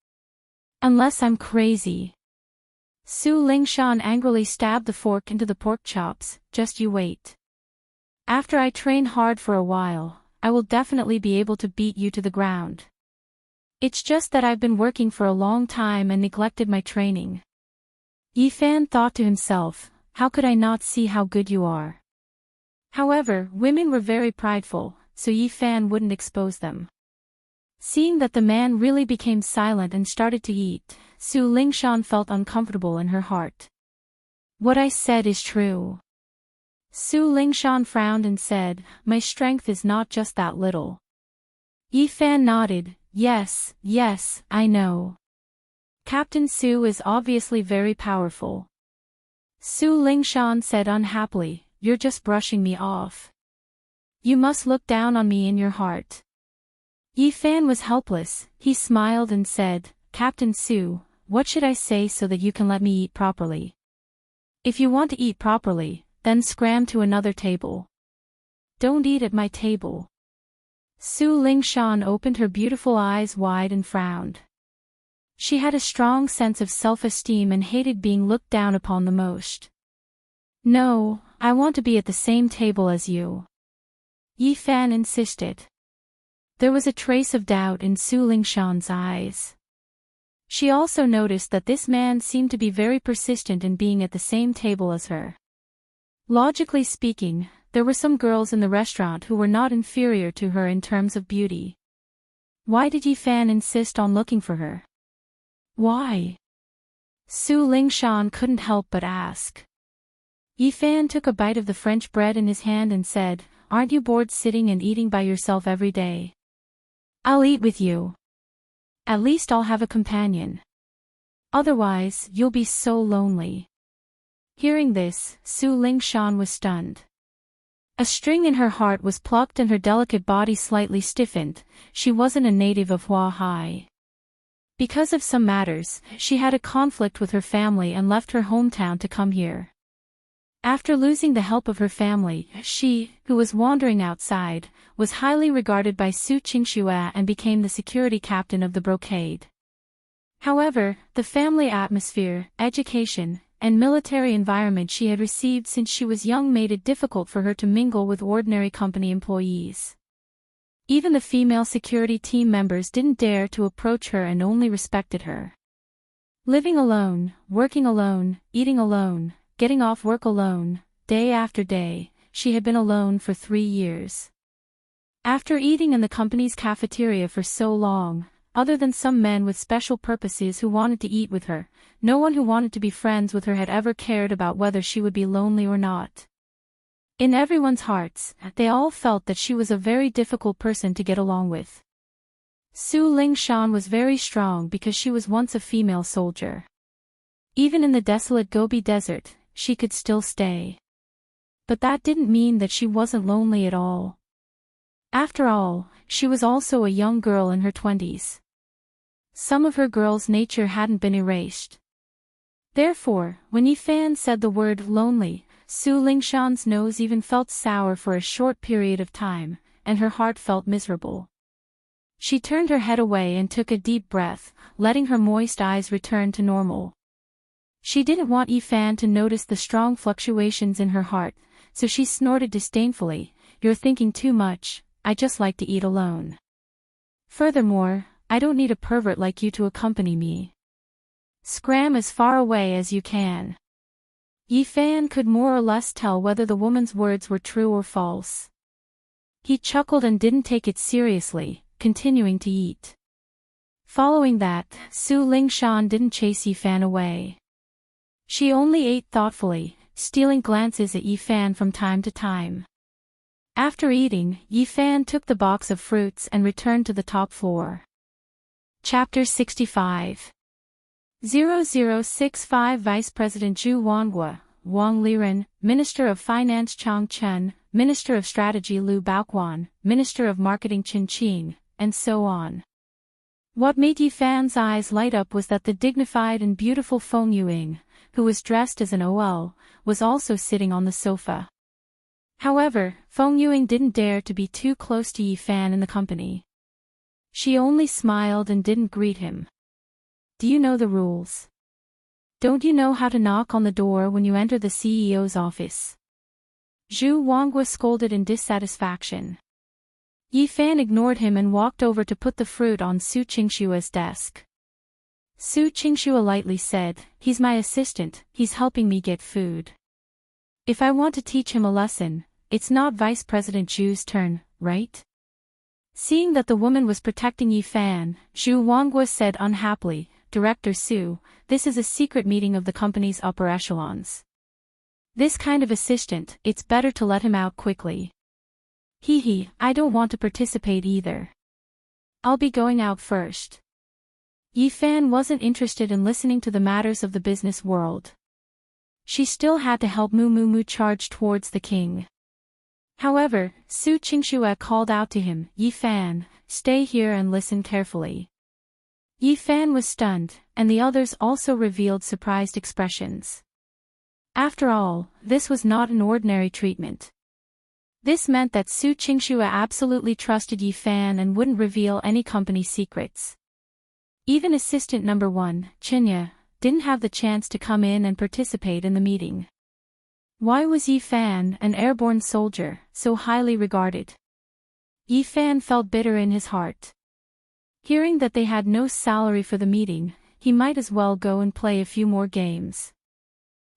Unless I'm crazy. Su Lingshan angrily stabbed the fork into the pork chops. Just you wait. After I train hard for a while, I will definitely be able to beat you to the ground. It's just that I've been working for a long time and neglected my training. Yi Fan thought to himself, how could I not see how good you are? However, women were very prideful, so Yi Fan wouldn't expose them. Seeing that the man really became silent and started to eat, Su Lingshan felt uncomfortable in her heart. What I said is true. Su Lingshan frowned and said, my strength is not just that little. Yi Fan nodded, yes, I know. Captain Su is obviously very powerful. Su Lingshan said unhappily, you're just brushing me off. You must look down on me in your heart. Yi Fan was helpless. He smiled and said, Captain Su, what should I say so that you can let me eat properly? If you want to eat properly, then scram to another table. Don't eat at my table. Su Lingshan opened her beautiful eyes wide and frowned. She had a strong sense of self-esteem and hated being looked down upon the most. No, I want to be at the same table as you. Yi Fan insisted. There was a trace of doubt in Su Lingshan's eyes. She also noticed that this man seemed to be very persistent in being at the same table as her. Logically speaking, there were some girls in the restaurant who were not inferior to her in terms of beauty. Why did Yi Fan insist on looking for her? Why? Su Lingshan couldn't help but ask. Yi Fan took a bite of the French bread in his hand and said, aren't you bored sitting and eating by yourself every day? I'll eat with you. At least I'll have a companion. Otherwise, you'll be so lonely. Hearing this, Su Lingshan was stunned. A string in her heart was plucked and her delicate body slightly stiffened. She wasn't a native of Hua Hai. Because of some matters, she had a conflict with her family and left her hometown to come here. After losing the help of her family, she, who was wandering outside, was highly regarded by Su Qingxue and became the security captain of the brocade. However, the family atmosphere, education, and military environment she had received since she was young made it difficult for her to mingle with ordinary company employees. Even the female security team members didn't dare to approach her and only respected her. Living alone, working alone, eating alone, getting off work alone, day after day, she had been alone for 3 years. After eating in the company's cafeteria for so long, other than some men with special purposes who wanted to eat with her, no one who wanted to be friends with her had ever cared about whether she would be lonely or not. In everyone's hearts, they all felt that she was a very difficult person to get along with. Su Lingshan was very strong because she was once a female soldier. Even in the desolate Gobi Desert, she could still stay. But that didn't mean that she wasn't lonely at all. After all, she was also a young girl in her 20s. Some of her girl's nature hadn't been erased. Therefore, when Yi Fan said the word lonely, Su Lingshan's nose even felt sour for a short period of time, and her heart felt miserable. She turned her head away and took a deep breath, letting her moist eyes return to normal. She didn't want Yi Fan to notice the strong fluctuations in her heart, so she snorted disdainfully, "You're thinking too much, I just like to eat alone. Furthermore, I don't need a pervert like you to accompany me. Scram as far away as you can." Yi Fan could more or less tell whether the woman's words were true or false. He chuckled and didn't take it seriously, continuing to eat. Following that, Su Lingshan didn't chase Yi Fan away. She only ate thoughtfully, stealing glances at Yi Fan from time to time. After eating, Yi Fan took the box of fruits and returned to the top floor. Chapter 65. 0065 Vice President Zhu Wanghua, Wang Liren, Minister of Finance Chang Chen, Minister of Strategy Lu Baoquan, Minister of Marketing Qin Qing, and so on. What made Yifan's eyes light up was that the dignified and beautiful Feng Yuing, who was dressed as an OL, was also sitting on the sofa. However, Feng Yuing didn't dare to be too close to Yifan in the company. She only smiled and didn't greet him. Do you know the rules? Don't you know how to knock on the door when you enter the CEO's office? Zhu Wanghua scolded in dissatisfaction. Yifan ignored him and walked over to put the fruit on Su Qingshua's desk. Su Qingxua lightly said, "He's my assistant, he's helping me get food. If I want to teach him a lesson, it's not Vice President Zhu's turn, right?" Seeing that the woman was protecting Yifan, Zhu Wanghua said unhappily, "Director Su, this is a secret meeting of the company's upper echelons. This kind of assistant, it's better to let him out quickly." "Hee, I don't want to participate either. I'll be going out first." Yifan wasn't interested in listening to the matters of the business world. She still had to help Mu charge towards the king. However, Su Qingxua called out to him, "Yifan, stay here and listen carefully." Yifan was stunned, and the others also revealed surprised expressions. After all, this was not an ordinary treatment. This meant that Su Qingxua absolutely trusted Yifan and wouldn't reveal any company secrets. Even assistant number 1, Qinya, didn't have the chance to come in and participate in the meeting. Why was Yifan, an airborne soldier, so highly regarded? Yifan felt bitter in his heart. Hearing that they had no salary for the meeting, he might as well go and play a few more games.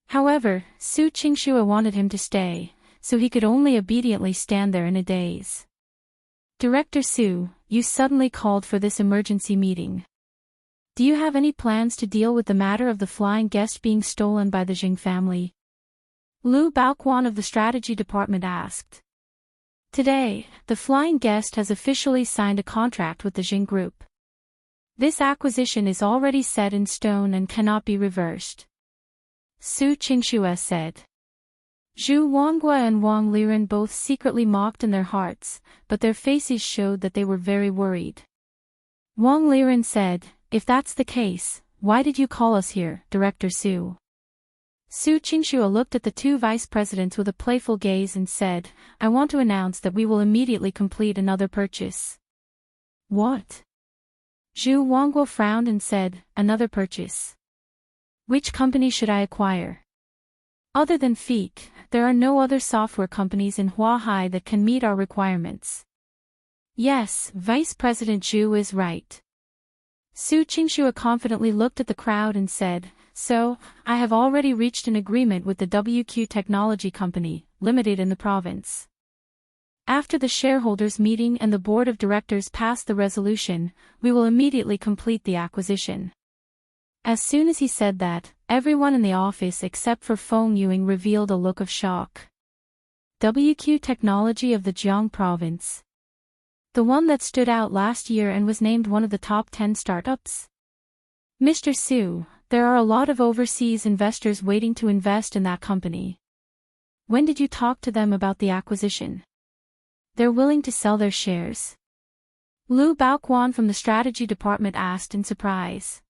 However, Su Qingxua wanted him to stay, so he could only obediently stand there in a daze. "Director Su, you suddenly called for this emergency meeting. Do you have any plans to deal with the matter of the flying guest being stolen by the Jing family?" Lu Baoquan of the strategy department asked. "Today, the flying guest has officially signed a contract with the Jing group. This acquisition is already set in stone and cannot be reversed," Su Qingxua said. Zhu Wanghua and Wang Liren both secretly mocked in their hearts, but their faces showed that they were very worried. Wang Liren said, "If that's the case, why did you call us here, Director Su?" Su Qingxua looked at the two vice presidents with a playful gaze and said, "I want to announce that we will immediately complete another purchase." "What?" Zhu Wanghua frowned and said, "Another purchase? Which company should I acquire? Other than Fique, there are no other software companies in Huahai that can meet our requirements." "Yes, Vice President Zhu is right." Su Qingxua confidently looked at the crowd and said, "So, I have already reached an agreement with the WQ Technology Company, Limited in the province. After the shareholders' meeting and the board of directors pass the resolution, we will immediately complete the acquisition." As soon as he said that, everyone in the office except for Feng Yuing revealed a look of shock. WQ Technology of the Jiang province. The one that stood out last year and was named one of the top 10 startups? "Mr. Su, there are a lot of overseas investors waiting to invest in that company. When did you talk to them about the acquisition? They're willing to sell their shares?" Lu Baoquan from the strategy department asked in surprise.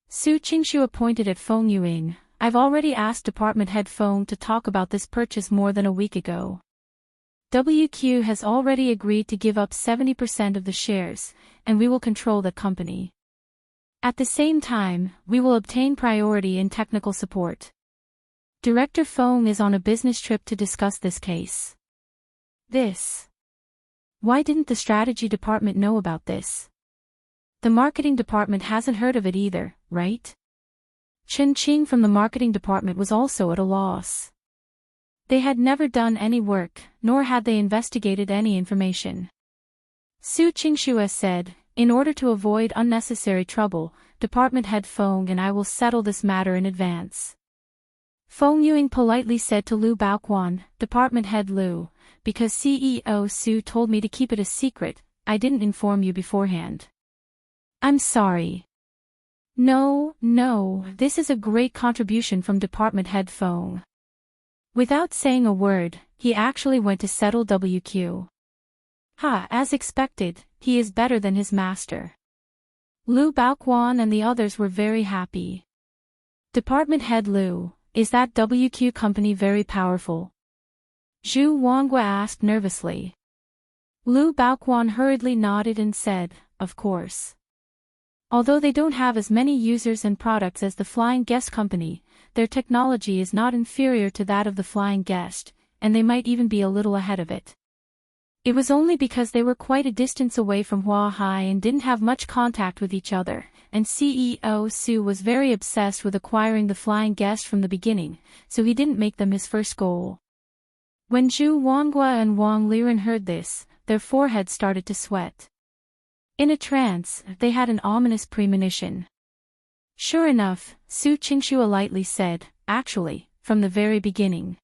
Su Qingxua pointed at Feng Yuing, "I've already asked department head Feng to talk about this purchase more than a week ago. WQ has already agreed to give up 70% of the shares, and we will control that company. At the same time, we will obtain priority in technical support. Director Feng is on a business trip to discuss this case." Why didn't the strategy department know about this? The marketing department hasn't heard of it either, right? Chen Qing from the marketing department was also at a loss. They had never done any work, nor had they investigated any information. Su Qingxua said, "In order to avoid unnecessary trouble, department head Feng and I will settle this matter in advance." Feng Yuing politely said to Lu Baoquan, "Department head Lu, because CEO Su told me to keep it a secret, I didn't inform you beforehand. I'm sorry." No, this is a great contribution from Department Head Fong. Without saying a word, he actually went to settle WQ. As expected, he is better than his master. Lu Baoquan and the others were very happy. Department Head Lu, is that WQ company very powerful? Zhu Wanghua asked nervously. Lu Baoquan hurriedly nodded and said, of course. Although they don't have as many users and products as the Flying Guest Company, their technology is not inferior to that of the Flying Guest, and they might even be a little ahead of it. It was only because they were quite a distance away from Huahai and didn't have much contact with each other, and CEO Su was very obsessed with acquiring the Flying Guest from the beginning, so he didn't make them his first goal. When Zhu Wanghua and Wang Liren heard this, their foreheads started to sweat. In a trance, they had an ominous premonition. Sure enough, Su Qingxue lightly said, actually, from the very beginning.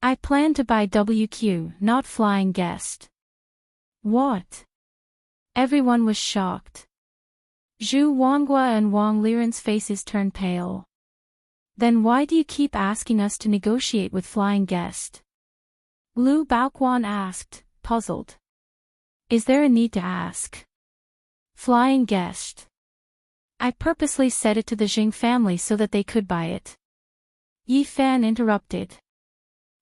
I planned to buy WQ, not Flying Guest. What? Everyone was shocked. Zhu Wanghua and Wang Liren's faces turned pale. Then why do you keep asking us to negotiate with Flying Guest? Lu Baoquan asked, puzzled. Is there a need to ask? Flying Guest. I purposely said it to the Jing family so that they could buy it. Yi Fan interrupted.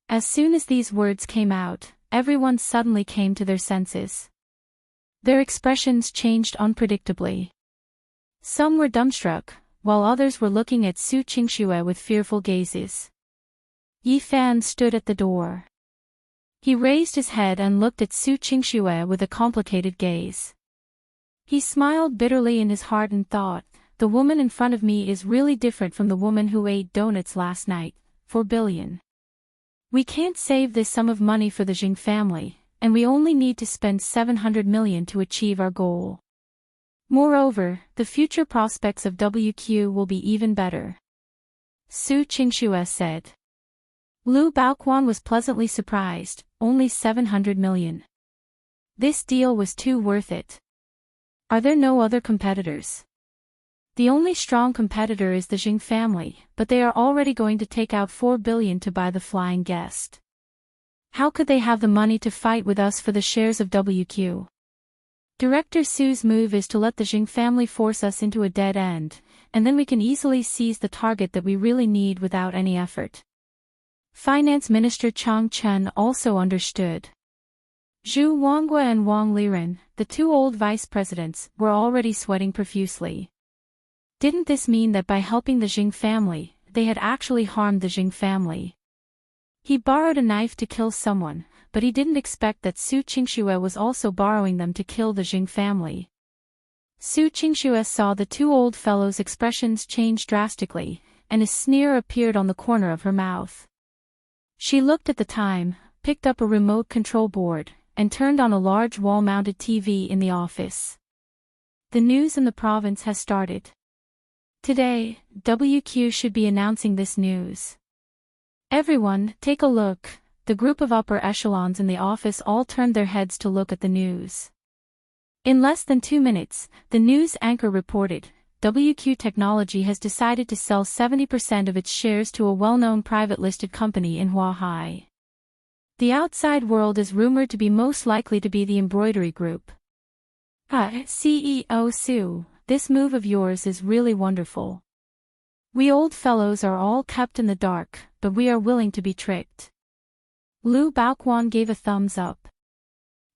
As soon as these words came out, everyone suddenly came to their senses. Their expressions changed unpredictably. Some were dumbstruck, while others were looking at Su Qingxue with fearful gazes. Yi Fan stood at the door. He raised his head and looked at Su Qingxue with a complicated gaze. He smiled bitterly in his heart and thought, the woman in front of me is really different from the woman who ate donuts last night, 4 billion. We can't save this sum of money for the Jing family, and we only need to spend 700 million to achieve our goal. Moreover, the future prospects of WQ will be even better. Su Qingxue said. Lu Baoquan was pleasantly surprised, only 700 million. This deal was too worth it. Are there no other competitors? The only strong competitor is the Jing family, but they are already going to take out 4 billion to buy the Flying Guest. How could they have the money to fight with us for the shares of WQ? Director Su's move is to let the Jing family force us into a dead end, and then we can easily seize the target that we really need without any effort. Finance Minister Chang Chen also understood. Zhu Wanghua and Wang Liren, the two old vice presidents, were already sweating profusely. Didn't this mean that by helping the Jing family, they had actually harmed the Jing family? He borrowed a knife to kill someone, but he didn't expect that Su Qingxue was also borrowing them to kill the Jing family. Su Qingxue saw the two old fellows' expressions change drastically, and a sneer appeared on the corner of her mouth. She looked at the time, picked up a remote control board, and turned on a large wall-mounted TV in the office. The news in the province has started. Today, WQ should be announcing this news. Everyone, take a look. The group of upper echelons in the office all turned their heads to look at the news. In less than 2 minutes, the news anchor reported, WQ Technology has decided to sell 70% of its shares to a well-known private-listed company in Huahai. The outside world is rumored to be most likely to be the embroidery group. CEO Su, this move of yours is really wonderful. We old fellows are all kept in the dark, but we are willing to be tricked. Lu Baoquan gave a thumbs up.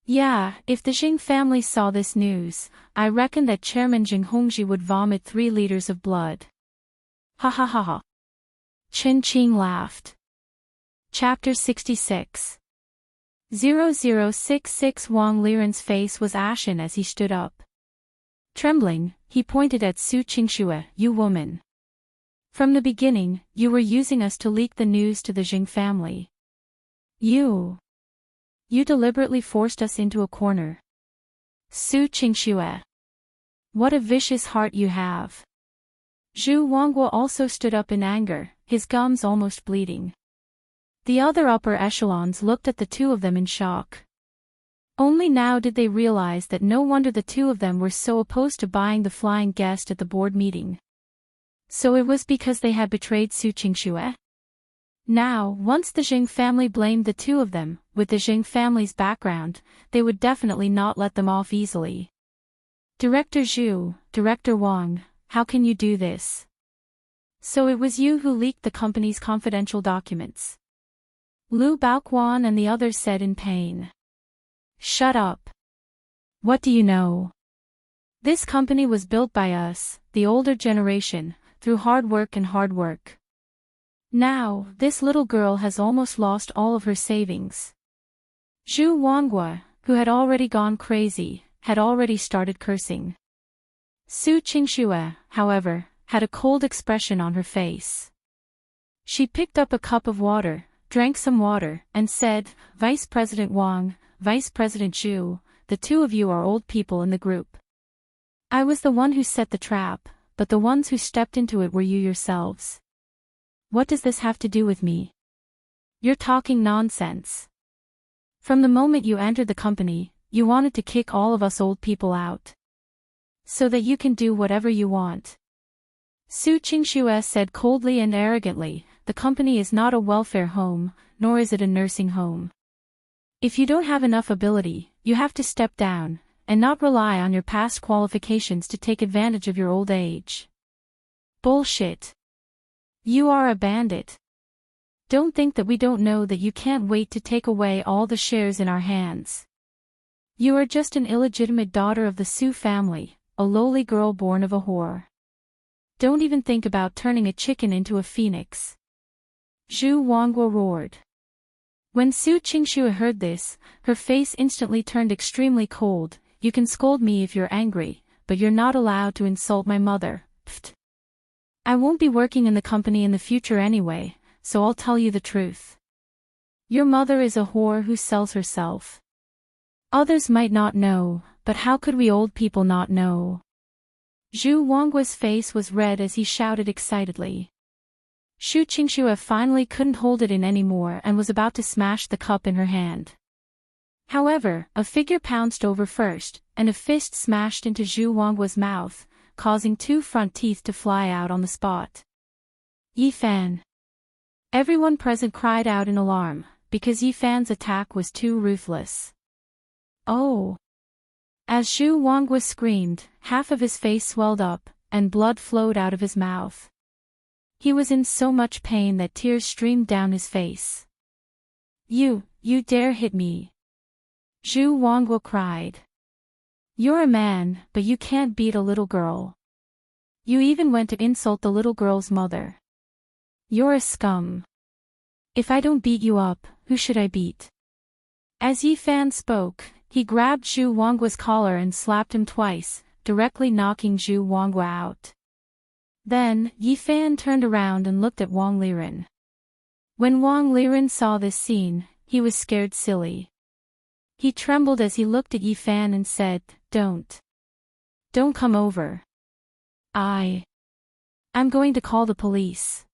Yeah, if the Jing family saw this news, I reckon that Chairman Jing Hongji would vomit 3 liters of blood. Ha ha ha ha. Chen Qing laughed. Chapter 66. 0066 Wang Liren's face was ashen as he stood up. Trembling, he pointed at Su Qingxue, you woman. From the beginning, you were using us to leak the news to the Jing family. You deliberately forced us into a corner. Su Qingxue. What a vicious heart you have. Zhu Wanghua also stood up in anger, his gums almost bleeding. The other upper echelons looked at the two of them in shock. Only now did they realize that no wonder the two of them were so opposed to buying the Flying Guest at the board meeting. So it was because they had betrayed Su Qingxue? Now, once the Jing family blamed the two of them, with the Jing family's background, they would definitely not let them off easily. Director Zhu, Director Wang, how can you do this? So it was you who leaked the company's confidential documents. Lu Baoquan and the others said in pain. Shut up. What do you know? This company was built by us, the older generation, through hard work. Now, this little girl has almost lost all of her savings. Zhu Wanghua, who had already gone crazy, had already started cursing. Su Qingxue, however, had a cold expression on her face. She picked up a cup of water, drank some water, and said, Vice President Wang, Vice President Zhu, the two of you are old people in the group. I was the one who set the trap, but the ones who stepped into it were you yourselves. What does this have to do with me? You're talking nonsense. From the moment you entered the company, you wanted to kick all of us old people out. So that you can do whatever you want. Su Qingxue said coldly and arrogantly, the company is not a welfare home, nor is it a nursing home. If you don't have enough ability, you have to step down, and not rely on your past qualifications to take advantage of your old age. Bullshit. You are a bandit. Don't think that we don't know that you can't wait to take away all the shares in our hands. You are just an illegitimate daughter of the Su family, a lowly girl born of a whore. Don't even think about turning a chicken into a phoenix. Zhu Wanghua roared. When Su Qingxue heard this, her face instantly turned extremely cold. You can scold me if you're angry, but you're not allowed to insult my mother. Pfft. I won't be working in the company in the future anyway, so I'll tell you the truth. Your mother is a whore who sells herself. Others might not know, but how could we old people not know? Zhu Wanghua's face was red as he shouted excitedly. Su Qingxue finally couldn't hold it in anymore and was about to smash the cup in her hand. However, a figure pounced over first, and a fist smashed into Zhu Wanghua's mouth, causing 2 front teeth to fly out on the spot. Yi Fan. Everyone present cried out in alarm, because Yi Fan's attack was too ruthless. Oh! As Zhu Wanghua screamed, half of his face swelled up, and blood flowed out of his mouth. He was in so much pain that tears streamed down his face. You dare hit me! Zhu Wanghua cried. You're a man, but you can't beat a little girl. You even went to insult the little girl's mother. You're a scum. If I don't beat you up, who should I beat? As Yi Fan spoke, he grabbed Zhu Wanghua's collar and slapped him twice, directly knocking Zhu Wanghua out. Then, Yi Fan turned around and looked at Wang Liren. When Wang Liren saw this scene, he was scared silly. He trembled as he looked at Yi Fan and said, Don't come over. I'm going to call the police.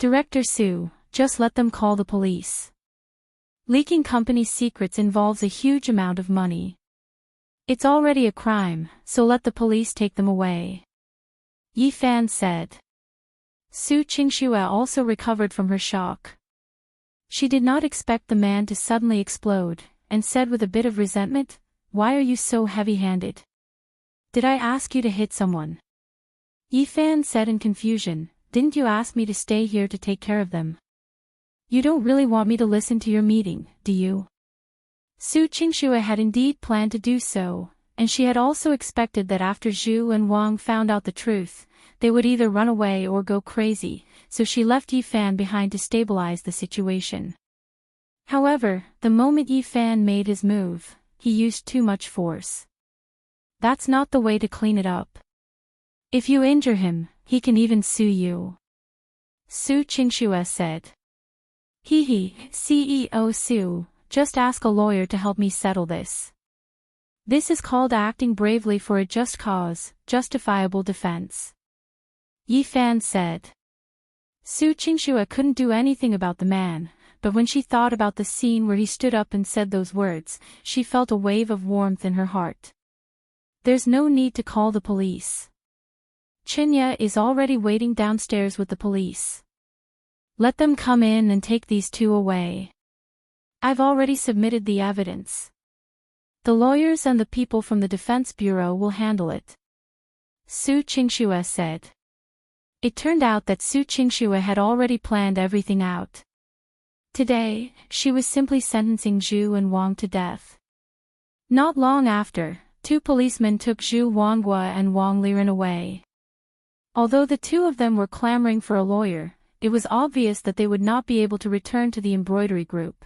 Director Su, just let them call the police. Leaking company secrets involves a huge amount of money. It's already a crime, so let the police take them away. Yi Fan said. Su Qingxue also recovered from her shock. She did not expect the man to suddenly explode, and said with a bit of resentment, Why are you so heavy-handed? Did I ask you to hit someone? Yi Fan said in confusion, Didn't you ask me to stay here to take care of them? You don't really want me to listen to your meeting, do you? Su Qingxue had indeed planned to do so, and she had also expected that after Zhu and Wang found out the truth, they would either run away or go crazy, so she left Yi Fan behind to stabilize the situation. However, the moment Yi Fan made his move, he used too much force. That's not the way to clean it up. If you injure him, he can even sue you. Su Qingxue said. CEO Su, just ask a lawyer to help me settle this. This is called acting bravely for a just cause, justifiable defense. Yi Fan said. Su Qingxue couldn't do anything about the man, but when she thought about the scene where he stood up and said those words, she felt a wave of warmth in her heart. There's no need to call the police. Chinya is already waiting downstairs with the police. Let them come in and take these two away. I've already submitted the evidence. The lawyers and the people from the Defense Bureau will handle it. Su Qingxue said. It turned out that Su Qingxue had already planned everything out. Today, she was simply sentencing Zhu and Wang to death. Not long after, two policemen took Zhu Wanghua and Wang Liren away. Although the two of them were clamoring for a lawyer, it was obvious that they would not be able to return to the embroidery group.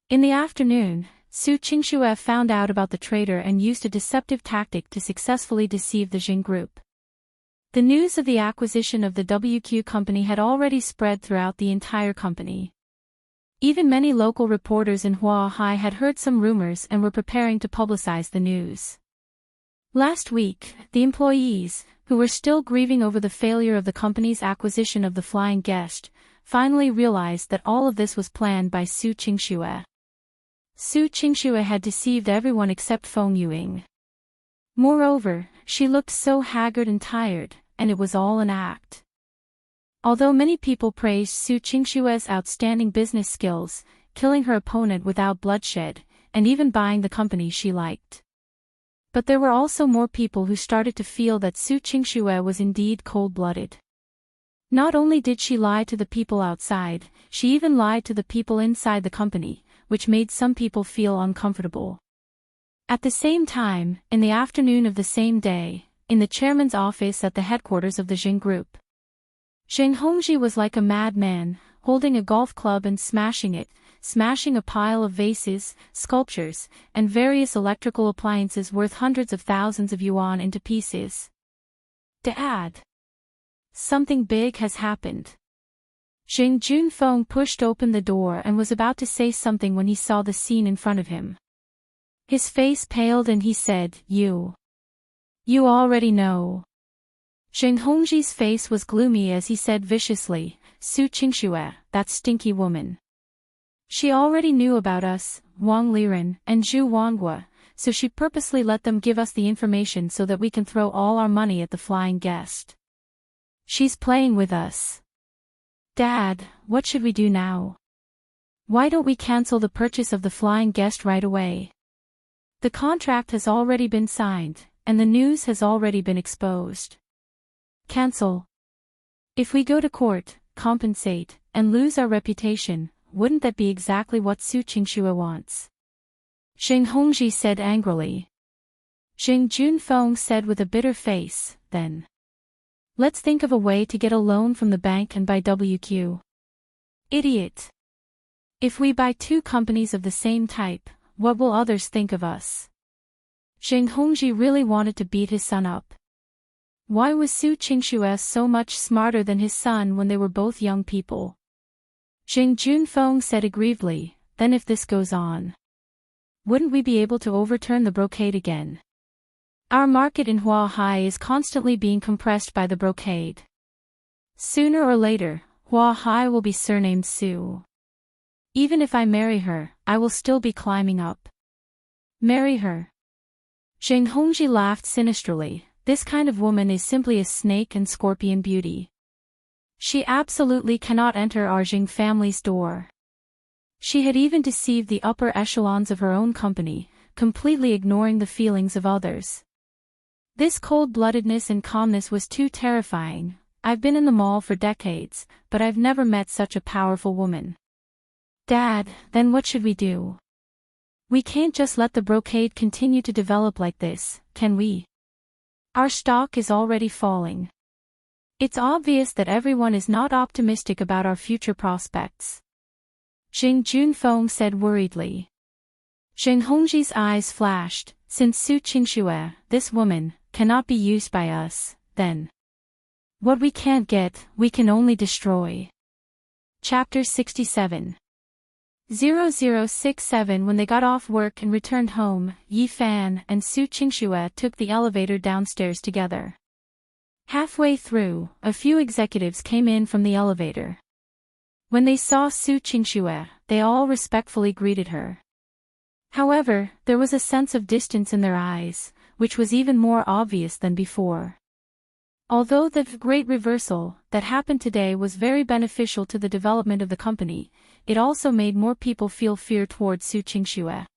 In the afternoon, Su Qingxue found out about the traitor and used a deceptive tactic to successfully deceive the Jing group. The news of the acquisition of the WQ company had already spread throughout the entire company. Even many local reporters in Huahai had heard some rumors and were preparing to publicize the news. Last week, the employees, who were still grieving over the failure of the company's acquisition of the Flying Guest, finally realized that all of this was planned by Su Qingxue. Su Qingxue had deceived everyone except Feng Yuing. Moreover, she looked so haggard and tired, and it was all an act. Although many people praised Su Qingxue's outstanding business skills, killing her opponent without bloodshed, and even buying the company she liked. But there were also more people who started to feel that Su Qingxue was indeed cold-blooded. Not only did she lie to the people outside, she even lied to the people inside the company, which made some people feel uncomfortable. At the same time, in the afternoon of the same day, in the chairman's office at the headquarters of the Jing Group, Zheng Hongji was like a madman, holding a golf club and smashing a pile of vases, sculptures, and various electrical appliances worth hundreds of thousands of yuan into pieces. Dad! Something big has happened. Zheng Junfeng pushed open the door and was about to say something when he saw the scene in front of him. His face paled and he said, You already know. Zheng Hongji's face was gloomy as he said viciously, Su Qingxue, that stinky woman. She already knew about us, Wang Liren, and Zhu Wanghua, so she purposely let them give us the information so that we can throw all our money at the Flying Guest. She's playing with us. Dad, what should we do now? Why don't we cancel the purchase of the Flying Guest right away? The contract has already been signed, and the news has already been exposed. Cancel. If we go to court, compensate, and lose our reputation, wouldn't that be exactly what Su Qingxue wants? Zheng Hongji said angrily. Zheng Junfeng said with a bitter face, then. Let's think of a way to get a loan from the bank and buy WQ. Idiot. If we buy two companies of the same type, what will others think of us? Zheng Hongji really wanted to beat his son up. Why was Su Qingxue so much smarter than his son when they were both young people? Zheng Junfeng said aggrievedly, then if this goes on, wouldn't we be able to overturn the brocade again? Our market in Huahai is constantly being compressed by the brocade. Sooner or later, Huahai will be surnamed Su. Even if I marry her, I will still be climbing up. Marry her. Zheng Hongji laughed sinisterly. This kind of woman is simply a snake and scorpion beauty. She absolutely cannot enter our Jing family's door. She had even deceived the upper echelons of her own company, completely ignoring the feelings of others. This cold-bloodedness and calmness was too terrifying. I've been in the mall for decades, but I've never met such a powerful woman. Dad, then what should we do? We can't just let the brocade continue to develop like this, can we? Our stock is already falling. It's obvious that everyone is not optimistic about our future prospects. Zheng Junfeng said worriedly. Zheng Hongji's eyes flashed. Since Su Qingxue, this woman, cannot be used by us, then what we can't get, we can only destroy. Chapter 67. 0067. When they got off work and returned home, Yi Fan and Su Qingxue took the elevator downstairs together. Halfway through, a few executives came in from the elevator. When they saw Su Qingxue, they all respectfully greeted her. However, there was a sense of distance in their eyes, which was even more obvious than before. Although the great reversal that happened today was very beneficial to the development of the company, it also made more people feel fear towards Su Qingxue.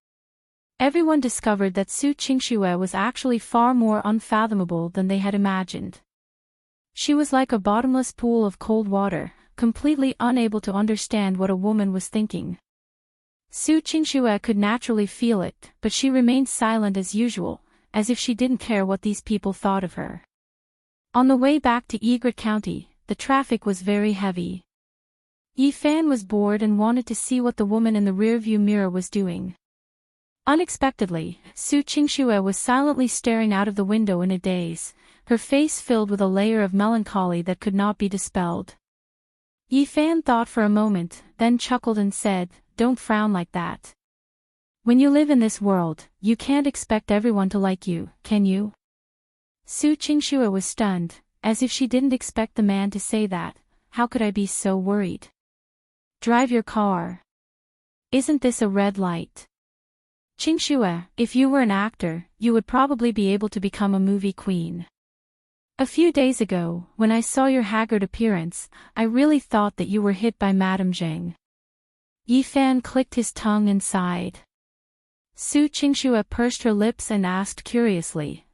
Everyone discovered that Su Qingxue was actually far more unfathomable than they had imagined. She was like a bottomless pool of cold water, completely unable to understand what a woman was thinking. Su Qingxue could naturally feel it, but she remained silent as usual, as if she didn't care what these people thought of her. On the way back to Egret County, the traffic was very heavy. Yifan was bored and wanted to see what the woman in the rearview mirror was doing. Unexpectedly, Su Qingxue was silently staring out of the window in a daze, her face filled with a layer of melancholy that could not be dispelled. Yifan thought for a moment, then chuckled and said, "Don't frown like that. When you live in this world, you can't expect everyone to like you, can you?" Su Qingxue was stunned, as if she didn't expect the man to say that. "How could I be so worried? Drive your car. Isn't this a red light?" "Qingxue, if you were an actor, you would probably be able to become a movie queen. A few days ago, when I saw your haggard appearance, I really thought that you were hit by Madame Zheng." Yifan clicked his tongue and sighed. Su Qingxue pursed her lips and asked curiously,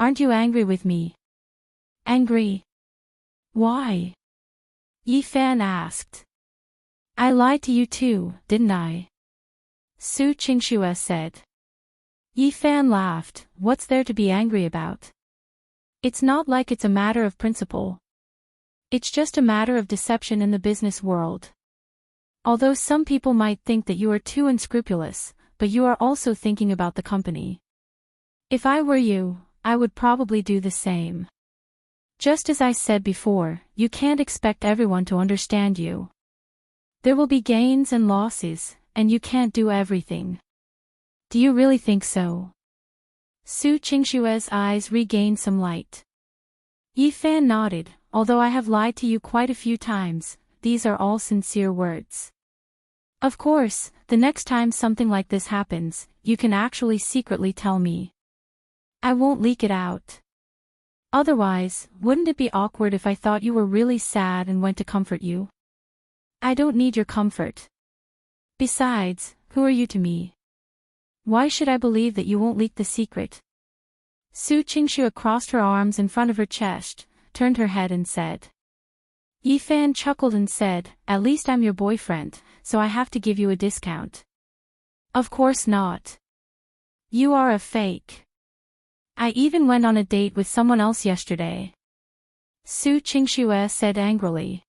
"Aren't you angry with me?" "Angry? Why?" Yifan asked. "I lied to you too, didn't I?" Su Qingxue said. Yifan laughed. "What's there to be angry about? It's not like it's a matter of principle. It's just a matter of deception in the business world. Although some people might think that you are too unscrupulous, but you are also thinking about the company. If I were you, I would probably do the same. Just as I said before, you can't expect everyone to understand you. There will be gains and losses, and you can't do everything." "Do you really think so?" Su Qingxue's eyes regained some light. Yifan nodded. "Although I have lied to you quite a few times, these are all sincere words. Of course, the next time something like this happens, you can actually secretly tell me. I won't leak it out. Otherwise, wouldn't it be awkward if I thought you were really sad and went to comfort you? I don't need your comfort. Besides, who are you to me? Why should I believe that you won't leak the secret?" Su Qingxue crossed her arms in front of her chest, turned her head and said. Yifan chuckled and said, "At least I'm your boyfriend, so I have to give you a discount." "Of course not. You are a fake. I even went on a date with someone else yesterday." Su Qingxue said angrily.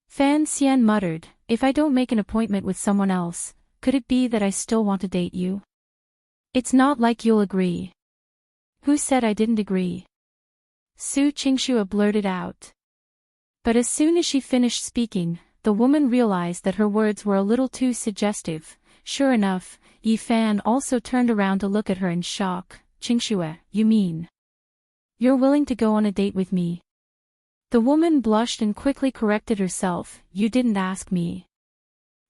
Fan Xian muttered, "If I don't make an appointment with someone else, could it be that I still want to date you? It's not like you'll agree." "Who said I didn't agree?" Su Qingxue blurted out. But as soon as she finished speaking, the woman realized that her words were a little too suggestive. Sure enough, Yifan also turned around to look at her in shock. "Qingxue, you mean you're willing to go on a date with me?" The woman blushed and quickly corrected herself. "You didn't ask me."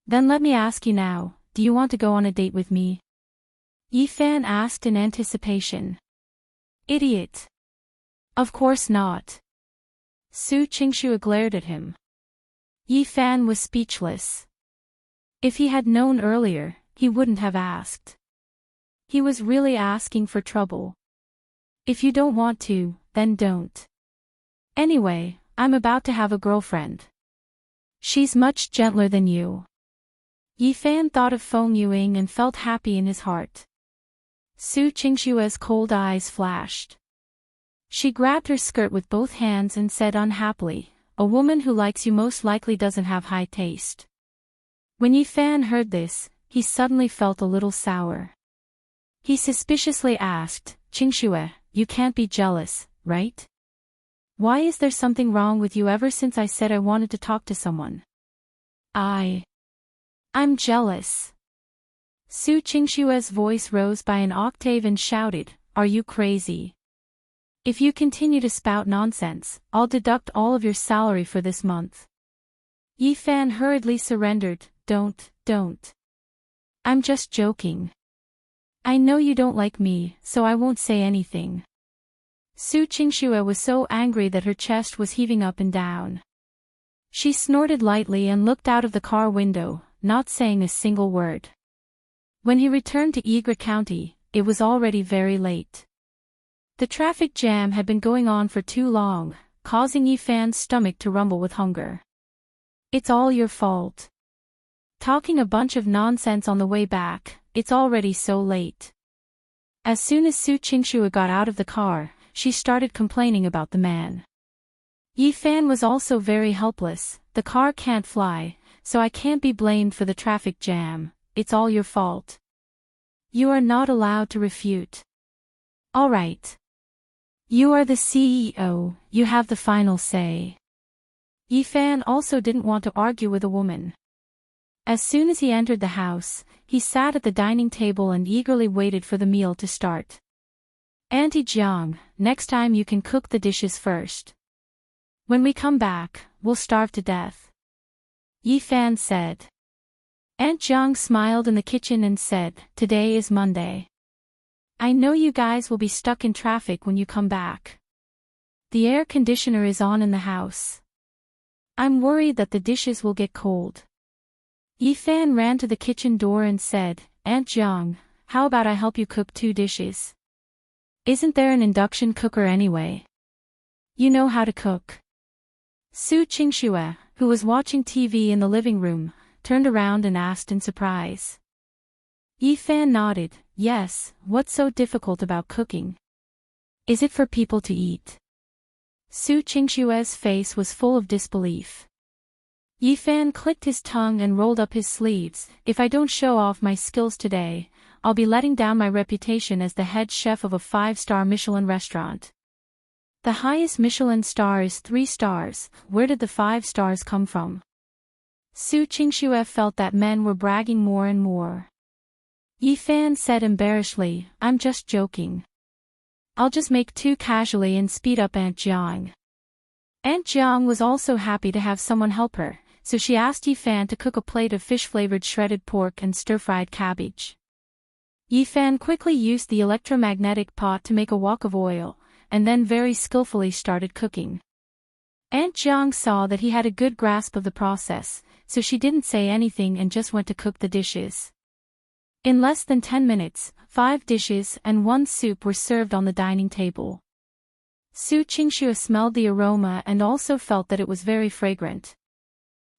"Then let me ask you now, do you want to go on a date with me?" Yifan asked in anticipation. "Idiot. Of course not." Su Qingxue glared at him. Yifan was speechless. If he had known earlier, he wouldn't have asked. He was really asking for trouble. "If you don't want to, then don't. Anyway, I'm about to have a girlfriend. She's much gentler than you." Yifan thought of Feng Yuing and felt happy in his heart. Su Qingxue's cold eyes flashed. She grabbed her skirt with both hands and said unhappily, "A woman who likes you most likely doesn't have high taste." When Yifan heard this, he suddenly felt a little sour. He suspiciously asked, "Qingxue, you can't be jealous, right? Why is there something wrong with you ever since I said I wanted to talk to someone?" I'm jealous." Su Qingxue's voice rose by an octave and shouted, "Are you crazy? If you continue to spout nonsense, I'll deduct all of your salary for this month." Yifan hurriedly surrendered, Don't. I'm just joking. I know you don't like me, so I won't say anything." Su Qingxue was so angry that her chest was heaving up and down. She snorted lightly and looked out of the car window, not saying a single word. When he returned to Eager County, it was already very late. The traffic jam had been going on for too long, causing Yifan's stomach to rumble with hunger. It's all your fault. Talking a bunch of nonsense on the way back, it's already so late. As soon as Su Qingxue got out of the car, she started complaining about the man. Yifan was also very helpless. The car can't fly, so I can't be blamed for the traffic jam. It's all your fault. You are not allowed to refute. All right. You are the CEO, you have the final say. Yifan also didn't want to argue with a woman. As soon as he entered the house, he sat at the dining table and eagerly waited for the meal to start. Auntie Jiang, next time you can cook the dishes first. When we come back, we'll starve to death. Yifan said. Aunt Jiang smiled in the kitchen and said, Today is Monday. I know you guys will be stuck in traffic when you come back. The air conditioner is on in the house. I'm worried that the dishes will get cold. Yifan ran to the kitchen door and said, Aunt Jiang, how about I help you cook 2 dishes? Isn't there an induction cooker anyway? You know how to cook. Su Qingxue, who was watching TV in the living room, turned around and asked in surprise. Yifan nodded, yes, what's so difficult about cooking? Is it for people to eat? Su Qingxue's face was full of disbelief. Yifan clicked his tongue and rolled up his sleeves. If I don't show off my skills today, I'll be letting down my reputation as the head chef of a 5-star Michelin restaurant. The highest Michelin star is 3 stars, where did the 5 stars come from? Su Qingxue felt that men were bragging more and more. Yifan said embarrassedly, I'm just joking. I'll just make 2 casually and speed up Aunt Jiang. Aunt Jiang was also happy to have someone help her, so she asked Yifan to cook a plate of fish-flavored shredded pork and stir-fried cabbage. Yifan quickly used the electromagnetic pot to make a wok of oil, and then very skillfully started cooking. Aunt Jiang saw that he had a good grasp of the process, so she didn't say anything and just went to cook the dishes. In less than 10 minutes, 5 dishes and 1 soup were served on the dining table. Su Qingxue smelled the aroma and also felt that it was very fragrant.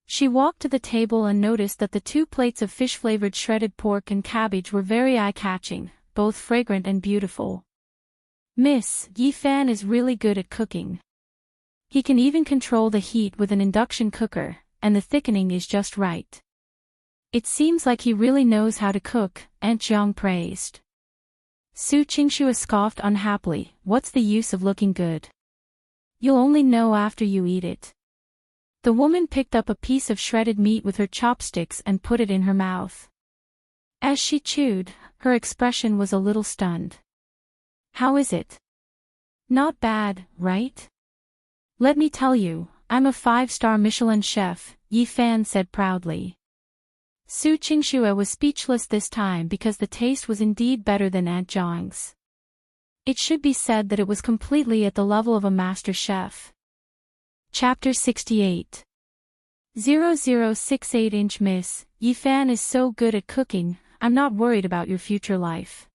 She walked to the table and noticed that the 2 plates of fish-flavored shredded pork and cabbage were very eye-catching, both fragrant and beautiful. Miss, Yifan is really good at cooking. He can even control the heat with an induction cooker, and the thickening is just right. It seems like he really knows how to cook, Aunt Jiang praised. Su Qingxue scoffed unhappily, what's the use of looking good? You'll only know after you eat it. The woman picked up a piece of shredded meat with her chopsticks and put it in her mouth. As she chewed, her expression was a little stunned. How is it? Not bad, right? Let me tell you, I'm a 5-star Michelin chef, Yifan said proudly. Su Qingxue was speechless this time because the taste was indeed better than Aunt Jiang's. It should be said that it was completely at the level of a master chef. Chapter 68 0068 Miss, Yifan is so good at cooking, I'm not worried about your future life.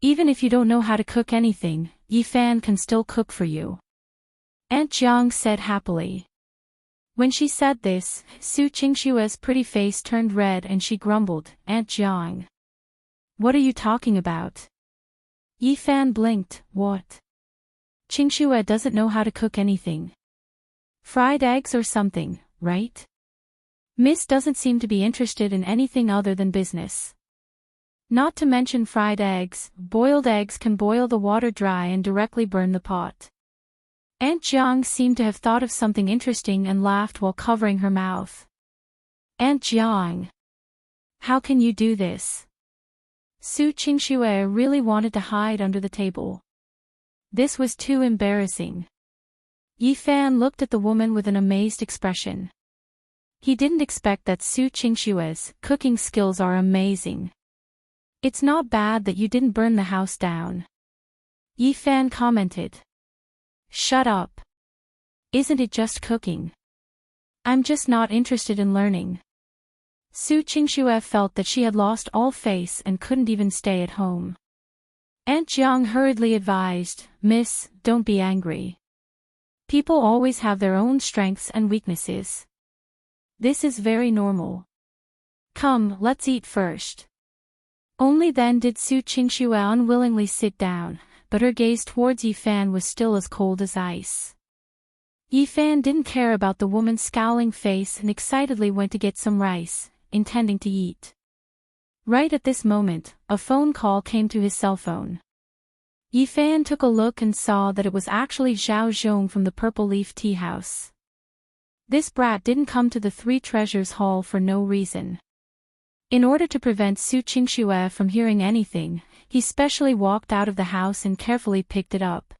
Even if you don't know how to cook anything, Yifan can still cook for you. Aunt Jiang said happily. When she said this, Su Qingxue's pretty face turned red and she grumbled, Aunt Jiang. What are you talking about? Yifan blinked, what? Qingxue doesn't know how to cook anything. Fried eggs or something, right? Miss doesn't seem to be interested in anything other than business. Not to mention fried eggs, boiled eggs can boil the water dry and directly burn the pot. Aunt Jiang seemed to have thought of something interesting and laughed while covering her mouth. Aunt Jiang. How can you do this? Su Qingxue really wanted to hide under the table. This was too embarrassing. Yifan looked at the woman with an amazed expression. He didn't expect that Su Qingxue's cooking skills are amazing. It's not bad that you didn't burn the house down. Yifan commented. Shut up. Isn't it just cooking? I'm just not interested in learning. Su Qingxue felt that she had lost all face and couldn't even stay at home. Aunt Jiang hurriedly advised, "Miss, don't be angry. People always have their own strengths and weaknesses. This is very normal. Come, let's eat first." Only then did Su Qingxue unwillingly sit down, but her gaze towards Yifan was still as cold as ice. Yifan didn't care about the woman's scowling face and excitedly went to get some rice, intending to eat. Right at this moment, a phone call came to his cell phone. Yifan took a look and saw that it was actually Zhao Zhong from the Purple Leaf Tea House. This brat didn't come to the Three Treasures Hall for no reason. In order to prevent Su Qingxue from hearing anything, he specially walked out of the house and carefully picked it up.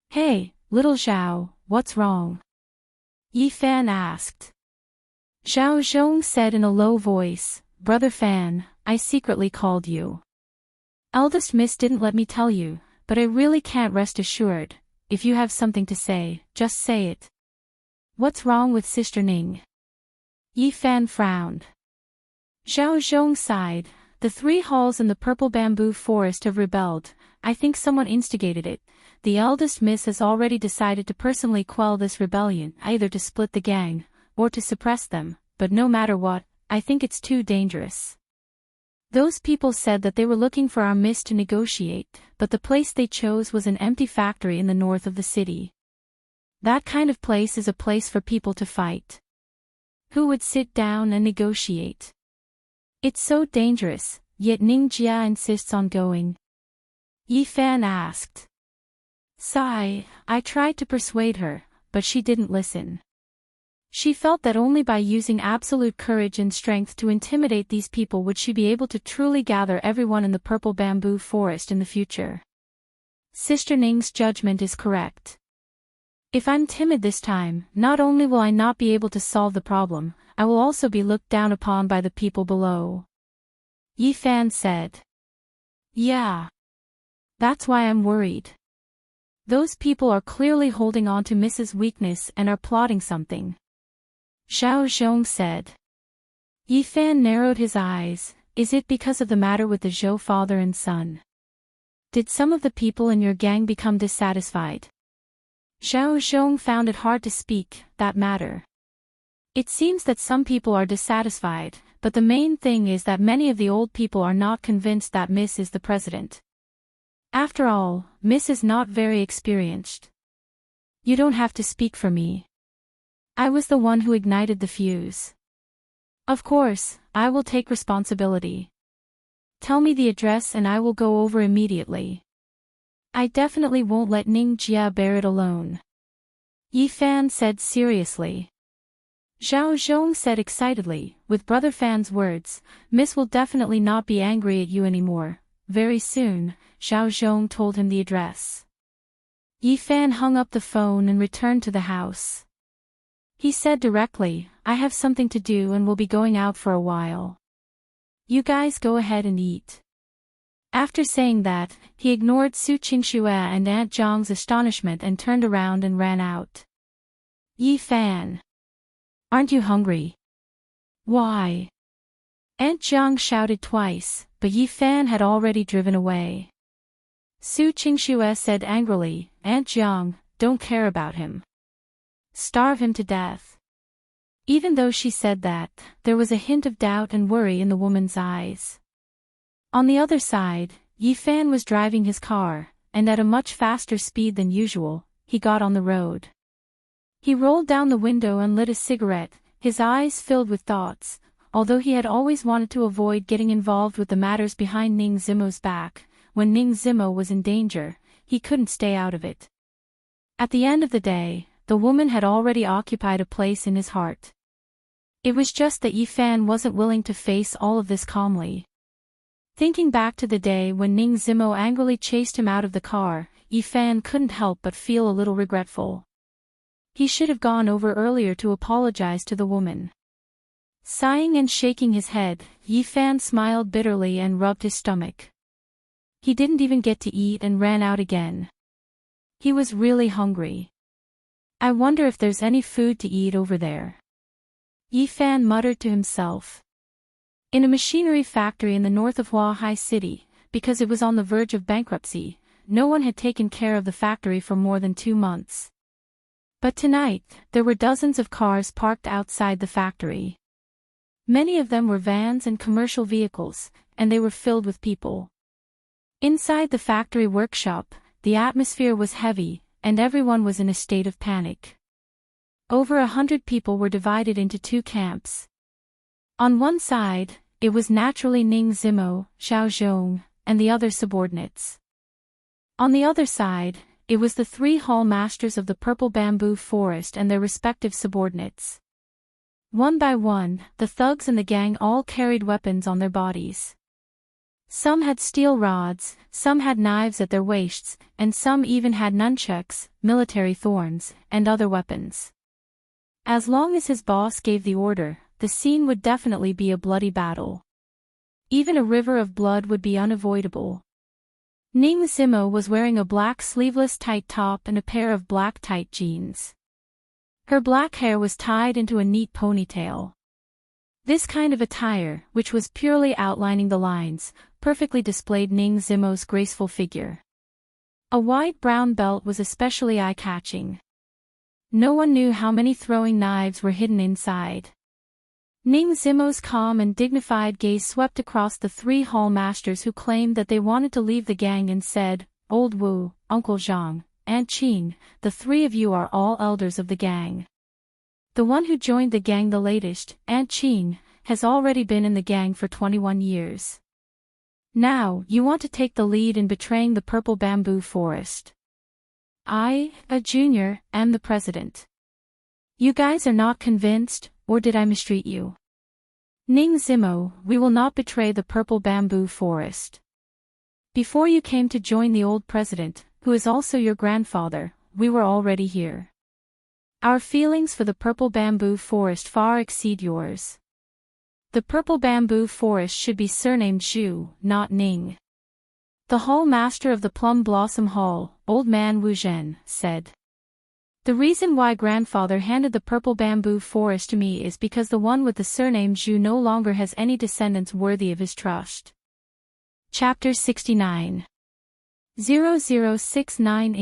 "Hey, little Zhao, what's wrong?" Yifan asked. Zhao Zhong said in a low voice, "Brother Fan, I secretly called you. Eldest Miss didn't let me tell you, but I really can't rest assured. If you have something to say, just say it." "What's wrong with Sister Ning?" Yifan frowned. Zhao Zhong sighed. "The 3 halls in the purple bamboo forest have rebelled. I think someone instigated it. The eldest miss has already decided to personally quell this rebellion, either to split the gang, or to suppress them, but no matter what, I think it's too dangerous. Those people said that they were looking for our miss to negotiate, but the place they chose was an empty factory in the north of the city. That kind of place is a place for people to fight. Who would sit down and negotiate? It's so dangerous, yet Ning Jia insists on going." Yifan asked. Sigh, "I tried to persuade her, but she didn't listen. She felt that only by using absolute courage and strength to intimidate these people would she be able to truly gather everyone in the purple bamboo forest in the future. Sister Ning's judgment is correct. If I'm timid this time, not only will I not be able to solve the problem, I will also be looked down upon by the people below." Yifan said. "Yeah. That's why I'm worried. Those people are clearly holding on to Mrs. Weakness and are plotting something." Zhao Zhong said. Yifan narrowed his eyes. "Is it because of the matter with the Zhou father and son? Did some of the people in your gang become dissatisfied?" Zhao Zhong found it hard to speak. "That matter. It seems that some people are dissatisfied, but the main thing is that many of the old people are not convinced that Miss is the president. After all, Miss is not very experienced. You don't have to speak for me. I was the one who ignited the fuse. Of course, I will take responsibility. Tell me the address and I will go over immediately. I definitely won't let Ning Jia bear it alone." Yifan said seriously. Zhao Zhong said excitedly, "With Brother Fan's words, Miss will definitely not be angry at you anymore." Very soon, Zhao Zhong told him the address. Yifan hung up the phone and returned to the house. He said directly, "I have something to do and will be going out for a while. You guys go ahead and eat." After saying that, he ignored Su Qingxue and Aunt Jiang's astonishment and turned around and ran out. "Yifan, aren't you hungry?" "Why?" Aunt Jiang shouted twice, but Yifan had already driven away. Su Qingxue said angrily, "Aunt Jiang, don't care about him. Starve him to death." Even though she said that, there was a hint of doubt and worry in the woman's eyes. On the other side, Yifan was driving his car, and at a much faster speed than usual, he got on the road. He rolled down the window and lit a cigarette, his eyes filled with thoughts. Although he had always wanted to avoid getting involved with the matters behind Ning Zimo's back, when Ning Zimo was in danger, he couldn't stay out of it. At the end of the day, the woman had already occupied a place in his heart. It was just that Yifan wasn't willing to face all of this calmly. Thinking back to the day when Ning Zimo angrily chased him out of the car, Yifan couldn't help but feel a little regretful. He should have gone over earlier to apologize to the woman. Sighing and shaking his head, Yifan smiled bitterly and rubbed his stomach. He didn't even get to eat and ran out again. He was really hungry. I wonder if there's any food to eat over there. Yi Fan muttered to himself. In a machinery factory in the north of Huahai City, because it was on the verge of bankruptcy, no one had taken care of the factory for more than 2 months. But tonight, there were dozens of cars parked outside the factory. Many of them were vans and commercial vehicles, and they were filled with people. Inside the factory workshop, the atmosphere was heavy, and everyone was in a state of panic. Over 100 people were divided into 2 camps. On one side, it was naturally Ning Zimo, Xiao Zhong, and the other subordinates. On the other side, it was the 3 hall masters of the Purple Bamboo Forest and their respective subordinates. One by one, the thugs and the gang all carried weapons on their bodies. Some had steel rods, some had knives at their waists, and some even had nunchucks, military thorns, and other weapons. As long as his boss gave the order, the scene would definitely be a bloody battle. Even a river of blood would be unavoidable. Ning Zimo was wearing a black sleeveless tight top and a pair of black tight jeans. Her black hair was tied into a neat ponytail. This kind of attire, which was purely outlining the lines, perfectly displayed Ning Zimo's graceful figure. A wide brown belt was especially eye-catching. No one knew how many throwing knives were hidden inside. Ning Zimo's calm and dignified gaze swept across the 3 hall masters who claimed that they wanted to leave the gang and said, "Old Wu, Uncle Zhang, Aunt Qing, the 3 of you are all elders of the gang. The one who joined the gang the latest, Aunt Qing, has already been in the gang for 21 years. Now, you want to take the lead in betraying the Purple Bamboo Forest. I, a junior, am the president. You guys are not convinced, or did I mistreat you? Ning Zimo, we will not betray the Purple Bamboo Forest. Before you came to join the old president, who is also your grandfather, we were already here. Our feelings for the Purple Bamboo Forest far exceed yours. The Purple Bamboo Forest should be surnamed Zhu, not Ning." The hall master of the Plum Blossom Hall, Old Man Wu Zhen, said. "The reason why grandfather handed the Purple Bamboo Forest to me is because the one with the surname Zhu no longer has any descendants worthy of his trust." Chapter 69. 0069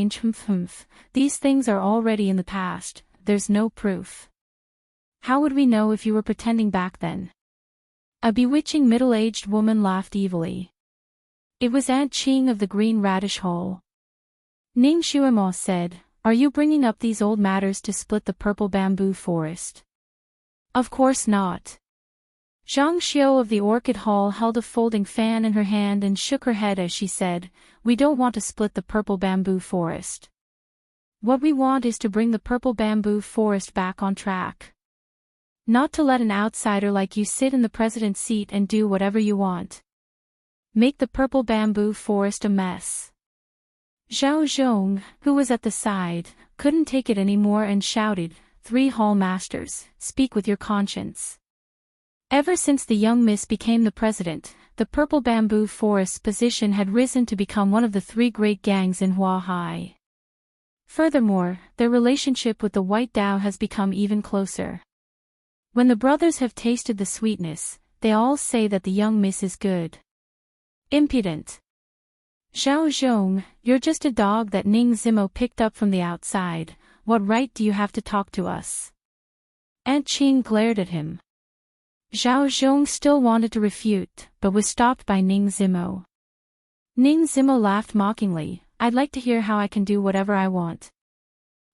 These things are already in the past, there's no proof. How would we know if you were pretending back then? A bewitching middle-aged woman laughed evilly. It was Aunt Qing of the Green Radish Hall. Ning Xuemo said, "Are you bringing up these old matters to split the Purple Bamboo Forest?" "Of course not." Zhang Xiu of the Orchid Hall held a folding fan in her hand and shook her head as she said, "We don't want to split the Purple Bamboo Forest. What we want is to bring the Purple Bamboo Forest back on track. Not to let an outsider like you sit in the president's seat and do whatever you want. Make the Purple Bamboo Forest a mess." Xiao Zhong, who was at the side, couldn't take it anymore and shouted, "3 hall masters, speak with your conscience." Ever since the young miss became the president, the Purple Bamboo Forest's position had risen to become one of the 3 great gangs in Huahai. Furthermore, their relationship with the White Dao has become even closer. When the brothers have tasted the sweetness, they all say that the young miss is good. Impudent. Xiao Zhong, you're just a dog that Ning Zimo picked up from the outside, what right do you have to talk to us? Aunt Qing glared at him. Xiao Zhong still wanted to refute, but was stopped by Ning Zimo. Ning Zimo laughed mockingly, "I'd like to hear how I can do whatever I want.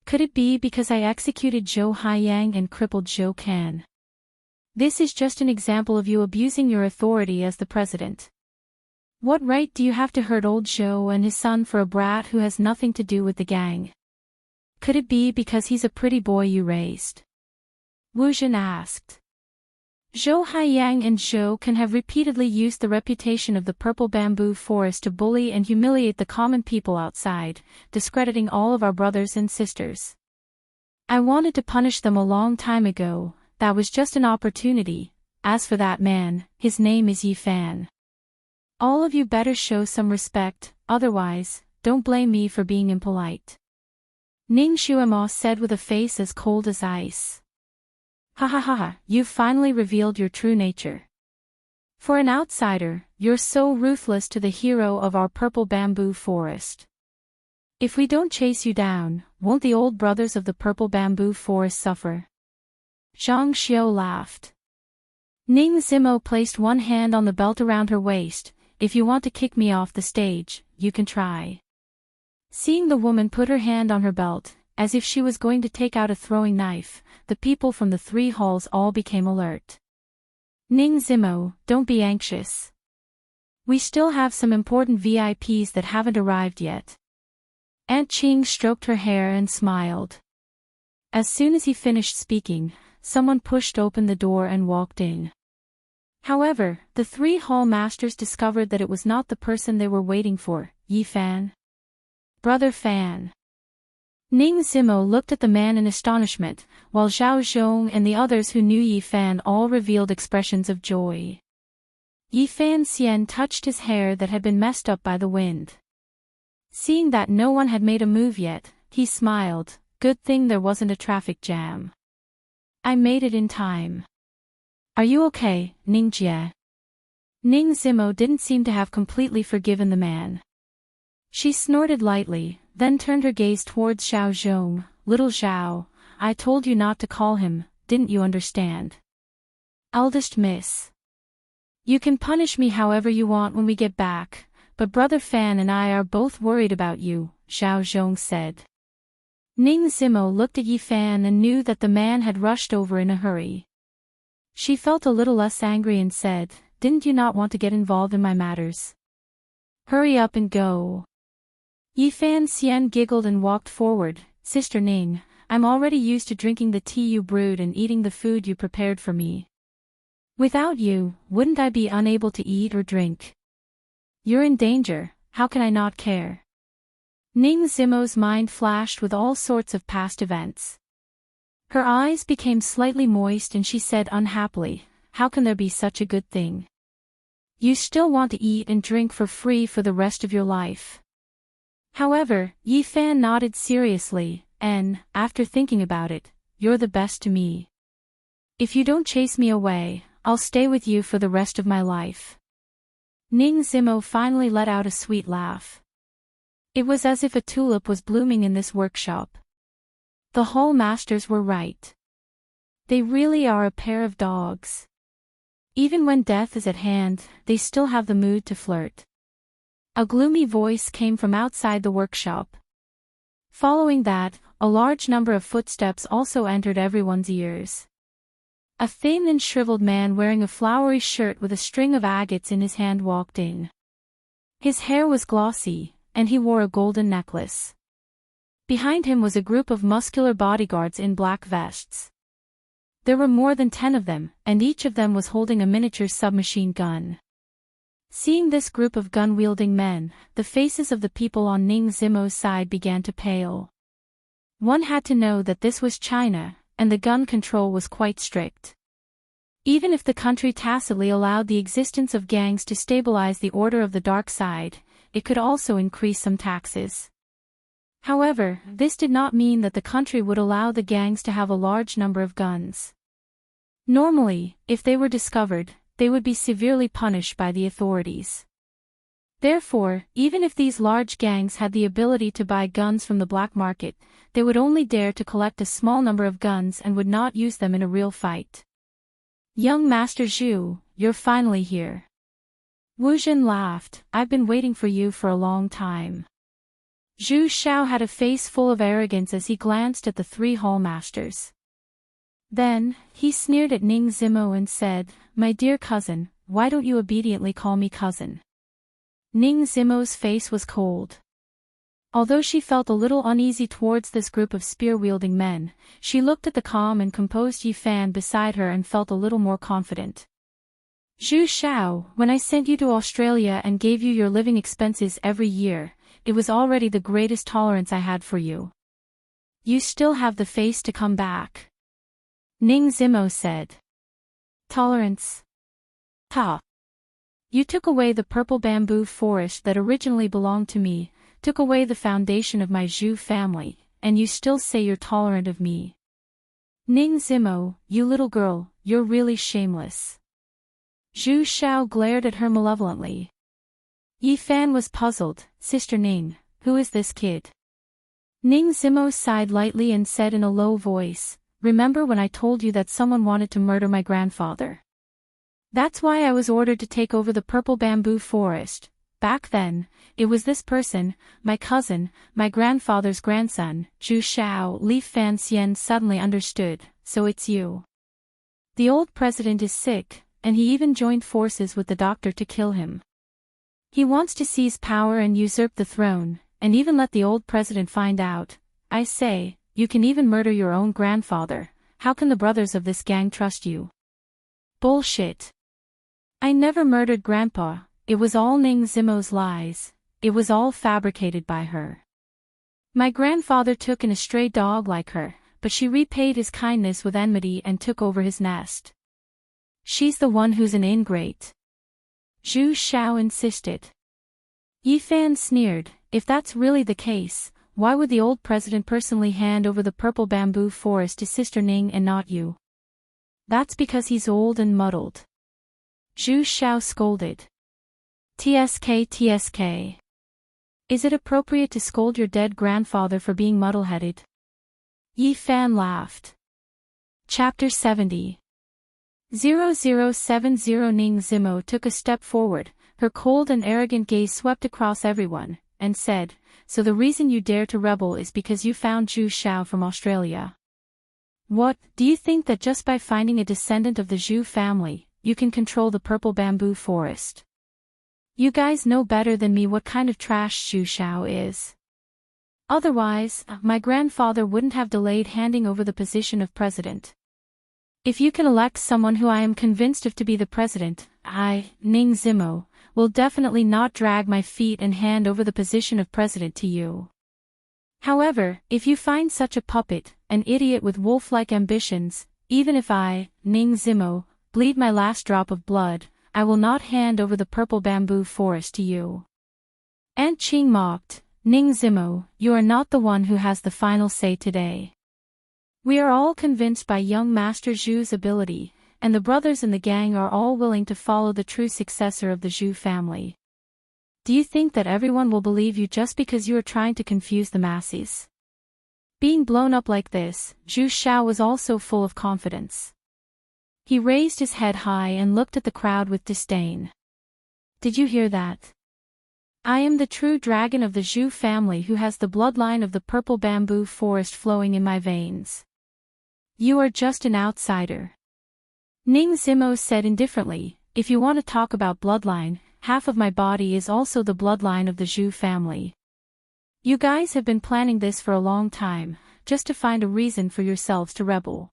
Could it be because I executed Zhou Haiyang and crippled Zhou Can? This is just an example of you abusing your authority as the president. What right do you have to hurt old Zhou and his son for a brat who has nothing to do with the gang? Could it be because he's a pretty boy you raised?" Wu Zhen asked. Zhou Haiyang and Zhou Can have repeatedly used the reputation of the Purple Bamboo Forest to bully and humiliate the common people outside, discrediting all of our brothers and sisters. I wanted to punish them a long time ago, that was just an opportunity. As for that man, his name is Yi Fan. All of you better show some respect, otherwise, don't blame me for being impolite. Ning Xuemo said with a face as cold as ice. Ha ha ha ha, you've finally revealed your true nature. For an outsider, you're so ruthless to the hero of our purple bamboo forest. If we don't chase you down, won't the old brothers of the purple bamboo forest suffer? Zhang Xiu laughed. Ning Zimo placed one hand on the belt around her waist. If you want to kick me off the stage, you can try. Seeing the woman put her hand on her belt, as if she was going to take out a throwing knife, the people from the 3 halls all became alert. Ning Zimo, don't be anxious. We still have some important VIPs that haven't arrived yet. Aunt Qing stroked her hair and smiled. As soon as he finished speaking, someone pushed open the door and walked in. However, the 3 hall masters discovered that it was not the person they were waiting for, Yi Fan. Brother Fan. Ning Zimo looked at the man in astonishment, while Zhao Zhong and the others who knew Yi Fan all revealed expressions of joy. Yi Fan Xian touched his hair that had been messed up by the wind. Seeing that no one had made a move yet, he smiled. Good thing there wasn't a traffic jam. I made it in time. Are you okay, Ning Jie? Ning Zimo didn't seem to have completely forgiven the man. She snorted lightly, then turned her gaze towards Xiao Zhong. Little Xiao, I told you not to call him, didn't you understand? Eldest miss. You can punish me however you want when we get back, but Brother Fan and I are both worried about you, Xiao Zhong said. Ning Zimo looked at Yi Fan and knew that the man had rushed over in a hurry. She felt a little less angry and said, didn't you not want to get involved in my matters? Hurry up and go. Yi Fan Xian giggled and walked forward. Sister Ning, I'm already used to drinking the tea you brewed and eating the food you prepared for me. Without you, wouldn't I be unable to eat or drink? You're in danger, how can I not care? Ning Zimo's mind flashed with all sorts of past events. Her eyes became slightly moist and she said unhappily, how can there be such a good thing? You still want to eat and drink for free for the rest of your life. However, Yi Fan nodded seriously, and, after thinking about it, you're the best to me. If you don't chase me away, I'll stay with you for the rest of my life. Ning Zimo finally let out a sweet laugh. It was as if a tulip was blooming in this workshop. The hall masters were right. They really are a pair of dogs. Even when death is at hand, they still have the mood to flirt. A gloomy voice came from outside the workshop. Following that, a large number of footsteps also entered everyone's ears. A thin and shriveled man wearing a flowery shirt with a string of agates in his hand walked in. His hair was glossy, and he wore a golden necklace. Behind him was a group of muscular bodyguards in black vests. There were more than 10 of them, and each of them was holding a miniature submachine gun. Seeing this group of gun-wielding men, the faces of the people on Ning Zimo's side began to pale. One had to know that this was China, and the gun control was quite strict. Even if the country tacitly allowed the existence of gangs to stabilize the order of the dark side, it could also increase some taxes. However, this did not mean that the country would allow the gangs to have a large number of guns. Normally, if they were discovered, they would be severely punished by the authorities. Therefore, even if these large gangs had the ability to buy guns from the black market, they would only dare to collect a small number of guns and would not use them in a real fight. Young Master Zhu, you're finally here. Wu Jin laughed, I've been waiting for you for a long time. Zhu Xiao had a face full of arrogance as he glanced at the 3 hall masters. Then, he sneered at Ning Zimo and said, my dear cousin, why don't you obediently call me cousin? Ning Zimo's face was cold. Although she felt a little uneasy towards this group of spear-wielding men, she looked at the calm and composed Yi Fan beside her and felt a little more confident. Zhu Xiao, when I sent you to Australia and gave you your living expenses every year, it was already the greatest tolerance I had for you. You still have the face to come back. Ning Zimo said. Tolerance. Ta. You took away the purple bamboo forest that originally belonged to me, took away the foundation of my Zhu family, and you still say you're tolerant of me. Ning Zimo, you little girl, you're really shameless. Zhu Xiao glared at her malevolently. Yi Fan was puzzled. Sister Ning, who is this kid? Ning Zimo sighed lightly and said in a low voice, remember when I told you that someone wanted to murder my grandfather? That's why I was ordered to take over the purple bamboo forest. Back then, it was this person, my cousin, my grandfather's grandson. Zhu Xiao. Li Fan Xian suddenly understood, so it's you. The old president is sick, and he even joined forces with the doctor to kill him. He wants to seize power and usurp the throne, and even let the old president find out. I say, you can even murder your own grandfather. How can the brothers of this gang trust you? Bullshit. I never murdered Grandpa, it was all Ning Zimo's lies, it was all fabricated by her. My grandfather took in a stray dog like her, but she repaid his kindness with enmity and took over his nest. She's the one who's an ingrate. Zhu Xiao insisted. Yi Fan sneered, if that's really the case, why would the old president personally hand over the purple bamboo forest to Sister Ning and not you? That's because he's old and muddled. Zhu Xiao scolded. TSK. Is it appropriate to scold your dead grandfather for being muddle-headed? Yi Fan laughed. Chapter 70. 0070. Ning Zimo took a step forward, her cold and arrogant gaze swept across everyone, and said, so the reason you dare to rebel is because you found Zhu Xiao from Australia. What, do you think that just by finding a descendant of the Zhu family, you can control the purple bamboo forest? You guys know better than me what kind of trash Zhu Xiao is. Otherwise, my grandfather wouldn't have delayed handing over the position of president. If you can elect someone who I am convinced of to be the president, I, Ning Zimo, will definitely not drag my feet and hand over the position of president to you. However, if you find such a puppet, an idiot with wolf-like ambitions, even if I, Ning Zimo, bleed my last drop of blood, I will not hand over the purple bamboo forest to you. Aunt Qing mocked, Ning Zimo, you are not the one who has the final say today. We are all convinced by young Master Zhu's ability, and the brothers in the gang are all willing to follow the true successor of the Zhu family. Do you think that everyone will believe you just because you are trying to confuse the masses? Being blown up like this, Zhu Xiao was also full of confidence. He raised his head high and looked at the crowd with disdain. Did you hear that? I am the true dragon of the Zhu family who has the bloodline of the purple bamboo forest flowing in my veins. You are just an outsider. Ning Zimo said indifferently, if you want to talk about bloodline, half of my body is also the bloodline of the Zhu family. You guys have been planning this for a long time, just to find a reason for yourselves to rebel.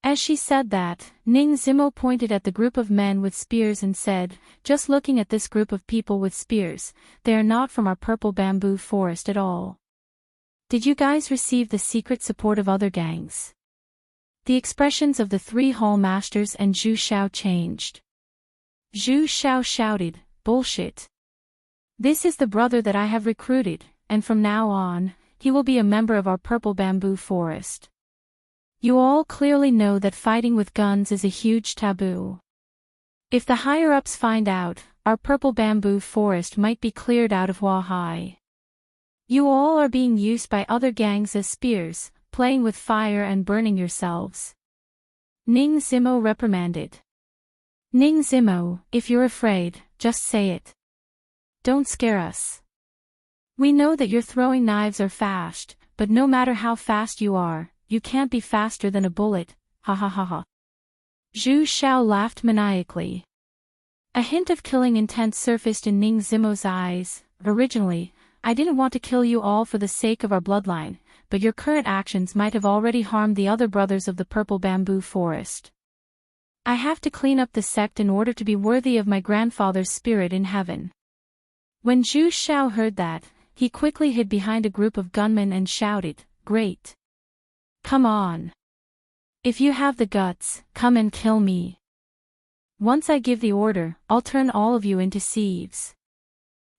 As she said that, Ning Zimo pointed at the group of men with spears and said, just looking at this group of people with spears, they are not from our purple bamboo forest at all. Did you guys receive the secret support of other gangs? The expressions of the three hall masters and Zhu Xiao changed. Zhu Xiao shouted, bullshit. This is the brother that I have recruited, and from now on, he will be a member of our purple bamboo forest. You all clearly know that fighting with guns is a huge taboo. If the higher-ups find out, our purple bamboo forest might be cleared out of Huahai. You all are being used by other gangs as spears, playing with fire and burning yourselves. Ning Zimo reprimanded. Ning Zimo, if you're afraid, just say it. Don't scare us. We know that your throwing knives are fast, but no matter how fast you are, you can't be faster than a bullet, ha ha ha ha. Zhu Xiao laughed maniacally. A hint of killing intent surfaced in Ning Zimo's eyes. Originally, I didn't want to kill you all for the sake of our bloodline, but your current actions might have already harmed the other brothers of the purple bamboo forest. I have to clean up the sect in order to be worthy of my grandfather's spirit in heaven. When Zhu Xiao heard that, he quickly hid behind a group of gunmen and shouted, great. Come on. If you have the guts, come and kill me. Once I give the order, I'll turn all of you into sieves.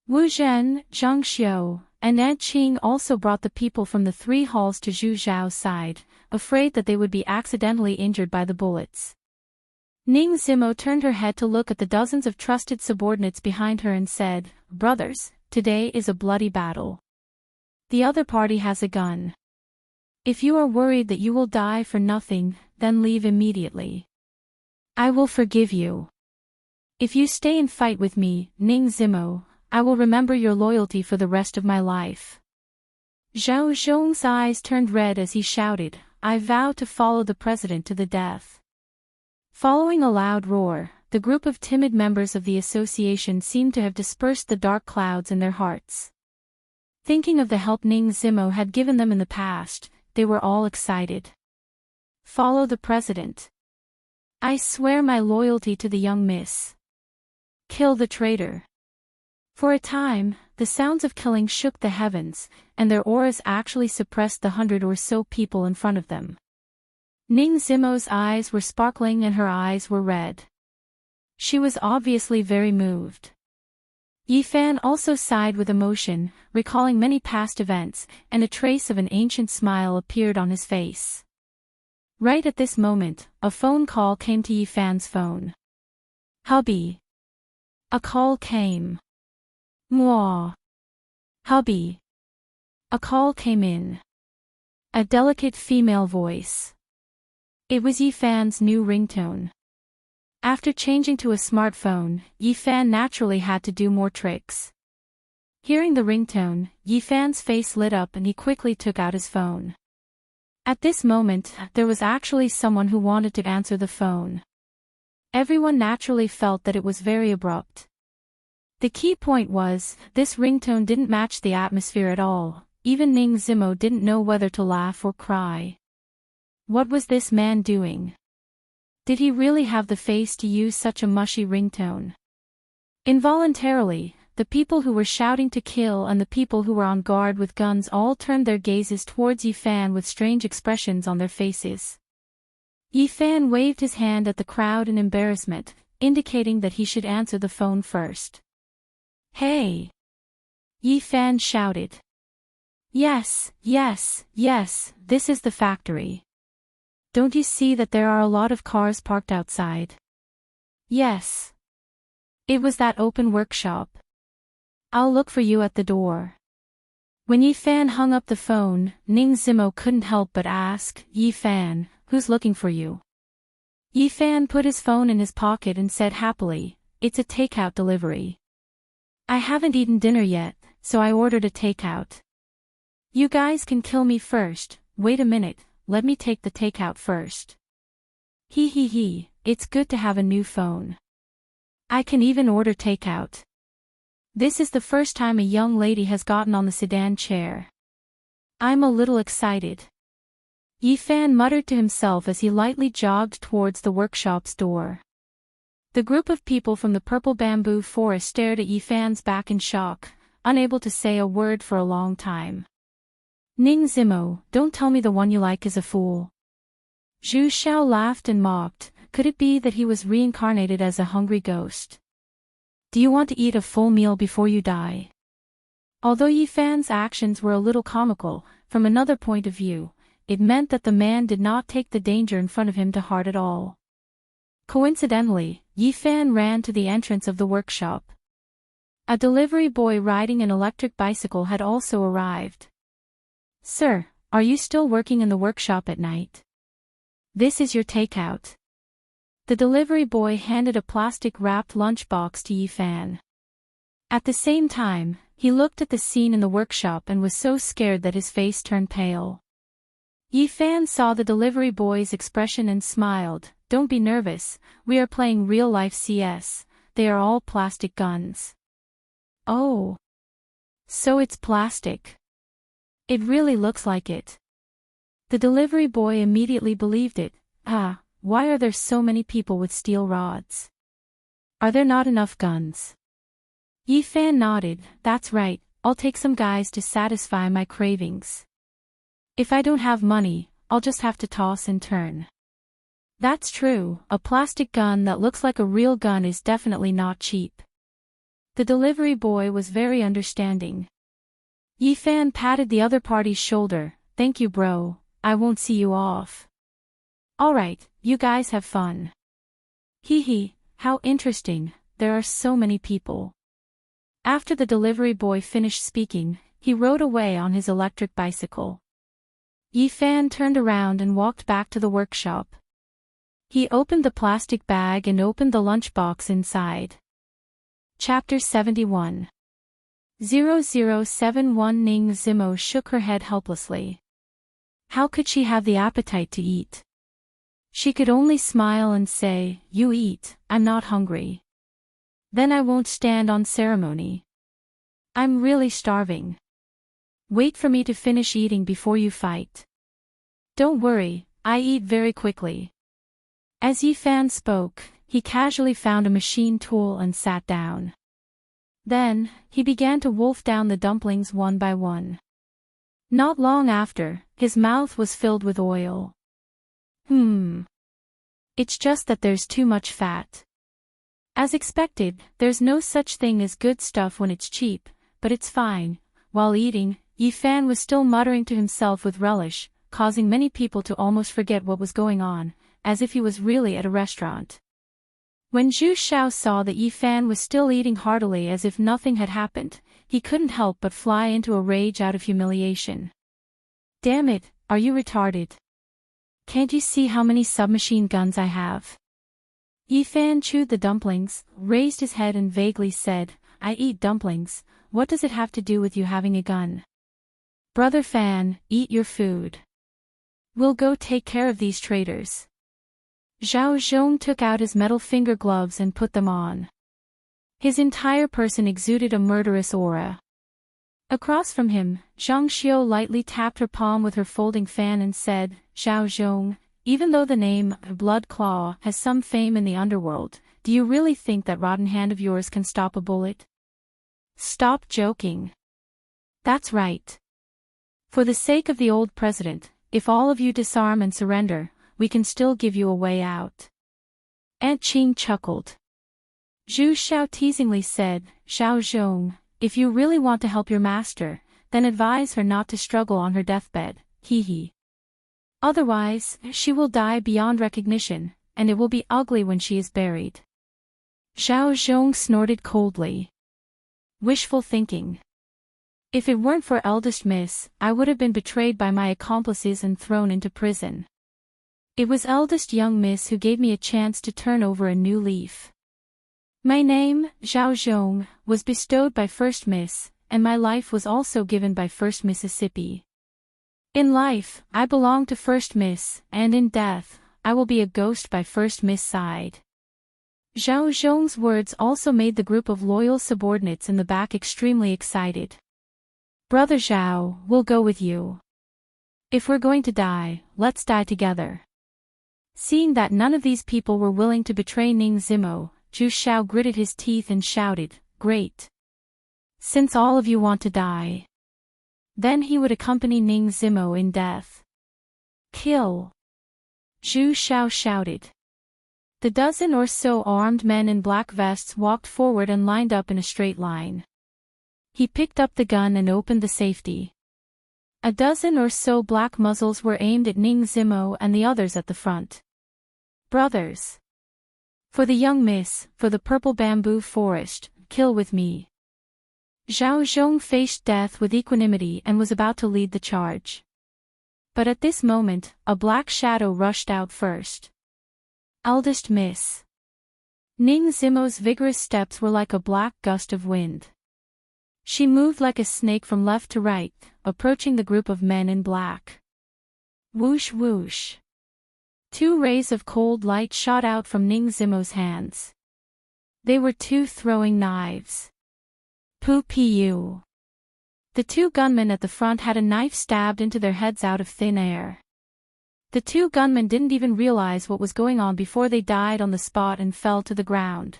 Wu Zhen, Zhang Xiu, and Enchanting also brought the people from the 3 halls to Zhu Zhao's side, afraid that they would be accidentally injured by the bullets. Ning Zimo turned her head to look at the dozens of trusted subordinates behind her and said, "Brothers, today is a bloody battle. The other party has a gun. If you are worried that you will die for nothing, then leave immediately. I will forgive you. If you stay and fight with me, Ning Zimo, I will remember your loyalty for the rest of my life." Zhao Zhong's eyes turned red as he shouted, "I vow to follow the president to the death." Following a loud roar, the group of timid members of the association seemed to have dispersed the dark clouds in their hearts. Thinking of the help Ning Zimo had given them in the past, they were all excited. Follow the president. I swear my loyalty to the young miss. Kill the traitor. For a time, the sounds of killing shook the heavens, and their auras actually suppressed the 100 or so people in front of them. Ning Zimo's eyes were sparkling and her eyes were red. She was obviously very moved. Yi Fan also sighed with emotion, recalling many past events, and a trace of an ancient smile appeared on his face. Right at this moment, a phone call came to Yi Fan's phone. "Hubby." A call came. "Mwah." "Hubby." A call came in. A delicate female voice. It was Yi Fan's new ringtone. After changing to a smartphone, Yi Fan naturally had to do more tricks. Hearing the ringtone, Yi Fan's face lit up and he quickly took out his phone. At this moment, there was actually someone who wanted to answer the phone. Everyone naturally felt that it was very abrupt. The key point was, this ringtone didn't match the atmosphere at all. Even Ning Zimo didn't know whether to laugh or cry. What was this man doing? Did he really have the face to use such a mushy ringtone? Involuntarily, the people who were shouting to kill and the people who were on guard with guns all turned their gazes towards Yi Fan with strange expressions on their faces. Yi Fan waved his hand at the crowd in embarrassment, indicating that he should answer the phone first. "Hey!" Yi Fan shouted. Yes, yes, yes, this is the factory. Don't you see that there are a lot of cars parked outside?" "Yes. It was that open workshop. I'll look for you at the door." When Yi Fan hung up the phone, Ning Zimo couldn't help but ask, "Yi Fan, who's looking for you?" Yi Fan put his phone in his pocket and said happily, "It's a takeout delivery. I haven't eaten dinner yet, so I ordered a takeout. You guys can kill me first. Wait a minute, let me take the takeout first. He, it's good to have a new phone. I can even order takeout. This is the first time a young lady has gotten on the sedan chair. I'm a little excited." Yi Fan muttered to himself as he lightly jogged towards the workshop's door. The group of people from the purple bamboo forest stared at Yi Fan's back in shock, unable to say a word for a long time. "Ning Zimo, don't tell me the one you like is a fool." Zhu Xiao laughed and mocked. Could it be that he was reincarnated as a hungry ghost? "Do you want to eat a full meal before you die?" Although Yi Fan's actions were a little comical, from another point of view, it meant that the man did not take the danger in front of him to heart at all. Coincidentally, Yi Fan ran to the entrance of the workshop. A delivery boy riding an electric bicycle had also arrived. "Sir, are you still working in the workshop at night? This is your takeout." The delivery boy handed a plastic-wrapped lunchbox to Yi Fan. At the same time, he looked at the scene in the workshop and was so scared that his face turned pale. Yi Fan saw the delivery boy's expression and smiled. "Don't be nervous, we are playing real-life CS, they are all plastic guns." "Oh. So it's plastic. It really looks like it." The delivery boy immediately believed it. Why are there so many people with steel rods? Are there not enough guns? Yi Fan nodded. "That's right, I'll take some guys to satisfy my cravings. If I don't have money, I'll just have to toss and turn." That's true, a plastic gun that looks like a real gun is definitely not cheap. The delivery boy was very understanding. Yifan patted the other party's shoulder. Thank you, bro, I won't see you off. Alright, you guys have fun. Hee hee, how interesting, there are so many people. After the delivery boy finished speaking, he rode away on his electric bicycle. Yifan turned around and walked back to the workshop. He opened the plastic bag and opened the lunchbox inside. Chapter 71. 0071 Ning Zimo shook her head helplessly. How could she have the appetite to eat? She could only smile and say, "You eat, I'm not hungry. Then I won't stand on ceremony. I'm really starving. Wait for me to finish eating before you fight." Don't worry, I eat very quickly. As Yifan spoke, he casually found a machine tool and sat down. Then, he began to wolf down the dumplings one by one. Not long after, his mouth was filled with oil. It's just that there's too much fat. As expected, there's no such thing as good stuff when it's cheap, but it's fine. While eating, Yifan was still muttering to himself with relish, causing many people to almost forget what was going on, as if he was really at a restaurant. When Zhu Xiao saw that Yifan was still eating heartily as if nothing had happened, he couldn't help but fly into a rage out of humiliation. Damn it, are you retarded? Can't you see how many submachine guns I have? Yifan chewed the dumplings, raised his head and vaguely said, I eat dumplings, what does it have to do with you having a gun? Brother Fan, eat your food. We'll go take care of these traitors. Zhao Zhong took out his metal finger gloves and put them on. His entire person exuded a murderous aura. Across from him, Zhang Xiu lightly tapped her palm with her folding fan and said, Zhao Zhong, even though the name, Blood Claw, has some fame in the underworld, do you really think that rotten hand of yours can stop a bullet? Stop joking. That's right. For the sake of the old president, if all of you disarm and surrender, we can still give you a way out. Aunt Qing chuckled. Zhu Xiao teasingly said, Zhao Zhong, if you really want to help your master, then advise her not to struggle on her deathbed, hee hee. Otherwise, she will die beyond recognition, and it will be ugly when she is buried. Zhao Zhong snorted coldly. Wishful thinking. If it weren't for eldest miss, I would have been betrayed by my accomplices and thrown into prison. It was eldest young miss who gave me a chance to turn over a new leaf. My name, Zhao Zhong, was bestowed by first miss, and my life was also given by first Mississippi. In life, I belong to first miss, and in death, I will be a ghost by first miss side. Zhao Zhong's words also made the group of loyal subordinates in the back extremely excited. Brother Zhao, we'll go with you. If we're going to die, let's die together. Seeing that none of these people were willing to betray Ning Zimo, Zhu Xiao gritted his teeth and shouted, Great! Since all of you want to die. Then he would accompany Ning Zimo in death. Kill! Zhu Xiao shouted. The dozen or so armed men in black vests walked forward and lined up in a straight line. He picked up the gun and opened the safety. A dozen or so black muzzles were aimed at Ning Zimo and the others at the front. Brothers! For the young miss, for the purple bamboo forest, kill with me. Zhao Zhong faced death with equanimity and was about to lead the charge. But at this moment, a black shadow rushed out first. Eldest miss. Ning Zimo's vigorous steps were like a black gust of wind. She moved like a snake from left to right, approaching the group of men in black. Whoosh whoosh. Two rays of cold light shot out from Ning Zimo's hands. They were two throwing knives. Pu. The two gunmen at the front had a knife stabbed into their heads out of thin air. The two gunmen didn't even realize what was going on before they died on the spot and fell to the ground.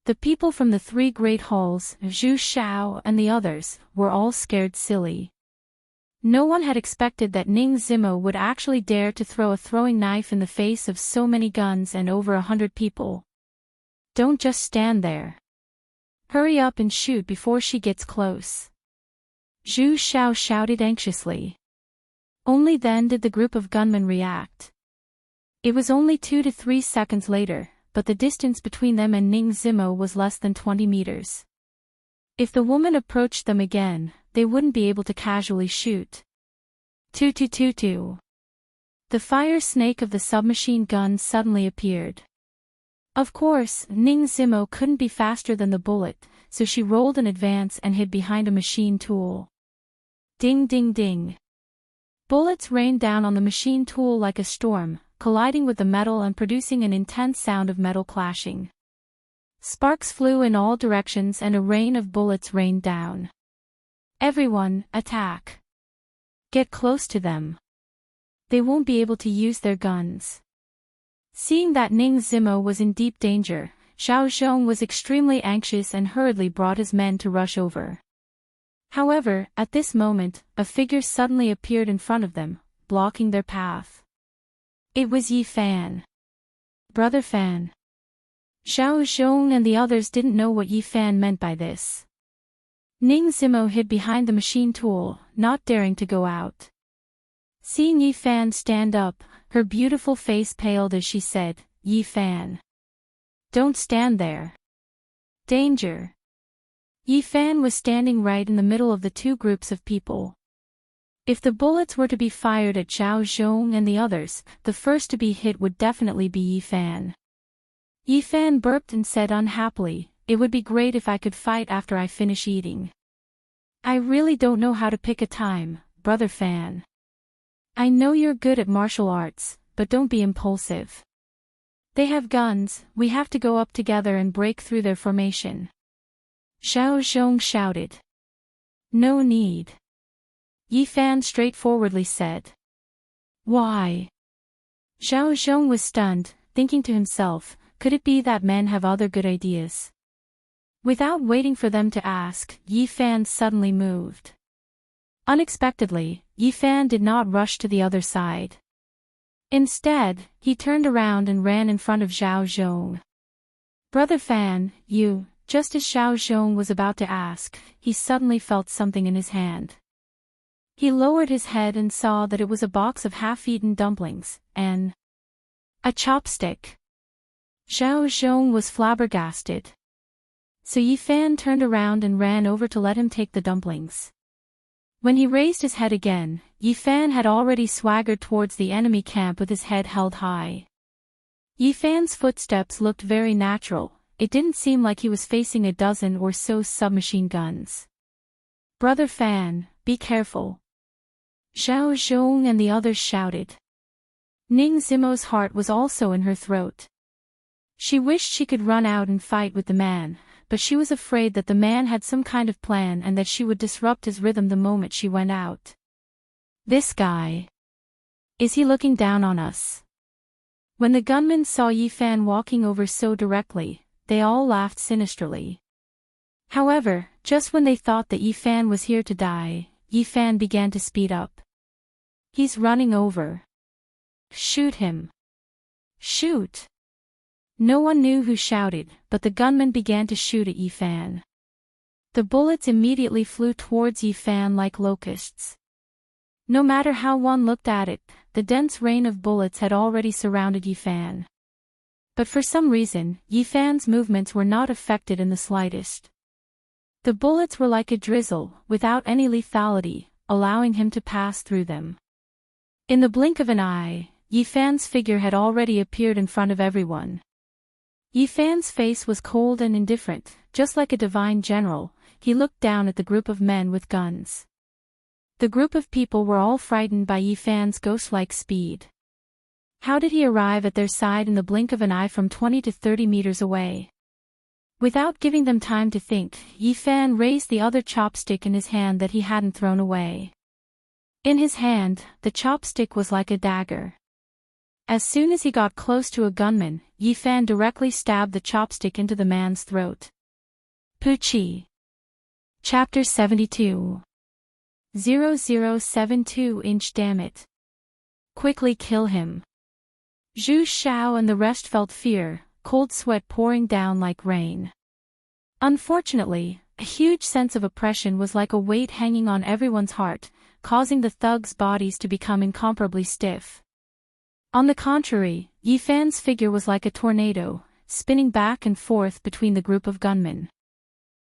The people from the three great halls, Zhu Xiao and the others, were all scared silly. No one had expected that Ning Zimo would actually dare to throw a throwing knife in the face of so many guns and over 100 people. Don't just stand there. Hurry up and shoot before she gets close. Zhu Xiao shouted anxiously. Only then did the group of gunmen react. It was only 2 to 3 seconds later, but the distance between them and Ning Zimo was less than 20 meters. If the woman approached them again, they wouldn't be able to casually shoot. 222. The fire snake of the submachine gun suddenly appeared. Of course, Ning Zimo couldn't be faster than the bullet, so she rolled in advance and hid behind a machine tool. Ding ding ding. Bullets rained down on the machine tool like a storm, colliding with the metal and producing an intense sound of metal clashing. Sparks flew in all directions and a rain of bullets rained down. Everyone, attack. Get close to them. They won't be able to use their guns. Seeing that Ning Zimo was in deep danger, Xiao Zhong was extremely anxious and hurriedly brought his men to rush over. However, at this moment, a figure suddenly appeared in front of them, blocking their path. It was Yi Fan. Brother Fan. Xiao Zhong and the others didn't know what Yi Fan meant by this. Ning Zimo hid behind the machine tool, not daring to go out. Seeing Yi Fan stand up, her beautiful face paled as she said, "Yi Fan. Don't stand there. Danger." Yi Fan was standing right in the middle of the two groups of people. If the bullets were to be fired at Xiao Zhong and the others, the first to be hit would definitely be Yi Fan. Yi Fan burped and said unhappily, "It would be great if I could fight after I finish eating. I really don't know how to pick a time, Brother Fan. I know you're good at martial arts, but don't be impulsive. They have guns, we have to go up together and break through their formation." Xiao Zhong shouted. "No need." Yi Fan straightforwardly said. "Why?" Xiao Zhong was stunned, thinking to himself, could it be that men have other good ideas? Without waiting for them to ask, Yi Fan suddenly moved. Unexpectedly, Yi Fan did not rush to the other side. Instead, he turned around and ran in front of Xiao Zhong. "Brother Fan, you..." Just as Xiao Zhong was about to ask, he suddenly felt something in his hand. He lowered his head and saw that it was a box of half-eaten dumplings, and a chopstick. Xiao Zhong was flabbergasted. So Yi Fan turned around and ran over to let him take the dumplings. When he raised his head again, Yi Fan had already swaggered towards the enemy camp with his head held high. Yi Fan's footsteps looked very natural, it didn't seem like he was facing a dozen or so submachine guns. "Brother Fan, be careful." Xiao Zhong and the others shouted. Ning Zimo's heart was also in her throat. She wished she could run out and fight with the man, but she was afraid that the man had some kind of plan and that she would disrupt his rhythm the moment she went out. "This guy. Is he looking down on us?" When the gunmen saw Yi Fan walking over so directly, they all laughed sinisterly. However, just when they thought that Yi Fan was here to die, Yi Fan began to speed up. "He's running over. Shoot him. Shoot." No one knew who shouted, but the gunmen began to shoot at Yi Fan. The bullets immediately flew towards Yi Fan like locusts. No matter how one looked at it, the dense rain of bullets had already surrounded Yi Fan. But for some reason, Yi Fan's movements were not affected in the slightest. The bullets were like a drizzle, without any lethality, allowing him to pass through them. In the blink of an eye, Yi Fan's figure had already appeared in front of everyone. Yi Fan's face was cold and indifferent, just like a divine general. He looked down at the group of men with guns. The group of people were all frightened by Yi Fan's ghost-like speed. How did he arrive at their side in the blink of an eye from 20 to 30 meters away? Without giving them time to think, Yi Fan raised the other chopstick in his hand that he hadn't thrown away. In his hand, the chopstick was like a dagger. As soon as he got close to a gunman, Yi Fan directly stabbed the chopstick into the man's throat. Puchi. Chapter 72. 0072 Damn it. Quickly kill him. Zhu Xiao and the rest felt fear, cold sweat pouring down like rain. Unfortunately, A huge sense of oppression was like a weight hanging on everyone's heart, causing the thugs' bodies to become incomparably stiff. On the contrary, Yifan's figure was like a tornado, spinning back and forth between the group of gunmen.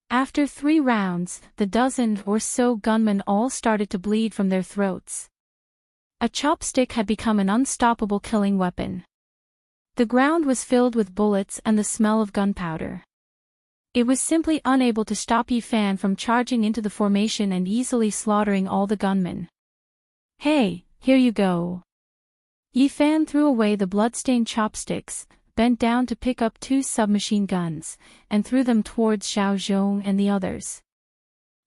After 3 rounds, the dozen or so gunmen all started to bleed from their throats. A chopstick had become an unstoppable killing weapon. The ground was filled with bullets and the smell of gunpowder. It was simply unable to stop Yifan from charging into the formation and easily slaughtering all the gunmen. "Hey, here you go." Yifan threw away the blood-stained chopsticks, bent down to pick up 2 submachine guns, and threw them towards Zhao Zhong and the others.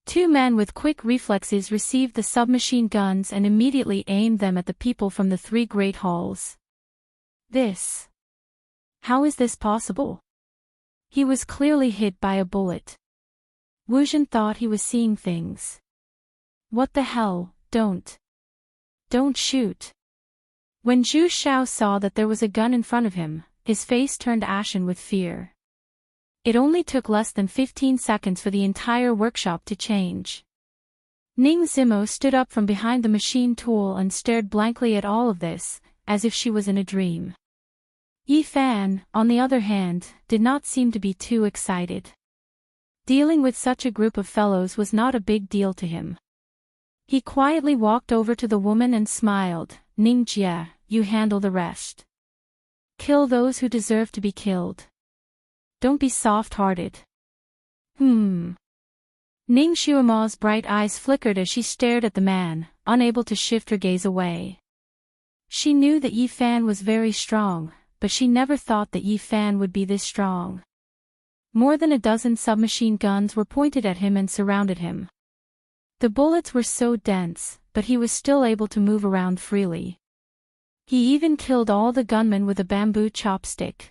2 men with quick reflexes received the submachine guns and immediately aimed them at the people from the 3 great halls. How is this possible? He was clearly hit by a bullet. Wu Zhen thought he was seeing things. What the hell, don't shoot. When Zhu Xiao saw that there was a gun in front of him, his face turned ashen with fear. It only took less than 15 seconds for the entire workshop to change. Ning Zimo stood up from behind the machine tool and stared blankly at all of this, as if she was in a dream. Yifan, on the other hand, did not seem to be too excited. Dealing with such a group of fellows was not a big deal to him. He quietly walked over to the woman and smiled. "Ning Jie, you handle the rest. Kill those who deserve to be killed. Don't be soft-hearted." Ning Xiuma's bright eyes flickered as she stared at the man, unable to shift her gaze away. She knew that Yifan was very strong, but she never thought that Yifan would be this strong. More than a dozen submachine guns were pointed at him and surrounded him. The bullets were so dense, but he was still able to move around freely. He even killed all the gunmen with a bamboo chopstick.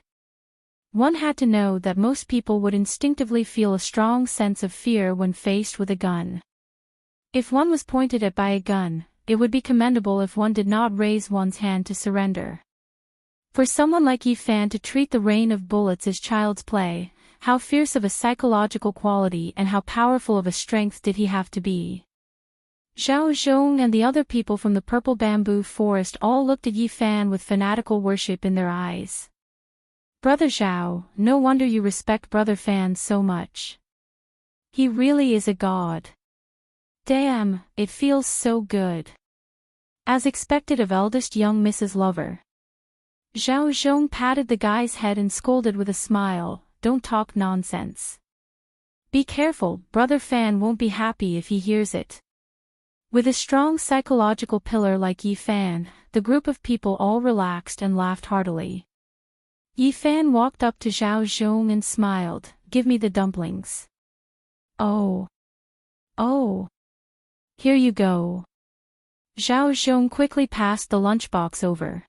One had to know that most people would instinctively feel a strong sense of fear when faced with a gun. If one was pointed at by a gun, it would be commendable if one did not raise one's hand to surrender. For someone like Yifan to treat the rain of bullets as child's play, how fierce of a psychological quality and how powerful of a strength did he have to be? Zhao Zhong and the other people from the purple bamboo forest all looked at Yifan with fanatical worship in their eyes. "Brother Zhao, no wonder you respect Brother Fan so much. He really is a god. Damn, it feels so good." As expected of eldest young Mrs. Lover, Zhao Zhong patted the guy's head and scolded with a smile, "Don't talk nonsense. Be careful, Brother Fan won't be happy if he hears it." With a strong psychological pillar like Yifan, the group of people all relaxed and laughed heartily. Yifan walked up to Zhao Zhong and smiled, "Give me the dumplings." Oh. Here you go." Zhao Zhong quickly passed the lunchbox over.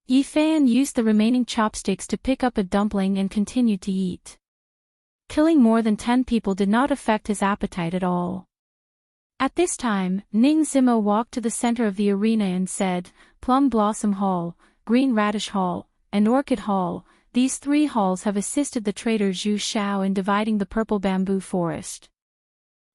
Yifan used the remaining chopsticks to pick up a dumpling and continued to eat. Killing more than 10 people did not affect his appetite at all. At this time, Ning Zimo walked to the center of the arena and said, "Plum Blossom Hall, Green Radish Hall, and Orchid Hall, these 3 halls have assisted the trader Zhu Xiao in dividing the purple bamboo forest.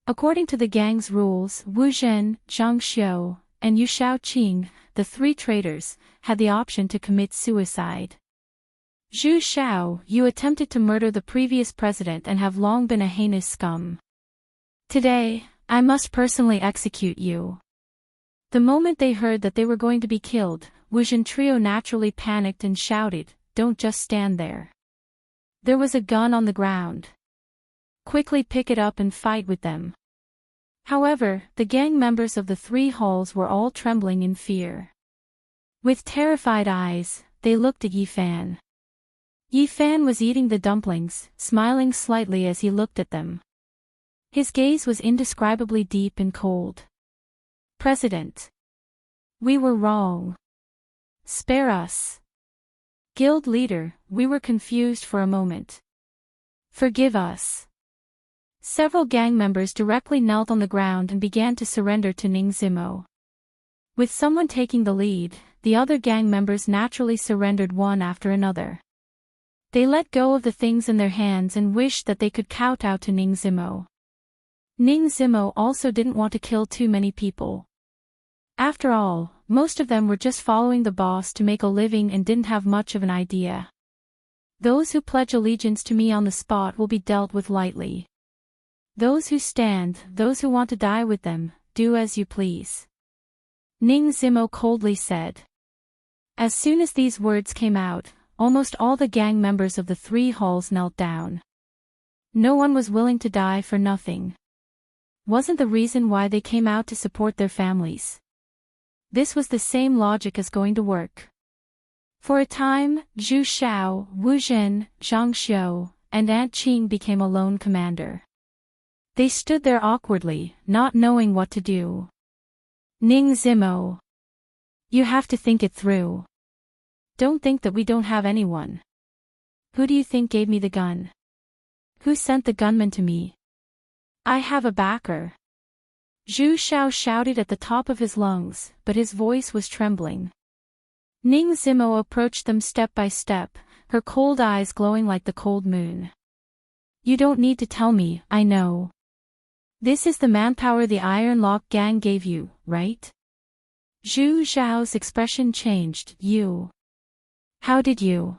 According to the gang's rules, Wu Zhen, Zhang Xiu, and Yu Shaoqing, the 3 traders, had the option to commit suicide. Zhu Xiao, you attempted to murder the previous president and have long been a heinous scum. Today, I must personally execute you." The moment they heard that they were going to be killed, Wu Zhen trio naturally panicked and shouted, "Don't just stand there. There was a gun on the ground. Quickly pick it up and fight with them." However, the gang members of the 3 halls were all trembling in fear. With terrified eyes, they looked at Yifan. Yifan was eating the dumplings, smiling slightly as he looked at them. His gaze was indescribably deep and cold. "President. We were wrong. Spare us. Guild leader, we were confused for a moment. Forgive us." Several gang members directly knelt on the ground and began to surrender to Ning Zimo. With someone taking the lead, the other gang members naturally surrendered one after another. They let go of the things in their hands and wished that they could kowtow to Ning Zimo. Ning Zimo also didn't want to kill too many people. After all, most of them were just following the boss to make a living and didn't have much of an idea. Those who pledge allegiance to me on the spot will be dealt with lightly. Those who stand, those who want to die with them, do as you please. Ning Zimo coldly said. As soon as these words came out, almost all the gang members of the three halls knelt down. No one was willing to die for nothing. Wasn't the reason why they came out to support their families? This was the same logic as going to work. For a time, Zhu Xiao, Wu Zhen, Zhang Xiu, and Aunt Qing became a lone commander. They stood there awkwardly, not knowing what to do. Ning Zimo. You have to think it through. Don't think that we don't have anyone. Who do you think gave me the gun? Who sent the gunman to me? I have a backer. Zhu Xiao shouted at the top of his lungs, but his voice was trembling. Ning Zimo approached them step by step, her cold eyes glowing like the cold moon. You don't need to tell me, I know. This is the manpower the Iron Lock gang gave you, right? Zhu Xiao's expression changed. You. How did you?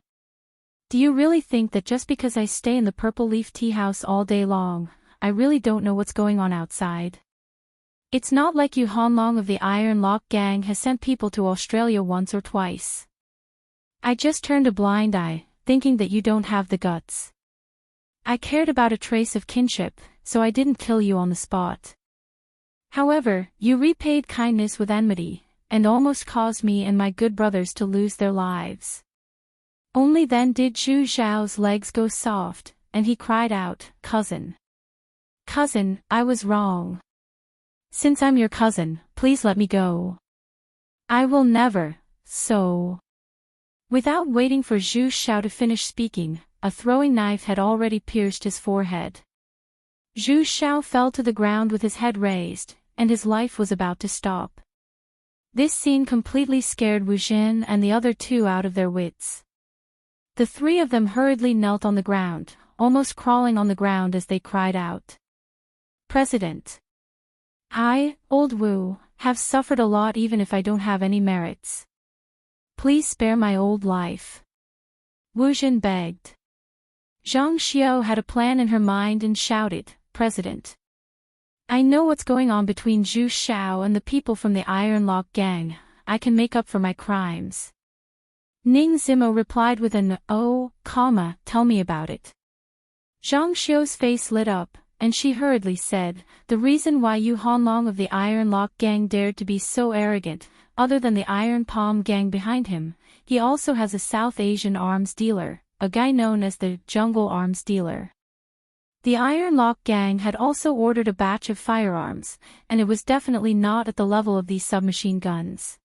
Do you really think that just because I stay in the Purple Leaf Tea House all day long, I really don't know what's going on outside? It's not like Yu Hanlong of the Iron Lock gang has sent people to Australia once or twice. I just turned a blind eye, thinking that you don't have the guts. I cared about a trace of kinship, so I didn't kill you on the spot. However, you repaid kindness with enmity, and almost caused me and my good brothers to lose their lives. Only then did Zhu Xiao's legs go soft, and he cried out, Cousin. Cousin, I was wrong. Since I'm your cousin, please let me go. I will never, so. Without waiting for Zhu Xiao to finish speaking, a throwing knife had already pierced his forehead. Zhu Xiao fell to the ground with his head raised, and his life was about to stop. This scene completely scared Wu Zhen and the other two out of their wits. The three of them hurriedly knelt on the ground, almost crawling on the ground as they cried out. President. I, Old Wu, have suffered a lot even if I don't have any merits. Please spare my old life. Wu Zhen begged. Zhang Xiu had a plan in her mind and shouted, President. I know what's going on between Zhu Xiao and the people from the Iron Lock gang. I can make up for my crimes. Ning Zimo replied with an, oh, comma, tell me about it. Zhang Xiu's face lit up, and she hurriedly said, the reason why Yu Hanlong of the Iron Lock gang dared to be so arrogant, other than the Iron Palm gang behind him, he also has a South Asian arms dealer, a guy known as the Jungle Arms Dealer. The Iron Lock gang had also ordered a batch of firearms, and it was definitely not at the level of these submachine guns.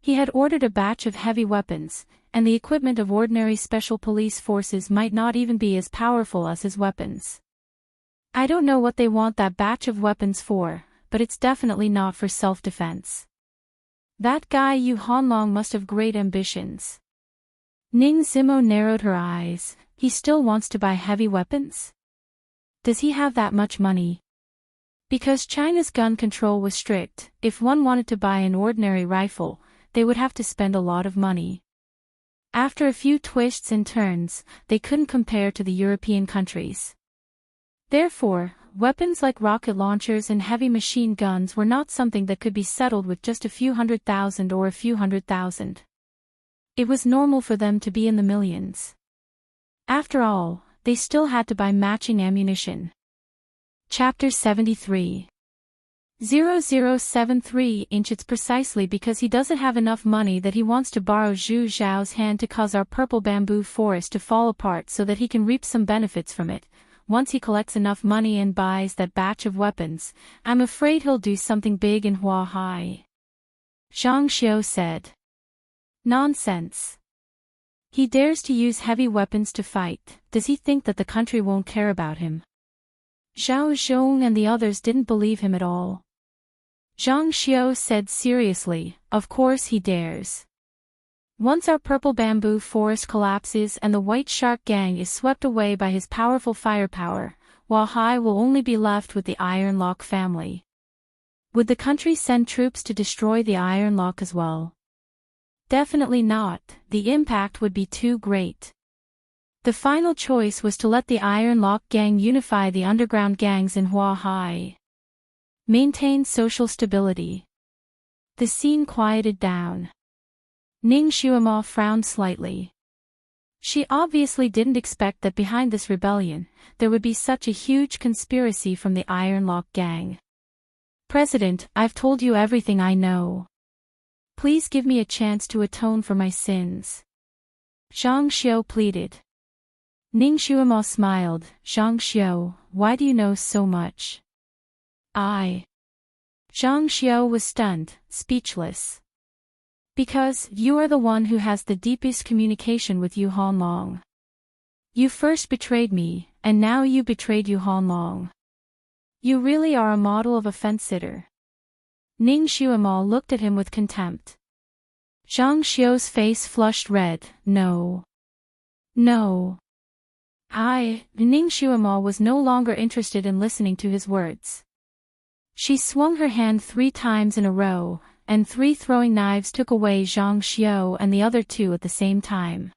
He had ordered a batch of heavy weapons, and the equipment of ordinary special police forces might not even be as powerful as his weapons. I don't know what they want that batch of weapons for, but it's definitely not for self-defense. That guy Yu Hanlong must have great ambitions. Ning Zimo narrowed her eyes. He still wants to buy heavy weapons? Does he have that much money? Because China's gun control was strict, if one wanted to buy an ordinary rifle, they would have to spend a lot of money. After a few twists and turns, they couldn't compare to the European countries. Therefore, weapons like rocket launchers and heavy machine guns were not something that could be settled with just a few 100,000 or a few 100,000. It was normal for them to be in the millions. After all, they still had to buy matching ammunition. Chapter 73. 0073 It's precisely because he doesn't have enough money that he wants to borrow Zhu Xiao's hand to cause our purple bamboo forest to fall apart so that he can reap some benefits from it. Once he collects enough money and buys that batch of weapons, I'm afraid he'll do something big in Huahai. Zhang Xiu said. Nonsense. He dares to use heavy weapons to fight. Does he think that the country won't care about him? Zhao Zhong and the others didn't believe him at all. Zhang Xiu said seriously, of course he dares. Once our purple bamboo forest collapses and the White Shark gang is swept away by his powerful firepower, Hua Hai will only be left with the Iron Lock family. Would the country send troops to destroy the Iron Lock as well? Definitely not, the impact would be too great. The final choice was to let the Iron Lock gang unify the underground gangs in Hua Hai. Maintain social stability. The scene quieted down. Ning Xuemo frowned slightly. She obviously didn't expect that behind this rebellion, there would be such a huge conspiracy from the Iron Lock gang. President, I've told you everything I know. Please give me a chance to atone for my sins. Zhang Xiu pleaded. Ning Xuemo smiled. Zhang Xiu, why do you know so much? Zhang Xiu was stunned, speechless. Because you are the one who has the deepest communication with Yu Hanlong. You first betrayed me, and now you betrayed Yu Hanlong. You really are a model of a fence-sitter. Ning Xuemo looked at him with contempt. Zhang Xiu's face flushed red. No. No. Ning Xuemo was no longer interested in listening to his words. She swung her hand 3 times in a row, and 3 throwing knives took away Zhang Xiu and the other 2 at the same time.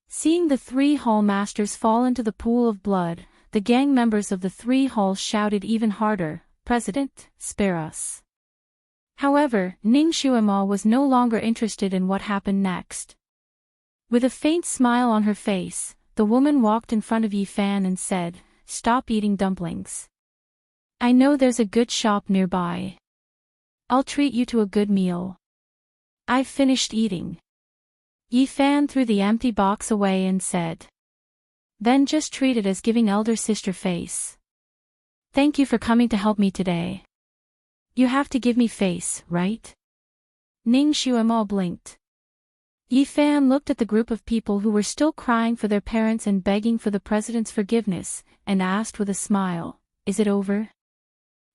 Seeing the 3 hall masters fall into the pool of blood, the gang members of the 3 halls shouted even harder, "President, spare us." However, Ning Xuemo was no longer interested in what happened next. With a faint smile on her face, the woman walked in front of Yi Fan and said, "Stop eating dumplings. I know there's a good shop nearby. I'll treat you to a good meal. I've finished eating." Yi Fan threw the empty box away and said, "Then just treat it as giving elder sister face. Thank you for coming to help me today. You have to give me face, right?" Ning Xuemo blinked. Yi Fan looked at the group of people who were still crying for their parents and begging for the president's forgiveness, and asked with a smile, "Is it over?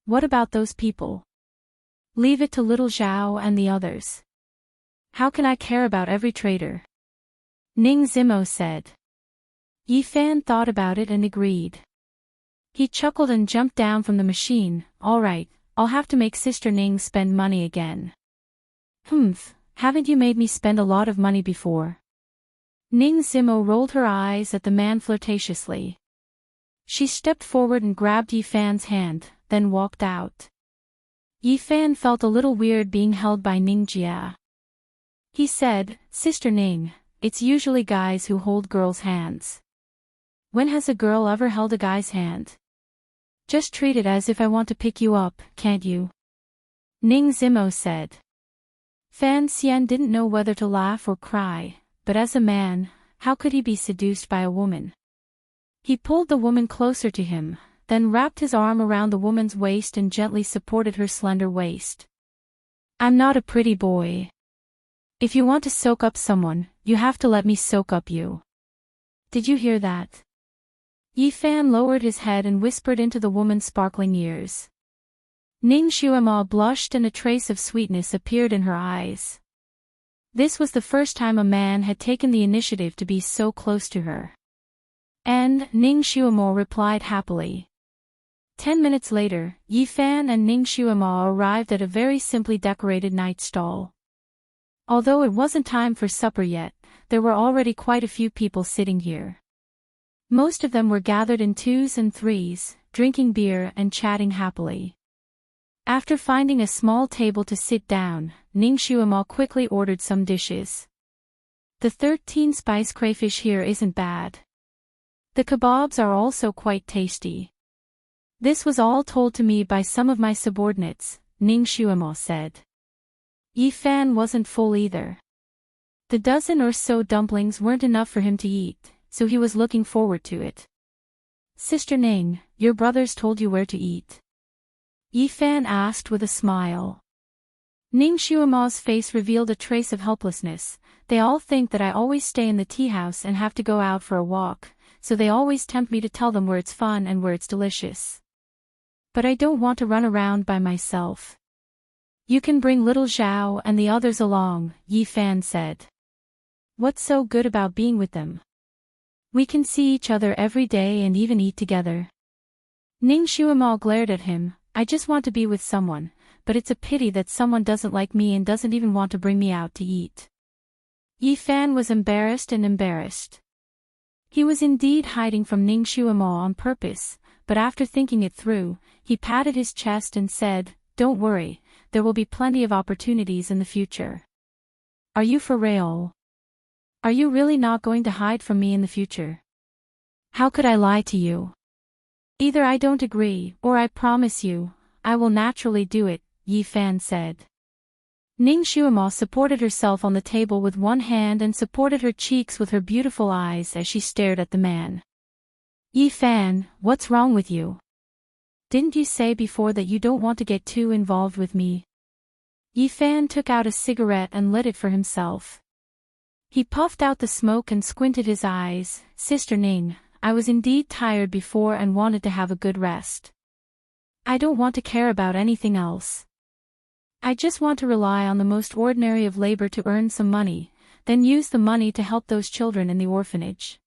What about those people? Leave it to little Zhao and the others. How can I care about every traitor?" Ning Zimo said. Yi Fan thought about it and agreed. He chuckled and jumped down from the machine. "All right, I'll have to make Sister Ning spend money again." Haven't you made me spend a lot of money before?" Ning Zimo rolled her eyes at the man flirtatiously. She stepped forward and grabbed Yi Fan's hand, then walked out. Yi Fan felt a little weird being held by Ning Jia. He said, "Sister Ning, it's usually guys who hold girls' hands. When has a girl ever held a guy's hand? Just treat it as if I want to pick you up, can't you?" Ning Zimo said. Fan Xian didn't know whether to laugh or cry, but as a man, how could he be seduced by a woman? He pulled the woman closer to him, then wrapped his arm around the woman's waist and gently supported her slender waist. "I'm not a pretty boy. If you want to soak up someone, you have to let me soak up you. Did you hear that?" Yi Fan lowered his head and whispered into the woman's sparkling ears. Ning Xuemo blushed and a trace of sweetness appeared in her eyes. This was the first time a man had taken the initiative to be so close to her. And Ning Xuemo replied happily. 10 minutes later, Yi Fan and Ning Xuemo arrived at a very simply decorated night stall. Although it wasn't time for supper yet, there were already quite a few people sitting here. Most of them were gathered in 2s and 3s, drinking beer and chatting happily. After finding a small table to sit down, Ning Xuemo quickly ordered some dishes. The 13-spice crayfish here isn't bad. The kebabs are also quite tasty. This was all told to me by some of my subordinates, Ning Xuemo said. Yi Fan wasn't full either. The dozen or so dumplings weren't enough for him to eat, so he was looking forward to it. "Sister Ning, your brothers told you where to eat?" Yi Fan asked with a smile. Ning Xuemo's face revealed a trace of helplessness. "They all think that I always stay in the tea house and have to go out for a walk, so they always tempt me to tell them where it's fun and where it's delicious. But I don't want to run around by myself." "You can bring little Zhao and the others along," Yi Fan said. "What's so good about being with them? We can see each other every day and even eat together." Ning Xuemo glared at him. I just want to be with someone, but it's a pity that someone doesn't like me and doesn't even want to bring me out to eat. Yi Fan was embarrassed and embarrassed. He was indeed hiding from Ning Xuemo on purpose, but after thinking it through, he patted his chest and said, "Don't worry, there will be plenty of opportunities in the future." Are you for real? Are you really not going to hide from me in the future? How could I lie to you? Either I don't agree, or I promise you, I will naturally do it, Yi Fan said. Ning Xuemo supported herself on the table with one hand and supported her cheeks with her beautiful eyes as she stared at the man. Yi Fan, what's wrong with you? Didn't you say before that you don't want to get too involved with me? Yi Fan took out a cigarette and lit it for himself. He puffed out the smoke and squinted his eyes. Sister Ning, I was indeed tired before and wanted to have a good rest. I don't want to care about anything else. I just want to rely on the most ordinary of labor to earn some money, then use the money to help those children in the orphanage.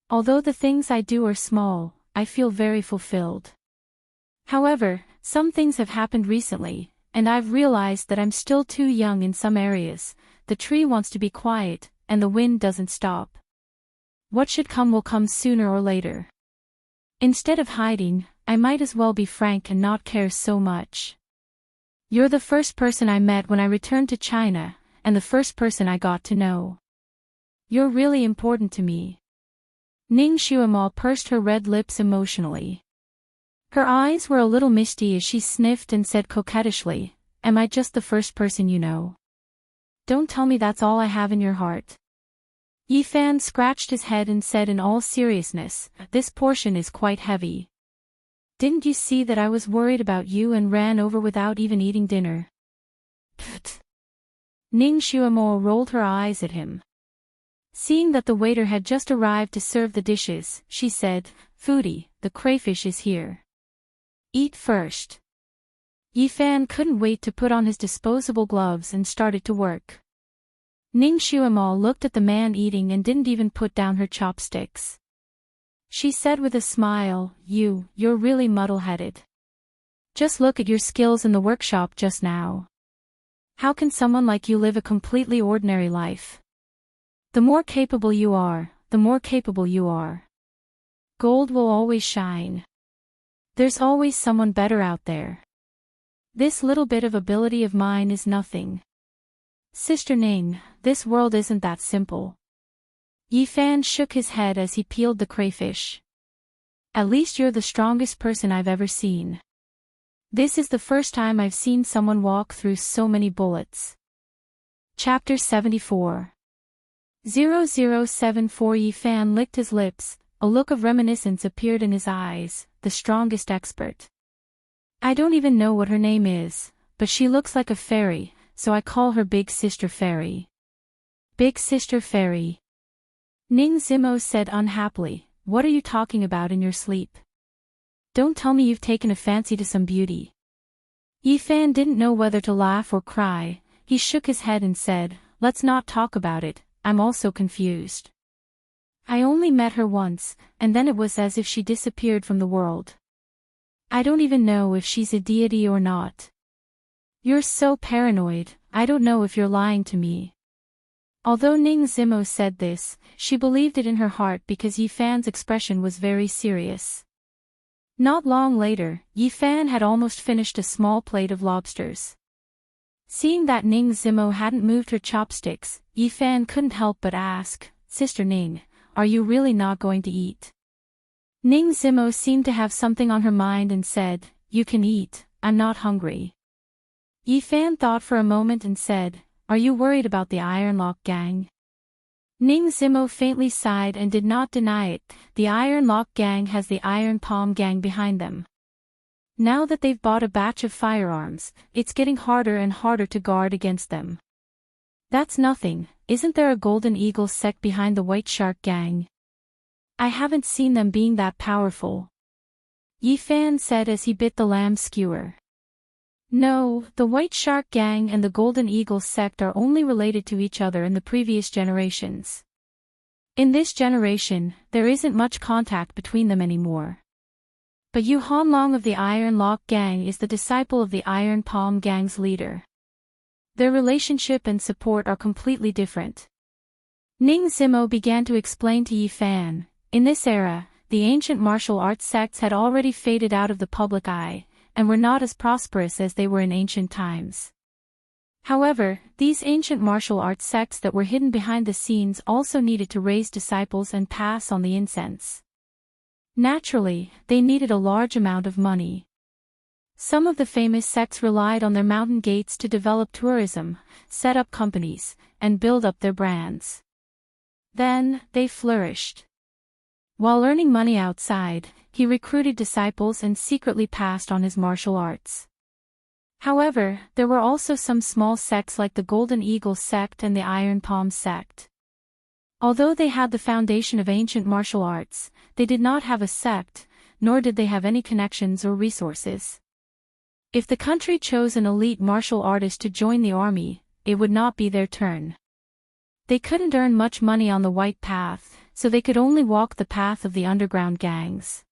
Although the things I do are small, I feel very fulfilled. However, some things have happened recently, and I've realized that I'm still too young in some areas. The tree wants to be quiet, and the wind doesn't stop. What should come will come sooner or later. Instead of hiding, I might as well be frank and not care so much. You're the first person I met when I returned to China, and the first person I got to know. You're really important to me. Ning Xuemo pursed her red lips emotionally. Her eyes were a little misty as she sniffed and said coquettishly, "Am I just the first person you know? Don't tell me that's all I have in your heart." Yi Fan scratched his head and said in all seriousness, "This portion is quite heavy. Didn't you see that I was worried about you and ran over without even eating dinner?" Pfft. Ning Xuemo rolled her eyes at him. Seeing that the waiter had just arrived to serve the dishes, she said, "Foodie, the crayfish is here. Eat first." Yi Fan couldn't wait to put on his disposable gloves and started to work. Ning Xuemo looked at the man eating and didn't even put down her chopsticks. She said with a smile, You're really muddle-headed. Just look at your skills in the workshop just now. How can someone like you live a completely ordinary life? The more capable you are, the more capable you are. Gold will always shine. There's always someone better out there. This little bit of ability of mine is nothing. Sister Ning, this world isn't that simple. Yi Fan shook his head as he peeled the crayfish. At least you're the strongest person I've ever seen. This is the first time I've seen someone walk through so many bullets. Chapter 74. 0074. Yi Fan licked his lips, a look of reminiscence appeared in his eyes. The strongest expert. I don't even know what her name is, but she looks like a fairy, so I call her Big Sister Fairy. Big Sister Fairy. Ning Zimo said unhappily, "What are you talking about in your sleep? Don't tell me you've taken a fancy to some beauty." Yi Fan didn't know whether to laugh or cry. He shook his head and said, "Let's not talk about it, I'm also confused. I only met her once, and then it was as if she disappeared from the world. I don't even know if she's a deity or not. You're so paranoid, I don't know if you're lying to me." Although Ning Zimo said this, she believed it in her heart because Yi Fan's expression was very serious. Not long later, Yi Fan had almost finished a small plate of lobsters. Seeing that Ning Zimo hadn't moved her chopsticks, Yi Fan couldn't help but ask, "Sister Ning, are you really not going to eat?" Ning Zimo seemed to have something on her mind and said, "You can eat, I'm not hungry." Yi Fan thought for a moment and said, "Are you worried about the Ironlock gang?" Ning Zimo faintly sighed and did not deny it. The Ironlock gang has the Iron Palm gang behind them. Now that they've bought a batch of firearms, it's getting harder and harder to guard against them. That's nothing, isn't there a Golden Eagle sect behind the White Shark gang? I haven't seen them being that powerful. Yi Fan said as he bit the lamb skewer. No, the White Shark gang and the Golden Eagle sect are only related to each other in the previous generations. In this generation, there isn't much contact between them anymore. But Yu Hanlong of the Iron Lock Gang is the disciple of the Iron Palm Gang's leader. Their relationship and support are completely different. Ning Zimo began to explain to Yi Fan. In this era, the ancient martial arts sects had already faded out of the public eye, and were not as prosperous as they were in ancient times. However, these ancient martial arts sects that were hidden behind the scenes also needed to raise disciples and pass on the incense. Naturally, they needed a large amount of money. Some of the famous sects relied on their mountain gates to develop tourism, set up companies, and build up their brands. Then, they flourished. While earning money outside, he recruited disciples and secretly passed on his martial arts. However, there were also some small sects like the Golden Eagle sect and the Iron Palm sect. Although they had the foundation of ancient martial arts, they did not have a sect, nor did they have any connections or resources. If the country chose an elite martial artist to join the army, it would not be their turn. They couldn't earn much money on the white path, so they could only walk the path of the underground gangs.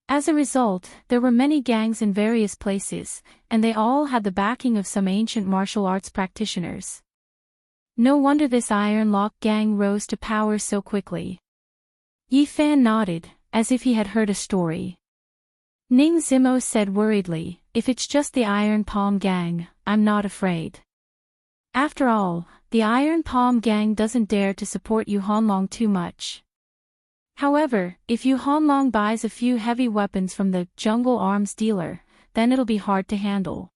As a result, there were many gangs in various places, and they all had the backing of some ancient martial arts practitioners. No wonder this Iron Lock gang rose to power so quickly. Yi Fan nodded, as if he had heard a story. Ning Zimo said worriedly, if it's just the Iron Palm gang, I'm not afraid. After all, the Iron Palm gang doesn't dare to support Yu Hanlong too much. However, if Yu Hanlong buys a few heavy weapons from the jungle arms dealer, then it'll be hard to handle.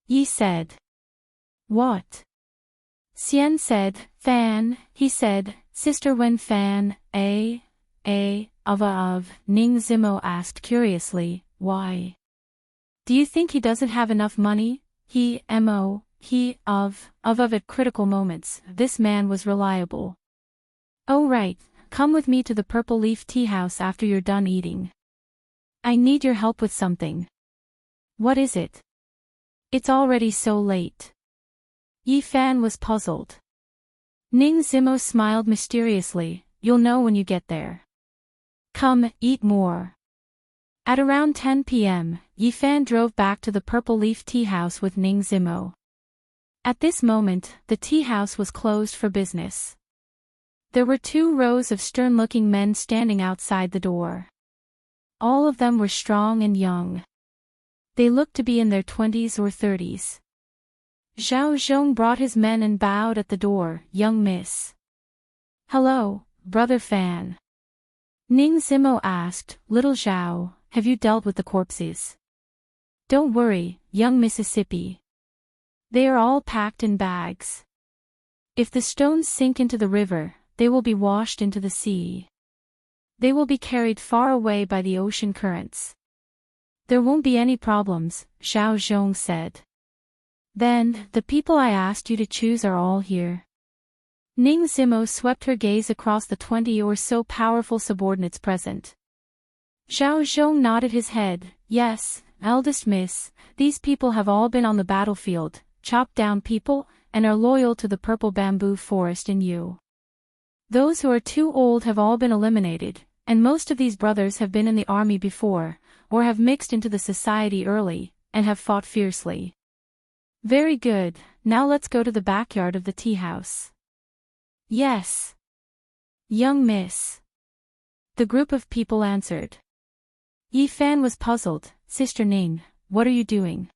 Yi said. What? Xian said, Fan, he said, Sister Wen Fan, of. Ning Zimo asked curiously, why? Do you think he doesn't have enough money? At critical moments, this man was reliable. Oh right, come with me to the Purple Leaf Tea House after you're done eating. I need your help with something. What is it? It's already so late. Yi Fan was puzzled. Ning Zimo smiled mysteriously, you'll know when you get there. Come, eat more. At around 10 p.m., Yi Fan drove back to the Purple Leaf Tea House with Ning Zimo. At this moment, the tea house was closed for business. There were 2 rows of stern-looking men standing outside the door. All of them were strong and young. They looked to be in their 20s or 30s. Zhao Zhong brought his men and bowed at the door, young miss. Hello, brother Fan. Ning Zimo asked, little Zhao, have you dealt with the corpses? Don't worry, young Mississippi. They are all packed in bags. If the stones sink into the river, they will be washed into the sea. They will be carried far away by the ocean currents. There won't be any problems, Zhao Zhong said. Then, the people I asked you to choose are all here. Ning Zimo swept her gaze across the 20 or so powerful subordinates present. Zhao Zhong nodded his head, yes, eldest miss, these people have all been on the battlefield, chopped down people, and are loyal to the purple bamboo forest in Yu. Those who are too old have all been eliminated, and most of these brothers have been in the army before, or have mixed into the society early, and have fought fiercely. Very good, now let's go to the backyard of the tea house. Yes. Young miss. The group of people answered. Yi Fan was puzzled, Sister Ning, what are you doing?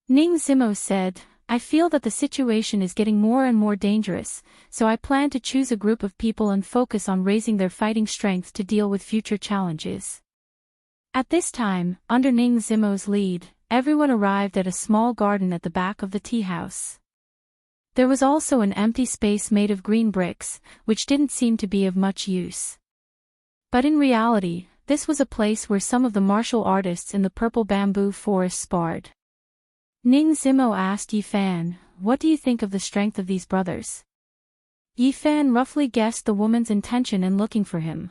Ning Zimo said, I feel that the situation is getting more and more dangerous, so I plan to choose a group of people and focus on raising their fighting strength to deal with future challenges. At this time, under Ning Zimo's lead, everyone arrived at a small garden at the back of the tea house. There was also an empty space made of green bricks, which didn't seem to be of much use. But in reality, this was a place where some of the martial artists in the purple bamboo forest sparred. Ning Zimo asked Yi Fan, what do you think of the strength of these brothers? Yi Fan roughly guessed the woman's intention in looking for him.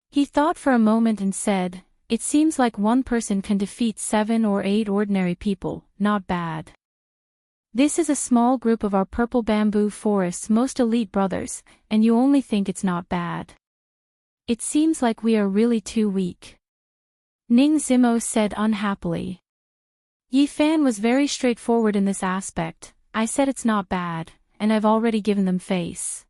He thought for a moment and said, it seems like one person can defeat 7 or 8 ordinary people, not bad. This is a small group of our purple bamboo forest's most elite brothers, and you only think it's not bad. It seems like we are really too weak. Ning Zimo said unhappily. Yi Fan was very straightforward in this aspect. I said it's not bad, and I've already given them face.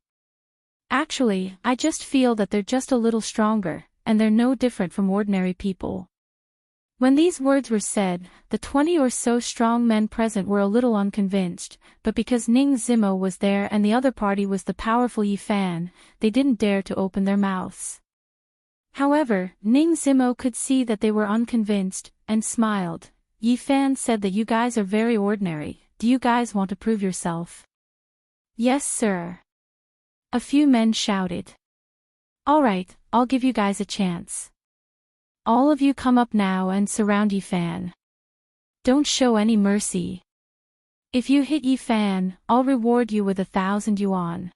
Actually, I just feel that they're just a little stronger, and they're no different from ordinary people. When these words were said, the 20 or so strong men present were a little unconvinced, but because Ning Zimo was there and the other party was the powerful Yi Fan, they didn't dare to open their mouths. However, Ning Zimo could see that they were unconvinced, and smiled. Yi Fan said that you guys are very ordinary. Do you guys want to prove yourself? Yes, sir. A few men shouted. Alright, I'll give you guys a chance. All of you come up now and surround Yi Fan. Don't show any mercy. If you hit Yi Fan, I'll reward you with 1,000 yuan.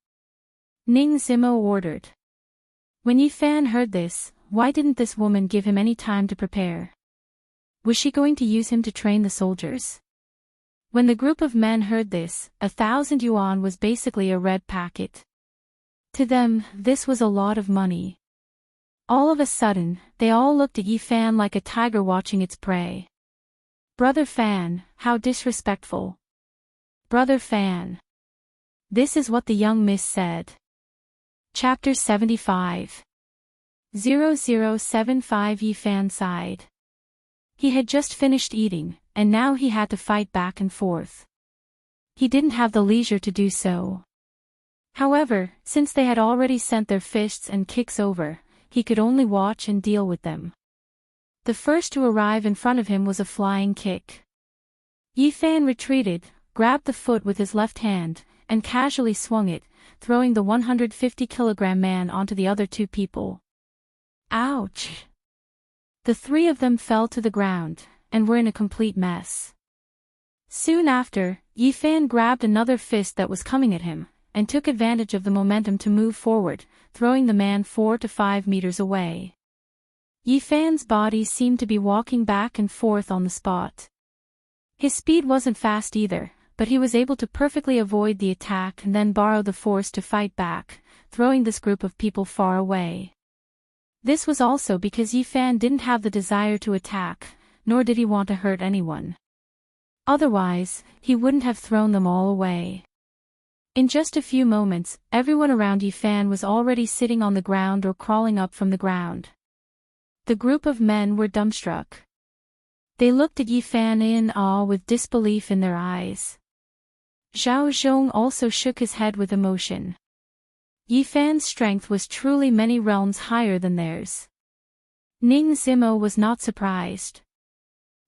Ning Zimo ordered. When Yi Fan heard this, why didn't this woman give him any time to prepare? Was she going to use him to train the soldiers? When the group of men heard this, 1,000 yuan was basically a red packet. To them, this was a lot of money. All of a sudden, they all looked at Yi Fan like a tiger watching its prey. Brother Fan, how disrespectful. Brother Fan. This is what the young miss said. Chapter 75. 0075 Yi Fan sighed. He had just finished eating, and now he had to fight back and forth. He didn't have the leisure to do so. However, since they had already sent their fists and kicks over, he could only watch and deal with them. The first to arrive in front of him was a flying kick. Yi Fan retreated, grabbed the foot with his left hand, and casually swung it, throwing the 150-kilogram man onto the other two people. Ouch! The three of them fell to the ground, and were in a complete mess. Soon after, Yi Fan grabbed another fist that was coming at him, and took advantage of the momentum to move forward, throwing the man 4 to 5 meters away. Yi Fan's body seemed to be walking back and forth on the spot. His speed wasn't fast either, but he was able to perfectly avoid the attack and then borrow the force to fight back, throwing this group of people far away. This was also because Yi Fan didn't have the desire to attack, nor did he want to hurt anyone. Otherwise, he wouldn't have thrown them all away. In just a few moments, everyone around Yi Fan was already sitting on the ground or crawling up from the ground. The group of men were dumbstruck. They looked at Yi Fan in awe with disbelief in their eyes. Zhao Zhong also shook his head with emotion. Yi Fan's strength was truly many realms higher than theirs. Ning Zimo was not surprised.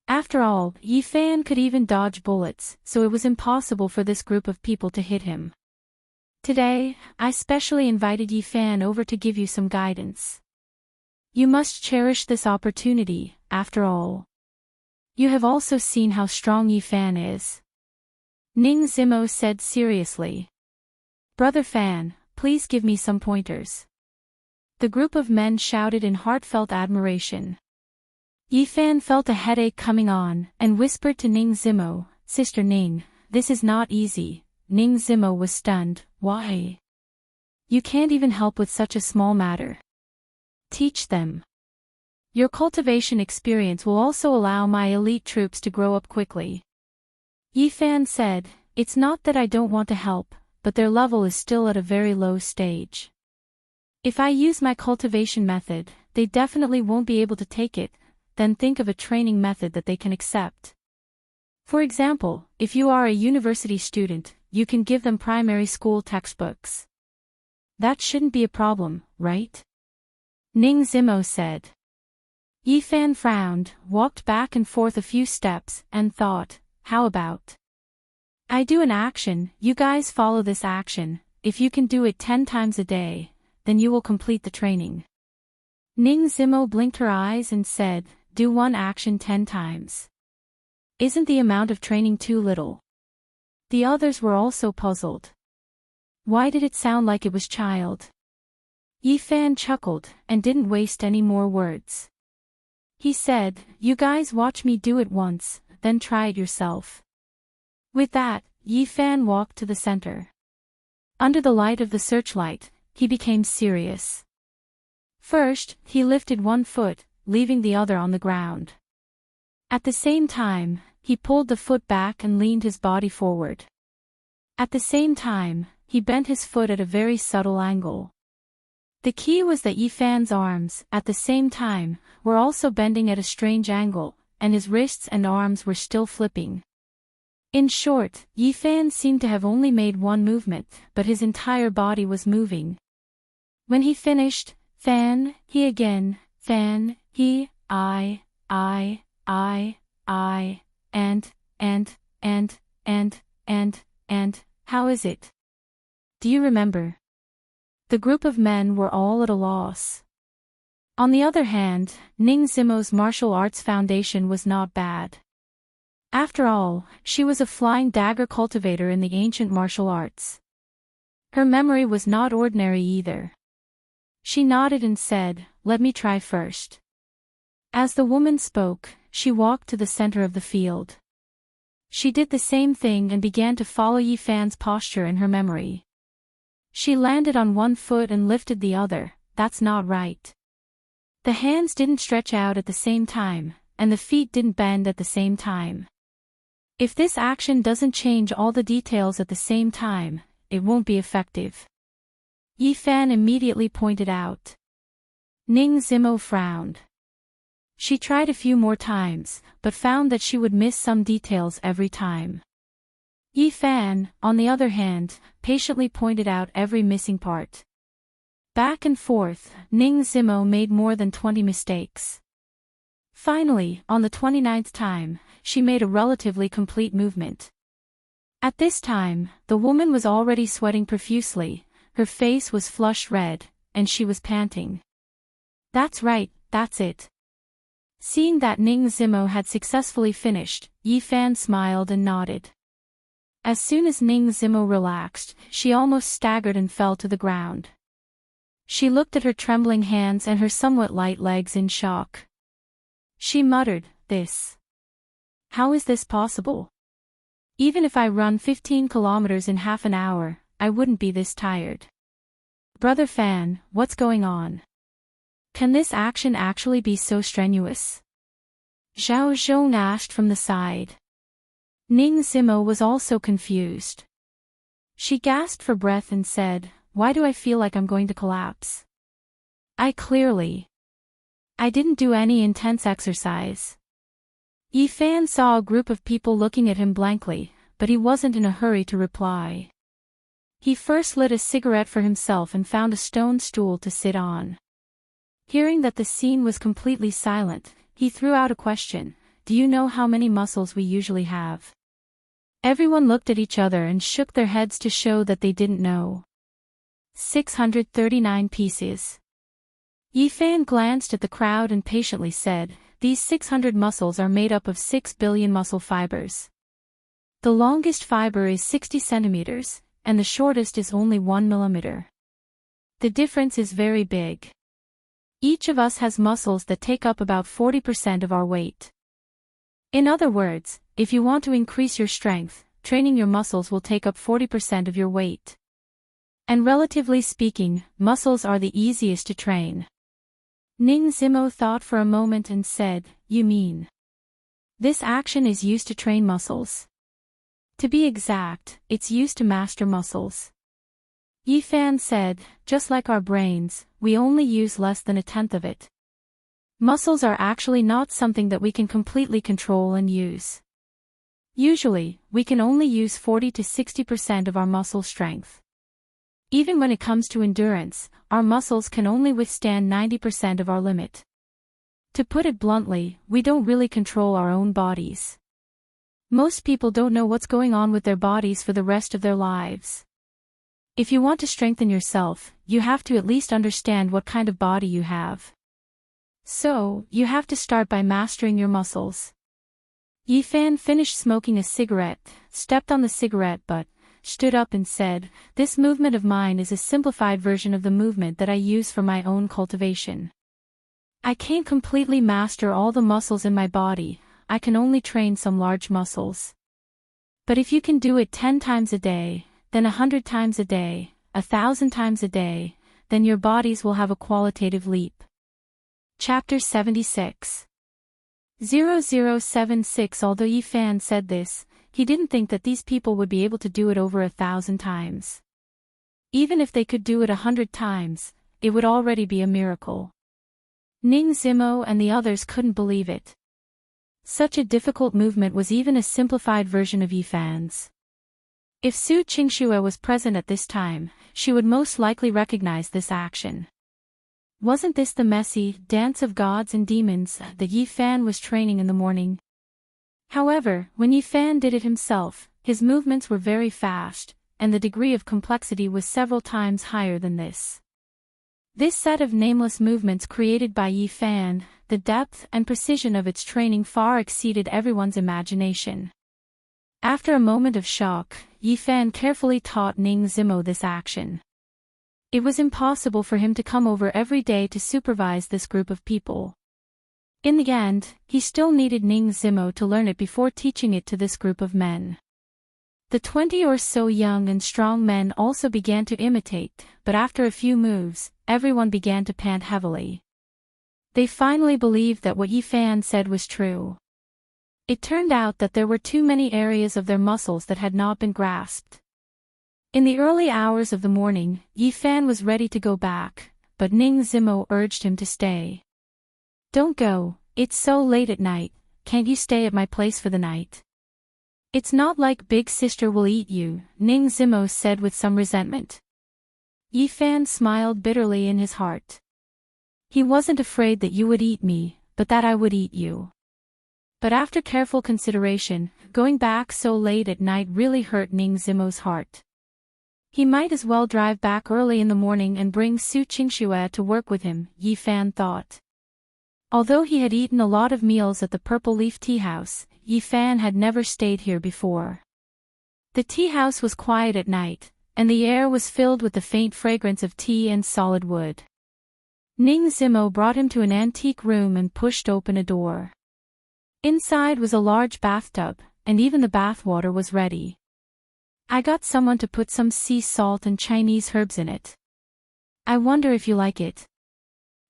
After all, Yi Fan could even dodge bullets, so it was impossible for this group of people to hit him. Today, I specially invited Yi Fan over to give you some guidance. You must cherish this opportunity, after all. You have also seen how strong Yi Fan is. Ning Zimo said seriously. Brother Fan, please give me some pointers. The group of men shouted in heartfelt admiration. Yi Fan felt a headache coming on, and whispered to Ning Zimo, Sister Ning, this is not easy. Ning Zimo was stunned. Why? You can't even help with such a small matter. Teach them. Your cultivation experience will also allow my elite troops to grow up quickly. Yi Fan said, It's not that I don't want to help, but their level is still at a very low stage. If I use my cultivation method, they definitely won't be able to take it. Then think of a training method that they can accept. For example, if you are a university student, you can give them primary school textbooks. That shouldn't be a problem, right? Ning Zimo said. Yi Fan frowned, walked back and forth a few steps, and thought, how about? I do an action, you guys follow this action. If you can do it 10 times a day, then you will complete the training. Ning Zimo blinked her eyes and said, do one action 10 times. Isn't the amount of training too little? The others were also puzzled. Why did it sound like it was child? Yi Fan chuckled, and didn't waste any more words. He said, you guys watch me do it once, then try it yourself. With that, Yi Fan walked to the center. Under the light of the searchlight, he became serious. First, he lifted one foot, leaving the other on the ground. At the same time, he pulled the foot back and leaned his body forward. At the same time, he bent his foot at a very subtle angle. The key was that Yifan's arms, at the same time, were also bending at a strange angle, and his wrists and arms were still flipping. In short, Yifan seemed to have only made one movement, but his entire body was moving. When he finished, fan, he again, fan, he, I, and, how is it? Do you remember? The group of men were all at a loss. On the other hand, Ning Zimo's martial arts foundation was not bad. After all, she was a flying dagger cultivator in the ancient martial arts. Her memory was not ordinary either. She nodded and said, "Let me try first." As the woman spoke, she walked to the center of the field. She did the same thing and began to follow Yifan's posture in her memory. She landed on one foot and lifted the other. That's not right. The hands didn't stretch out at the same time, and the feet didn't bend at the same time. If this action doesn't change all the details at the same time, it won't be effective. Yifan immediately pointed out. Ning Zimo frowned. She tried a few more times, but found that she would miss some details every time. Yifan, on the other hand, patiently pointed out every missing part. Back and forth, Ning Zimo made more than 20 mistakes. Finally, on the 29th time, she made a relatively complete movement. At this time, the woman was already sweating profusely, her face was flush red, and she was panting. "That's right, that's it." Seeing that Ning Zimo had successfully finished, Yifan smiled and nodded. As soon as Ning Zimo relaxed, she almost staggered and fell to the ground. She looked at her trembling hands and her somewhat light legs in shock. She muttered, How is this possible? Even if I run 15 kilometers in half an hour, I wouldn't be this tired. Brother Fan, what's going on? Can this action actually be so strenuous?" Zhao Zhong asked from the side. Ning Zimo was also confused. She gasped for breath and said, "Why do I feel like I'm going to collapse? I didn't do any intense exercise." Yifan saw a group of people looking at him blankly, but he wasn't in a hurry to reply. He first lit a cigarette for himself and found a stone stool to sit on. Hearing that the scene was completely silent, he threw out a question, "Do you know how many muscles we usually have?" Everyone looked at each other and shook their heads to show that they didn't know. 639 pieces. Yifan glanced at the crowd and patiently said, "These 600 muscles are made up of 6 billion muscle fibers. The longest fiber is 60 centimeters, and the shortest is only 1 millimeter. The difference is very big. Each of us has muscles that take up about 40% of our weight. In other words, if you want to increase your strength, training your muscles will take up 40% of your weight. And relatively speaking, muscles are the easiest to train." Ning Zimo thought for a moment and said, "You mean this action is used to train muscles? To be exact, it's used to master muscles." Yifan said, "Just like our brains, we only use less than 1/10 of it. Muscles are actually not something that we can completely control and use. Usually, we can only use 40 to 60% of our muscle strength. Even when it comes to endurance, our muscles can only withstand 90% of our limit. To put it bluntly, we don't really control our own bodies. Most people don't know what's going on with their bodies for the rest of their lives. If you want to strengthen yourself, you have to at least understand what kind of body you have. So, you have to start by mastering your muscles." Yifan finished smoking a cigarette, stepped on the cigarette butt, stood up and said, "This movement of mine is a simplified version of the movement that I use for my own cultivation. I can't completely master all the muscles in my body, I can only train some large muscles. But if you can do it 10 times a day, then 100 times a day, 1,000 times a day, then your bodies will have a qualitative leap. Chapter 76. 0076. Although Yifan said this, he didn't think that these people would be able to do it over 1,000 times. Even if they could do it 100 times, it would already be a miracle. Ning Zimo and the others couldn't believe it. Such a difficult movement was even a simplified version of Yifan's. If Su Qingxue was present at this time, she would most likely recognize this action. Wasn't this the messy dance of gods and demons that Yifan was training in the morning? However, when Yifan did it himself, his movements were very fast, and the degree of complexity was several times higher than this. This set of nameless movements created by Yifan, the depth and precision of its training far exceeded everyone's imagination. After a moment of shock, Yifan carefully taught Ning Zimo this action. It was impossible for him to come over every day to supervise this group of people. In the end, he still needed Ning Zimo to learn it before teaching it to this group of men. The 20 or so young and strong men also began to imitate, but after a few moves, everyone began to pant heavily. They finally believed that what Yifan said was true. It turned out that there were too many areas of their muscles that had not been grasped. In the early hours of the morning, Yifan was ready to go back, but Ning Zimo urged him to stay. "Don't go, it's so late at night, can't you stay at my place for the night?" "It's not like Big Sister will eat you," Ning Zimo said with some resentment. Yifan smiled bitterly in his heart. He wasn't afraid that you would eat me, but that I would eat you. But after careful consideration, going back so late at night really hurt Ning Zimo's heart. He might as well drive back early in the morning and bring Su Qingxue to work with him, Yifan thought. Although he had eaten a lot of meals at the Purple Leaf Tea House, Yifan had never stayed here before. The tea house was quiet at night, and the air was filled with the faint fragrance of tea and solid wood. Ning Zimo brought him to an antique room and pushed open a door. Inside was a large bathtub, and even the bathwater was ready. "I got someone to put some sea salt and Chinese herbs in it. I wonder if you like it?"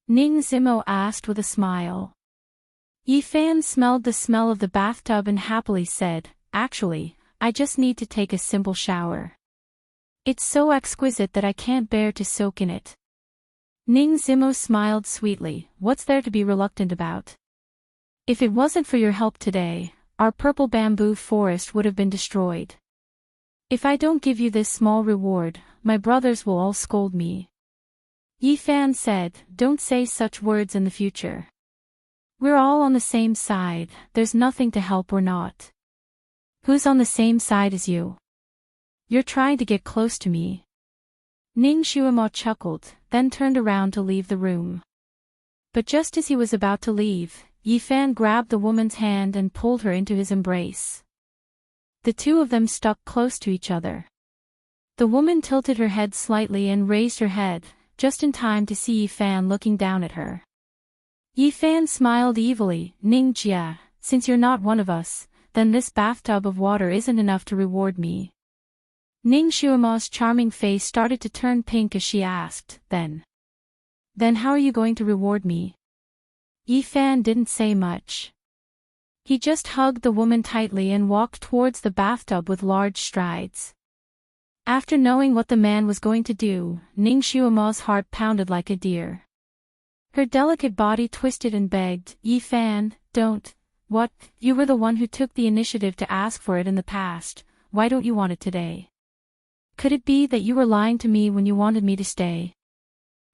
Ning Zimo asked with a smile. Yifan smelled the smell of the bathtub and happily said, "Actually, I just need to take a simple shower. It's so exquisite that I can't bear to soak in it." Ning Zimo smiled sweetly. "What's there to be reluctant about? If it wasn't for your help today, our purple bamboo forest would have been destroyed. If I don't give you this small reward, my brothers will all scold me." Yifan said, "Don't say such words in the future. We're all on the same side, there's nothing to help or not." "Who's on the same side as you? You're trying to get close to me." Ning Xuemo chuckled, then turned around to leave the room. But just as he was about to leave, Yifan grabbed the woman's hand and pulled her into his embrace. The two of them stuck close to each other. The woman tilted her head slightly and raised her head, just in time to see Yifan looking down at her. Yifan smiled evilly. "Ning Jia, since you're not one of us, then this bathtub of water isn't enough to reward me." Ning Xuemo's charming face started to turn pink as she asked, Then how are you going to reward me?" Yifan didn't say much. He just hugged the woman tightly and walked towards the bathtub with large strides. After knowing what the man was going to do, Ning Xuemo's heart pounded like a deer. Her delicate body twisted and begged, "Yifan, don't. What? You were the one who took the initiative to ask for it in the past, why don't you want it today? Could it be that you were lying to me when you wanted me to stay?"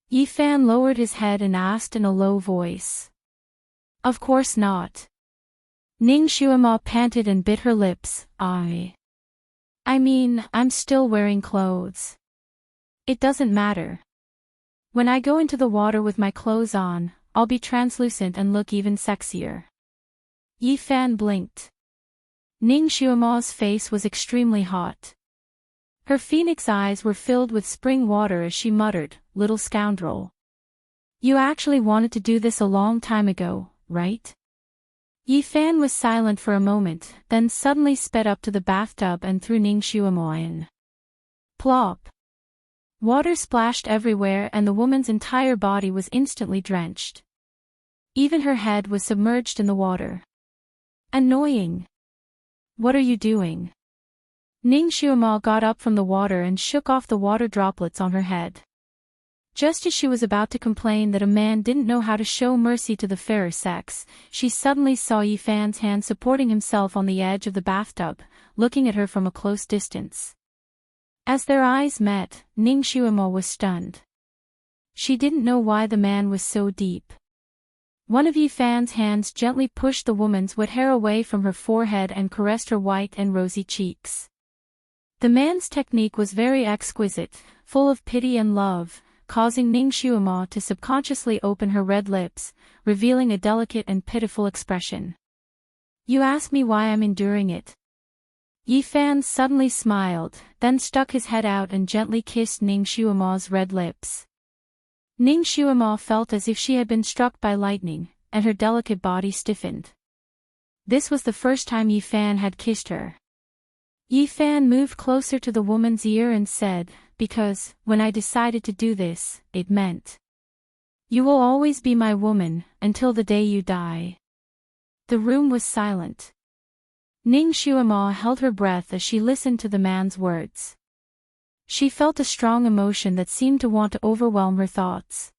Yifan lowered his head and asked in a low voice. "Of course not." Ning Xuemo panted and bit her lips. I mean, I'm still wearing clothes. It doesn't matter. When I go into the water with my clothes on, I'll be translucent and look even sexier." Yifan blinked. Ning Xuemo's face was extremely hot. Her phoenix eyes were filled with spring water as she muttered, "Little scoundrel. You actually wanted to do this a long time ago, right?" Yifan was silent for a moment, then suddenly sped up to the bathtub and threw Ning Xuemo in. Plop! Water splashed everywhere and the woman's entire body was instantly drenched. Even her head was submerged in the water. Annoying. What are you doing? Ning Xuemo got up from the water and shook off the water droplets on her head. Just as she was about to complain that a man didn't know how to show mercy to the fairer sex, she suddenly saw Yi Fan's hand supporting himself on the edge of the bathtub, looking at her from a close distance. As their eyes met, Ning Xuemo was stunned. She didn't know why the man was so deep. One of Yi Fan's hands gently pushed the woman's wet hair away from her forehead and caressed her white and rosy cheeks. The man's technique was very exquisite, full of pity and love, causing Ning Xuemo to subconsciously open her red lips, revealing a delicate and pitiful expression. You ask me why I'm enduring it. Yi Fan suddenly smiled, then stuck his head out and gently kissed Ning Xuemo's red lips. Ning Xuemo felt as if she had been struck by lightning, and her delicate body stiffened. This was the first time Yi Fan had kissed her. Yi Fan moved closer to the woman's ear and said, because, when I decided to do this, it meant. You will always be my woman, until the day you die. The room was silent. Ning Xuemo held her breath as she listened to the man's words. She felt a strong emotion that seemed to want to overwhelm her thoughts.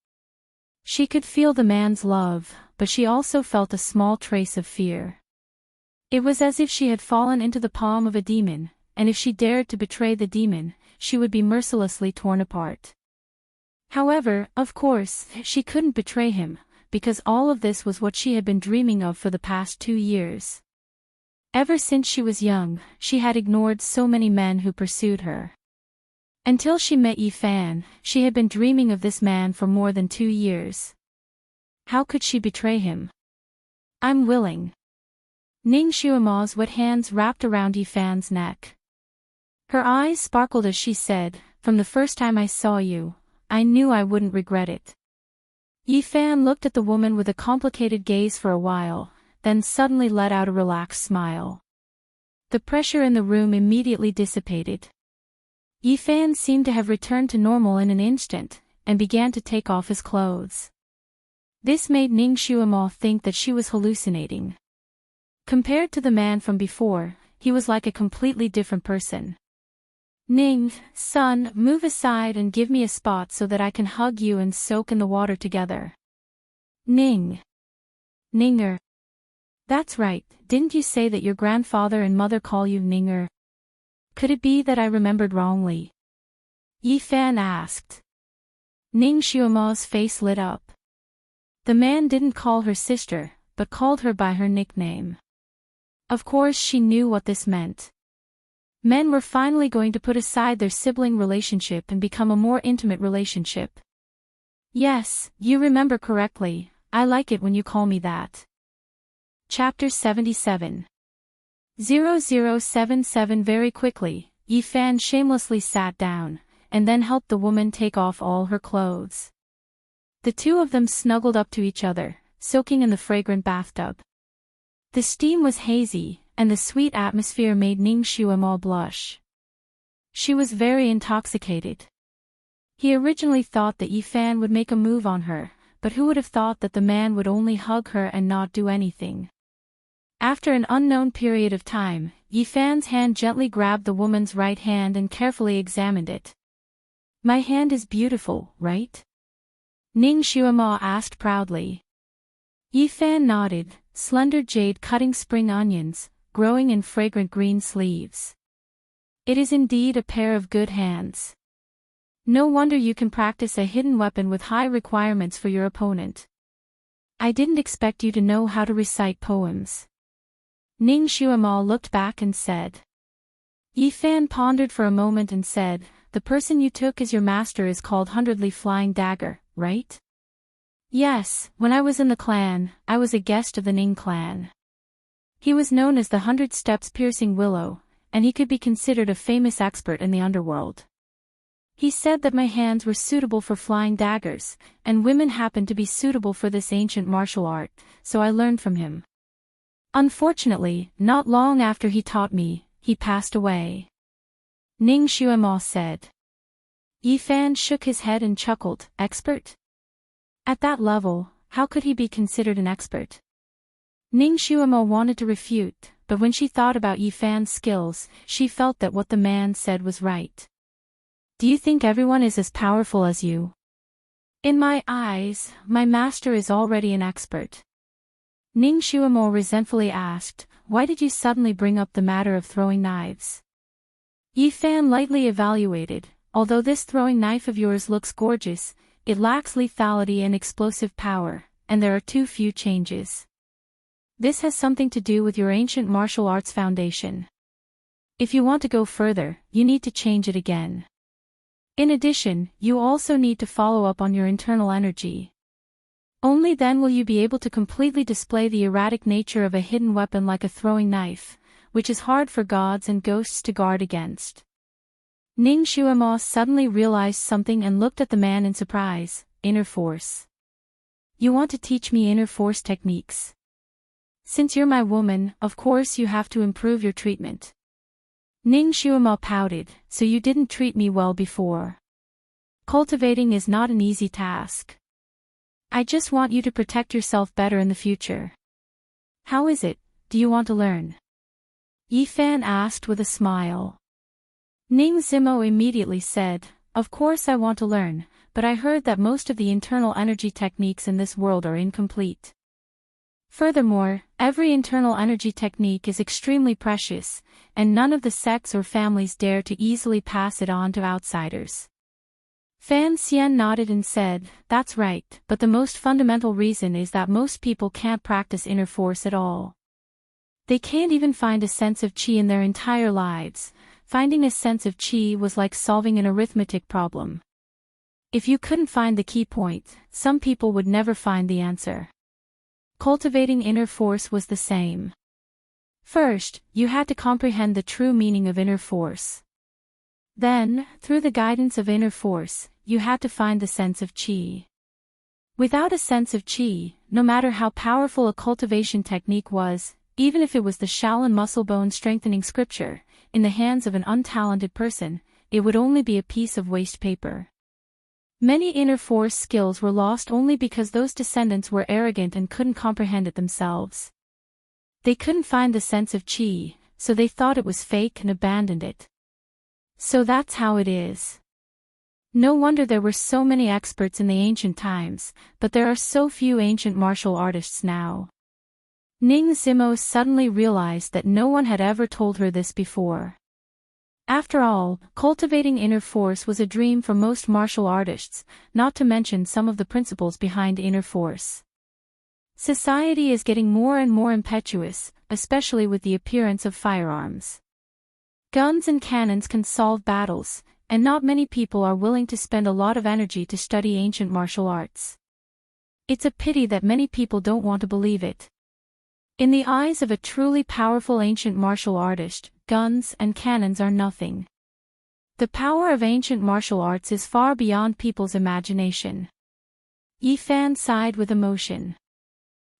She could feel the man's love, but she also felt a small trace of fear. It was as if she had fallen into the palm of a demon, and if she dared to betray the demon, she would be mercilessly torn apart. However, of course, she couldn't betray him, because all of this was what she had been dreaming of for the past 2 years. Ever since she was young, she had ignored so many men who pursued her. Until she met Yi Fan, she had been dreaming of this man for more than 2 years. How could she betray him? I'm willing. Ning Xuemo's wet hands wrapped around Yi Fan's neck. Her eyes sparkled as she said, from the first time I saw you, I knew I wouldn't regret it. Yi Fan looked at the woman with a complicated gaze for a while, then suddenly let out a relaxed smile. The pressure in the room immediately dissipated. Yi Fan seemed to have returned to normal in an instant, and began to take off his clothes. This made Ning Xuemo think that she was hallucinating. Compared to the man from before, he was like a completely different person. Ning, son, move aside and give me a spot so that I can hug you and soak in the water together. Ning. Ninger. That's right, didn't you say that your grandfather and mother call you Ninger? Could it be that I remembered wrongly? Yi Fan asked. Ning Xuemo's face lit up. The man didn't call her sister, but called her by her nickname. Of course she knew what this meant. Men were finally going to put aside their sibling relationship and become a more intimate relationship. Yes, you remember correctly, I like it when you call me that. Chapter 77. 0077. Very quickly, Yi Fan shamelessly sat down, and then helped the woman take off all her clothes. The two of them snuggled up to each other, soaking in the fragrant bathtub. The steam was hazy, and the sweet atmosphere made Ning Xuemo blush. She was very intoxicated. He originally thought that Yi Fan would make a move on her, but who would have thought that the man would only hug her and not do anything? After an unknown period of time, Yi Fan's hand gently grabbed the woman's right hand and carefully examined it. My hand is beautiful, right? Ning Xuemo asked proudly. Yi Fan nodded, slender jade cutting spring onions, growing in fragrant green sleeves. It is indeed a pair of good hands. No wonder you can practice a hidden weapon with high requirements for your opponent. I didn't expect you to know how to recite poems. Ning Xuemo looked back and said. Yi Fan pondered for a moment and said, the person you took as your master is called Hundredly Flying Dagger, right? Yes, when I was in the clan, I was a guest of the Ning clan. He was known as the 100 Steps Piercing Willow, and he could be considered a famous expert in the underworld. He said that my hands were suitable for flying daggers, and women happened to be suitable for this ancient martial art, so I learned from him. Unfortunately, not long after he taught me, he passed away. Ning Xuemo said. Yi Fan shook his head and chuckled, expert? At that level, how could he be considered an expert? Ning Xuemo wanted to refute, but when she thought about Yi Fan's skills, she felt that what the man said was right. Do you think everyone is as powerful as you? In my eyes, my master is already an expert. Ning Xuemo resentfully asked, why did you suddenly bring up the matter of throwing knives? Yi Fan lightly evaluated, although this throwing knife of yours looks gorgeous, it lacks lethality and explosive power, and there are too few changes. This has something to do with your ancient martial arts foundation. If you want to go further, you need to change it again. In addition, you also need to follow up on your internal energy. Only then will you be able to completely display the erratic nature of a hidden weapon like a throwing knife, which is hard for gods and ghosts to guard against. Ning Xuemo suddenly realized something and looked at the man in surprise. Inner force. You want to teach me inner force techniques? Since you're my woman, of course you have to improve your treatment. Ning Xuemo pouted, so you didn't treat me well before. Cultivating is not an easy task. I just want you to protect yourself better in the future. How is it, do you want to learn? Yi Fan asked with a smile. Ning Zimo immediately said, of course I want to learn, but I heard that most of the internal energy techniques in this world are incomplete. Furthermore, every internal energy technique is extremely precious, and none of the sects or families dare to easily pass it on to outsiders. Fan Xian nodded and said, that's right, but the most fundamental reason is that most people can't practice inner force at all. They can't even find a sense of qi in their entire lives. Finding a sense of qi was like solving an arithmetic problem. If you couldn't find the key point, some people would never find the answer. Cultivating inner force was the same. First, you had to comprehend the true meaning of inner force. Then, through the guidance of inner force, you had to find the sense of qi. Without a sense of qi, no matter how powerful a cultivation technique was, even if it was the Shaolin muscle bone strengthening scripture, in the hands of an untalented person, it would only be a piece of waste paper. Many inner force skills were lost only because those descendants were arrogant and couldn't comprehend it themselves. They couldn't find the sense of qi, so they thought it was fake and abandoned it. So that's how it is. No wonder there were so many experts in the ancient times, but there are so few ancient martial artists now. Ning Zimo suddenly realized that no one had ever told her this before. After all, cultivating inner force was a dream for most martial artists, not to mention some of the principles behind inner force. Society is getting more and more impetuous, especially with the appearance of firearms. Guns and cannons can solve battles, and not many people are willing to spend a lot of energy to study ancient martial arts. It's a pity that many people don't want to believe it. In the eyes of a truly powerful ancient martial artist, guns and cannons are nothing. The power of ancient martial arts is far beyond people's imagination. Yi Fan sighed with emotion.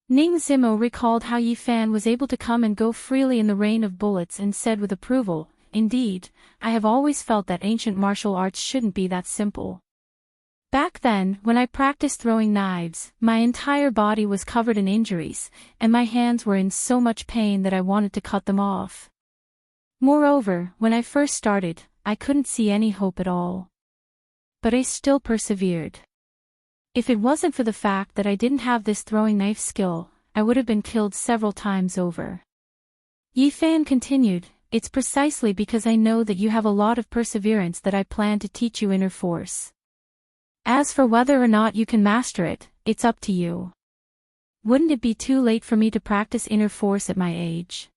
Ning Zimo recalled how Yi Fan was able to come and go freely in the rain of bullets and said with approval, indeed, I have always felt that ancient martial arts shouldn't be that simple. Back then, when I practiced throwing knives, my entire body was covered in injuries, and my hands were in so much pain that I wanted to cut them off. Moreover, when I first started, I couldn't see any hope at all. But I still persevered. If it wasn't for the fact that I didn't have this throwing knife skill, I would have been killed several times over. Yi Fan continued, it's precisely because I know that you have a lot of perseverance that I plan to teach you inner force. As for whether or not you can master it, it's up to you. Wouldn't it be too late for me to practice inner force at my age?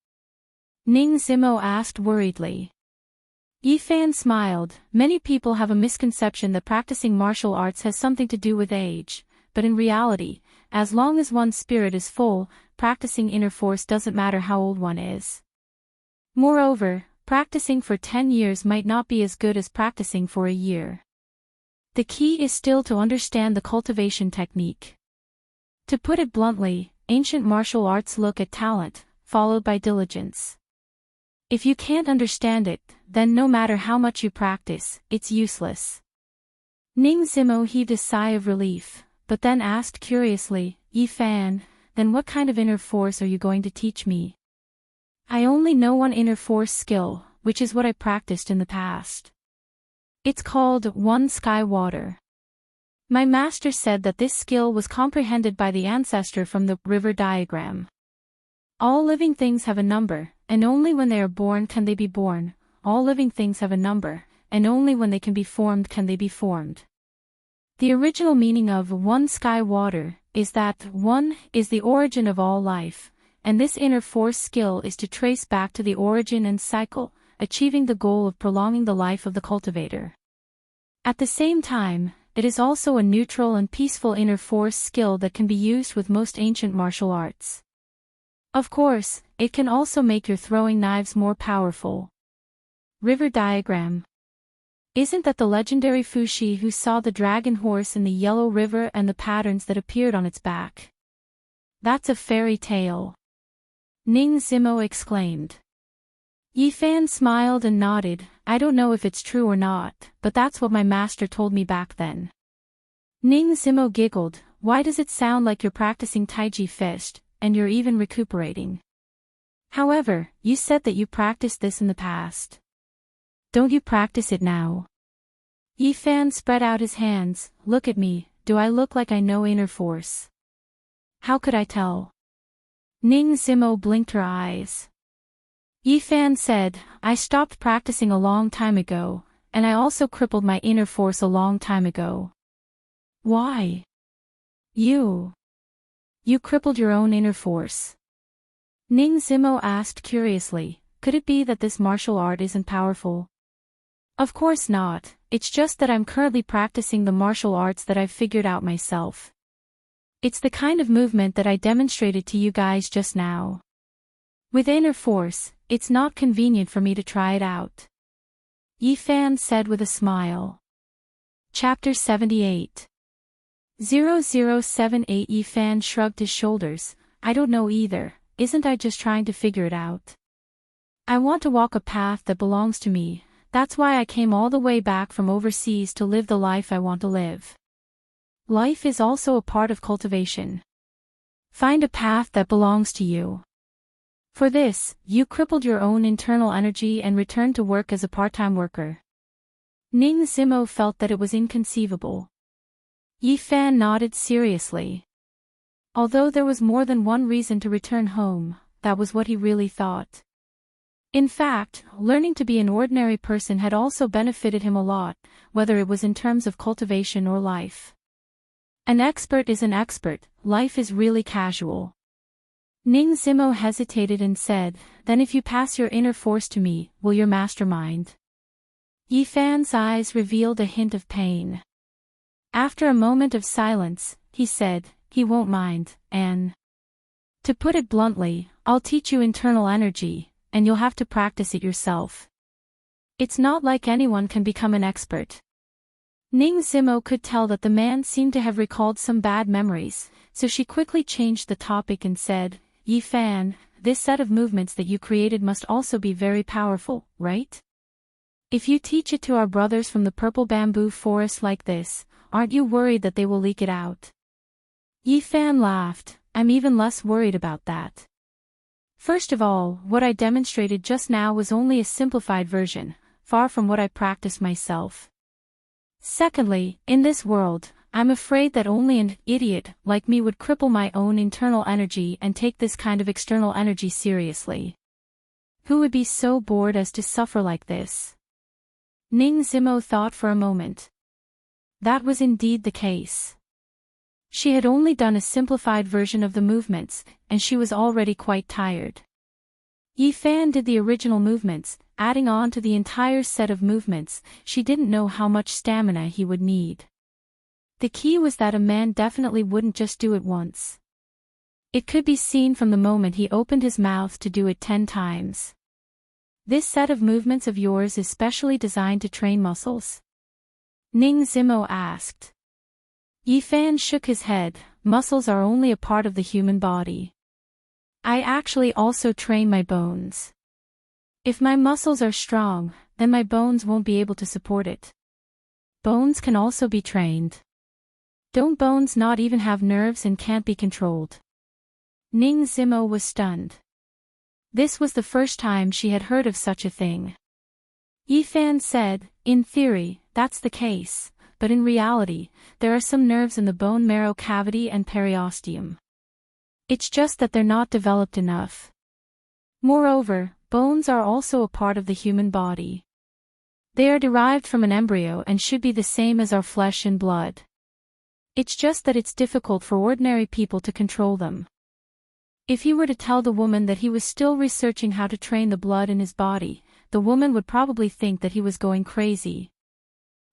Ning Zimo asked worriedly. Yi Fan smiled. Many people have a misconception that practicing martial arts has something to do with age, but in reality, as long as one's spirit is full, practicing inner force doesn't matter how old one is. Moreover, practicing for 10 years might not be as good as practicing for a year. The key is still to understand the cultivation technique. To put it bluntly, ancient martial arts look at talent, followed by diligence. If you can't understand it, then no matter how much you practice, it's useless. Ning Zimo heaved a sigh of relief. but then asked curiously, Yifan, then what kind of inner force are you going to teach me? I only know one inner force skill, which is what I practiced in the past. It's called One Sky Water. My master said that this skill was comprehended by the ancestor from the river diagram. All living things have a number, and only when they are born can they be born. All living things have a number, and only when they can be formed can they be formed. The original meaning of One Sky Water is that one is the origin of all life, and this inner force skill is to trace back to the origin and cycle, achieving the goal of prolonging the life of the cultivator. At the same time, it is also a neutral and peaceful inner force skill that can be used with most ancient martial arts. Of course, it can also make your throwing knives more powerful. River diagram. Isn't that the legendary Fushi who saw the dragon horse in the Yellow River and the patterns that appeared on its back? That's a fairy tale. Ning Zimo exclaimed. Yifan smiled and nodded. I don't know if it's true or not, but that's what my master told me back then. Ning Zimo giggled. Why does it sound like you're practicing Taiji Fist, and you're even recuperating? However, you said that you practiced this in the past. Don't you practice it now? Yifan spread out his hands. Look at me, do I look like I know inner force? How could I tell? Ning Zimo blinked her eyes. Yifan said, I stopped practicing a long time ago, and I also crippled my inner force a long time ago. Why? You crippled your own inner force. Ning Zimo asked curiously, could it be that this martial art isn't powerful? Of course not, it's just that I'm currently practicing the martial arts that I've figured out myself. It's the kind of movement that I demonstrated to you guys just now. With inner force, it's not convenient for me to try it out. Yifan said with a smile. Chapter 78. 0078 Yifan shrugged his shoulders. I don't know either, isn't I just trying to figure it out? I want to walk a path that belongs to me, that's why I came all the way back from overseas to live the life I want to live. Life is also a part of cultivation. Find a path that belongs to you. For this, you crippled your own internal energy and returned to work as a part-time worker. Ning Zimo felt that it was inconceivable. Yifan nodded seriously. Although there was more than one reason to return home, that was what he really thought. In fact, learning to be an ordinary person had also benefited him a lot, whether it was in terms of cultivation or life. An expert is an expert, life is really casual. Ning Zimo hesitated and said, then if you pass your inner force to me, will your mastermind? Yifan's eyes revealed a hint of pain. After a moment of silence, he said, he won't mind, and to put it bluntly, I'll teach you internal energy, and you'll have to practice it yourself. It's not like anyone can become an expert. Ning Zimo could tell that the man seemed to have recalled some bad memories, so she quickly changed the topic and said, Yifan, this set of movements that you created must also be very powerful, right? If you teach it to our brothers from the purple bamboo forest like this, aren't you worried that they will leak it out? Yifan laughed. I'm even less worried about that. First of all, what I demonstrated just now was only a simplified version, far from what I practiced myself. Secondly, in this world, I'm afraid that only an idiot like me would cripple my own internal energy and take this kind of external energy seriously. Who would be so bored as to suffer like this? Ning Zimo thought for a moment. That was indeed the case. She had only done a simplified version of the movements, and she was already quite tired. Yifan did the original movements, adding on to the entire set of movements. She didn't know how much stamina he would need. The key was that a man definitely wouldn't just do it once. It could be seen from the moment he opened his mouth to do it 10 times. This set of movements of yours is specially designed to train muscles? Ning Zimo asked. Yifan shook his head. Muscles are only a part of the human body. I actually also train my bones. If my muscles are strong, then my bones won't be able to support it. Bones can also be trained. Don't bones not even have nerves and can't be controlled? Ning Zimo was stunned. This was the first time she had heard of such a thing. Yifan said, in theory, that's the case, but in reality, there are some nerves in the bone marrow cavity and periosteum. It's just that they're not developed enough. Moreover, bones are also a part of the human body. They are derived from an embryo and should be the same as our flesh and blood. It's just that it's difficult for ordinary people to control them. If he were to tell the woman that he was still researching how to train the blood in his body, the woman would probably think that he was going crazy.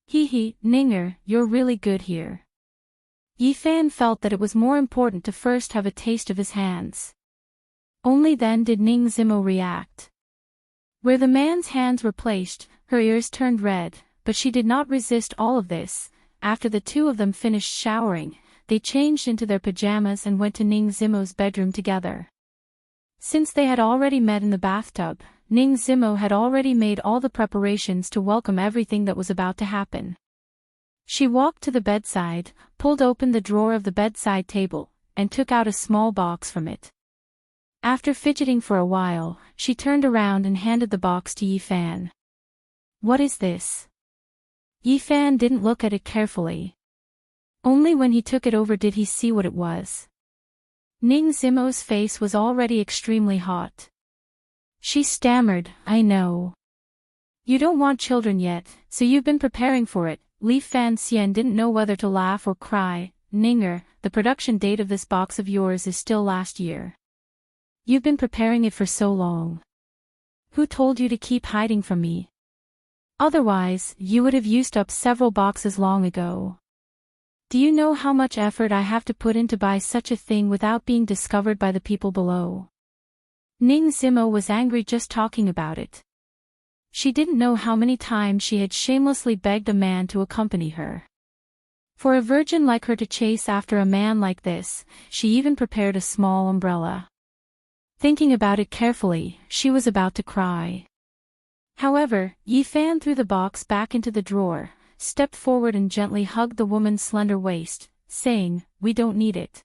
Hee, Ninger, you're really good here. Yifan felt that it was more important to first have a taste of his hands. Only then did Ning Zimo react. Where the man's hands were placed, her ears turned red, but she did not resist all of this. After the two of them finished showering, they changed into their pajamas and went to Ning Zimo's bedroom together. Since they had already met in the bathtub, Ning Zimo had already made all the preparations to welcome everything that was about to happen. She walked to the bedside, pulled open the drawer of the bedside table, and took out a small box from it. After fidgeting for a while, she turned around and handed the box to Yifan. What is this? Yifan didn't look at it carefully. Only when he took it over did he see what it was. Ning Zimo's face was already extremely hot. She stammered, I know. You don't want children yet, so you've been preparing for it. Li Fan Xian didn't know whether to laugh or cry. Ninger, the production date of this box of yours is still last year. You've been preparing it for so long. Who told you to keep hiding from me? Otherwise, you would have used up several boxes long ago. Do you know how much effort I have to put in to buy such a thing without being discovered by the people below? Ning Zimo was angry just talking about it. She didn't know how many times she had shamelessly begged a man to accompany her. For a virgin like her to chase after a man like this, she even prepared a small umbrella. Thinking about it carefully, she was about to cry. However, Yifan threw the box back into the drawer, stepped forward and gently hugged the woman's slender waist, saying, we don't need it.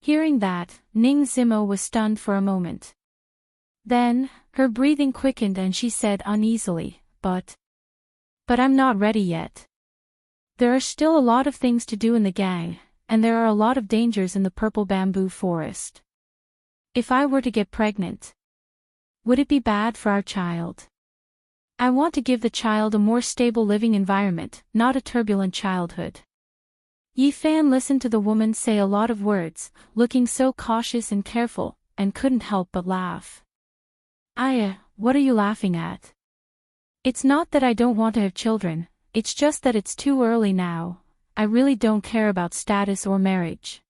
Hearing that, Ning Zimo was stunned for a moment. Then, her breathing quickened and she said uneasily, But I'm not ready yet. There are still a lot of things to do in the gang, and there are a lot of dangers in the purple bamboo forest. If I were to get pregnant, would it be bad for our child? I want to give the child a more stable living environment, not a turbulent childhood. Yifan listened to the woman say a lot of words, looking so cautious and careful, and couldn't help but laugh. Aya, what are you laughing at? It's not that I don't want to have children, it's just that it's too early now. I really don't care about status or marriage.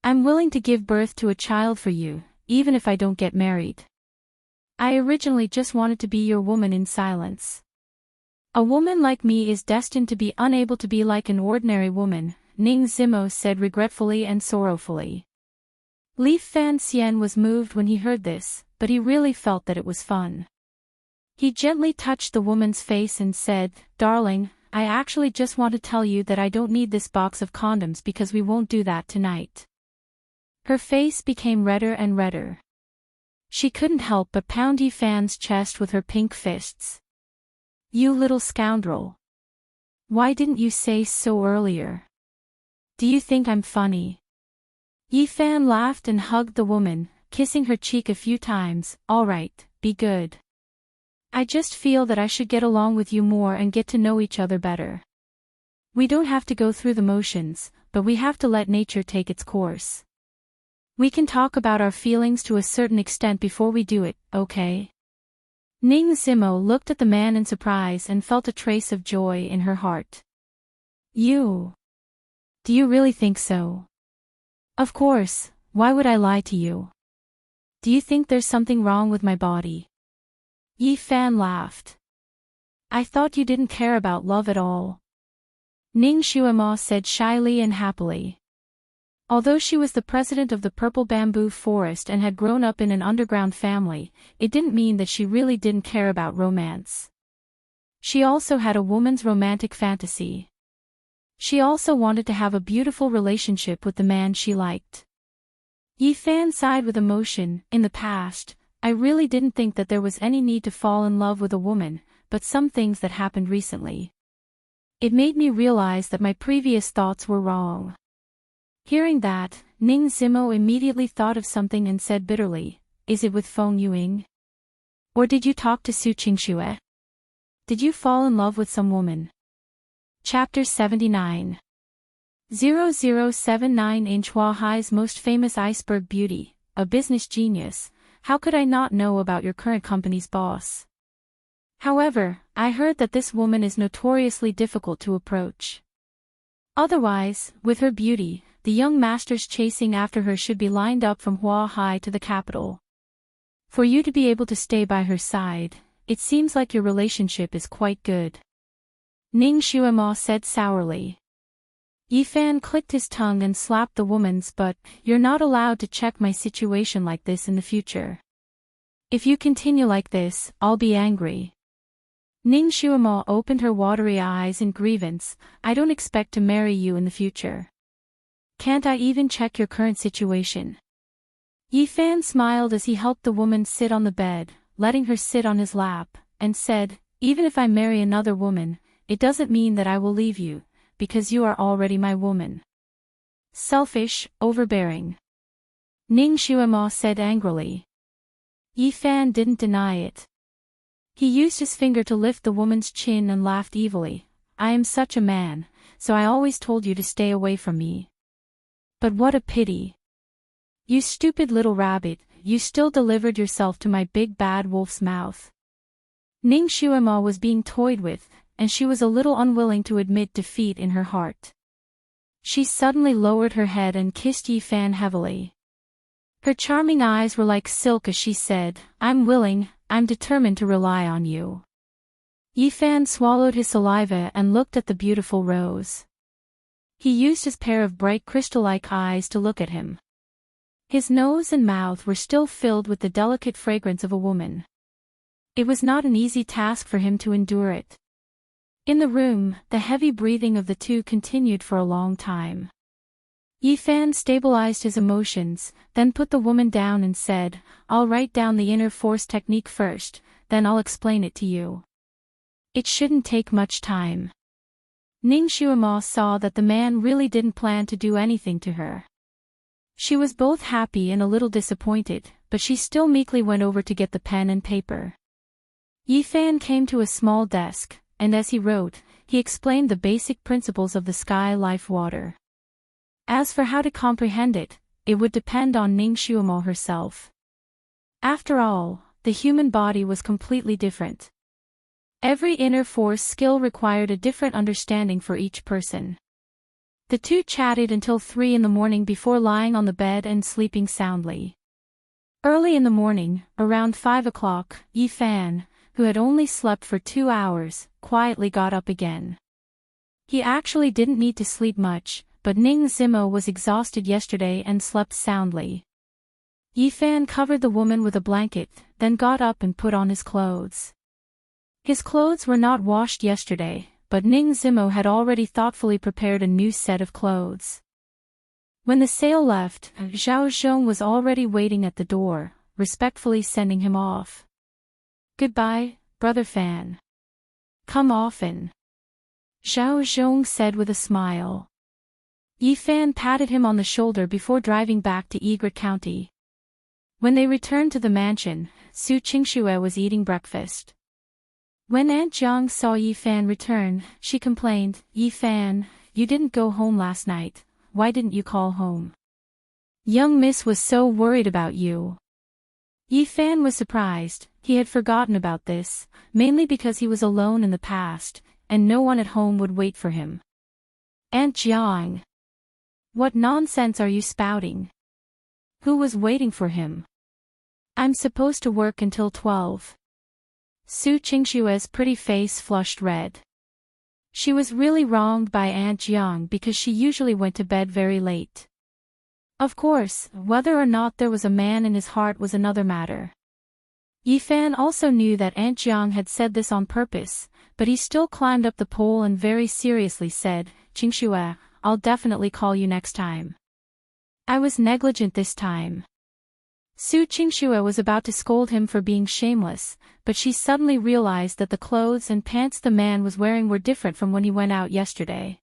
I'm willing to give birth to a child for you, even if I don't get married. I originally just wanted to be your woman in silence. A woman like me is destined to be unable to be like an ordinary woman, Ning Zimo said regretfully and sorrowfully. Li Fan Xian was moved when he heard this, but he really felt that it was fun. He gently touched the woman's face and said, Darling, I actually just want to tell you that I don't need this box of condoms because we won't do that tonight. Her face became redder and redder. She couldn't help but pound Yifan's chest with her pink fists. You little scoundrel. Why didn't you say so earlier? Do you think I'm funny? Yifan laughed and hugged the woman, kissing her cheek a few times. All right, be good. I just feel that I should get along with you more and get to know each other better. We don't have to go through the motions, but we have to let nature take its course. We can talk about our feelings to a certain extent before we do it, okay? Ning Zimo looked at the man in surprise and felt a trace of joy in her heart. You? Do you really think so? Of course, why would I lie to you? Do you think there's something wrong with my body? Yifan laughed. I thought you didn't care about love at all. Ning Xuema said shyly and happily. Although she was the president of the Purple Bamboo Forest and had grown up in an underground family, it didn't mean that she really didn't care about romance. She also had a woman's romantic fantasy. She also wanted to have a beautiful relationship with the man she liked. Yifan sighed with emotion. In the past, I really didn't think that there was any need to fall in love with a woman, but some things that happened recently. It made me realize that my previous thoughts were wrong. Hearing that, Ning Zimo immediately thought of something and said bitterly, "Is it with Feng Yuing? Or did you talk to Su Qingxue? Did you fall in love with some woman?" Chapter 79. 0079 In Huahai's most famous iceberg beauty, a business genius. How could I not know about your current company's boss? However, I heard that this woman is notoriously difficult to approach. Otherwise, with her beauty, the young masters chasing after her should be lined up from Huahai to the capital. For you to be able to stay by her side, it seems like your relationship is quite good. Ning Xuemo said sourly. Yifan clicked his tongue and slapped the woman's butt. "You're not allowed to check my situation like this in the future. If you continue like this, I'll be angry." Ning Xuemo opened her watery eyes in grievance. "I don't expect to marry you in the future. Can't I even check your current situation?" Yifan smiled as he helped the woman sit on the bed, letting her sit on his lap, and said, "Even if I marry another woman, it doesn't mean that I will leave you, because you are already my woman." Selfish, overbearing. Ning Xuemo said angrily. Yifan didn't deny it. He used his finger to lift the woman's chin and laughed evilly. "I am such a man, so I always told you to stay away from me. But what a pity. You stupid little rabbit, you still delivered yourself to my big bad wolf's mouth." Ning Xuemo was being toyed with, and she was a little unwilling to admit defeat in her heart. She suddenly lowered her head and kissed Yifan heavily. Her charming eyes were like silk as she said, "I'm willing, I'm determined to rely on you." Yifan swallowed his saliva and looked at the beautiful rose. He used his pair of bright crystal-like eyes to look at him. His nose and mouth were still filled with the delicate fragrance of a woman. It was not an easy task for him to endure it. In the room, the heavy breathing of the two continued for a long time. Yifan stabilized his emotions, then put the woman down and said, "I'll write down the inner force technique first, then I'll explain it to you. It shouldn't take much time." Ning Xuemo saw that the man really didn't plan to do anything to her. She was both happy and a little disappointed, but she still meekly went over to get the pen and paper. Yifan came to a small desk, and as he wrote, he explained the basic principles of the sky life water. As for how to comprehend it, it would depend on Ning Xuemo herself. After all, the human body was completely different. Every inner force skill required a different understanding for each person. The two chatted until 3 in the morning before lying on the bed and sleeping soundly. Early in the morning, around 5 o'clock, Yifan, who had only slept for 2 hours, quietly got up again. He actually didn't need to sleep much, but Ning Zimo was exhausted yesterday and slept soundly. Yifan covered the woman with a blanket, then got up and put on his clothes. His clothes were not washed yesterday, but Ning Zimo had already thoughtfully prepared a new set of clothes. When the sale left, Zhao Zhong was already waiting at the door, respectfully sending him off. "Goodbye, brother Fan. Come often," Zhao Zhong said with a smile. Yifan patted him on the shoulder before driving back to Egret County. When they returned to the mansion, Su Qingxue was eating breakfast. When Aunt Jiang saw Yifan return, she complained, "Yifan, you didn't go home last night, why didn't you call home? Young Miss was so worried about you." Yifan was surprised. He had forgotten about this, mainly because he was alone in the past, and no one at home would wait for him. "Aunt Jiang, what nonsense are you spouting? Who was waiting for him? I'm supposed to work until 12. Su Qingxue's pretty face flushed red. She was really wronged by Aunt Jiang because she usually went to bed very late. Of course, whether or not there was a man in his heart was another matter. Yifan also knew that Aunt Jiang had said this on purpose, but he still climbed up the pole and very seriously said, Qingxue, I'll definitely call you next time. I was negligent this time. Su Qingxue was about to scold him for being shameless, but she suddenly realized that the clothes and pants the man was wearing were different from when he went out yesterday.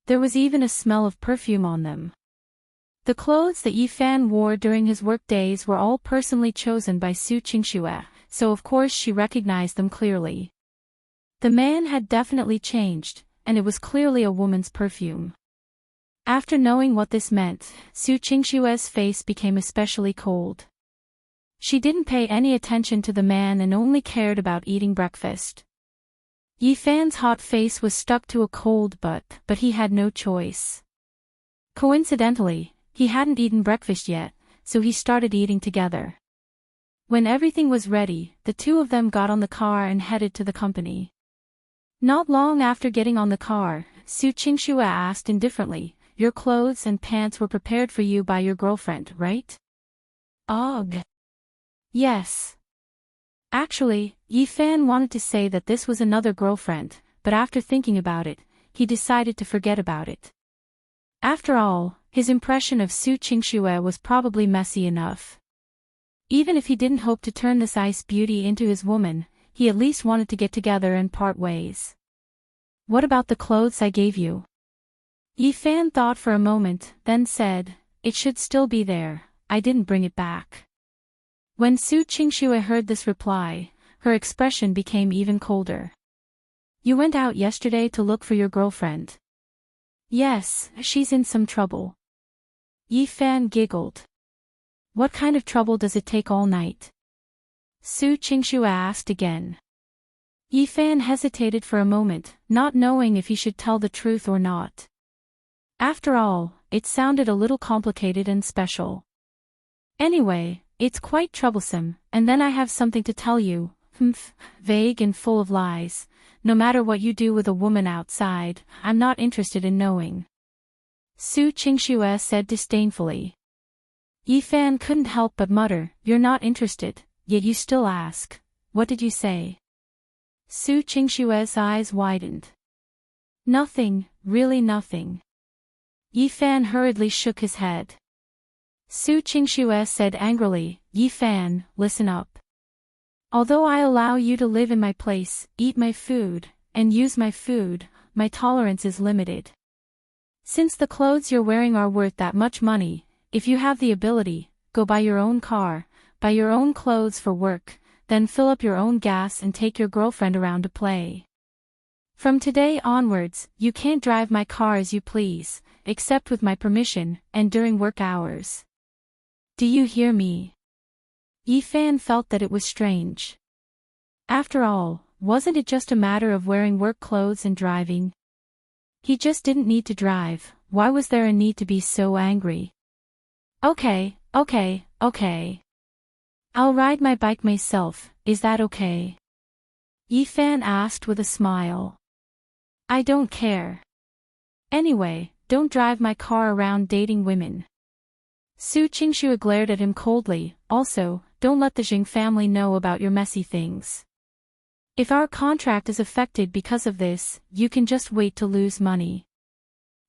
There was even a smell of perfume on them. The clothes that Yi Fan wore during his work days were all personally chosen by Su Qingxue, so of course she recognized them clearly. The man had definitely changed, and it was clearly a woman's perfume. After knowing what this meant, Su Qingxue's face became especially cold. She didn't pay any attention to the man and only cared about eating breakfast. Yi Fan's hot face was stuck to a cold butt, but he had no choice. Coincidentally, he hadn't eaten breakfast yet, so he started eating together. When everything was ready, the two of them got on the car and headed to the company. Not long after getting on the car, Su Qingxue asked indifferently, "Your clothes and pants were prepared for you by your girlfriend, right?" "Ugh. Yes." Actually, Yi Fan wanted to say that this was another girlfriend, but after thinking about it, he decided to forget about it. After all, his impression of Su Qingxue was probably messy enough. Even if he didn't hope to turn this ice beauty into his woman, he at least wanted to get together and part ways. "What about the clothes I gave you?" Yi Fan thought for a moment, then said, "It should still be there, I didn't bring it back." When Su Qingxue heard this reply, her expression became even colder. "You went out yesterday to look for your girlfriend." "Yes, she's in some trouble." Yi Fan giggled. "What kind of trouble does it take all night?" Su Qingxue asked again. Yi Fan hesitated for a moment, not knowing if he should tell the truth or not. After all, it sounded a little complicated and special. "Anyway, it's quite troublesome, and then I have something to tell you, vague and full of lies. No matter what you do with a woman outside, I'm not interested in knowing." Su Qingxue said disdainfully. Yi Fan couldn't help but mutter, "You're not interested, yet you still ask. What did you say?" Su Qingxue's eyes widened. "Nothing, really nothing." Yi Fan hurriedly shook his head. Su Qingxue said angrily, "Yi Fan, listen up. Although I allow you to live in my place, eat my food, and use my food, my tolerance is limited. Since the clothes you're wearing are worth that much money, if you have the ability, go buy your own car, buy your own clothes for work, then fill up your own gas and take your girlfriend around to play. From today onwards, you can't drive my car as you please, except with my permission, and during work hours. Do you hear me?" Yi Fan felt that it was strange. After all, wasn't it just a matter of wearing work clothes and driving? He just didn't need to drive, why was there a need to be so angry? Okay. I'll ride my bike myself, is that okay?" Yi Fan asked with a smile. "I don't care. Anyway, don't drive my car around dating women." Su Qingxue glared at him coldly, "Also, don't let the Jing family know about your messy things. If our contract is affected because of this, you can just wait to lose money."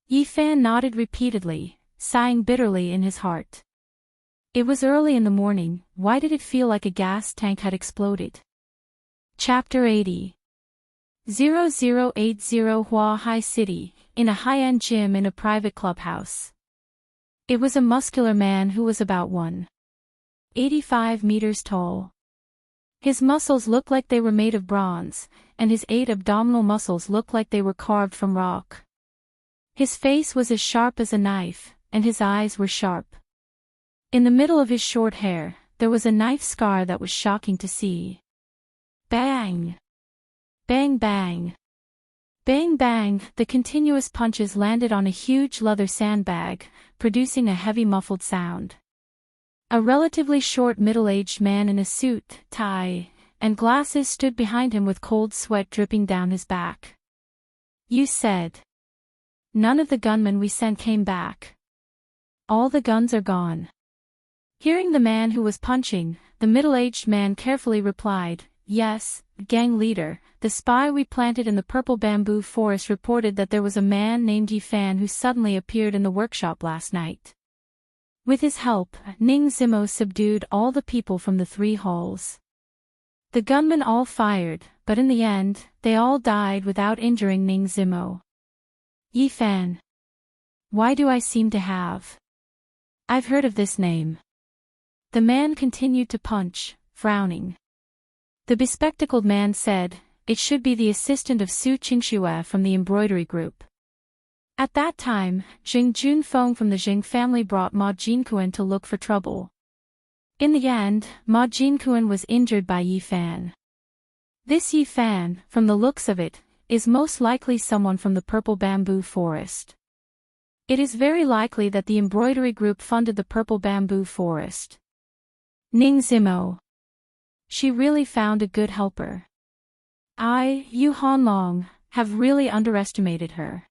Yi Fan nodded repeatedly, sighing bitterly in his heart. It was early in the morning, why did it feel like a gas tank had exploded? Chapter 80. 0080 Huahai City, in a high-end gym in a private clubhouse. It was a muscular man who was about 1.85 meters tall. His muscles looked like they were made of bronze, and his 8 abdominal muscles looked like they were carved from rock. His face was as sharp as a knife, and his eyes were sharp. In the middle of his short hair, there was a knife scar that was shocking to see. Bang! Bang bang! Bang bang! The continuous punches landed on a huge leather sandbag, producing a heavy muffled sound. A relatively short middle-aged man in a suit, tie, and glasses stood behind him with cold sweat dripping down his back. "You said none of the gunmen we sent came back. All the guns are gone." Hearing the man who was punching, the middle-aged man carefully replied, Yes, gang leader, the spy we planted in the purple bamboo forest reported that there was a man named Yifan who suddenly appeared in the workshop last night. With his help, Ning Zimo subdued all the people from the 3 halls. The gunmen all fired, but in the end, they all died without injuring Ning Zimo. Yifan. Why do I seem to have? I've heard of this name. The man continued to punch, frowning. The bespectacled man said, it should be the assistant of Su Qingxue from the embroidery group. At that time, Jing Junfeng from the Jing family brought Ma Jinkuan to look for trouble. In the end, Ma Jinkuan was injured by Yifan. This Yifan, from the looks of it, is most likely someone from the purple bamboo forest. It is very likely that the embroidery group funded the purple bamboo forest. Ning Zimo. She really found a good helper. Yu Hanlong, have really underestimated her.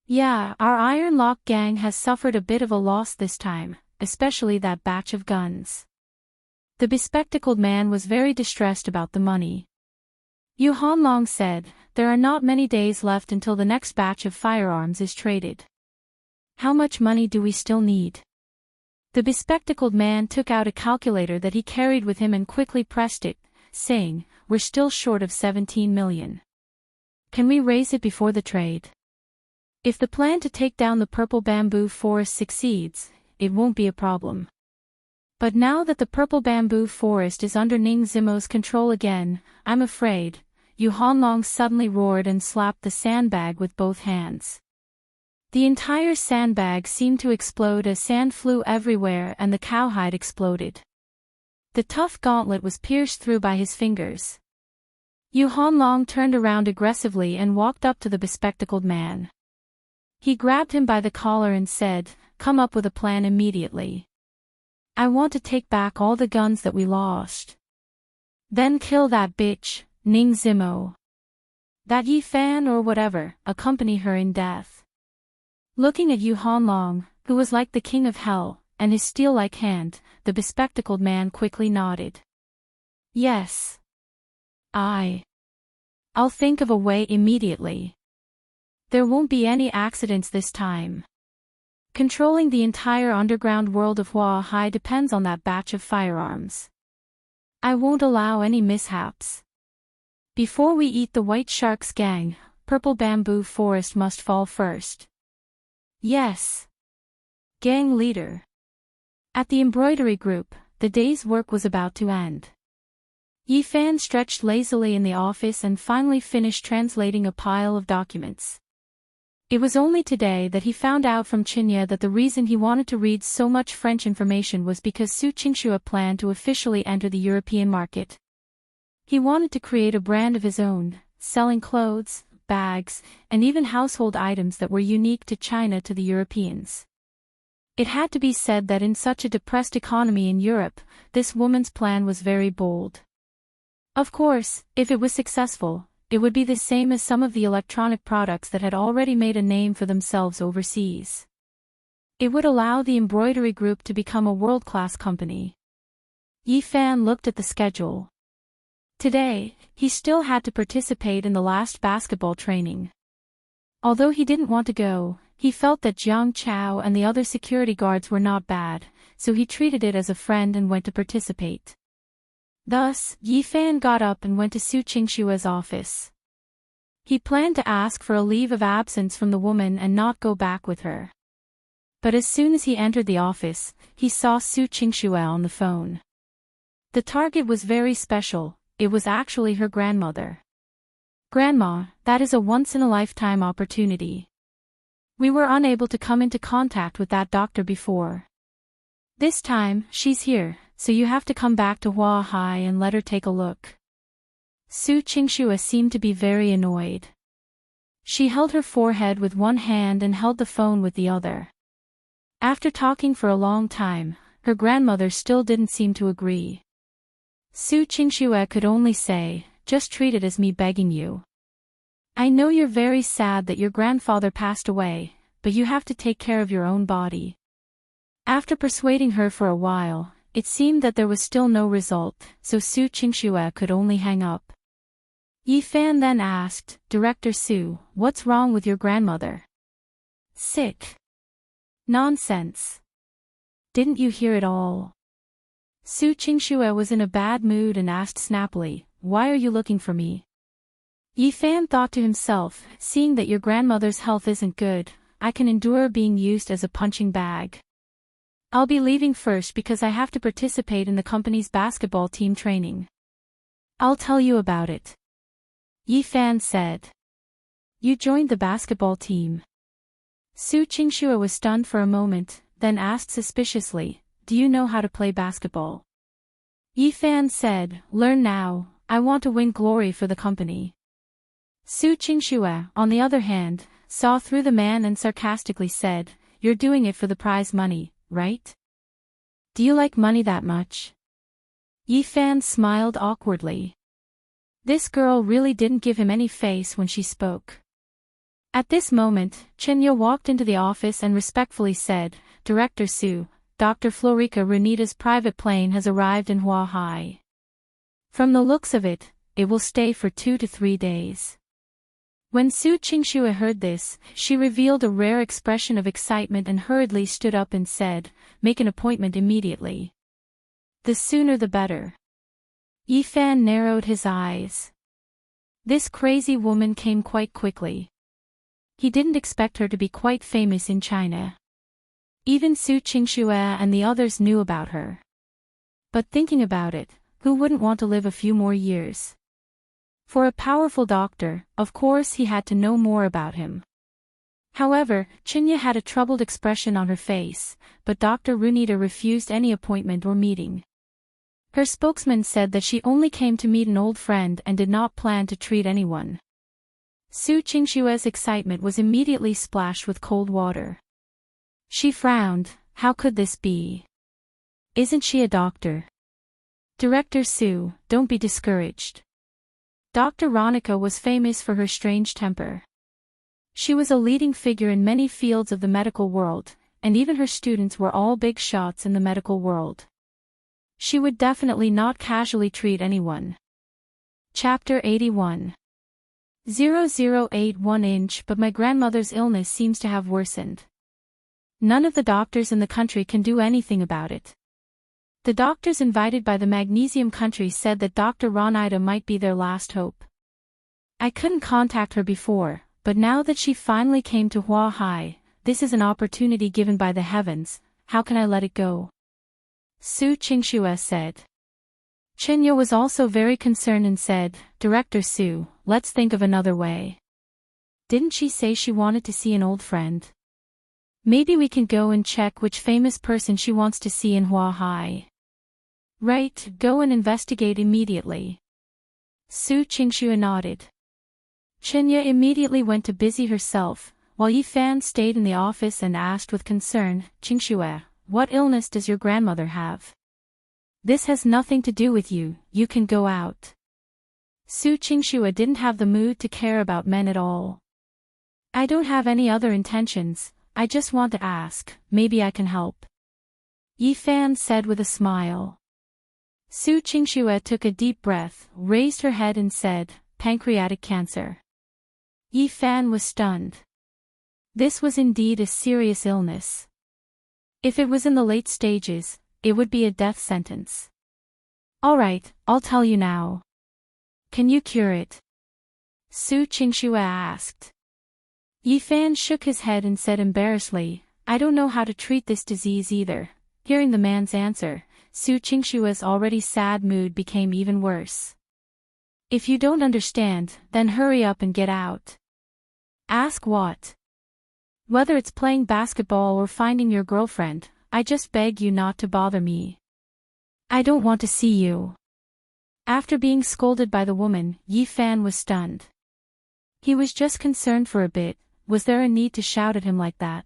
Yeah, our Iron Lock gang has suffered a bit of a loss this time, especially that batch of guns. The bespectacled man was very distressed about the money. Yu Hanlong said, there are not many days left until the next batch of firearms is traded. How much money do we still need? The bespectacled man took out a calculator that he carried with him and quickly pressed it, saying, we're still short of 17 million. Can we raise it before the trade? If the plan to take down the purple bamboo forest succeeds, it won't be a problem. But now that the purple bamboo forest is under Ning Zimo's control again, I'm afraid, Yu Hanlong suddenly roared and slapped the sandbag with both hands. The entire sandbag seemed to explode as sand flew everywhere and the cowhide exploded. The tough gauntlet was pierced through by his fingers. Yu Hanlong turned around aggressively and walked up to the bespectacled man. He grabbed him by the collar and said, come up with a plan immediately. I want to take back all the guns that we lost. Then kill that bitch, Ning Zimo. That Yifan or whatever, accompany her in death. Looking at Yu Hanlong, who was like the king of hell, and his steel-like hand, the bespectacled man quickly nodded. Yes. I'll think of a way immediately. There won't be any accidents this time. Controlling the entire underground world of Hua Hai depends on that batch of firearms. I won't allow any mishaps. Before we eat the White Shark's gang, purple bamboo forest must fall first. Yes. Gang leader. At the embroidery group, the day's work was about to end. Yifan stretched lazily in the office and finally finished translating a pile of documents. It was only today that he found out from Chinya that the reason he wanted to read so much French information was because Su Qingxue planned to officially enter the European market. He wanted to create a brand of his own, selling clothes, bags, and even household items that were unique to China to the Europeans. It had to be said that in such a depressed economy in Europe, this woman's plan was very bold. Of course, if it was successful, it would be the same as some of the electronic products that had already made a name for themselves overseas. It would allow the embroidery group to become a world-class company. Yifan looked at the schedule. Today, he still had to participate in the last basketball training. Although he didn't want to go, he felt that Jiang Chao and the other security guards were not bad, so he treated it as a friend and went to participate. Thus, Yifan got up and went to Su Qingxue's office. He planned to ask for a leave of absence from the woman and not go back with her. But as soon as he entered the office, he saw Su Qingxue on the phone. The target was very special. It was actually her grandmother. Grandma, that is a once-in-a-lifetime opportunity. We were unable to come into contact with that doctor before. This time, she's here, so you have to come back to Hua Hai and let her take a look. Su Qingxue seemed to be very annoyed. She held her forehead with one hand and held the phone with the other. After talking for a long time, her grandmother still didn't seem to agree. Su Qingxue could only say, just treat it as me begging you. I know you're very sad that your grandfather passed away, but you have to take care of your own body. After persuading her for a while, it seemed that there was still no result, so Su Qingxue could only hang up. Yi Fan then asked, Director Su, what's wrong with your grandmother? Sick. Nonsense. Didn't you hear it all? Su Qingxue was in a bad mood and asked snappily, why are you looking for me? Yi Fan thought to himself, seeing that your grandmother's health isn't good, I can endure being used as a punching bag. I'll be leaving first because I have to participate in the company's basketball team training. I'll tell you about it. Yi Fan said. You joined the basketball team. Su Qingxue was stunned for a moment, then asked suspiciously, do you know how to play basketball? Yi Fan said, learn now, I want to win glory for the company. Su Qingxue, on the other hand, saw through the man and sarcastically said, you're doing it for the prize money, right? Do you like money that much? Yi Fan smiled awkwardly. This girl really didn't give him any face when she spoke. At this moment, Chen walked into the office and respectfully said, Director Su, Dr. Florica Runita's private plane has arrived in Huahai. From the looks of it, it will stay for 2 to 3 days. When Su Qingxue heard this, she revealed a rare expression of excitement and hurriedly stood up and said, make an appointment immediately. The sooner the better. Yi Fan narrowed his eyes. This crazy woman came quite quickly. He didn't expect her to be quite famous in China. Even Su Qingxue and the others knew about her. But thinking about it, who wouldn't want to live a few more years? For a powerful doctor, of course he had to know more about him. However, Chinya had a troubled expression on her face, but Dr. Runita refused any appointment or meeting. Her spokesman said that she only came to meet an old friend and did not plan to treat anyone. Su Qingxue's excitement was immediately splashed with cold water. She frowned, how could this be? Isn't she a doctor? Director Su, don't be discouraged. Dr. Ronica was famous for her strange temper. She was a leading figure in many fields of the medical world, and even her students were all big shots in the medical world. She would definitely not casually treat anyone. Chapter 81. 0081 inch, but my grandmother's illness seems to have worsened. None of the doctors in the country can do anything about it. The doctors invited by the Magnesium country said that Dr. Ronida might be their last hope. I couldn't contact her before, but now that she finally came to Huahai, this is an opportunity given by the heavens, how can I let it go? Su Qingxue said. Chinya was also very concerned and said, Director Su, let's think of another way. Didn't she say she wanted to see an old friend? Maybe we can go and check which famous person she wants to see in Huahai. Right, go and investigate immediately. Su Qingxue nodded. Chinya immediately went to busy herself, while Yi Fan stayed in the office and asked with concern, Qingxue, what illness does your grandmother have? This has nothing to do with you, you can go out. Su Qingxue didn't have the mood to care about men at all. I don't have any other intentions, I just want to ask, maybe I can help. Yi Fan said with a smile. Su Qingxue took a deep breath, raised her head and said, pancreatic cancer. Yi Fan was stunned. This was indeed a serious illness. If it was in the late stages, it would be a death sentence. Alright, I'll tell you now. Can you cure it? Su Qingxue asked. Yi Fan shook his head and said embarrassedly, I don't know how to treat this disease either. Hearing the man's answer, Su Qingxue's already sad mood became even worse. If you don't understand, then hurry up and get out. Ask what? Whether it's playing basketball or finding your girlfriend, I just beg you not to bother me. I don't want to see you. After being scolded by the woman, Yi Fan was stunned. He was just concerned for a bit, was there a need to shout at him like that?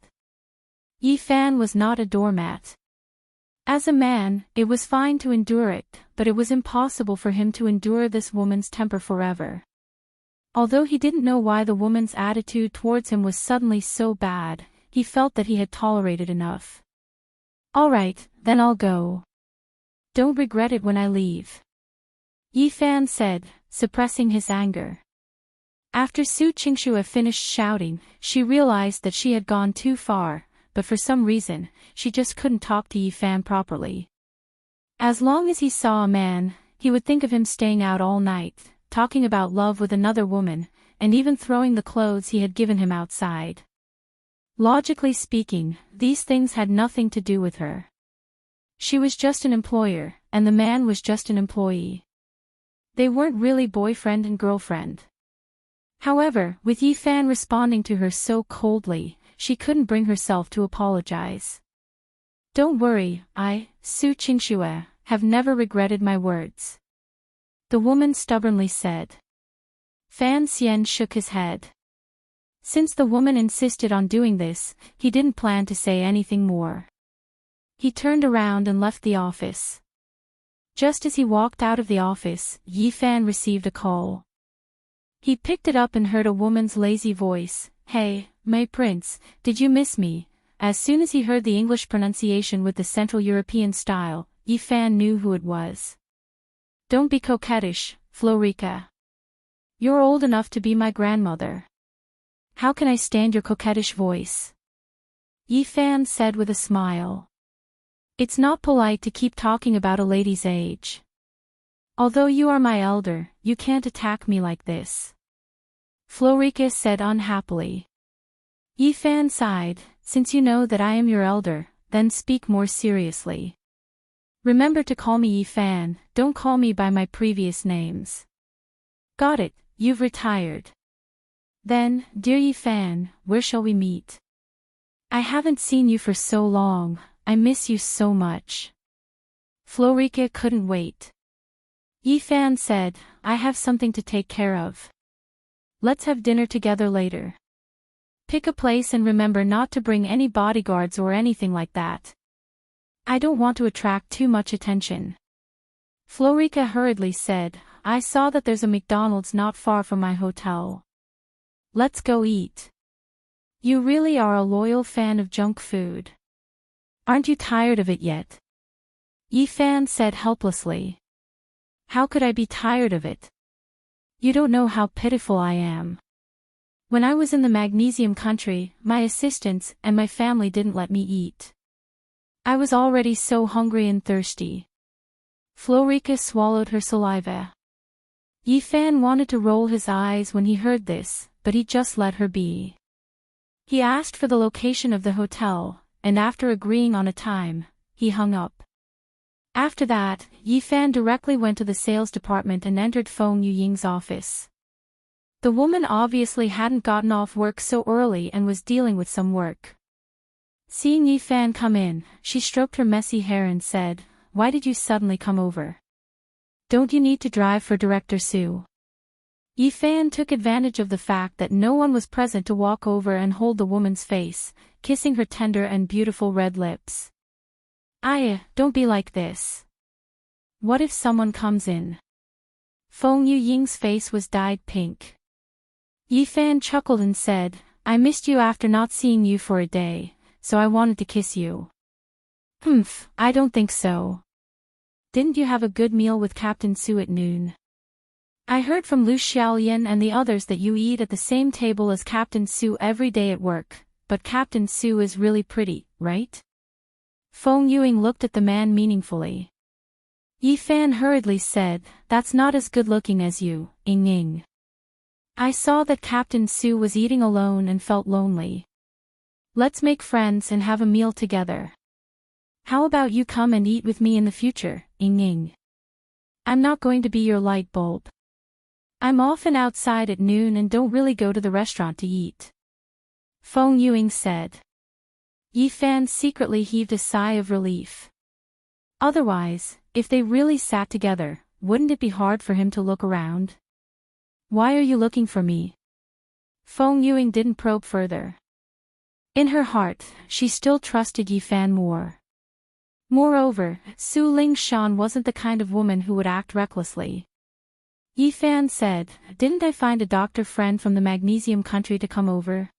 Yi Fan was not a doormat. As a man, it was fine to endure it, but it was impossible for him to endure this woman's temper forever. Although he didn't know why the woman's attitude towards him was suddenly so bad, he felt that he had tolerated enough. Alright, then I'll go. Don't regret it when I leave. Yi Fan said, suppressing his anger. After Su Qingxue finished shouting, she realized that she had gone too far, but for some reason, she just couldn't talk to Yi Fan properly. As long as he saw a man, he would think of him staying out all night, talking about love with another woman, and even throwing the clothes he had given him outside. Logically speaking, these things had nothing to do with her. She was just an employer, and the man was just an employee. They weren't really boyfriend and girlfriend. However, with Yi Fan responding to her so coldly, she couldn't bring herself to apologize. Don't worry, Su Qingxue, have never regretted my words. The woman stubbornly said. Fan Xian shook his head. Since the woman insisted on doing this, he didn't plan to say anything more. He turned around and left the office. Just as he walked out of the office, Yi Fan received a call. He picked it up and heard a woman's lazy voice. Hey, my prince, did you miss me? As soon as he heard the English pronunciation with the Central European style, Yi Fan knew who it was. Don't be coquettish, Florica. You're old enough to be my grandmother. How can I stand your coquettish voice? Yi Fan said with a smile. It's not polite to keep talking about a lady's age. Although you are my elder, you can't attack me like this. Florica said unhappily. Yi Fan sighed, since you know that I am your elder, then speak more seriously. Remember to call me Yi Fan, don't call me by my previous names. Got it, you've retired. Then, dear Yi Fan, where shall we meet? I haven't seen you for so long, I miss you so much. Florica couldn't wait. Yi Fan said, I have something to take care of. Let's have dinner together later. Pick a place and remember not to bring any bodyguards or anything like that. I don't want to attract too much attention. Florica hurriedly said, I saw that there's a McDonald's not far from my hotel. Let's go eat. You really are a loyal fan of junk food. Aren't you tired of it yet? Yi Fan said helplessly. How could I be tired of it? You don't know how pitiful I am. When I was in the magnesium country, my assistants and my family didn't let me eat. I was already so hungry and thirsty. Florica swallowed her saliva. Yi Fan wanted to roll his eyes when he heard this, but he just let her be. He asked for the location of the hotel, and after agreeing on a time, he hung up. After that, Yi Fan directly went to the sales department and entered Feng Yuying's office. The woman obviously hadn't gotten off work so early and was dealing with some work. Seeing Yi Fan come in, she stroked her messy hair and said, Why did you suddenly come over? Don't you need to drive for Director Su? Yi Fan took advantage of the fact that no one was present to walk over and hold the woman's face, kissing her tender and beautiful red lips. Don't be like this. What if someone comes in? Feng Yuying's face was dyed pink. Yi Fan chuckled and said, I missed you after not seeing you for a day, so I wanted to kiss you. I don't think so. Didn't you have a good meal with Captain Su at noon? I heard from Lu Xiaoyan and the others that you eat at the same table as Captain Su every day at work, but Captain Su is really pretty, right? Feng Yuying looked at the man meaningfully. Yi Fan hurriedly said, That's not as good-looking as you, Ying. I saw that Captain Su was eating alone and felt lonely. Let's make friends and have a meal together. How about you come and eat with me in the future, Ying? I'm not going to be your light bulb. I'm often outside at noon and don't really go to the restaurant to eat. Feng Yuying said. Yi Fan secretly heaved a sigh of relief. Otherwise, if they really sat together, wouldn't it be hard for him to look around? Why are you looking for me? Feng Yuying didn't probe further. In her heart, she still trusted Yi Fan more. Moreover, Su Lingshan wasn't the kind of woman who would act recklessly. Yi Fan said, Didn't I find a doctor friend from the magnesium country to come over?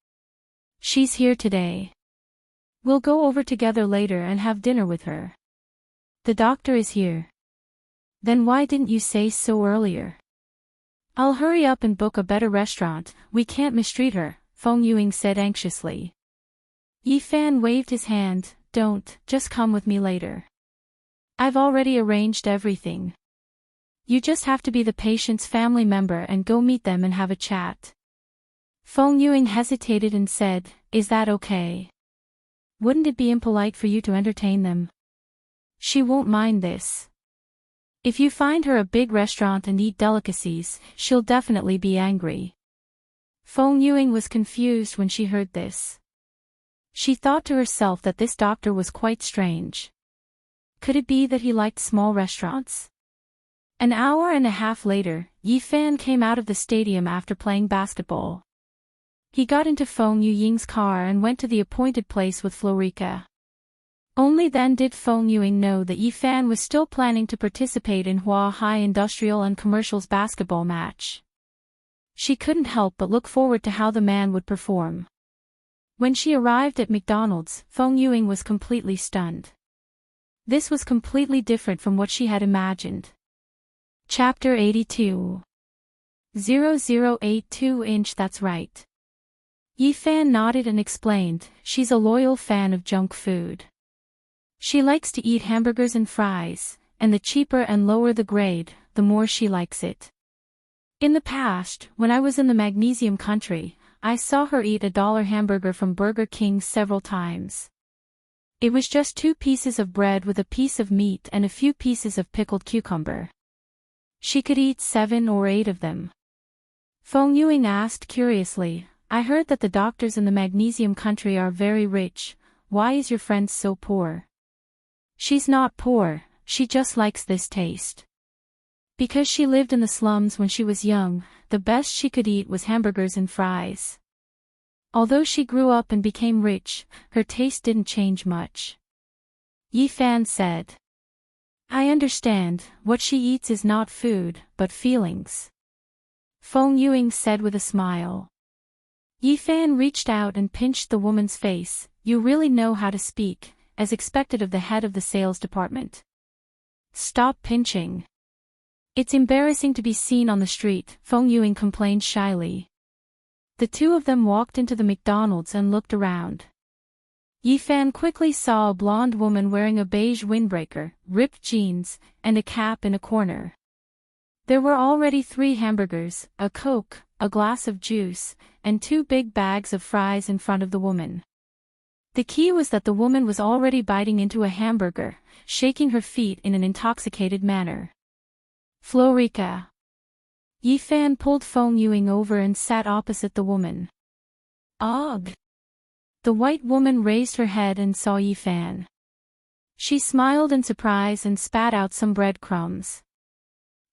She's here today. We'll go over together later and have dinner with her. The doctor is here. Then why didn't you say so earlier? I'll hurry up and book a better restaurant, we can't mistreat her, Feng Yuing said anxiously. Yi Fan waved his hand, don't, just come with me later. I've already arranged everything. You just have to be the patient's family member and go meet them and have a chat. Feng Yuing hesitated and said, is that okay? Wouldn't it be impolite for you to entertain them? She won't mind this. If you find her a big restaurant and eat delicacies, she'll definitely be angry. Feng Yuing was confused when she heard this. She thought to herself that this doctor was quite strange. Could it be that he liked small restaurants? An hour and a half later, Yi Fan came out of the stadium after playing basketball. He got into Feng Yuying's car and went to the appointed place with Florica. Only then did Feng Yuing know that Yi Fan was still planning to participate in Hua High Industrial and Commercial's basketball match. She couldn't help but look forward to how the man would perform. When she arrived at McDonald's, Feng Yuing was completely stunned. This was completely different from what she had imagined. Chapter 82. 0082 inch. That's right. Yi Fan nodded and explained, she's a loyal fan of junk food. She likes to eat hamburgers and fries, and the cheaper and lower the grade, the more she likes it. In the past, when I was in the magnesium country, I saw her eat a $1 hamburger from Burger King several times. It was just 2 pieces of bread with a piece of meat and a few pieces of pickled cucumber. She could eat 7 or 8 of them. Feng Yuing asked curiously, I heard that the doctors in the magnesium country are very rich, why is your friend so poor? She's not poor, she just likes this taste. Because she lived in the slums when she was young, the best she could eat was hamburgers and fries. Although she grew up and became rich, her taste didn't change much. Yi Fan said. I understand, what she eats is not food, but feelings. Feng Yuing said with a smile. Yi Fan reached out and pinched the woman's face, you really know how to speak, as expected of the head of the sales department. Stop pinching. It's embarrassing to be seen on the street, Feng Yuing complained shyly. The two of them walked into the McDonald's and looked around. Yi Fan quickly saw a blonde woman wearing a beige windbreaker, ripped jeans, and a cap in a corner. There were already 3 hamburgers, a Coke, a glass of juice, and 2 big bags of fries in front of the woman. The key was that the woman was already biting into a hamburger, shaking her feet in an intoxicated manner. Florica. Yi Fan pulled Feng Yuing over and sat opposite the woman. Ugh. The white woman raised her head and saw Yi Fan. She smiled in surprise and spat out some breadcrumbs.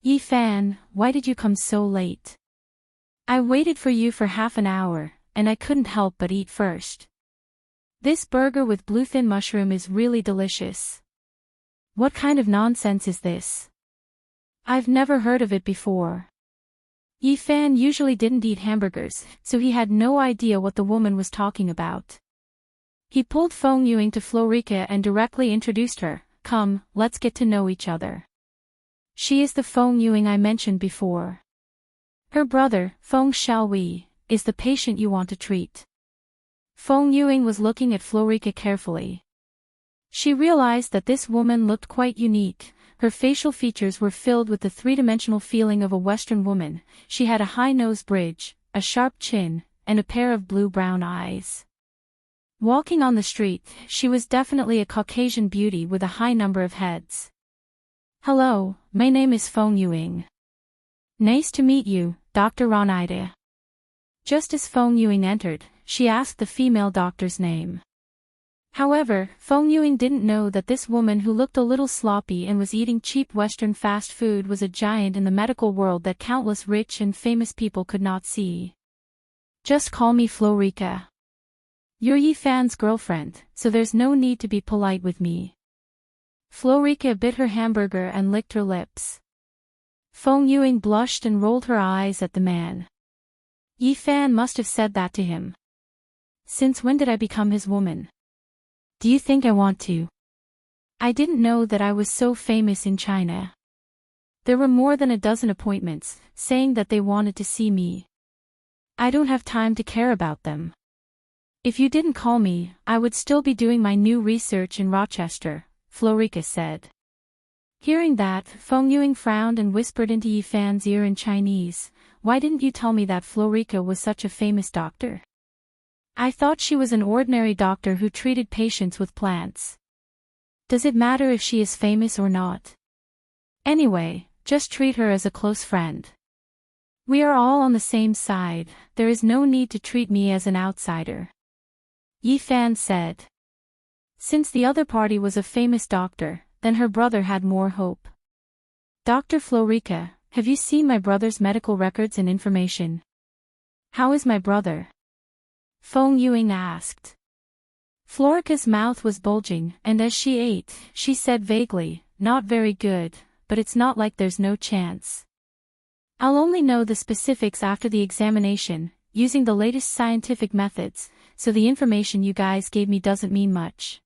Yi Fan, why did you come so late? I waited for you for half an hour, and I couldn't help but eat first. This burger with bluefin mushroom is really delicious. What kind of nonsense is this? I've never heard of it before. Yi Fan usually didn't eat hamburgers, so he had no idea what the woman was talking about. He pulled Feng Yuing to Florica and directly introduced her, come, let's get to know each other. She is the Feng Yuing I mentioned before. Her brother, Feng Xiaowei, is the patient you want to treat. Feng Yuing was looking at Florica carefully. She realized that this woman looked quite unique. Her facial features were filled with the 3-dimensional feeling of a Western woman. She had a high nose bridge, a sharp chin, and a pair of blue-brown eyes. Walking on the street, she was definitely a Caucasian beauty with a high number of heads. Hello, my name is Feng Yuing. Nice to meet you, Dr. Ronida. Just as Feng Yuing entered, she asked the female doctor's name. However, Feng Yuing didn't know that this woman who looked a little sloppy and was eating cheap Western fast food was a giant in the medical world that countless rich and famous people could not see. Just call me Florica. You're Yi Fan's girlfriend, so there's no need to be polite with me. Florica bit her hamburger and licked her lips. Feng Yuing blushed and rolled her eyes at the man. Yi Fan must have said that to him. Since when did I become his woman? Do you think I want to? I didn't know that I was so famous in China. There were more than a dozen appointments, saying that they wanted to see me. I don't have time to care about them. If you didn't call me, I would still be doing my new research in Rochester, Florica said. Hearing that, Feng Yuing frowned and whispered into Yifan's ear in Chinese, "Why didn't you tell me that Florica was such a famous doctor? I thought she was an ordinary doctor who treated patients with plants. Does it matter if she is famous or not? Anyway, just treat her as a close friend. We are all on the same side, there is no need to treat me as an outsider," Yifan said. Since the other party was a famous doctor, then her brother had more hope. "Dr. Florica, have you seen my brother's medical records and information? How is my brother?" Feng Yuing asked. Florica's mouth was bulging, and as she ate, she said vaguely, "Not very good, but it's not like there's no chance. I'll only know the specifics after the examination, using the latest scientific methods, so the information you guys gave me doesn't mean much."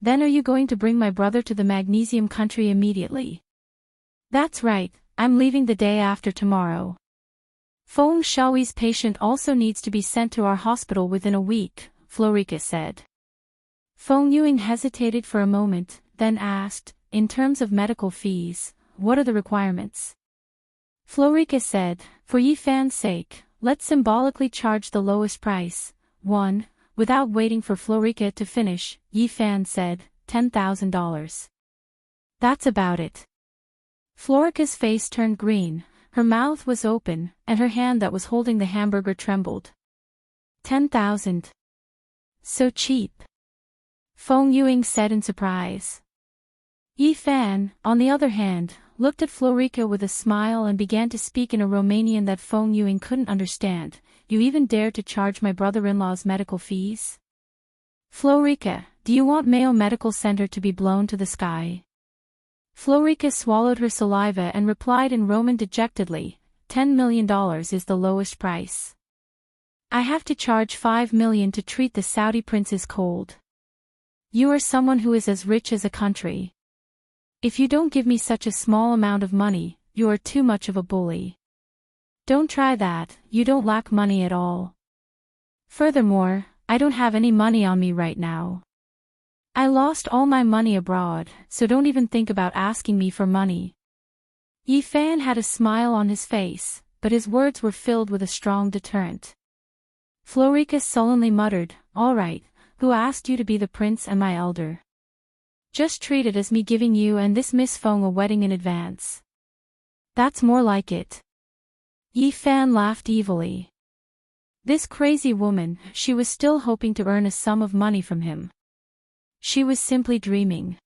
"Then are you going to bring my brother to the magnesium country immediately?" "That's right, I'm leaving the day after tomorrow. Feng Shaoyi's patient also needs to be sent to our hospital within a week," Florica said. Feng Yuing hesitated for a moment, then asked, "In terms of medical fees, what are the requirements?" Florica said, "For Yifan's sake, let's symbolically charge the lowest price, 1, without waiting for Florica to finish, Yifan said, $10,000. That's about it." Florica's face turned green, her mouth was open, and her hand that was holding the hamburger trembled. 10,000. So cheap. Feng Yuing said in surprise. Yifan, on the other hand, looked at Florica with a smile and began to speak in a Romanian that Feng Yuing couldn't understand. "You even dare to charge my brother-in-law's medical fees? Florica, do you want Mayo Medical Center to be blown to the sky?" Florica swallowed her saliva and replied in Roman dejectedly, $10 million is the lowest price. I have to charge $5 million to treat the Saudi prince's cold. You are someone who is as rich as a country. If you don't give me such a small amount of money, you are too much of a bully. Don't try that, you don't lack money at all. Furthermore, I don't have any money on me right now. I lost all my money abroad, so don't even think about asking me for money." Yifan had a smile on his face, but his words were filled with a strong deterrent. Florica sullenly muttered, "All right, who asked you to be the prince and my elder? Just treat it as me giving you and this Miss Feng a wedding in advance. That's more like it." Yifan laughed evilly. This crazy woman, she was still hoping to earn a sum of money from him. She was simply dreaming.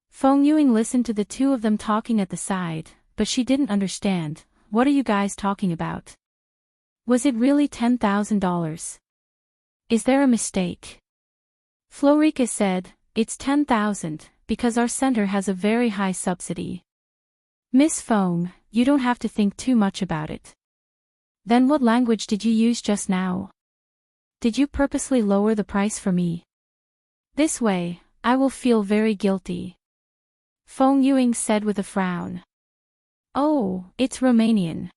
Feng Yuing listened to the two of them talking at the side, but she didn't understand. "What are you guys talking about? Was it really $10,000? Is there a mistake?" Florica said, "It's 10,000, because our center has a very high subsidy. Miss Feng, you don't have to think too much about it." "Then what language did you use just now? Did you purposely lower the price for me? This way, I will feel very guilty," Feng Yuing said with a frown. "Oh, it's Romanian.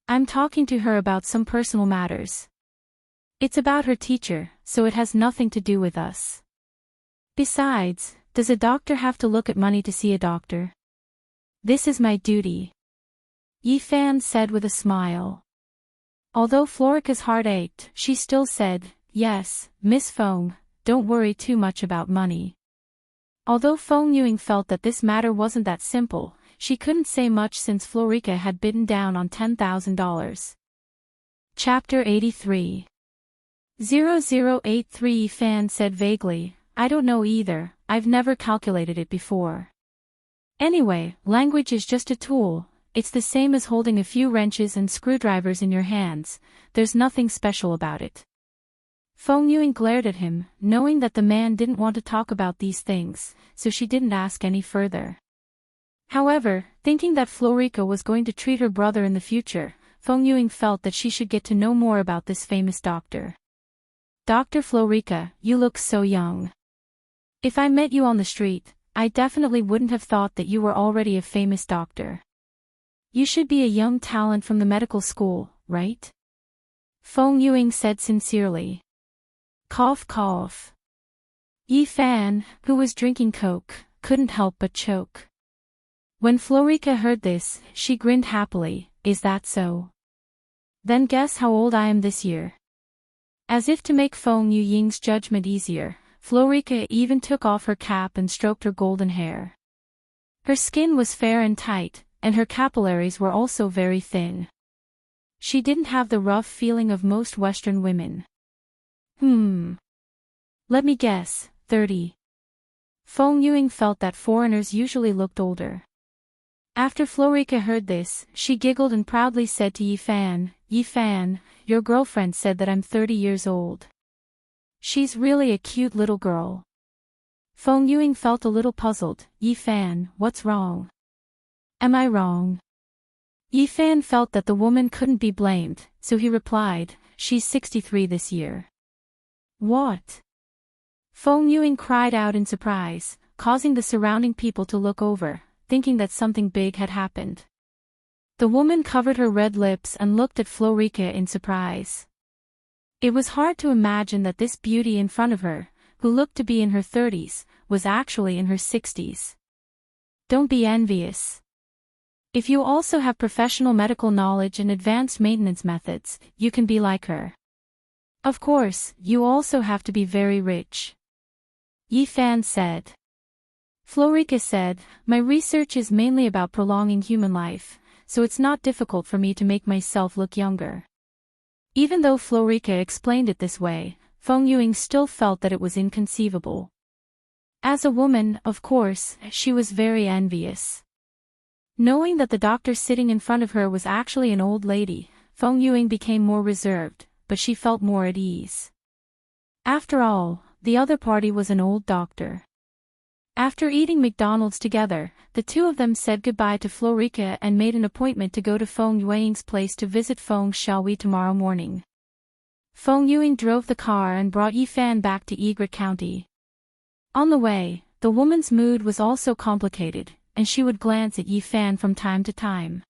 I'm talking to her about some personal matters. It's about her teacher, so it has nothing to do with us. Besides, does a doctor have to look at money to see a doctor? This is my duty," Yifan said with a smile. Although Florica's heart ached, she still said, "Yes, Miss Feng, don't worry too much about money." Although Feng Yuing felt that this matter wasn't that simple, she couldn't say much since Florica had bitten down on $10,000. Chapter 83. 0083 Fan said vaguely, "I don't know either, I've never calculated it before. Anyway, language is just a tool, it's the same as holding a few wrenches and screwdrivers in your hands, there's nothing special about it." Feng Yuing glared at him, knowing that the man didn't want to talk about these things, so she didn't ask any further. However, thinking that Florica was going to treat her brother in the future, Feng Yuing felt that she should get to know more about this famous doctor. "Dr. Florica, you look so young. If I met you on the street, I definitely wouldn't have thought that you were already a famous doctor. You should be a young talent from the medical school, right? Feng Yuing said sincerely. Cough cough. Yi Fan, who was drinking coke, couldn't help but choke. When Florica heard this, she grinned happily. Is that so? Then guess how old I am this year. As if to make Feng Yuying's judgment easier, Florica even took off her cap and stroked her golden hair. Her skin was fair and tight, and her capillaries were also very thin. She didn't have the rough feeling of most Western women. Let me guess, 30. Feng Yuing felt that foreigners usually looked older. After Florica heard this, she giggled and proudly said to Yi Fan, your girlfriend said that I'm 30 years old. She's really a cute little girl. Feng Yuing felt a little puzzled. Yi Fan, what's wrong? Am I wrong? Yi Fan felt that the woman couldn't be blamed, so he replied, she's 63 this year. What? Feng Yuing cried out in surprise, causing the surrounding people to look over, thinking that something big had happened. The woman covered her red lips and looked at Florica in surprise. It was hard to imagine that this beauty in front of her, who looked to be in her 30s, was actually in her 60s. Don't be envious. If you also have professional medical knowledge and advanced maintenance methods, you can be like her. Of course, you also have to be very rich. Yi Fan said. Florica said, my research is mainly about prolonging human life, so it's not difficult for me to make myself look younger. Even though Florica explained it this way, Feng Yuing still felt that it was inconceivable. As a woman, of course, she was very envious. Knowing that the doctor sitting in front of her was actually an old lady, Feng Yuing became more reserved, but she felt more at ease. After all, the other party was an old doctor. After eating McDonald's together, the two of them said goodbye to Florica and made an appointment to go to Feng Yuing's place to visit Feng Xiaowei tomorrow morning. Feng Yuing drove the car and brought Yi Fan back to Egret County. On the way, the woman's mood was also complicated, and she would glance at Yi Fan from time to time.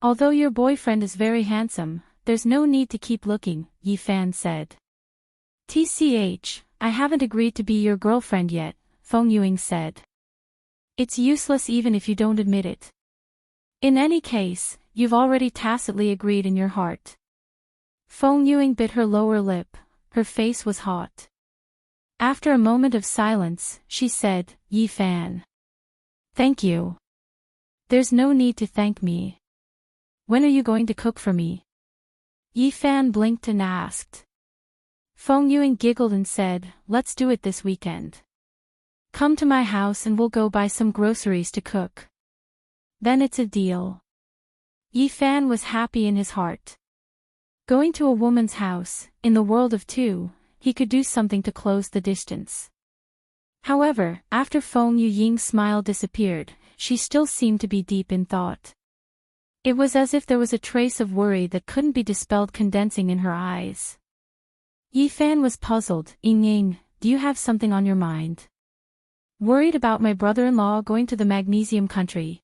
Although your boyfriend is very handsome, there's no need to keep looking, Yi Fan said. TCH, I haven't agreed to be your girlfriend yet, Feng Yuing said. It's useless even if you don't admit it. In any case, you've already tacitly agreed in your heart. Feng Yuing bit her lower lip, her face was hot. After a moment of silence, she said, Yi Fan. Thank you. There's no need to thank me. When are you going to cook for me? Yi Fan blinked and asked. Feng Yuing giggled and said, let's do it this weekend. Come to my house and we'll go buy some groceries to cook. Then it's a deal. Yi Fan was happy in his heart. Going to a woman's house, in the world of two, he could do something to close the distance. However, after Feng Yuying's smile disappeared, she still seemed to be deep in thought. It was as if there was a trace of worry that couldn't be dispelled condensing in her eyes. Yi Fan was puzzled. Ying, do you have something on your mind? Worried about my brother-in-law going to the magnesium country?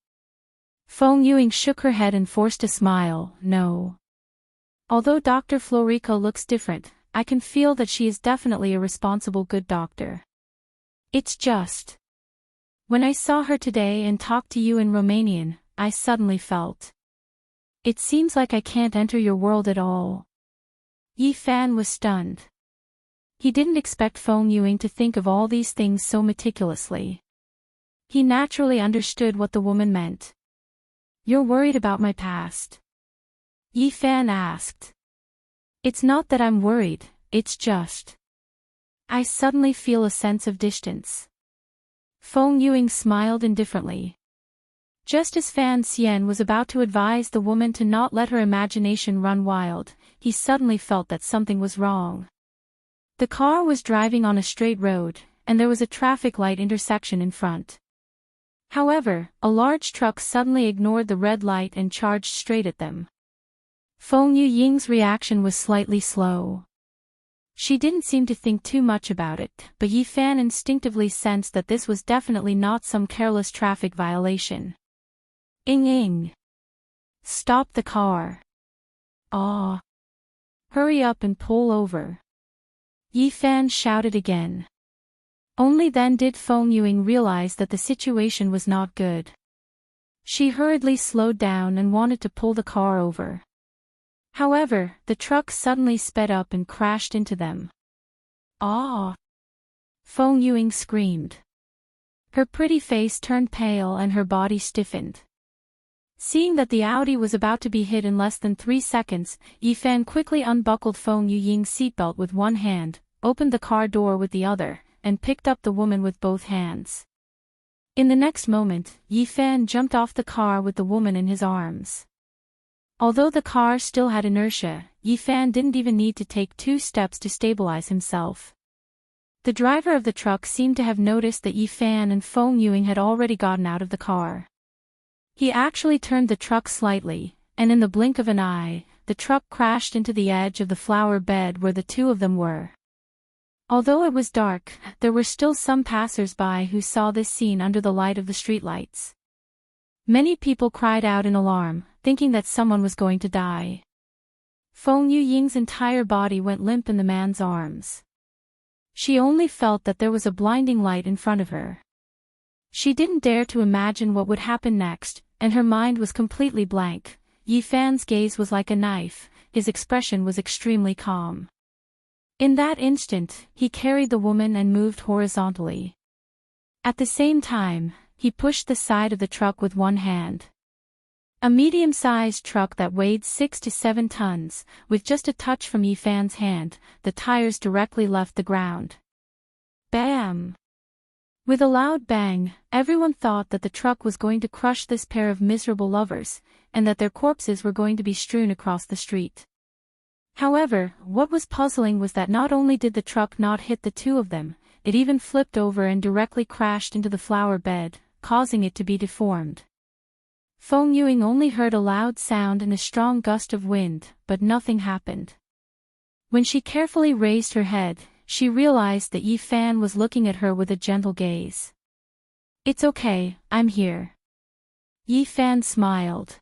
Feng Yuing shook her head and forced a smile. No. Although Dr. Florica looks different, I can feel that she is definitely a responsible good doctor. It's just. When I saw her today and talked to you in Romanian, I suddenly felt. It seems like I can't enter your world at all. Yi Fan was stunned. He didn't expect Feng Yuing to think of all these things so meticulously. He naturally understood what the woman meant. You're worried about my past? Yi Fan asked. It's not that I'm worried, it's just. I suddenly feel a sense of distance. Feng Yuing smiled indifferently. Just as Fan Xian was about to advise the woman to not let her imagination run wild, he suddenly felt that something was wrong. The car was driving on a straight road, and there was a traffic light intersection in front. However, a large truck suddenly ignored the red light and charged straight at them. Feng Yuying's reaction was slightly slow. She didn't seem to think too much about it, but Yi Fan instinctively sensed that this was definitely not some careless traffic violation. Ing. Stop the car. Ah. Hurry up and pull over. Yi Fan shouted again. Only then did Feng Yuing realize that the situation was not good. She hurriedly slowed down and wanted to pull the car over. However, the truck suddenly sped up and crashed into them. Ah! Feng Yuing screamed. Her pretty face turned pale and her body stiffened. Seeing that the Audi was about to be hit in less than 3 seconds, Yi Fan quickly unbuckled Feng Yuying's seatbelt with one hand, opened the car door with the other, and picked up the woman with both hands. In the next moment, Yi Fan jumped off the car with the woman in his arms. Although the car still had inertia, Yi Fan didn't even need to take 2 steps to stabilize himself. The driver of the truck seemed to have noticed that Yi Fan and Feng Yuing had already gotten out of the car. He actually turned the truck slightly, and in the blink of an eye, the truck crashed into the edge of the flower bed where the two of them were. Although it was dark, there were still some passers-by who saw this scene under the light of the streetlights. Many people cried out in alarm, thinking that someone was going to die. Feng Yuying's entire body went limp in the man's arms. She only felt that there was a blinding light in front of her. She didn't dare to imagine what would happen next, and her mind was completely blank. Yi Fan's gaze was like a knife, his expression was extremely calm. In that instant, he carried the woman and moved horizontally. At the same time, he pushed the side of the truck with one hand. A medium-sized truck that weighed 6 to 7 tons, with just a touch from Yi Fan's hand, the tires directly left the ground. Bam! With a loud bang, everyone thought that the truck was going to crush this pair of miserable lovers, and that their corpses were going to be strewn across the street. However, what was puzzling was that not only did the truck not hit the two of them, it even flipped over and directly crashed into the flower bed, causing it to be deformed. Feng Yuing only heard a loud sound and a strong gust of wind, but nothing happened. When she carefully raised her head, she realized that Yi Fan was looking at her with a gentle gaze. "It's okay, I'm here." Yi Fan smiled.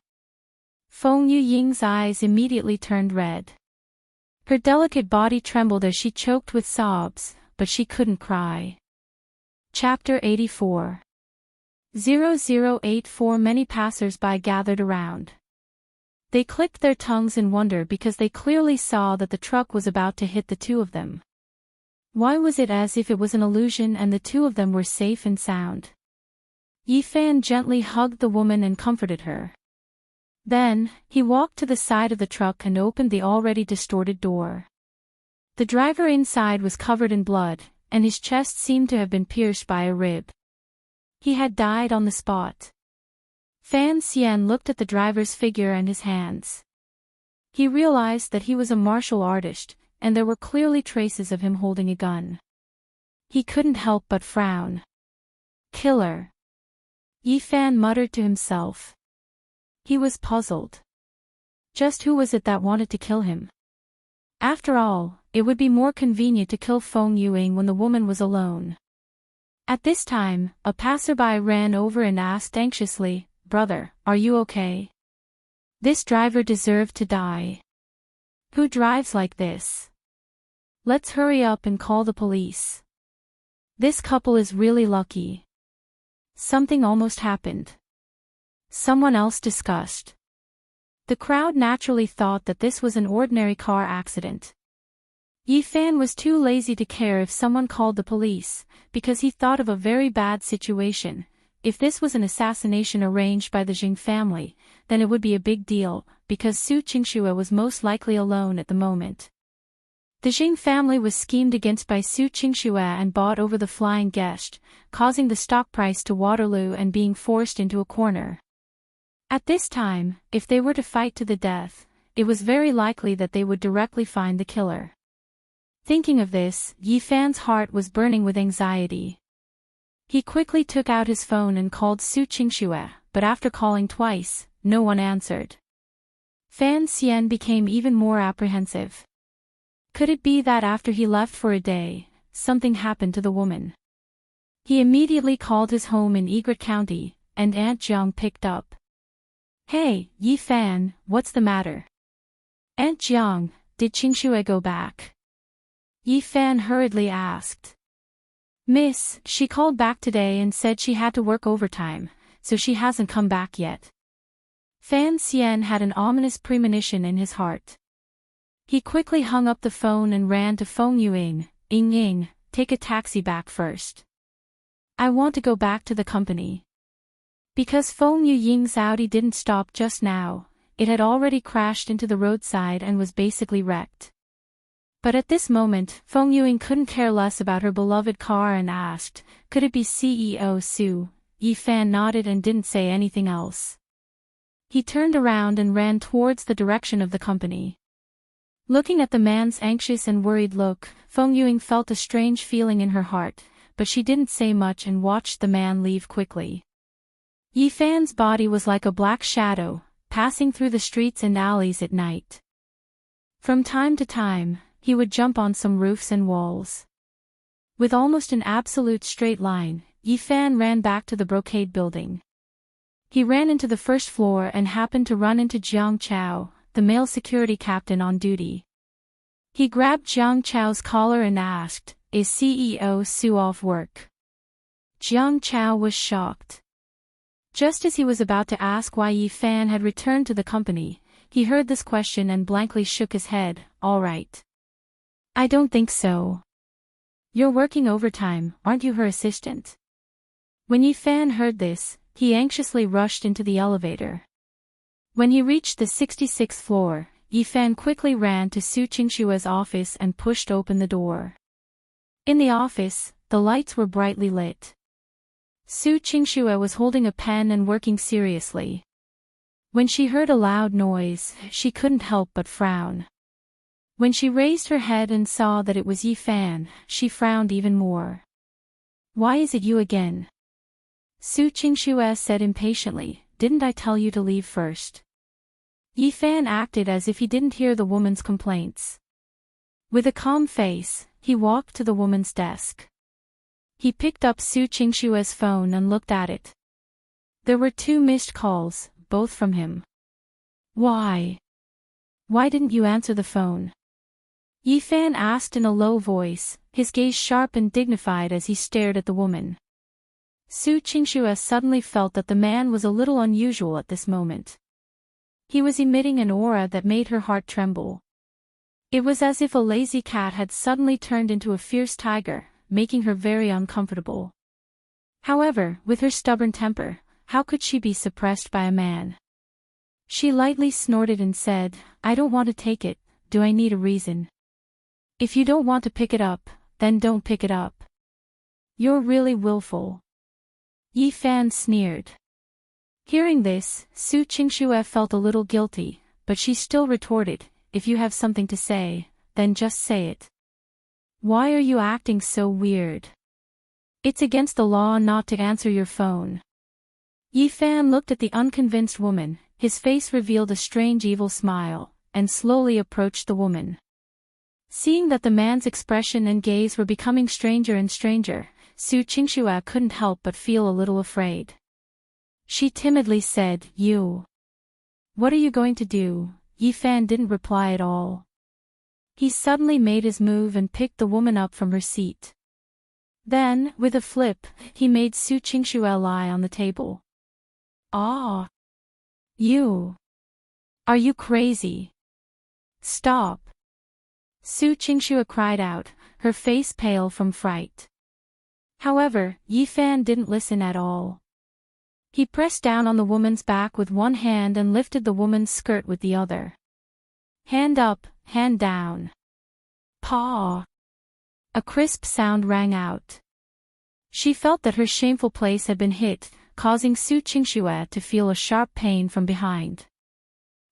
Feng Yuying's eyes immediately turned red. Her delicate body trembled as she choked with sobs, but she couldn't cry. Chapter 84. 0084. Many passers-by gathered around. They clicked their tongues in wonder because they clearly saw that the truck was about to hit the two of them. Why was it as if it was an illusion and the two of them were safe and sound? Yi Fan gently hugged the woman and comforted her. Then, he walked to the side of the truck and opened the already distorted door. The driver inside was covered in blood, and his chest seemed to have been pierced by a rib. He had died on the spot. Fan Xian looked at the driver's figure and his hands. He realized that he was a martial artist, and there were clearly traces of him holding a gun. He couldn't help but frown. Killer. Yi Fan muttered to himself. He was puzzled. Just who was it that wanted to kill him? After all, it would be more convenient to kill Feng Yuing when the woman was alone. At this time, a passerby ran over and asked anxiously, "Brother, are you okay? This driver deserved to die. Who drives like this? Let's hurry up and call the police. This couple is really lucky. Something almost happened." Someone else discussed. The crowd naturally thought that this was an ordinary car accident. Yi Fan was too lazy to care if someone called the police, because he thought of a very bad situation. If this was an assassination arranged by the Jing family, then it would be a big deal, because Su Qingxue was most likely alone at the moment. The Jing family was schemed against by Su Qingxue and bought over the flying guest, causing the stock price to Waterloo and being forced into a corner. At this time, if they were to fight to the death, it was very likely that they would directly find the killer. Thinking of this, Yi Fan's heart was burning with anxiety. He quickly took out his phone and called Su Qingxue, but after calling twice, no one answered. Fan Xian became even more apprehensive. Could it be that after he left for a day, something happened to the woman? He immediately called his home in Egret County, and Aunt Jiang picked up. "Hey, Yi Fan, what's the matter?" "Aunt Jiang, did Qingxue go back?" Yi Fan hurriedly asked. "Miss, she called back today and said she had to work overtime, so she hasn't come back yet." Fan Xian had an ominous premonition in his heart. He quickly hung up the phone and ran to Feng Yuing. "Ying, take a taxi back first. I want to go back to the company." Because Feng Yuying's Audi didn't stop just now, it had already crashed into the roadside and was basically wrecked. But at this moment, Feng Yuing couldn't care less about her beloved car and asked, "Could it be CEO Su?" Yi Fan nodded and didn't say anything else. He turned around and ran towards the direction of the company. Looking at the man's anxious and worried look, Feng Yuing felt a strange feeling in her heart, but she didn't say much and watched the man leave quickly. Yi Fan's body was like a black shadow, passing through the streets and alleys at night. From time to time, he would jump on some roofs and walls. With almost an absolute straight line, Yi Fan ran back to the brocade building. He ran into the first floor and happened to run into Jiang Chao, the male security captain on duty. He grabbed Jiang Chao's collar and asked, "Is CEO Su off work?" Jiang Chao was shocked. Just as he was about to ask why Yi Fan had returned to the company, he heard this question and blankly shook his head. "All right. I don't think so. You're working overtime, aren't you her assistant?" When Yi Fan heard this, he anxiously rushed into the elevator. When he reached the 66th floor, Yi Fan quickly ran to Su Qingshue's office and pushed open the door. In the office, the lights were brightly lit. Su Qingxue was holding a pen and working seriously. When she heard a loud noise, she couldn't help but frown. When she raised her head and saw that it was Yi Fan, she frowned even more. "Why is it you again?" Su Qingxue said impatiently, "Didn't I tell you to leave first?" Yi Fan acted as if he didn't hear the woman's complaints. With a calm face, he walked to the woman's desk. He picked up Su Qingxue's phone and looked at it. There were 2 missed calls, both from him. "Why? Why didn't you answer the phone?" Yi Fan asked in a low voice, his gaze sharp and dignified as he stared at the woman. Su Qingxue suddenly felt that the man was a little unusual at this moment. He was emitting an aura that made her heart tremble. It was as if a lazy cat had suddenly turned into a fierce tiger, making her very uncomfortable. However, with her stubborn temper, how could she be suppressed by a man? She lightly snorted and said, "I don't want to take it, do I need a reason?" "If you don't want to pick it up, then don't pick it up. You're really willful." Yi Fan sneered. Hearing this, Su Qingxue felt a little guilty, but she still retorted, "If you have something to say, then just say it. Why are you acting so weird? It's against the law not to answer your phone." Yi Fan looked at the unconvinced woman, his face revealed a strange evil smile, and slowly approached the woman. Seeing that the man's expression and gaze were becoming stranger and stranger, Su Qingxue couldn't help but feel a little afraid. She timidly said, "You. What are you going to do?" Yi Fan didn't reply at all. He suddenly made his move and picked the woman up from her seat. Then, with a flip, he made Su Qingxue lie on the table. "Ah! You! Are you crazy? Stop!" Su Qingxue cried out, her face pale from fright. However, Yi Fan didn't listen at all. He pressed down on the woman's back with one hand and lifted the woman's skirt with the other. Hand up, hand down. Paw! A crisp sound rang out. She felt that her shameful place had been hit, causing Su Qingxue to feel a sharp pain from behind.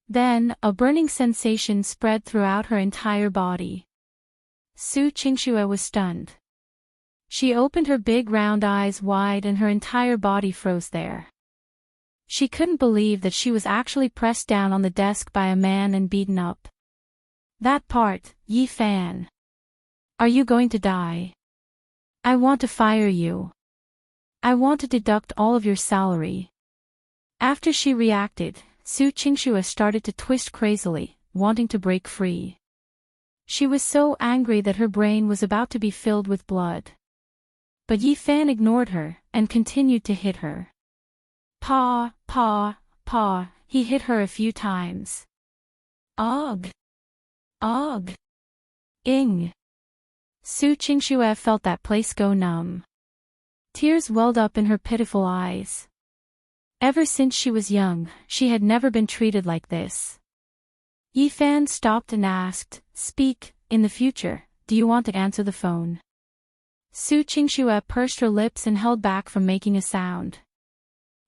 Then, a burning sensation spread throughout her entire body. Su Qingxue was stunned. She opened her big round eyes wide and her entire body froze there. She couldn't believe that she was actually pressed down on the desk by a man and beaten up. That part, Yi Fan. Are you going to die? I want to fire you. I want to deduct all of your salary. After she reacted, Su Qingxue started to twist crazily, wanting to break free. She was so angry that her brain was about to be filled with blood. But Yi Fan ignored her, and continued to hit her. Paw, paw, paw, he hit her a few times. Ugh! Ugh! Ing! Su Qingxue felt that place go numb. Tears welled up in her pitiful eyes. Ever since she was young, she had never been treated like this. Yi Fan stopped and asked, "Speak, in the future, do you want to answer the phone?" Su Qingxue pursed her lips and held back from making a sound.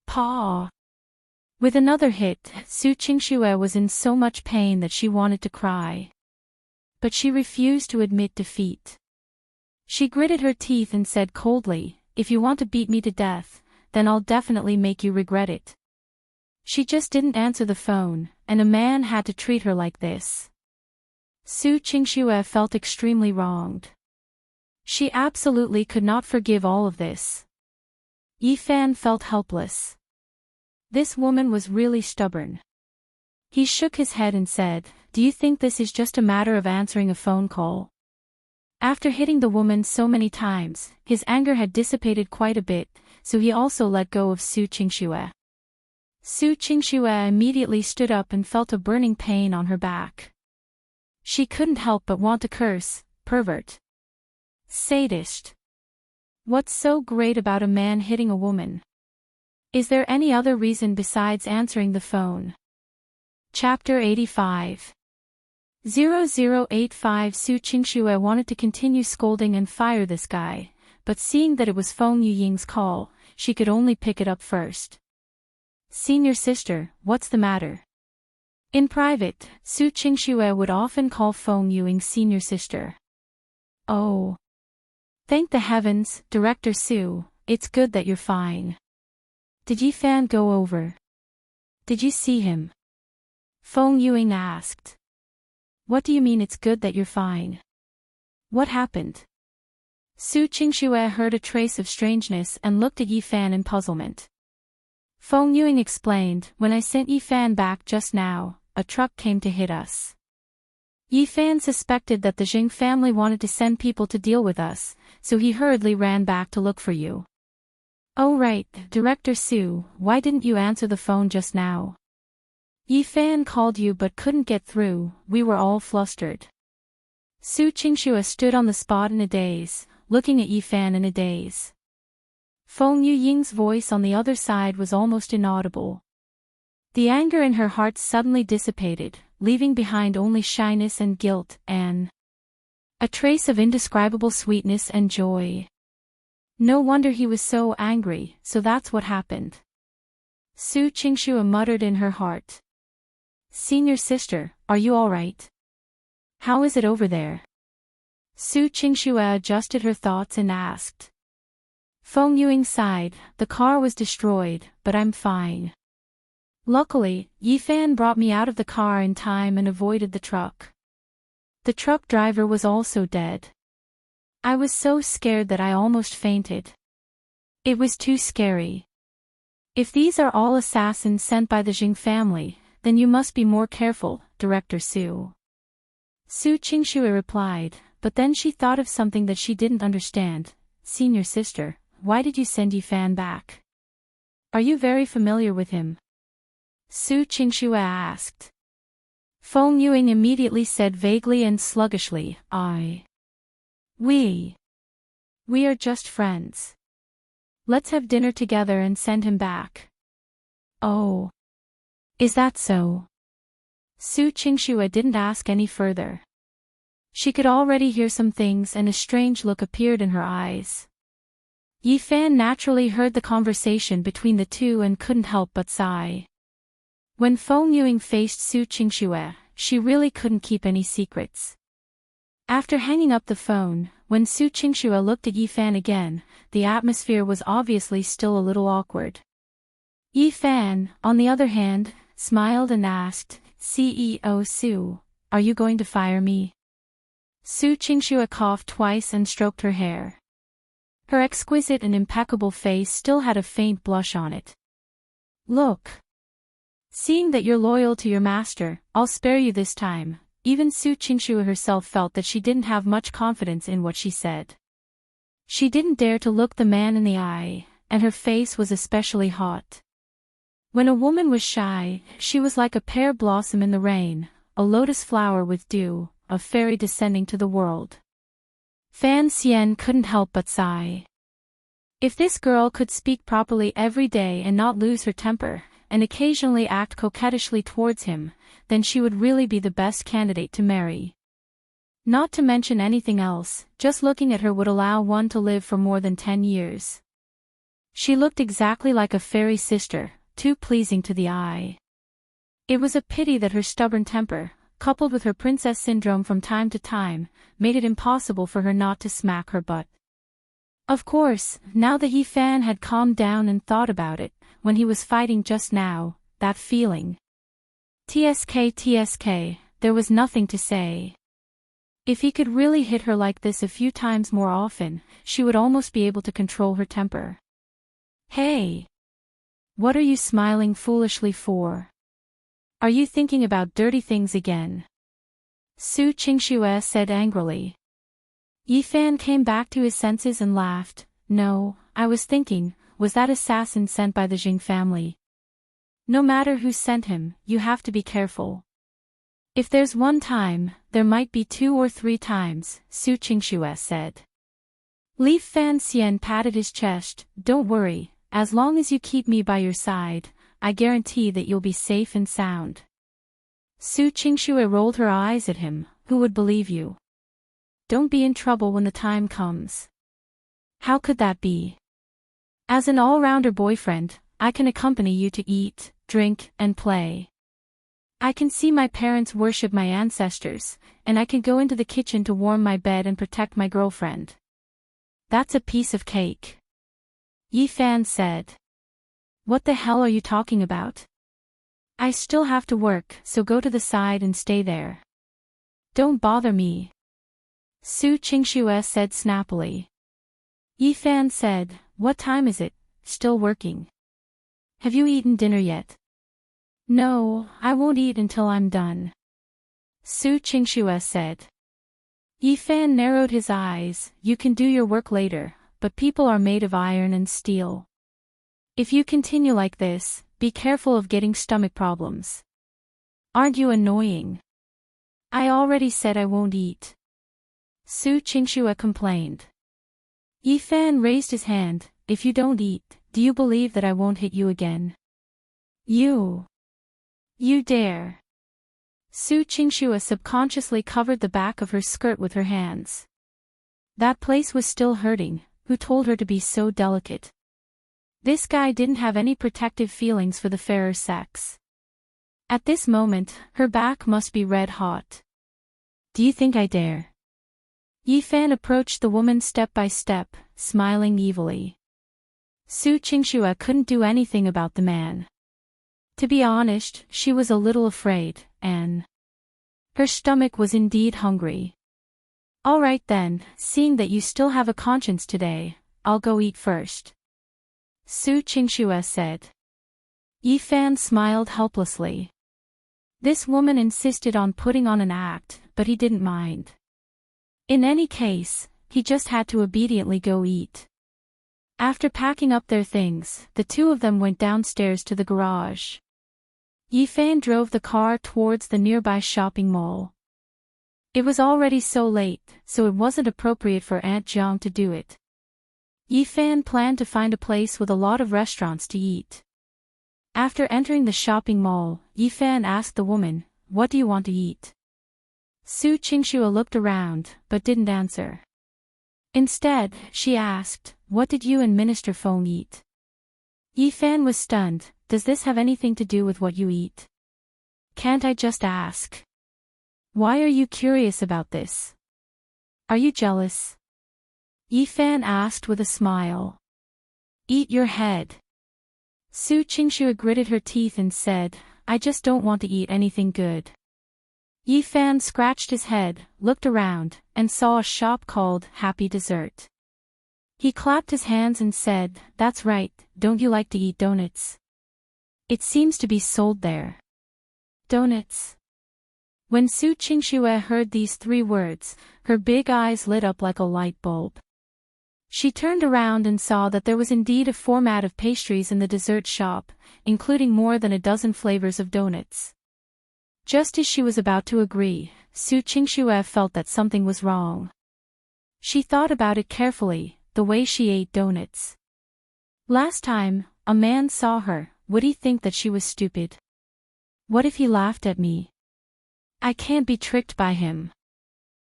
Paw! With another hit, Su Qingxue was in so much pain that she wanted to cry. But she refused to admit defeat. She gritted her teeth and said coldly, "If you want to beat me to death, then I'll definitely make you regret it." She just didn't answer the phone, and a man had to treat her like this. Su Qingxue felt extremely wronged. She absolutely could not forgive all of this. Yi Fan felt helpless. This woman was really stubborn. He shook his head and said, "Do you think this is just a matter of answering a phone call?" After hitting the woman so many times, his anger had dissipated quite a bit, so he also let go of Su Qingxue. Su Qingxue immediately stood up and felt a burning pain on her back. She couldn't help but want to curse, "Pervert. Sadist. What's so great about a man hitting a woman? Is there any other reason besides answering the phone?" Chapter 85. 0085 Su Qingxue wanted to continue scolding and fire this guy, but seeing that it was Feng Yuying's call, she could only pick it up first. "Senior sister, what's the matter?" In private, Su Qingxue would often call Feng Yuying senior sister. "Oh. Thank the heavens, Director Su, it's good that you're fine. Did Yi Fan go over? Did you see him?" Feng Yuying asked. "What do you mean it's good that you're fine? What happened?" Su Qingxue heard a trace of strangeness and looked at Yi Fan in puzzlement. Feng Yuying explained, "When I sent Yi Fan back just now, a truck came to hit us. Yi Fan suspected that the Jing family wanted to send people to deal with us, so he hurriedly ran back to look for you." "Oh right, Director Su, why didn't you answer the phone just now?" "Yi Fan called you but couldn't get through, we were all flustered." Su Qingxue stood on the spot in a daze, looking at Yi Fan in a daze. Feng Yuying's voice on the other side was almost inaudible. The anger in her heart suddenly dissipated, leaving behind only shyness and guilt, and a trace of indescribable sweetness and joy. No wonder he was so angry, so that's what happened. Su Qingxue muttered in her heart. "Senior sister, are you all right? How is it over there?" Su Qingxue adjusted her thoughts and asked. Feng Yuying sighed, "The car was destroyed, but I'm fine. Luckily, Yi Fan brought me out of the car in time and avoided the truck. The truck driver was also dead. I was so scared that I almost fainted. It was too scary. If these are all assassins sent by the Jing family, then you must be more careful, Director Su." Su Qingxue replied, but then she thought of something that she didn't understand. "Senior sister, why did you send Yi Fan back? Are you very familiar with him?" Su Qingxue asked. Feng Yuying immediately said vaguely and sluggishly, We are just friends. Let's have dinner together and send him back." "Oh. Is that so?" Su Qingxue didn't ask any further. She could already hear some things and a strange look appeared in her eyes. Yi Fan naturally heard the conversation between the two and couldn't help but sigh. When Feng Yuying faced Su Qingxue, she really couldn't keep any secrets. After hanging up the phone, when Su Qingxue looked at Yi Fan again, the atmosphere was obviously still a little awkward. Yi Fan, on the other hand, smiled and asked, "CEO Su, are you going to fire me? Su Qingxue coughed twice and stroked her hair. Her exquisite and impeccable face still had a faint blush on it. Look. Seeing that you're loyal to your master, I'll spare you this time. Even Su Qingxue herself felt that she didn't have much confidence in what she said. She didn't dare to look the man in the eye, and her face was especially hot. When a woman was shy, she was like a pear blossom in the rain, a lotus flower with dew, a fairy descending to the world. Fan Xian couldn't help but sigh. If this girl could speak properly every day and not lose her temper, and occasionally act coquettishly towards him, then she would really be the best candidate to marry. Not to mention anything else, just looking at her would allow one to live for more than 10 years. She looked exactly like a fairy sister, too pleasing to the eye. It was a pity that her stubborn temper, coupled with her princess syndrome from time to time, made it impossible for her not to smack her butt. Of course, now that Fan had calmed down and thought about it, when he was fighting just now, that feeling. TSK, there was nothing to say. If he could really hit her like this a few times more often, she would almost be able to control her temper. Hey! What are you smiling foolishly for? Are you thinking about dirty things again? Su Qingxue said angrily. Fan came back to his senses and laughed. No, I was thinking, was that assassin sent by the Jing family? No matter who sent him, you have to be careful. If there's one time, there might be 2 or 3 times, Su Qingxue said. Li Fan Xian patted his chest. Don't worry, as long as you keep me by your side, I guarantee that you'll be safe and sound. Su Qingxue rolled her eyes at him. Who would believe you? Don't be in trouble when the time comes. How could that be? As an all-rounder boyfriend, I can accompany you to eat, drink, and play. I can see my parents worship my ancestors, and I can go into the kitchen to warm my bed and protect my girlfriend. That's a piece of cake. Fan said. What the hell are you talking about? I still have to work, so go to the side and stay there. Don't bother me. Su Qingxue said snappily. Fan said, what time is it? Still working. Have you eaten dinner yet? No, I won't eat until I'm done. Su Qingxue said. Fan narrowed his eyes. You can do your work later, but people are made of iron and steel. If you continue like this, be careful of getting stomach problems. Aren't you annoying? I already said I won't eat. Su Qingxue complained. Fan raised his hand. If you don't eat, do you believe that I won't hit you again? You dare. Su Qingxue subconsciously covered the back of her skirt with her hands. That place was still hurting. Who told her to be so delicate? This guy didn't have any protective feelings for the fairer sex. At this moment, her back must be red hot. Do you think I dare? Fan approached the woman step by step, smiling evilly. Su Qingxue couldn't do anything about the man. To be honest, she was a little afraid, and her stomach was indeed hungry. All right then, seeing that you still have a conscience today, I'll go eat first. Su Qingxue said. Fan smiled helplessly. This woman insisted on putting on an act, but he didn't mind. In any case, he just had to obediently go eat. After packing up their things, the two of them went downstairs to the garage. Fan drove the car towards the nearby shopping mall. It was already so late, so it wasn't appropriate for Aunt Jiang to do it. Fan planned to find a place with a lot of restaurants to eat. After entering the shopping mall, Fan asked the woman, "What do you want to eat?" Su Qingxue looked around, but didn't answer. Instead, she asked, "What did you and Minister Feng eat?" Fan was stunned. Does this have anything to do with what you eat? Can't I just ask? Why are you curious about this? Are you jealous? Fan asked with a smile. Eat your head. Su Qingxue gritted her teeth and said, I just don't want to eat anything good. Yi Fan scratched his head, looked around, and saw a shop called Happy Dessert. He clapped his hands and said, "That's right, don't you like to eat donuts? It seems to be sold there." Donuts. When Su Qingxue heard these 3 words, her big eyes lit up like a light bulb. She turned around and saw that there was indeed a format of pastries in the dessert shop, including more than a dozen flavors of donuts. Just as she was about to agree, Su Qingxue felt that something was wrong. She thought about it carefully, the way she ate donuts. Last time, a man saw her, would he think that she was stupid? What if he laughed at me? I can't be tricked by him.